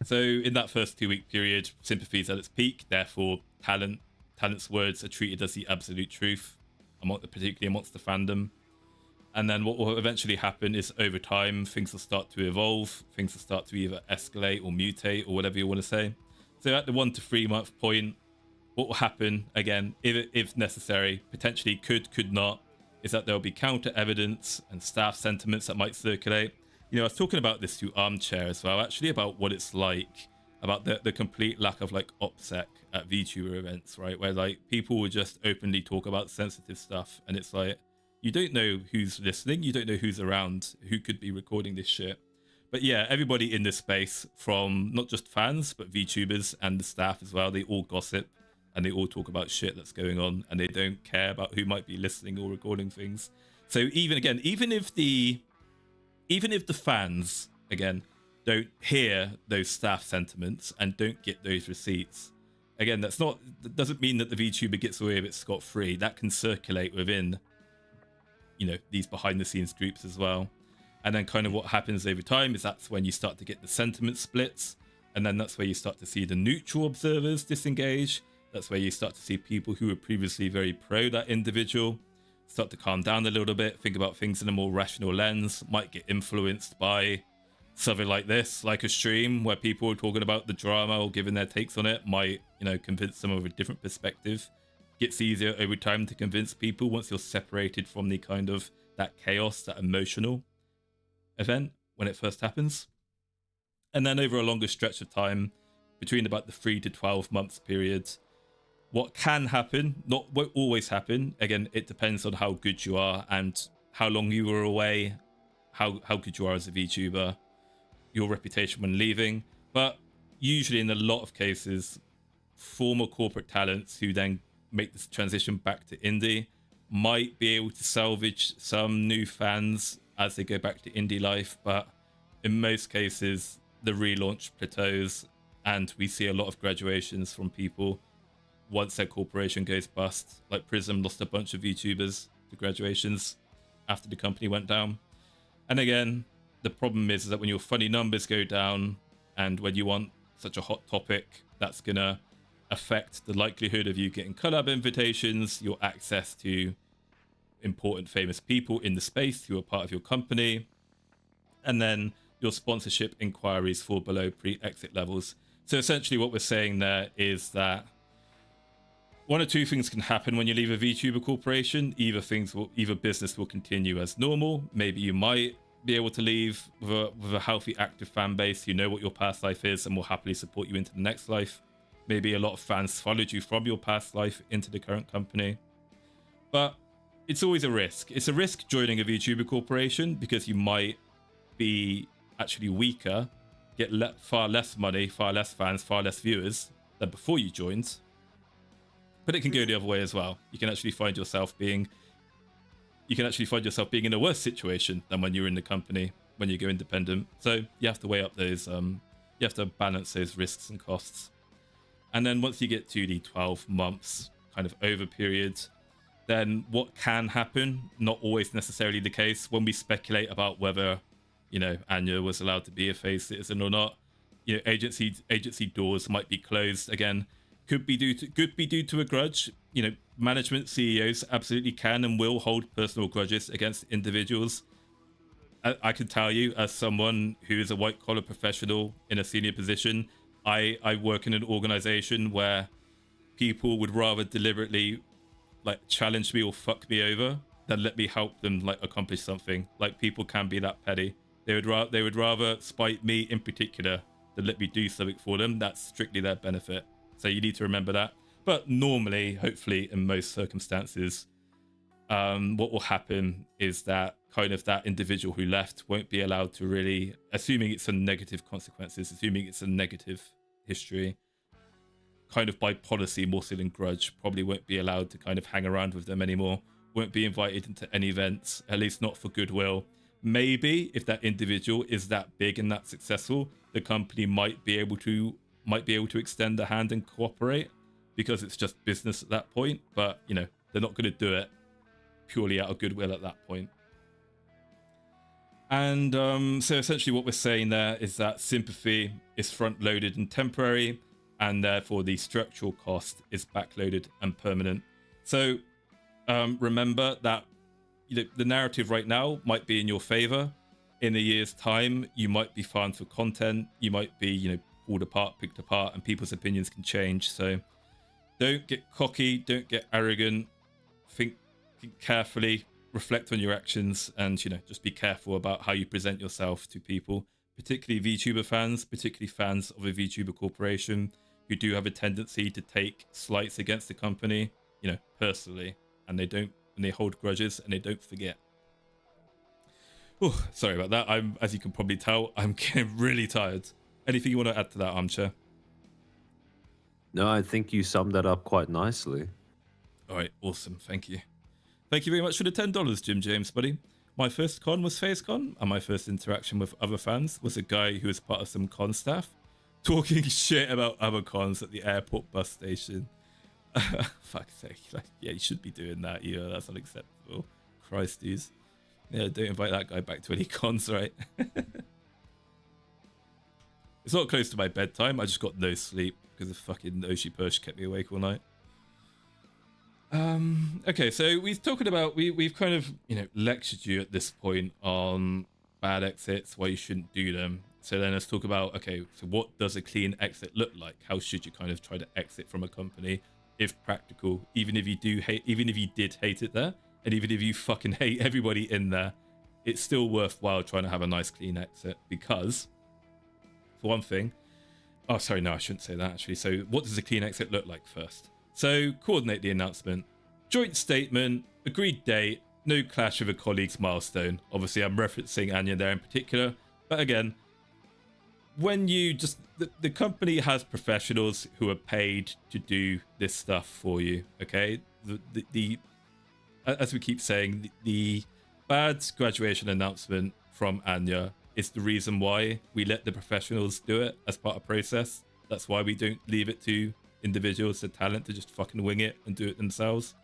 So in that first 2-week period, sympathy is at its peak, therefore talent's words are treated as the absolute truth, particularly amongst the fandom. And then what will eventually happen is, over time, things will start to evolve. Things will start to either escalate or mutate or whatever you want to say. So at the 1 to 3 month point, what will happen, again, if necessary, potentially could not, is that there'll be counter evidence and staff sentiments that might circulate. You know, I was talking about this to Armchair as well, actually, about what it's like, about the complete lack of like OPSEC at VTuber events, right? Where like people will just openly talk about sensitive stuff, and it's like, you don't know who's listening, you don't know who's around, who could be recording this shit. But yeah, everybody in this space, from not just fans, but VTubers and the staff as well, they all gossip and they all talk about shit that's going on, and they don't care about who might be listening or recording things. So even if the fans, again, don't hear those staff sentiments and don't get those receipts, again, that doesn't mean that the VTuber gets away with it scot-free. That can circulate within, you know, these behind the scenes groups as well. And then kind of what happens over time is that's when you start to get the sentiment splits, and then that's where you start to see the neutral observers disengage. That's where you start to see people who were previously very pro that individual start to calm down a little bit, think about things in a more rational lens, might get influenced by something like this, like a stream where people are talking about the drama or giving their takes on it, might, you know, convince them of a different perspective. Gets easier over time to convince people once you're separated from the kind of that chaos, that emotional event when it first happens. And then over a longer stretch of time, between about the 3 to 12 months period, what can happen, won't always happen. Again, it depends on how good you are and how long you were away, how good you are as a VTuber, your reputation when leaving. But usually in a lot of cases, former corporate talents who then make this transition back to indie might be able to salvage some new fans as they go back to indie life. But in most cases, the relaunch plateaus, and we see a lot of graduations from people once their corporation goes bust. Like Prism lost a bunch of VTubers to graduations after the company went down. And again, the problem is that when your funny numbers go down and when you want such a hot topic, that's gonna affect the likelihood of you getting collab invitations, your access to important famous people in the space who are part of your company, and then your sponsorship inquiries fall below pre-exit levels. So essentially what we're saying there is that one or two things can happen when you leave a VTuber corporation. Either business will continue as normal. Maybe you might be able to leave with a healthy, active fan base who know what your past life is and will happily support you into the next life. Maybe a lot of fans followed you from your past life into the current company. But it's always a risk. It's a risk joining a VTuber corporation because you might be actually weaker, get far less money, far less fans, far less viewers than before you joined. But it can go the other way as well. You can actually find yourself being in a worse situation than when you're in the company, when you go independent. So you have to weigh up those, you have to balance those risks and costs. And then once you get to the 12 months kind of over period, then what can happen, not always necessarily the case, when we speculate about whether, you know, Anya was allowed to be a phase citizen or not, you know, agency doors might be closed again. Could be due to a grudge. You know, management CEOs absolutely can and will hold personal grudges against individuals. I can tell you, as someone who is a white collar professional in a senior position, I work in an organization where people would rather deliberately like challenge me or fuck me over than let me help them like accomplish something. Like, people can be that petty. They would rather spite me in particular than let me do something for them. That's strictly their benefit. So you need to remember that. But normally, hopefully, in most circumstances, what will happen is that kind of that individual who left won't be allowed to really, assuming it's a negative consequences, assuming it's a negative history, kind of by policy more so than grudge, probably won't be allowed to kind of hang around with them anymore, won't be invited into any events, at least not for goodwill. Maybe if that individual is that big and that successful, the company might be able to extend a hand and cooperate because it's just business at that point. But, you know, they're not going to do it purely out of goodwill at that point. And so essentially what we're saying there is that sympathy is front-loaded and temporary, and therefore the structural cost is backloaded and permanent. So remember that, you know, the narrative right now might be in your favor. In a year's time, you might be farmed for content. You might be, you know, pulled apart, picked apart, and people's opinions can change. So don't get cocky, don't get arrogant, think carefully, reflect on your actions, and, you know, just be careful about how you present yourself to people, particularly VTuber fans, particularly fans of a VTuber corporation who do have a tendency to take slights against the company, you know, personally, and they hold grudges and they don't forget. Oh, sorry about that. As you can probably tell, I'm getting really tired. Anything you want to add to that, Armchair? No, I think you summed that up quite nicely. All right, awesome. Thank you. Thank you very much for the $10, Jim James, buddy. My first con was FaceCon, and my first interaction with other fans was a guy who was part of some con staff talking shit about other cons at the airport bus station. Fuck's sake. Like, yeah, you should be doing that. Yeah, that's unacceptable. Christ, dudes. Yeah, don't invite that guy back to any cons, right? It's not close to my bedtime. I just got no sleep because the fucking Oshi Persh kept me awake all night. Okay, so we've kind of, you know, lectured you at this point on bad exits, why you shouldn't do them. So then let's talk about, okay, so what does a clean exit look like? How should you kind of try to exit from a company, if practical, even if you did hate it there, and even if you fucking hate everybody in there, it's still worthwhile trying to have a nice clean exit. Because, for one thing, oh, sorry, no, I shouldn't say that actually. So what does a clean exit look like first? So coordinate the announcement, joint statement, agreed date, no clash with a colleague's milestone. Obviously, I'm referencing Anya there in particular, but again, when you just, the company has professionals who are paid to do this stuff for you, okay? As we keep saying, the bad graduation announcement from Anya is the reason why we let the professionals do it as part of process. That's why we don't leave it to individuals, the talent, to just fucking wing it and do it themselves,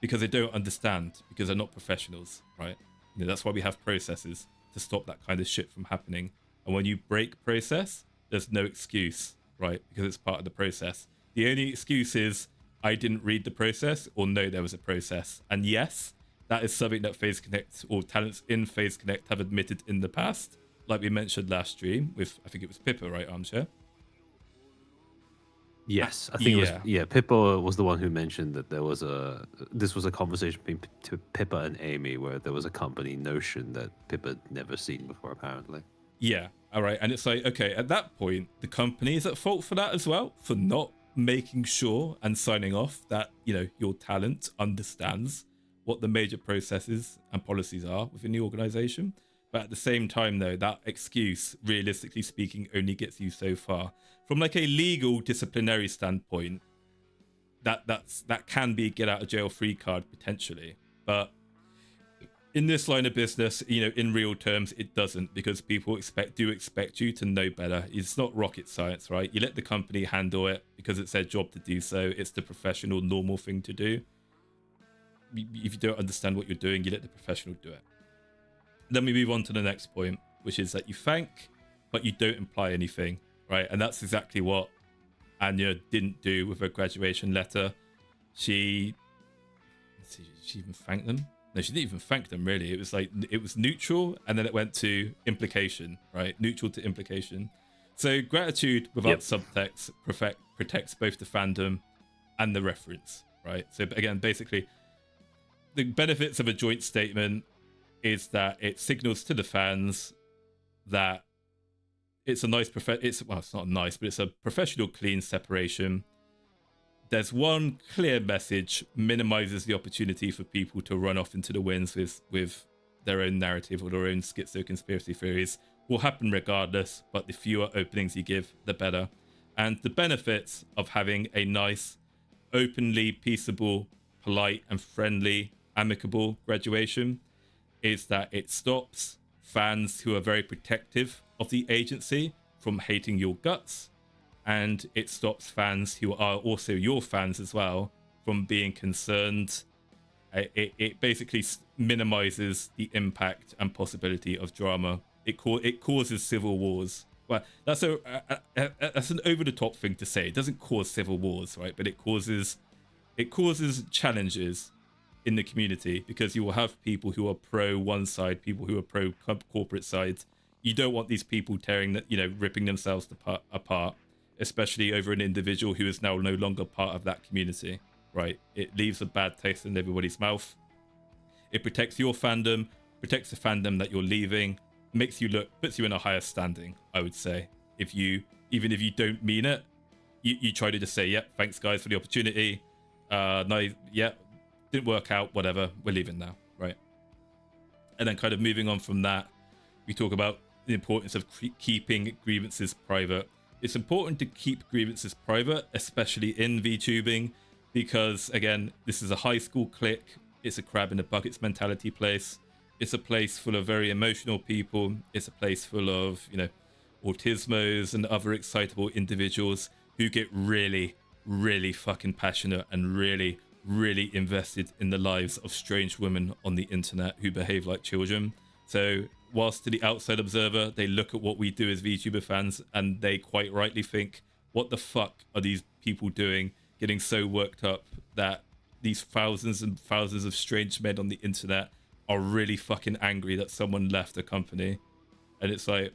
because they don't understand, because they're not professionals, right? You know, that's why we have processes to stop that kind of shit from happening. And when you break process, there's no excuse, right? Because it's part of the process. The only excuse is, I didn't read the process, or no, there was a process. And yes, that is something that FaZe Connect or talents in FaZe Connect have admitted in the past, like we mentioned last stream with, I think it was Pippa, right, Armchair? Yes, I think it was, yeah, Pippa was the one who mentioned that this was a conversation between Pippa and Amy, where there was a company notion that Pippa had never seen before, apparently. Yeah, all right. And it's like, okay, at that point, the company is at fault for that as well, for not making sure and signing off that, you know, your talent understands what the major processes and policies are within the organization. But at the same time, though, that excuse, realistically speaking, only gets you so far. From like a legal disciplinary standpoint, that can be get out of jail free card potentially. But in this line of business, in real terms, it doesn't, because people do expect you to know better. It's not rocket science, right? You let the company handle it because it's their job to do so. It's the professional, normal thing to do. If you don't understand what you're doing, you let the professional do it. Then we move on to the next point, which is that you thank, but you don't imply anything, right? And that's exactly what Anya didn't do with her graduation letter. She even thanked them? No, she didn't even thank them, really. It was neutral, and then it went to implication, right? Neutral to implication. So gratitude without subtext protects both the fandom and the reference, right? So again, basically, the benefits of a joint statement is that it signals to the fans that it's a nice it's not nice, but it's a professional, clean separation. There's one clear message, minimizes the opportunity for people to run off into the winds with their own narrative or their own schizo conspiracy theories. Will happen regardless, but the fewer openings you give, the better. And the benefits of having a nice, openly peaceable, polite and friendly, amicable graduation is that it stops fans who are very protective of the agency from hating your guts, and it stops fans who are also your fans as well from being concerned. It basically minimizes the impact and possibility of drama. It causes civil wars. Well, that's an over-the-top thing to say. It doesn't cause civil wars, right? But it causes challenges in the community, because you will have people who are pro one side, people who are pro corporate sides. You don't want these people ripping themselves apart, especially over an individual who is now no longer part of that community, right? It leaves a bad taste in everybody's mouth. It protects your fandom, protects the fandom that you're leaving, puts you in a higher standing, I would say. Even if you don't mean it, you try to just say, yeah, thanks guys for the opportunity. No, yeah, didn't work out, whatever, we're leaving now, right? And then kind of moving on from that, we talk about the importance of keeping grievances private. It's important to keep grievances private, especially in VTubing, because again, this is a high school clique. It's a crab in the buckets mentality place. It's a place full of very emotional people. It's a place full of, autismos and other excitable individuals who get really, really fucking passionate and really, really invested in the lives of strange women on the internet who behave like children. So whilst to the outside observer, they look at what we do as VTuber fans and they quite rightly think, what the fuck are these people doing, getting so worked up that these thousands and thousands of strange men on the internet are really fucking angry that someone left a company. And it's like,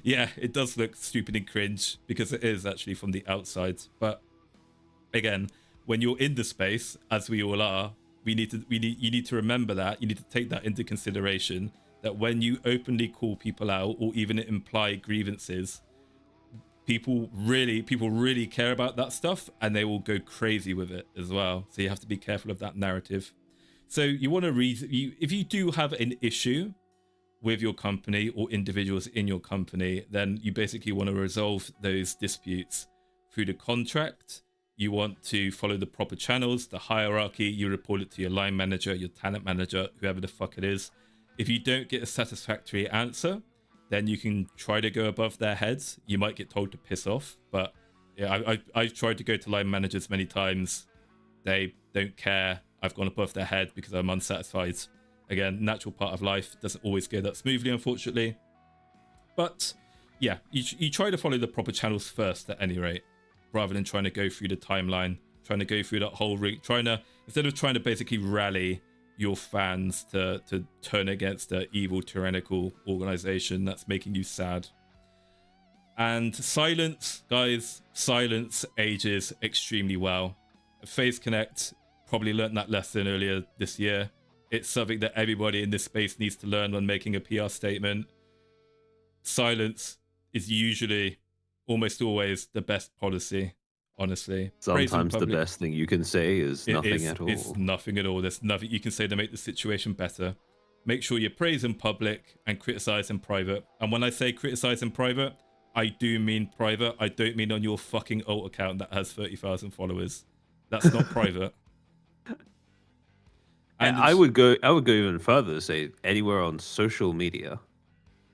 yeah, it does look stupid and cringe, because it is actually from the outside. But again, when you're in the space, as we all are, you need to remember that. You need to take that into consideration, that when you openly call people out or even imply grievances, people really care about that stuff, and they will go crazy with it as well. So you have to be careful of that narrative. So you want to if you do have an issue with your company or individuals in your company, then you basically want to resolve those disputes through the contract. You want to follow the proper channels, the hierarchy. You report it to your line manager, your talent manager, whoever the fuck it is. If you don't get a satisfactory answer, then you can try to go above their heads. You might get told to piss off, but yeah, I've tried to go to line managers many times. They don't care. I've gone above their head because I'm unsatisfied. Again, natural part of life. Doesn't always go that smoothly, unfortunately. But yeah, you try to follow the proper channels first at any rate, rather than trying to go through the timeline, trying to go through that whole instead of trying to basically rally your fans to turn against the evil, tyrannical organization that's making you sad. And silence, guys, silence ages extremely well. Phase Connect probably learned that lesson earlier this year. It's something that everybody in this space needs to learn when making a PR statement. Silence is usually, almost always, the best policy. honestly. Praise in Sometimes the public, best thing you can say is nothing at all. it's nothing at all. There's nothing you can say to make the situation better. Make sure you praise in public and criticize in private. And when I say criticize in private, I do mean private. I don't mean on your fucking alt account that has 30,000 followers. That's not private. And I would go even further, say anywhere on social media.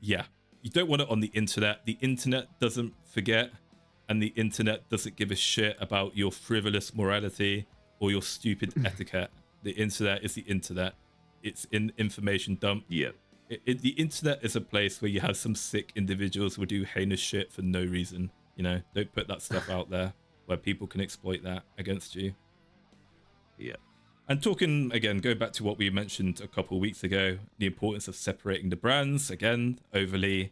Yeah. You don't want it on the internet. The internet doesn't forget, and the internet doesn't give a shit about your frivolous morality or your stupid etiquette. The internet is the internet. It's an information dump. Yeah. The internet is a place where you have some sick individuals who do heinous shit for no reason. You know, don't put that stuff out there where people can exploit that against you. Yeah. And talking again, go back to what we mentioned a couple of weeks ago, the importance of separating the brands. Again, overly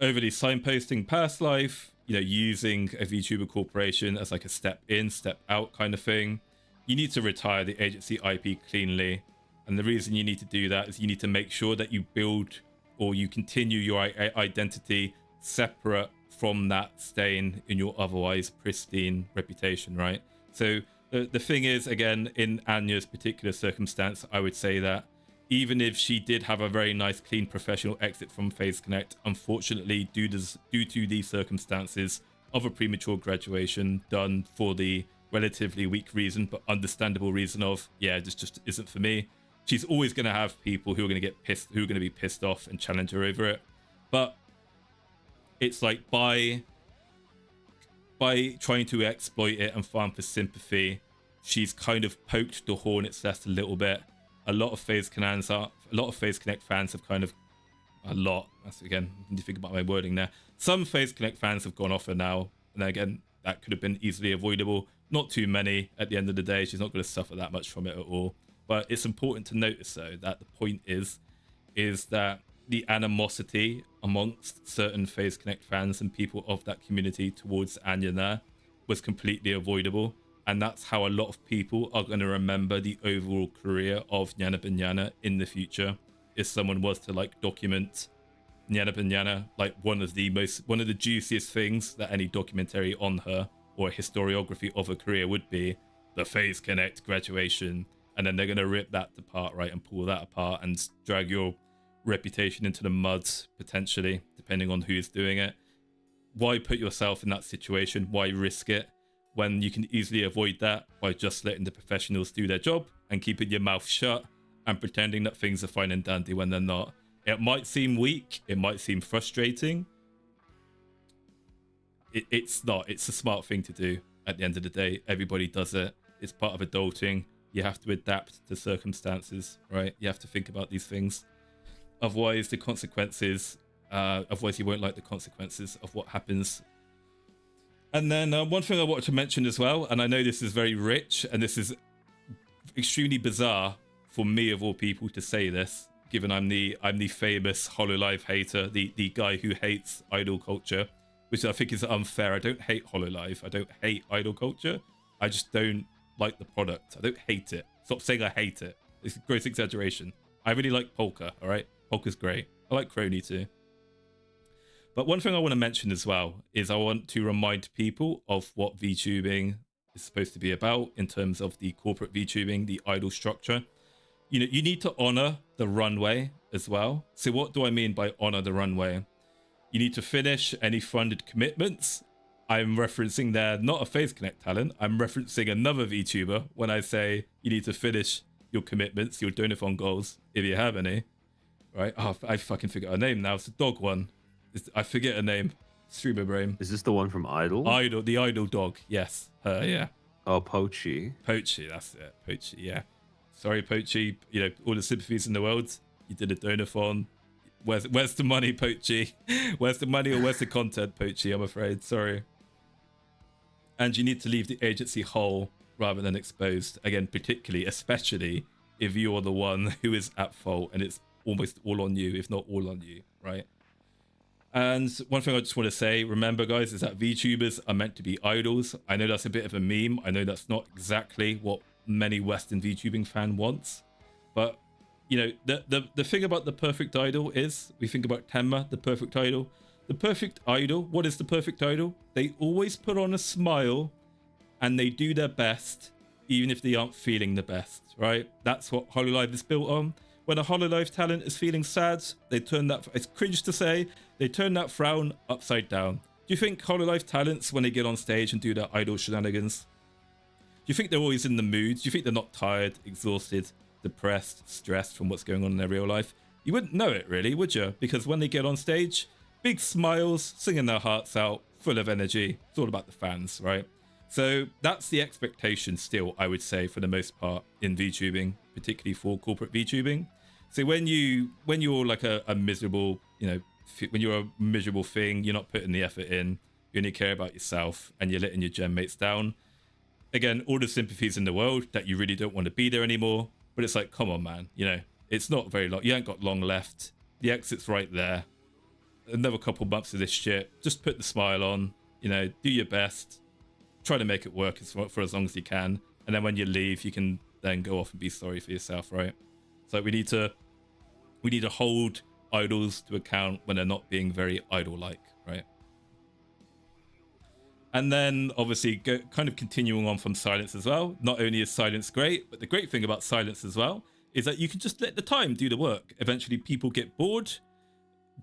signposting past life, you know, using a VTuber corporation as like a step in, step out kind of thing. You need to retire the agency IP cleanly. And the reason you need to do that is you need to make sure that you build or you continue your identity separate from that stain in your otherwise pristine reputation, right? So the thing is, again, in Anya's particular circumstance, I would say that even if she did have a very nice, clean, professional exit from FaZe Connect, unfortunately, due to these circumstances of a premature graduation done for the relatively weak reason, but understandable reason of, yeah, this just isn't for me, she's always going to have people who are going to get pissed, who are going to be pissed off and challenge her over it. But it's like by trying to exploit it and farm for sympathy, she's kind of poked the hornet's nest a little bit. A lot of FaZe Connect fans have kind of, that's again, when you think about my wording there, some FaZe Connect fans have gone off her now, and again, that could have been easily avoidable. Not too many. At the end of the day, she's not going to suffer that much from it at all. But it's important to notice, though, that the point is that the animosity amongst certain FaZe Connect fans and people of that community towards Anya there was completely avoidable. And that's how a lot of people are going to remember the overall career of Nyana Banyana in the future. If someone was to like document Nyana Banyana, like one of the juiciest things that any documentary on her or a historiography of her career would be, the FaZe Connect graduation. And then they're going to rip that apart, right, and pull that apart and drag your reputation into the mud, potentially, depending on who's doing it. Why put yourself in that situation? Why risk it when you can easily avoid that by just letting the professionals do their job and keeping your mouth shut and pretending that things are fine and dandy when they're not? It might seem weak. It might seem frustrating. It's not. It's a smart thing to do. At the end of the day, everybody does it. It's part of adulting. You have to adapt to circumstances, right? You have to think about these things. Otherwise, the consequences, otherwise you won't like the consequences of what happens. And then one thing I wanted to mention as well, and I know this is very rich, and this is extremely bizarre for me of all people to say this, given I'm the famous HoloLive hater, the guy who hates idol culture, which I think is unfair. I don't hate HoloLive. I don't hate idol culture. I just don't like the product. I don't hate it. Stop saying I hate it. It's a gross exaggeration. I really like Polka, all right? Polka's great. I like Crony too. But one thing I want to mention as well is I want to remind people of what VTubing is supposed to be about in terms of the corporate VTubing, the idol structure. You know, you need to honor the runway as well. So what do I mean by honor the runway? You need to finish any funded commitments. I'm referencing there not a FaZe Connect talent. I'm referencing another VTuber when I say you need to finish your commitments, your donathon goals, if you have any. Right? Oh, I fucking forgot her name now. It's the dog one. I forget her name. Streamer brain. Is this the one from Idol? The Idol dog. Yes, her. Yeah. Oh, Pochi. Pochi. That's it. Pochi. Yeah. Sorry, Pochi. You know, all the sympathies in the world. You did a donathon. Where's the money, Pochi? Where's the money or where's the content, Pochi? I'm afraid. Sorry. And you need to leave the agency whole rather than exposed. Again, especially if you're the one who is at fault and it's almost all on you, if not all on you, right? And one thing I just want to say, remember guys, is that VTubers are meant to be idols. I know that's a bit of a meme. I know that's not exactly what many Western VTubing fan wants. But, you know, the thing about the perfect idol is, we think about Tenma, the perfect idol. The perfect idol, what is the perfect idol? They always put on a smile and they do their best even if they aren't feeling the best, right? That's what Hololive is built on. When a Hololive talent is feeling sad, they turn that, it's cringe to say, they turn that frown upside down. Do you think Hololive talents, when they get on stage and do their idol shenanigans, do you think they're always in the mood? Do you think they're not tired, exhausted, depressed, stressed from what's going on in their real life? You wouldn't know it really, would you? Because when they get on stage, big smiles, singing their hearts out, full of energy. It's all about the fans, right? So that's the expectation still, I would say, for the most part in VTubing, particularly for corporate VTubing. So when you're like a miserable, when you're a miserable thing, you're not putting the effort in, you only care about yourself, and you're letting your gen mates down. Again, all the sympathies in the world that you really don't want to be there anymore. But it's like, come on, man, it's not very long. You ain't got long left. The exit's right there. Another couple months of this shit. Just put the smile on, do your best. Try to make it work for as long as you can. And then when you leave, you can then go off and be sorry for yourself, right? So we need to hold idols to account when they're not being very idol-like, right? And then obviously kind of continuing on from silence as well. Not only is silence great, but the great thing about silence as well is that you can just let the time do the work. Eventually people get bored.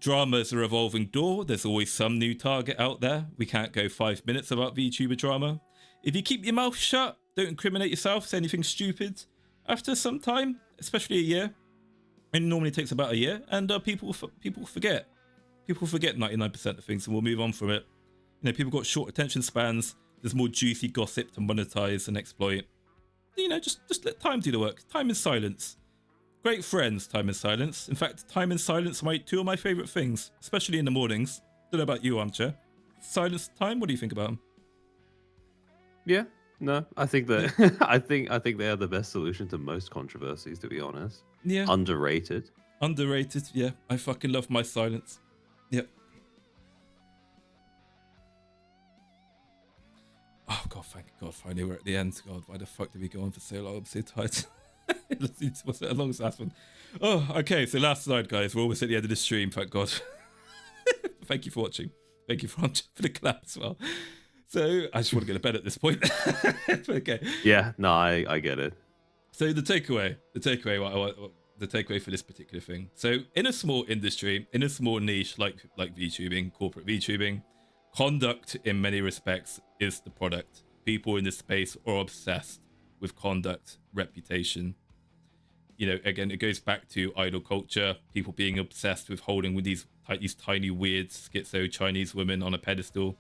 Drama's a revolving door. There's always some new target out there. We can't go 5 minutes about VTuber drama. If you keep your mouth shut, don't incriminate yourself, say anything stupid, after some time, especially a year, and it normally takes about a year, and people forget. People forget 99% of things and we'll move on from it. People got short attention spans. There's more juicy gossip to monetize and exploit. Just let time do the work. Time in silence. Great friends, time in silence. In fact, time in silence are two of my favorite things, especially in the mornings. Don't know about you, Armchair. Silence time, what do you think about them? Yeah, no, I think that I think they are the best solution to most controversies, to be honest. Yeah. Underrated. Underrated, yeah. I fucking love my silence. Yep. Oh god, thank god, finally we're at the end. God, why the fuck did we go on for so long? I'm so tired. What's it as long as last one? Oh, okay, so last slide, guys. We're almost at the end of the stream, thank god. Thank you for watching. Thank you for the clap as well. So I just want to go to bed at this point. Okay. Yeah, no, I get it. So the takeaway for this particular thing. So in a small industry, in a small niche like VTubing, corporate VTubing, conduct in many respects is the product. People in this space are obsessed with conduct, reputation. Again, it goes back to idol culture, people being obsessed with holding with these tiny, weird, schizo Chinese women on a pedestal.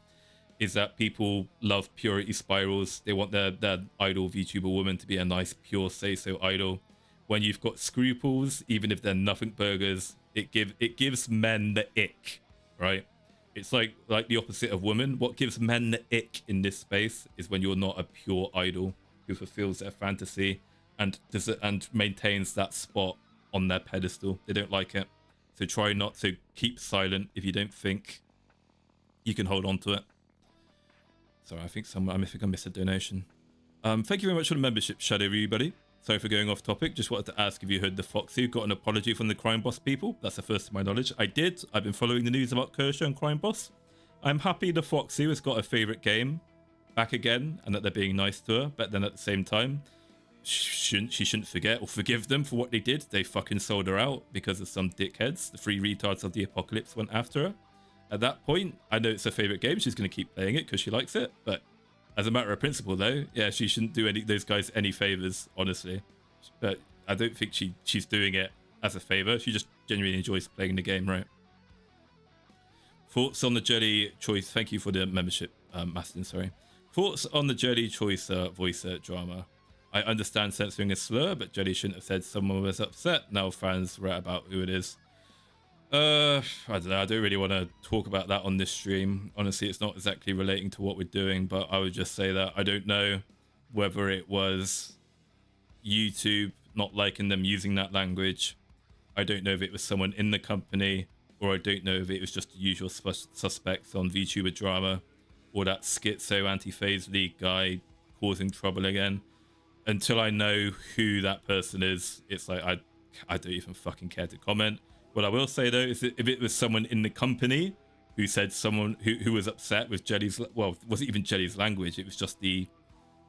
Is that people love purity spirals. They want their idol VTuber woman to be a nice, pure say-so idol. When you've got scruples, even if they're nothing burgers, it gives men the ick, right? It's like the opposite of women. What gives men the ick in this space is when you're not a pure idol who fulfills their fantasy and maintains that spot on their pedestal. They don't like it. So try not to keep silent if you don't think you can hold on to it. Sorry, I think I missed a donation. Thank you very much for the membership, Shadow everybody. Sorry for going off topic. Just wanted to ask if you heard the Foxy got an apology from the Crime Boss people. That's the first to my knowledge. I did. I've been following the news about Kershaw and Crime Boss. I'm happy the Foxy has got a favorite game back again and that they're being nice to her. But then at the same time, she shouldn't forget or forgive them for what they did. They fucking sold her out because of some dickheads. The three retards of the apocalypse went after her. At that point, I know it's her favorite game. She's going to keep playing it because she likes it. But as a matter of principle, though, yeah, she shouldn't do those guys any favors, honestly. But I don't think she's doing it as a favor. She just genuinely enjoys playing the game, right? Thoughts on the Jelly choice? Thank you for the membership, Mastin, sorry. Thoughts on the Jelly choice voice drama? I understand censoring a slur, but Jelly shouldn't have said someone was upset. Now fans write about who it is. I don't know. I don't really want to talk about that on this stream. Honestly, it's not exactly relating to what we're doing, but I would just say that I don't know whether it was YouTube not liking them using that language. I don't know if it was someone in the company, or I don't know if it was just the usual suspects on VTuber drama, or that schizo anti-phase league guy causing trouble again. Until I know who that person is, it's like I don't even fucking care to comment. What I will say though is that if it was someone in the company who said someone who was upset with Jelly's, well, it wasn't even Jelly's language, it was just the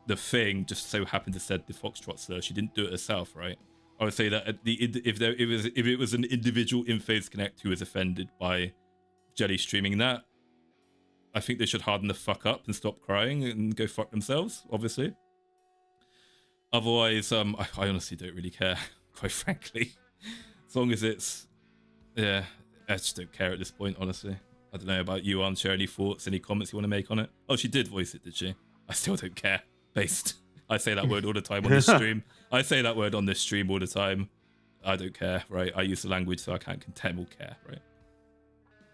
the thing just so happened to said the Foxtrot slur. She didn't do it herself, right? I would say that if it was an individual in Phase Connect who was offended by Jelly streaming that, I think they should harden the fuck up and stop crying and go fuck themselves, obviously. Otherwise, I honestly don't really care, quite frankly. As long as it's, yeah, I just don't care at this point, honestly. I don't know about you, Armchair. Any thoughts, any comments you want to make on it? Oh, she did voice it, did she? I still don't care. Based. I say that word all the time on this stream. I say that word on this stream all the time. I don't care, right? I use the language so I can't condemn or care, right?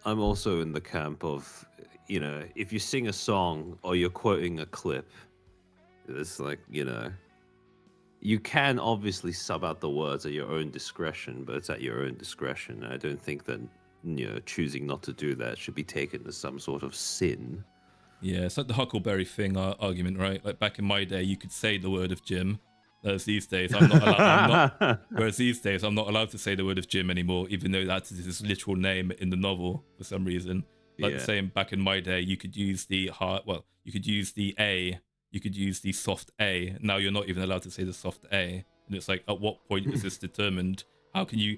I'm also in the camp of, you know, if you sing a song or you're quoting a clip, it's like, you know, you can obviously sub out the words at your own discretion, but it's at your own discretion. I don't think that, you know, choosing not to do that should be taken as some sort of sin. Yeah, it's like the Huckleberry thing argument, right? Like back in my day, you could say the word of Jim. Whereas these days, I'm not allowed. Whereas these days, I'm not allowed to say the word of Jim anymore, even though that's his literal name in the novel for some reason. Like the same back in my day, you could use the you could use the A, you could use the soft A. Now you're not even allowed to say the soft A, and it's like, at what point is this determined? How can you?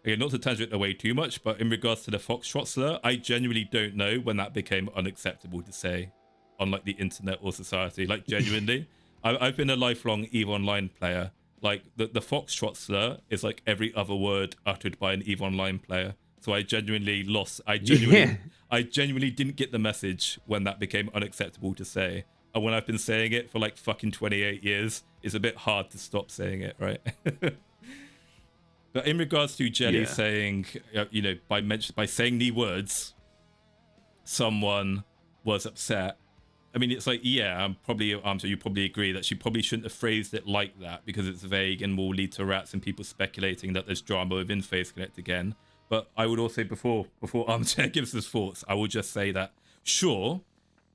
Again, not to tangent away too much, but in regards to the Foxtrot slur, I genuinely don't know when that became unacceptable to say on like the internet or society. Like genuinely, I've been a lifelong EVE Online player. Like the Foxtrot slur is like every other word uttered by an EVE Online player. So I genuinely lost. I genuinely didn't get the message when that became unacceptable to say. And when I've been saying it for like fucking 28 years, it's a bit hard to stop saying it, right? But in regards to Jelly saying, you know, by saying the words, someone was upset. I mean, it's like, yeah, I'm sure you probably agree that she probably shouldn't have phrased it like that because it's vague and will lead to rats and people speculating that there's drama within Phase Connect again. But I would also, before Armchair gives his thoughts, I would just say that, sure,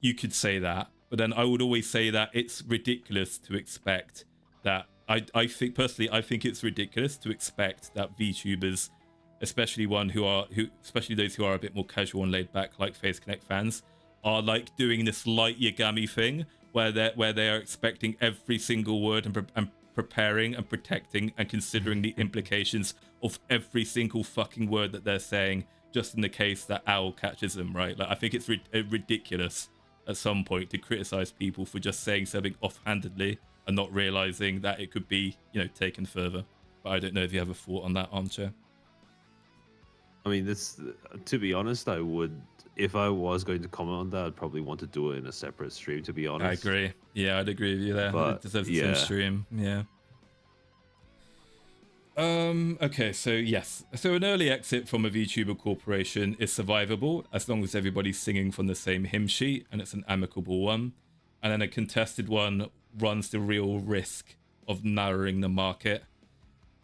you could say that, but then I would always say that it's ridiculous to expect that. I think personally, I think it's ridiculous to expect that VTubers, especially those who are a bit more casual and laid back, like Phase Connect fans, are like doing this light Yagami thing where they are expecting every single word and preparing and protecting and considering the implications of every single fucking word that they're saying, just in the case that Owl catches them, right? Like I think it's ridiculous at some point to criticize people for just saying something offhandedly and not realizing that it could be, you know, taken further. But I don't know if you have a thought on that, Armchair. I mean, this, to be honest, I would, if I was going to comment on that, I'd probably want to do it in a separate stream, to be honest. I agree. Yeah, I'd agree with you there. But, it deserves its own stream. Yeah. Okay, so yes. So an early exit from a VTuber corporation is survivable as long as everybody's singing from the same hymn sheet and it's an amicable one. And then a contested one runs the real risk of narrowing the market.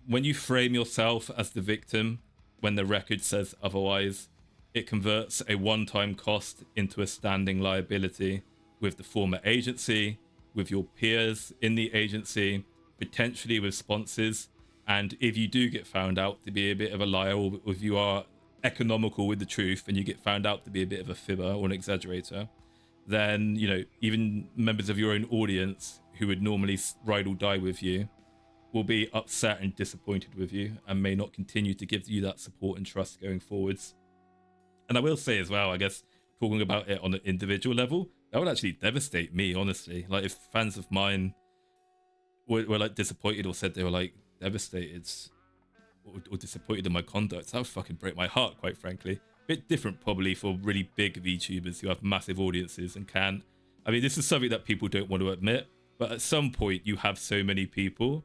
When you frame yourself as the victim, when the record says otherwise, it converts a one-time cost into a standing liability with the former agency, with your peers in the agency, potentially with sponsors. And if you do get found out to be a bit of a liar, or if you are economical with the truth and you get found out to be a bit of a fibber or an exaggerator, then, you know, even members of your own audience who would normally ride or die with you will be upset and disappointed with you and may not continue to give you that support and trust going forwards. And I will say as well, I guess, talking about it on an individual level, that would actually devastate me, honestly. Like, if fans of mine were like disappointed or said they were like devastated or disappointed in my conduct, that would fucking break my heart, quite frankly. Bit different probably for really big VTubers who have massive audiences and can. I mean, this is something that people don't want to admit, but at some point you have so many people,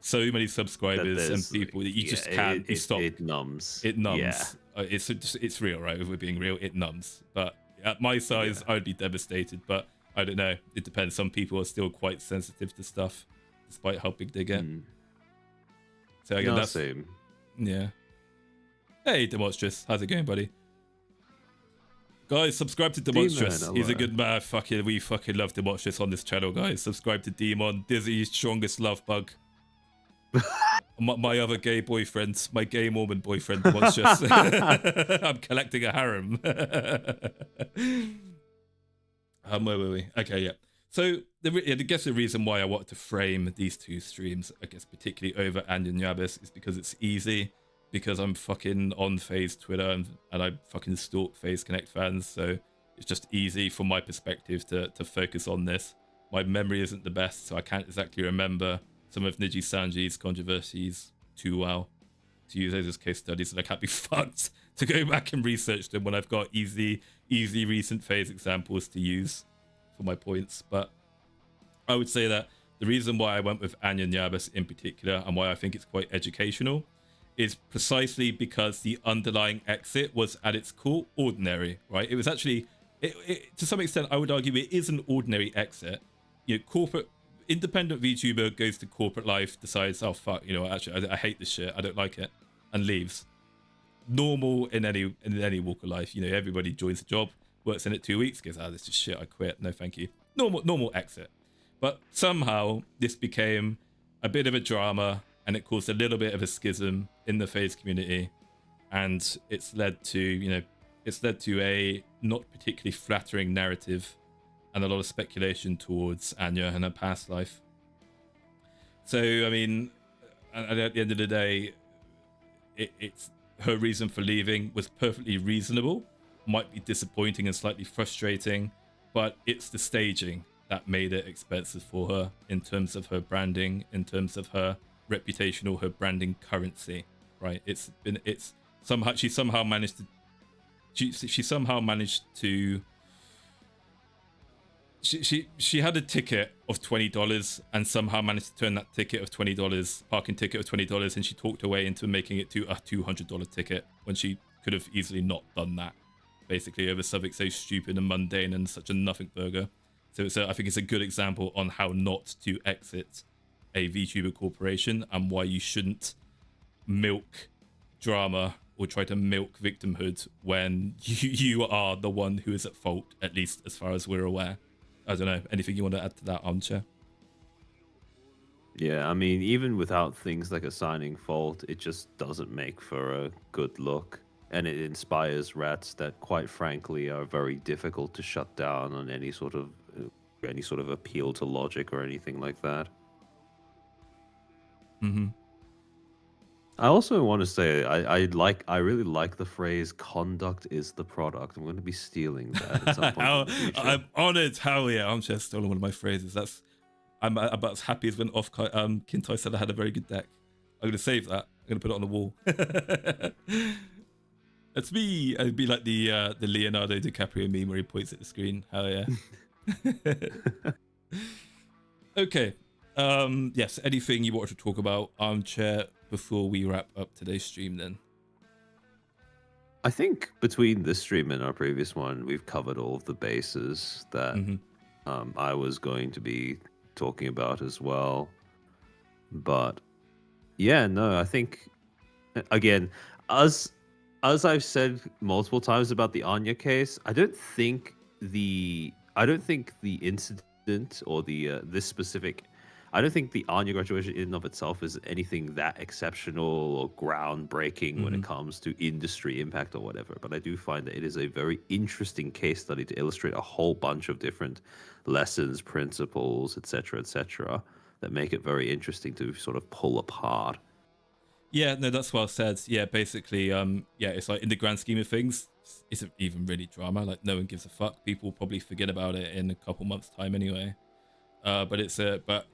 so many subscribers and people that you just can't stop. It numbs. It numbs. Yeah. It's real, right? If we're being real, it numbs. But at my size, I'd be devastated. But I don't know. It depends. Some people are still quite sensitive to stuff, despite how big they get. So again, that's same. Yeah. Hey, Demonstrous. How's it going, buddy? Guys, subscribe to Demonstrous. He's a good man. We fucking love Demonstrous on this channel, guys. Subscribe to Demon, Dizzy's strongest love bug. my other gay boyfriend, my gay Mormon boyfriend, Demonstrous. I'm collecting a harem. Where were we? Okay, yeah. So I guess the reason why I wanted to frame these two streams, I guess particularly over Anya and Yabis, is because it's easy, because I'm fucking on FaZe Twitter and I fucking stalk FaZe Connect fans, so it's just easy from my perspective to focus on this. My memory isn't the best, so I can't exactly remember some of Niji Sanji's controversies too well to use those as case studies, and I can't be fucked to go back and research them when I've got easy recent FaZe examples to use for my points. But I would say that the reason why I went with Anya and Yabis in particular, and why I think it's quite educational, is precisely because the underlying exit was at its core ordinary, right? It was actually, to some extent, I would argue it is an ordinary exit. You know, corporate, independent VTuber goes to corporate life, decides, oh fuck, you know, actually I hate this shit, I don't like it, and leaves. Normal in any walk of life, you know, everybody joins a job, works in it 2 weeks, goes, this is shit, I quit, no thank you. Normal exit. But somehow this became a bit of a drama, and it caused a little bit of a schism in the FaZe community, and it's led to a not particularly flattering narrative and a lot of speculation towards Anya and her past life. So I mean, at the end of the day, it's her reason for leaving was perfectly reasonable, might be disappointing and slightly frustrating, but it's the staging that made it expensive for her in terms of her branding, in terms of her reputational, her branding currency, right? She somehow managed to she had a ticket of $20 and somehow managed to turn that ticket of $20, parking ticket of $20, and she talked her way into making it to a $200 ticket when she could have easily not done that, basically, over something so stupid and mundane and such a nothing burger. So I think it's a good example on how not to exit a VTuber corporation and why you shouldn't milk drama or try to milk victimhood when you are the one who is at fault, at least as far as we're aware. I don't know. Anything you want to add to that, Armchair? Yeah, I mean, even without things like assigning fault, it just doesn't make for a good look. And it inspires rats that, quite frankly, are very difficult to shut down on any sort of appeal to logic or anything like that. Mm-hmm. I also want to say I really like the phrase "conduct is the product." I'm going to be stealing that at some point in the future. I'm honoured. Hell yeah, Armchair stolen one of my phrases. I'm about as happy as when Kintai said I had a very good deck. I'm going to save that. I'm going to put it on the wall. That's me. I'd be like the Leonardo DiCaprio meme where he points at the screen. Hell yeah. Okay. Yes, anything you want to talk about, Armchair, before we wrap up today's stream then? I think between this stream and our previous one, we've covered all of the bases that I was going to be talking about as well. But yeah, no, I think, again, as I've said multiple times about the Anya case, I don't think the incident or I don't think the Anya graduation in and of itself is anything that exceptional or groundbreaking when it comes to industry impact or whatever. But I do find that it is a very interesting case study to illustrate a whole bunch of different lessons, principles, etc., that make it very interesting to sort of pull apart. Yeah, no, that's well said. Yeah, basically, it's like in the grand scheme of things, isn't even really drama. Like, no one gives a fuck. People will probably forget about it in a couple months' time anyway. But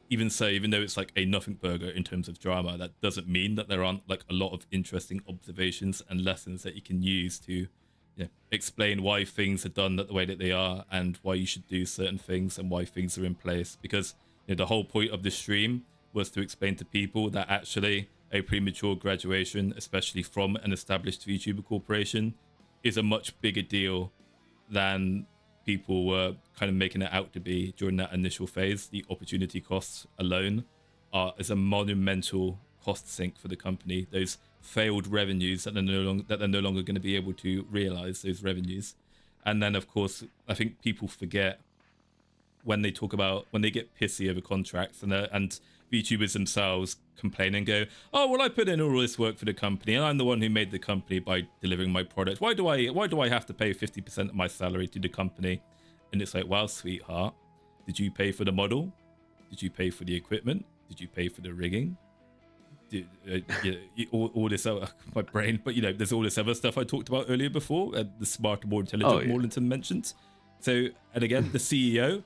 even so, even though it's like a nothing burger in terms of drama, that doesn't mean that there aren't like a lot of interesting observations and lessons that you can use to, you know, explain why things are done the way that they are and why you should do certain things and why things are in place. Because, you know, the whole point of the stream was to explain to people that actually a premature graduation, especially from an established VTuber corporation, is a much bigger deal than people were kind of making it out to be during that initial phase. The opportunity costs alone is a monumental cost sink for the company. Those failed revenues that they're no longer going to be able to realize those revenues. And then, of course, I think people forget when they get pissy over contracts and VTubers themselves complain and go, oh, well, I put in all this work for the company and I'm the one who made the company by delivering my product. Why do I have to pay 50% of my salary to the company? And it's like, well, sweetheart, Did you pay for the model? Did you pay for the equipment? Did you pay for the rigging? All this other, my brain, but there's all this other stuff I talked about earlier before, the smarter, more intelligent Maulington mentioned. So, and again, the CEO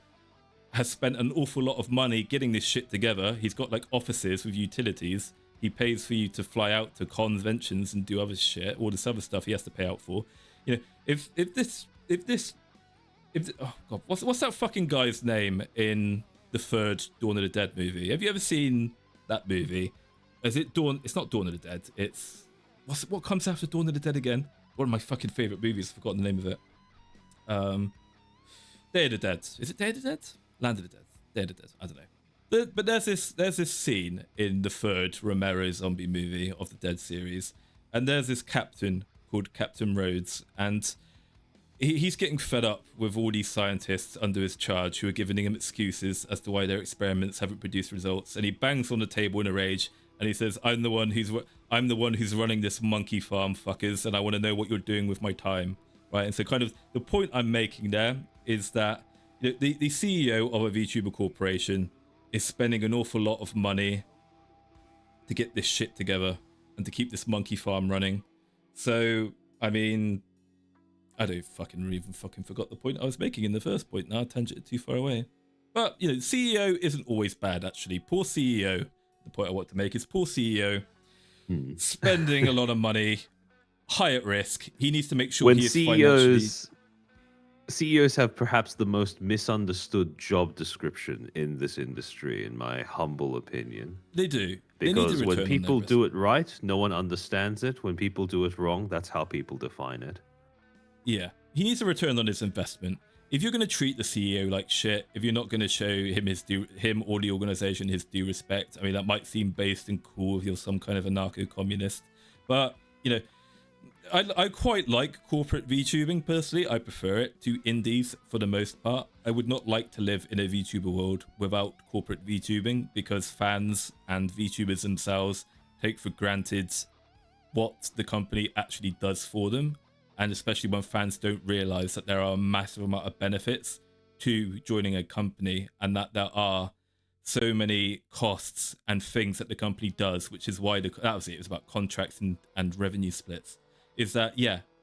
has spent an awful lot of money getting this shit together. He's got like offices with utilities. He pays for you to fly out to conventions and do other shit, all this other stuff he has to pay out for. If oh god, what's that fucking guy's name in the third Dawn of the Dead movie? Have you ever seen that movie? Is it Dawn? It's not Dawn of the Dead. It's what comes after Dawn of the Dead again? One of my fucking favorite movies. I've forgotten the name of it. Day of the Dead. Is it Day of the Dead? Land of the Dead. Day of the Dead. I don't know. But there's this scene in the third Romero zombie movie of the Dead series, and there's this captain called Captain Rhodes, and he's getting fed up with all these scientists under his charge who are giving him excuses as to why their experiments haven't produced results, and he bangs on the table in a rage. And he says, I'm the one who's running this monkey farm, fuckers, and I want to know what you're doing with my time, right? And so kind of the point I'm making there is that the CEO of a VTuber corporation is spending an awful lot of money to get this shit together and to keep this monkey farm running. So, I mean, I don't even forgot the point I was making in the first point now. I tangented too far away. But, CEO isn't always bad, actually. Poor CEO. The point I want to make is poor CEO spending a lot of money, high at risk. He needs to make sure when he is financially... CEOs have perhaps the most misunderstood job description in this industry, in my humble opinion. They do. Because when people do it right, no one understands it. When people do it wrong, that's how people define it. Yeah. He needs a return on his investment. If you're going to treat the CEO like shit, if you're not going to show him or the organization his due respect, I mean, that might seem based and cool if you're some kind of anarcho-communist. But, I quite like corporate VTubing personally. I prefer it to indies for the most part. I would not like to live in a VTuber world without corporate VTubing, because fans and VTubers themselves take for granted what the company actually does for them. And especially when fans don't realize that there are a massive amount of benefits to joining a company, and that there are so many costs and things that the company does, which is why that was it. It was about contracts and revenue splits. Is that,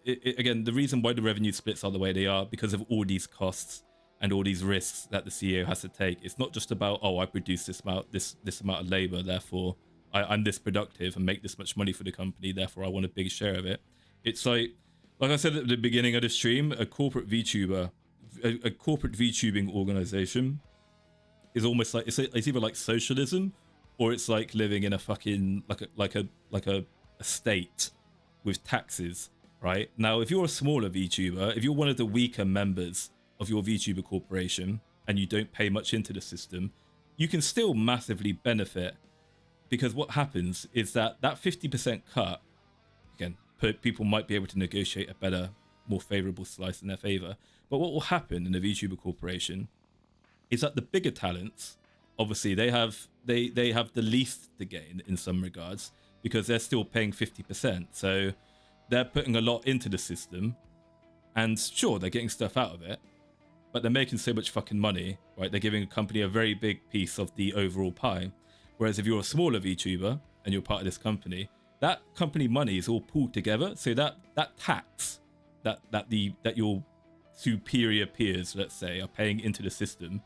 again, the reason why the revenue splits are the way they are because of all these costs and all these risks that the CEO has to take. It's not just about, I produce this amount of labor, therefore I'm this productive and make this much money for the company, therefore I want a big share of it. It's like I said at the beginning of the stream, a corporate VTuber, a corporate VTubing organization is almost like, it's either like socialism, or it's like living in a fucking like a state with taxes, right? Now, if you're a smaller VTuber, if you're one of the weaker members of your VTuber corporation and you don't pay much into the system, you can still massively benefit, because what happens is that 50% cut, again, people might be able to negotiate a better, more favorable slice in their favor. But what will happen in a VTuber corporation is that the bigger talents, obviously, they have the least to gain in some regards, because they're still paying 50%. So they're putting a lot into the system, and sure, they're getting stuff out of it, but they're making so much fucking money, right? They're giving a company a very big piece of the overall pie. Whereas if you're a smaller VTuber and you're part of this company, that company money is all pooled together. So that tax that your superior peers, let's say, are paying into the system,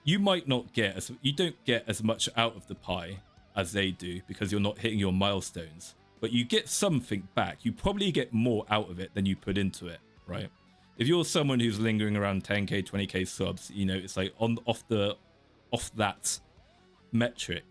you don't get as much out of the pie as they do, because you're not hitting your milestones, but you get something back. You probably get more out of it than you put into it, right? If you're someone who's lingering around 10k, 20k subs, it's like off that metric,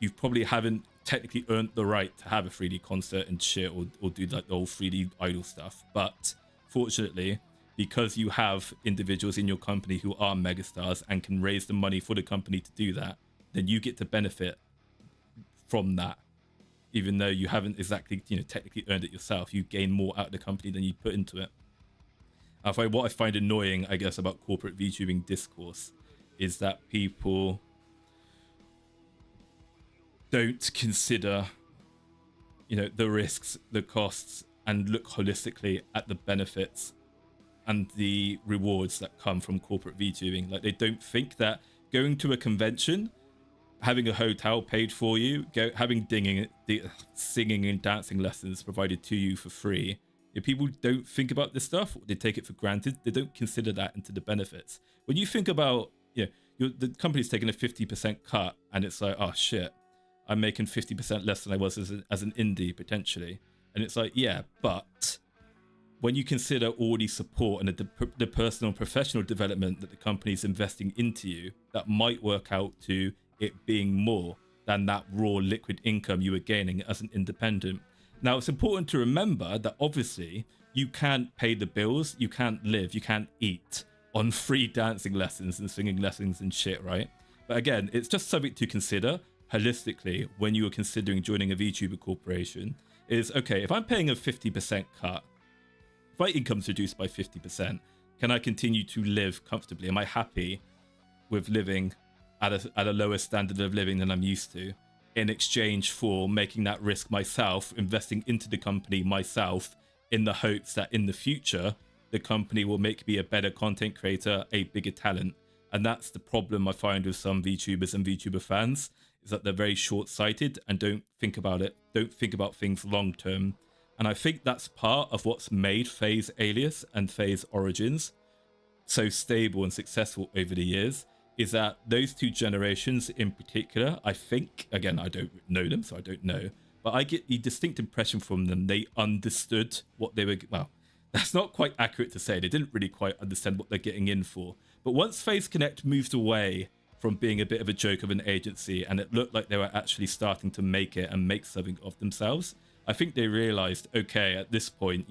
you probably haven't technically earned the right to have a 3D concert and shit, or do like the whole 3D idol stuff. But fortunately, because you have individuals in your company who are megastars and can raise the money for the company to do that, then you get to benefit from that, even though you haven't exactly technically earned it yourself. You gain more out of the company than you put into it. What I find annoying, I guess, about corporate VTubing discourse is that people don't consider the risks, the costs, and look holistically at the benefits and the rewards that come from corporate VTubing. Like, they don't think that going to a convention, having a hotel paid for you, having singing and dancing lessons provided to you for free. If people don't think about this stuff, they take it for granted. They don't consider that into the benefits. When you think about, the company's taking a 50% cut, and it's like, oh shit, I'm making 50% less than I was as an indie potentially. And it's like, yeah, but when you consider all the support and the personal and professional development that the company's investing into you, that might work out to it being more than that raw liquid income you were gaining as an independent. Now, it's important to remember that obviously you can't pay the bills, you can't live, you can't eat on free dancing lessons and singing lessons and shit, right? But again, it's just something to consider holistically when you are considering joining a VTuber corporation. Is, okay, if I'm paying a 50% cut, if my income's reduced by 50%, can I continue to live comfortably? Am I happy with living at a lower standard of living than I'm used to, in exchange for making that risk myself, investing into the company myself, in the hopes that in the future the company will make me a better content creator, a bigger talent? And that's the problem I find with some VTubers and VTuber fans, is that they're very short-sighted and don't think about things long term. And I think that's part of what's made FaZe Alias and FaZe Origins so stable and successful over the years, is that those two generations in particular, I think, again, I don't know them, so I don't know, but I get the distinct impression from them they understood what they were, well, that's not quite accurate to say, they didn't really quite understand what they're getting in for. But once FaZe Connect moved away from being a bit of a joke of an agency, and it looked like they were actually starting to make it and make something of themselves, I think they realized, okay, at this point,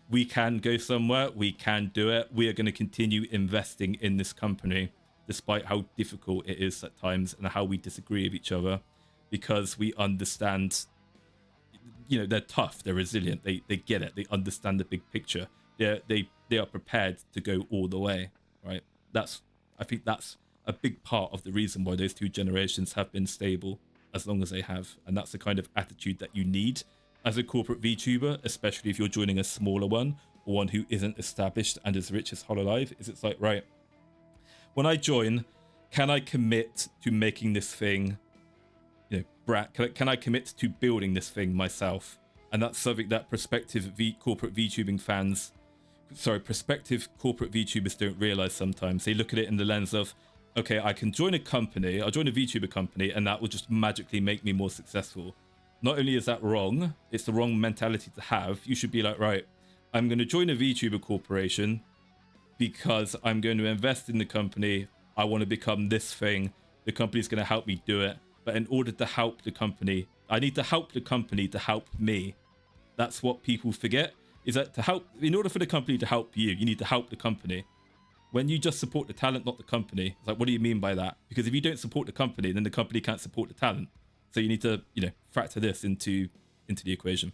we can go somewhere, we can do it, we are going to continue investing in this company, despite how difficult it is at times and how we disagree with each other, because we understand, they're tough, they're resilient, they get it, they understand the big picture, they are prepared to go all the way, right? I think that's a big part of the reason why those two generations have been stable as long as they have, and that's the kind of attitude that you need as a corporate VTuber, especially if you're joining a smaller one or one who isn't established and as rich as Hololive. Is it's like, right, when I join, can I commit to making this thing, can I commit to building this thing myself? And that's something that prospective corporate VTubers don't realize sometimes. They look at it in the lens of, okay, I can join a company, I'll join a VTuber company, and that will just magically make me more successful. Not only is that wrong, it's the wrong mentality to have. You should be like, right, I'm going to join a VTuber corporation because I'm going to invest in the company. I want to become this thing. The company's going to help me do it. But in order to help the company, I need to help the company to help me. That's what people forget, is that in order for the company to help you, you need to help the company. When you just support the talent, not the company, it's like, what do you mean by that? Because if you don't support the company, then the company can't support the talent. So you need to, factor this into the equation.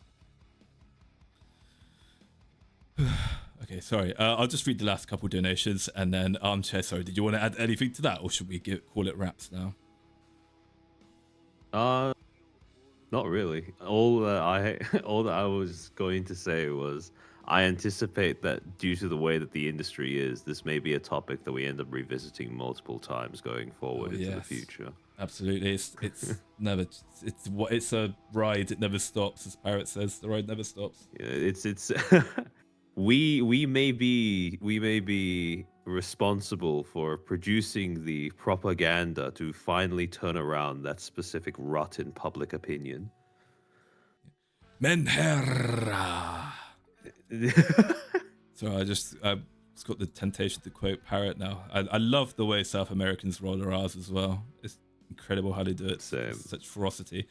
Okay, sorry. I'll just read the last couple donations, and then Armchair. Sorry, did you want to add anything to that, or should we call it wraps now? Not really. All that I was going to say was, I anticipate that due to the way that the industry is, this may be a topic that we end up revisiting multiple times going forward into the future. Absolutely, it's never, it's a ride. It never stops, as Parrot says. The ride never stops. Yeah, it's we may be responsible for producing the propaganda to finally turn around that specific rut in public opinion. Menhera. So I just got the temptation to quote Parrot now. I love the way South Americans roll their R's as well. It's incredible how they do it. Same. Such ferocity.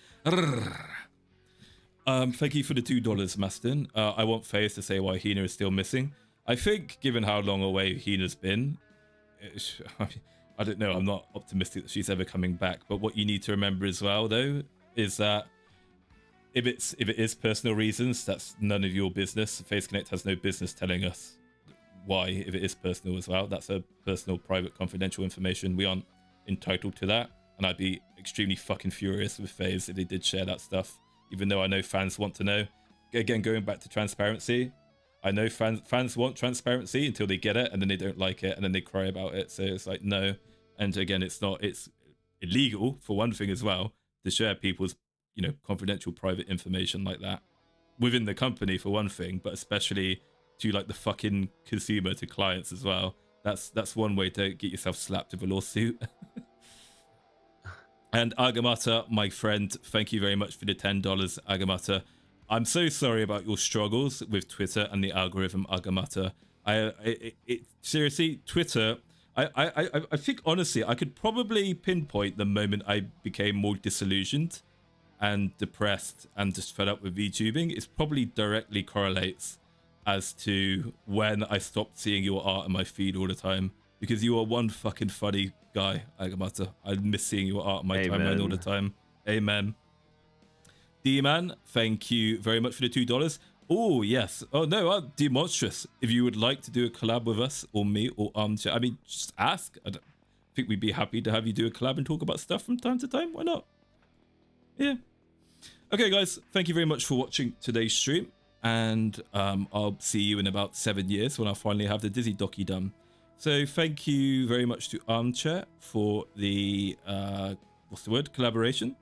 Thank you for the $2, Maston. I want FaZe to say why Hina is still missing. I think, given how long away Hina's been, I don't know. I'm not optimistic that she's ever coming back. But what you need to remember as well, though, is that if it is personal reasons, that's none of your business. FaZe Connect has no business telling us why. If it is personal as well, that's a personal, private, confidential information. We aren't entitled to that, and I'd be extremely fucking furious with FaZe if they did share that stuff. Even though I know fans want to know. Again, going back to transparency, I know fans want transparency until they get it, and then they don't like it, and then they cry about it. So it's like, no. And again, it's illegal for one thing as well to share people's, confidential private information like that within the company for one thing, but especially to like the fucking consumer, to clients as well. That's one way to get yourself slapped with a lawsuit. And Agamata, my friend, thank you very much for the $10, Agamata. I'm so sorry about your struggles with Twitter and the algorithm, Agamata. Seriously, Twitter. I think honestly, I could probably pinpoint the moment I became more disillusioned and depressed and just fed up with VTubing. It probably directly correlates as to when I stopped seeing your art in my feed all the time, because you are one fucking funny guy, Agamata. I miss seeing your art on my timeline all the time. Amen. D-Man, thank you very much for the $2. Oh, yes. Oh, no, Demonstrous. If you would like to do a collab with us or me or Armchair, I mean, just ask. I think we'd be happy to have you do a collab and talk about stuff from time to time. Why not? Yeah. Okay, guys, thank you very much for watching today's stream. And I'll see you in about 7 years when I finally have the Dizzy Docky done. So thank you very much to Armchair for the, collaboration.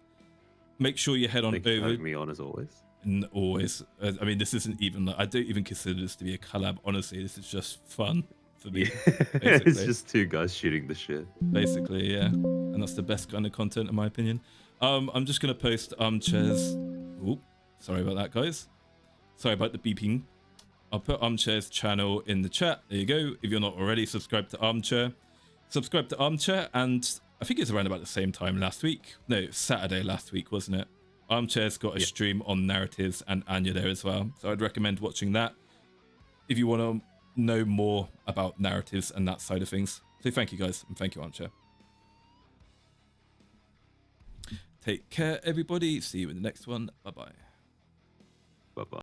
Make sure you head on Thank you for over. having me on as always. And always. I mean, this isn't even, I don't even consider this to be a collab. Honestly, this is just fun for me. It's just two guys shooting the shit. Basically, yeah. And that's the best kind of content, in my opinion. I'm just going to post Armchair's... Oop, sorry about that, guys. Sorry about the beeping. I'll put Armchair's channel in the chat. There you go. If you're not already subscribed to Armchair, subscribe to Armchair. And I think it's around about the same time last week. No, Saturday last week, wasn't it? Armchair's got a stream on narratives and Anya there as well. So I'd recommend watching that if you want to know more about narratives and that side of things. So thank you, guys. And thank you, Armchair. Take care, everybody. See you in the next one. Bye-bye. Bye-bye.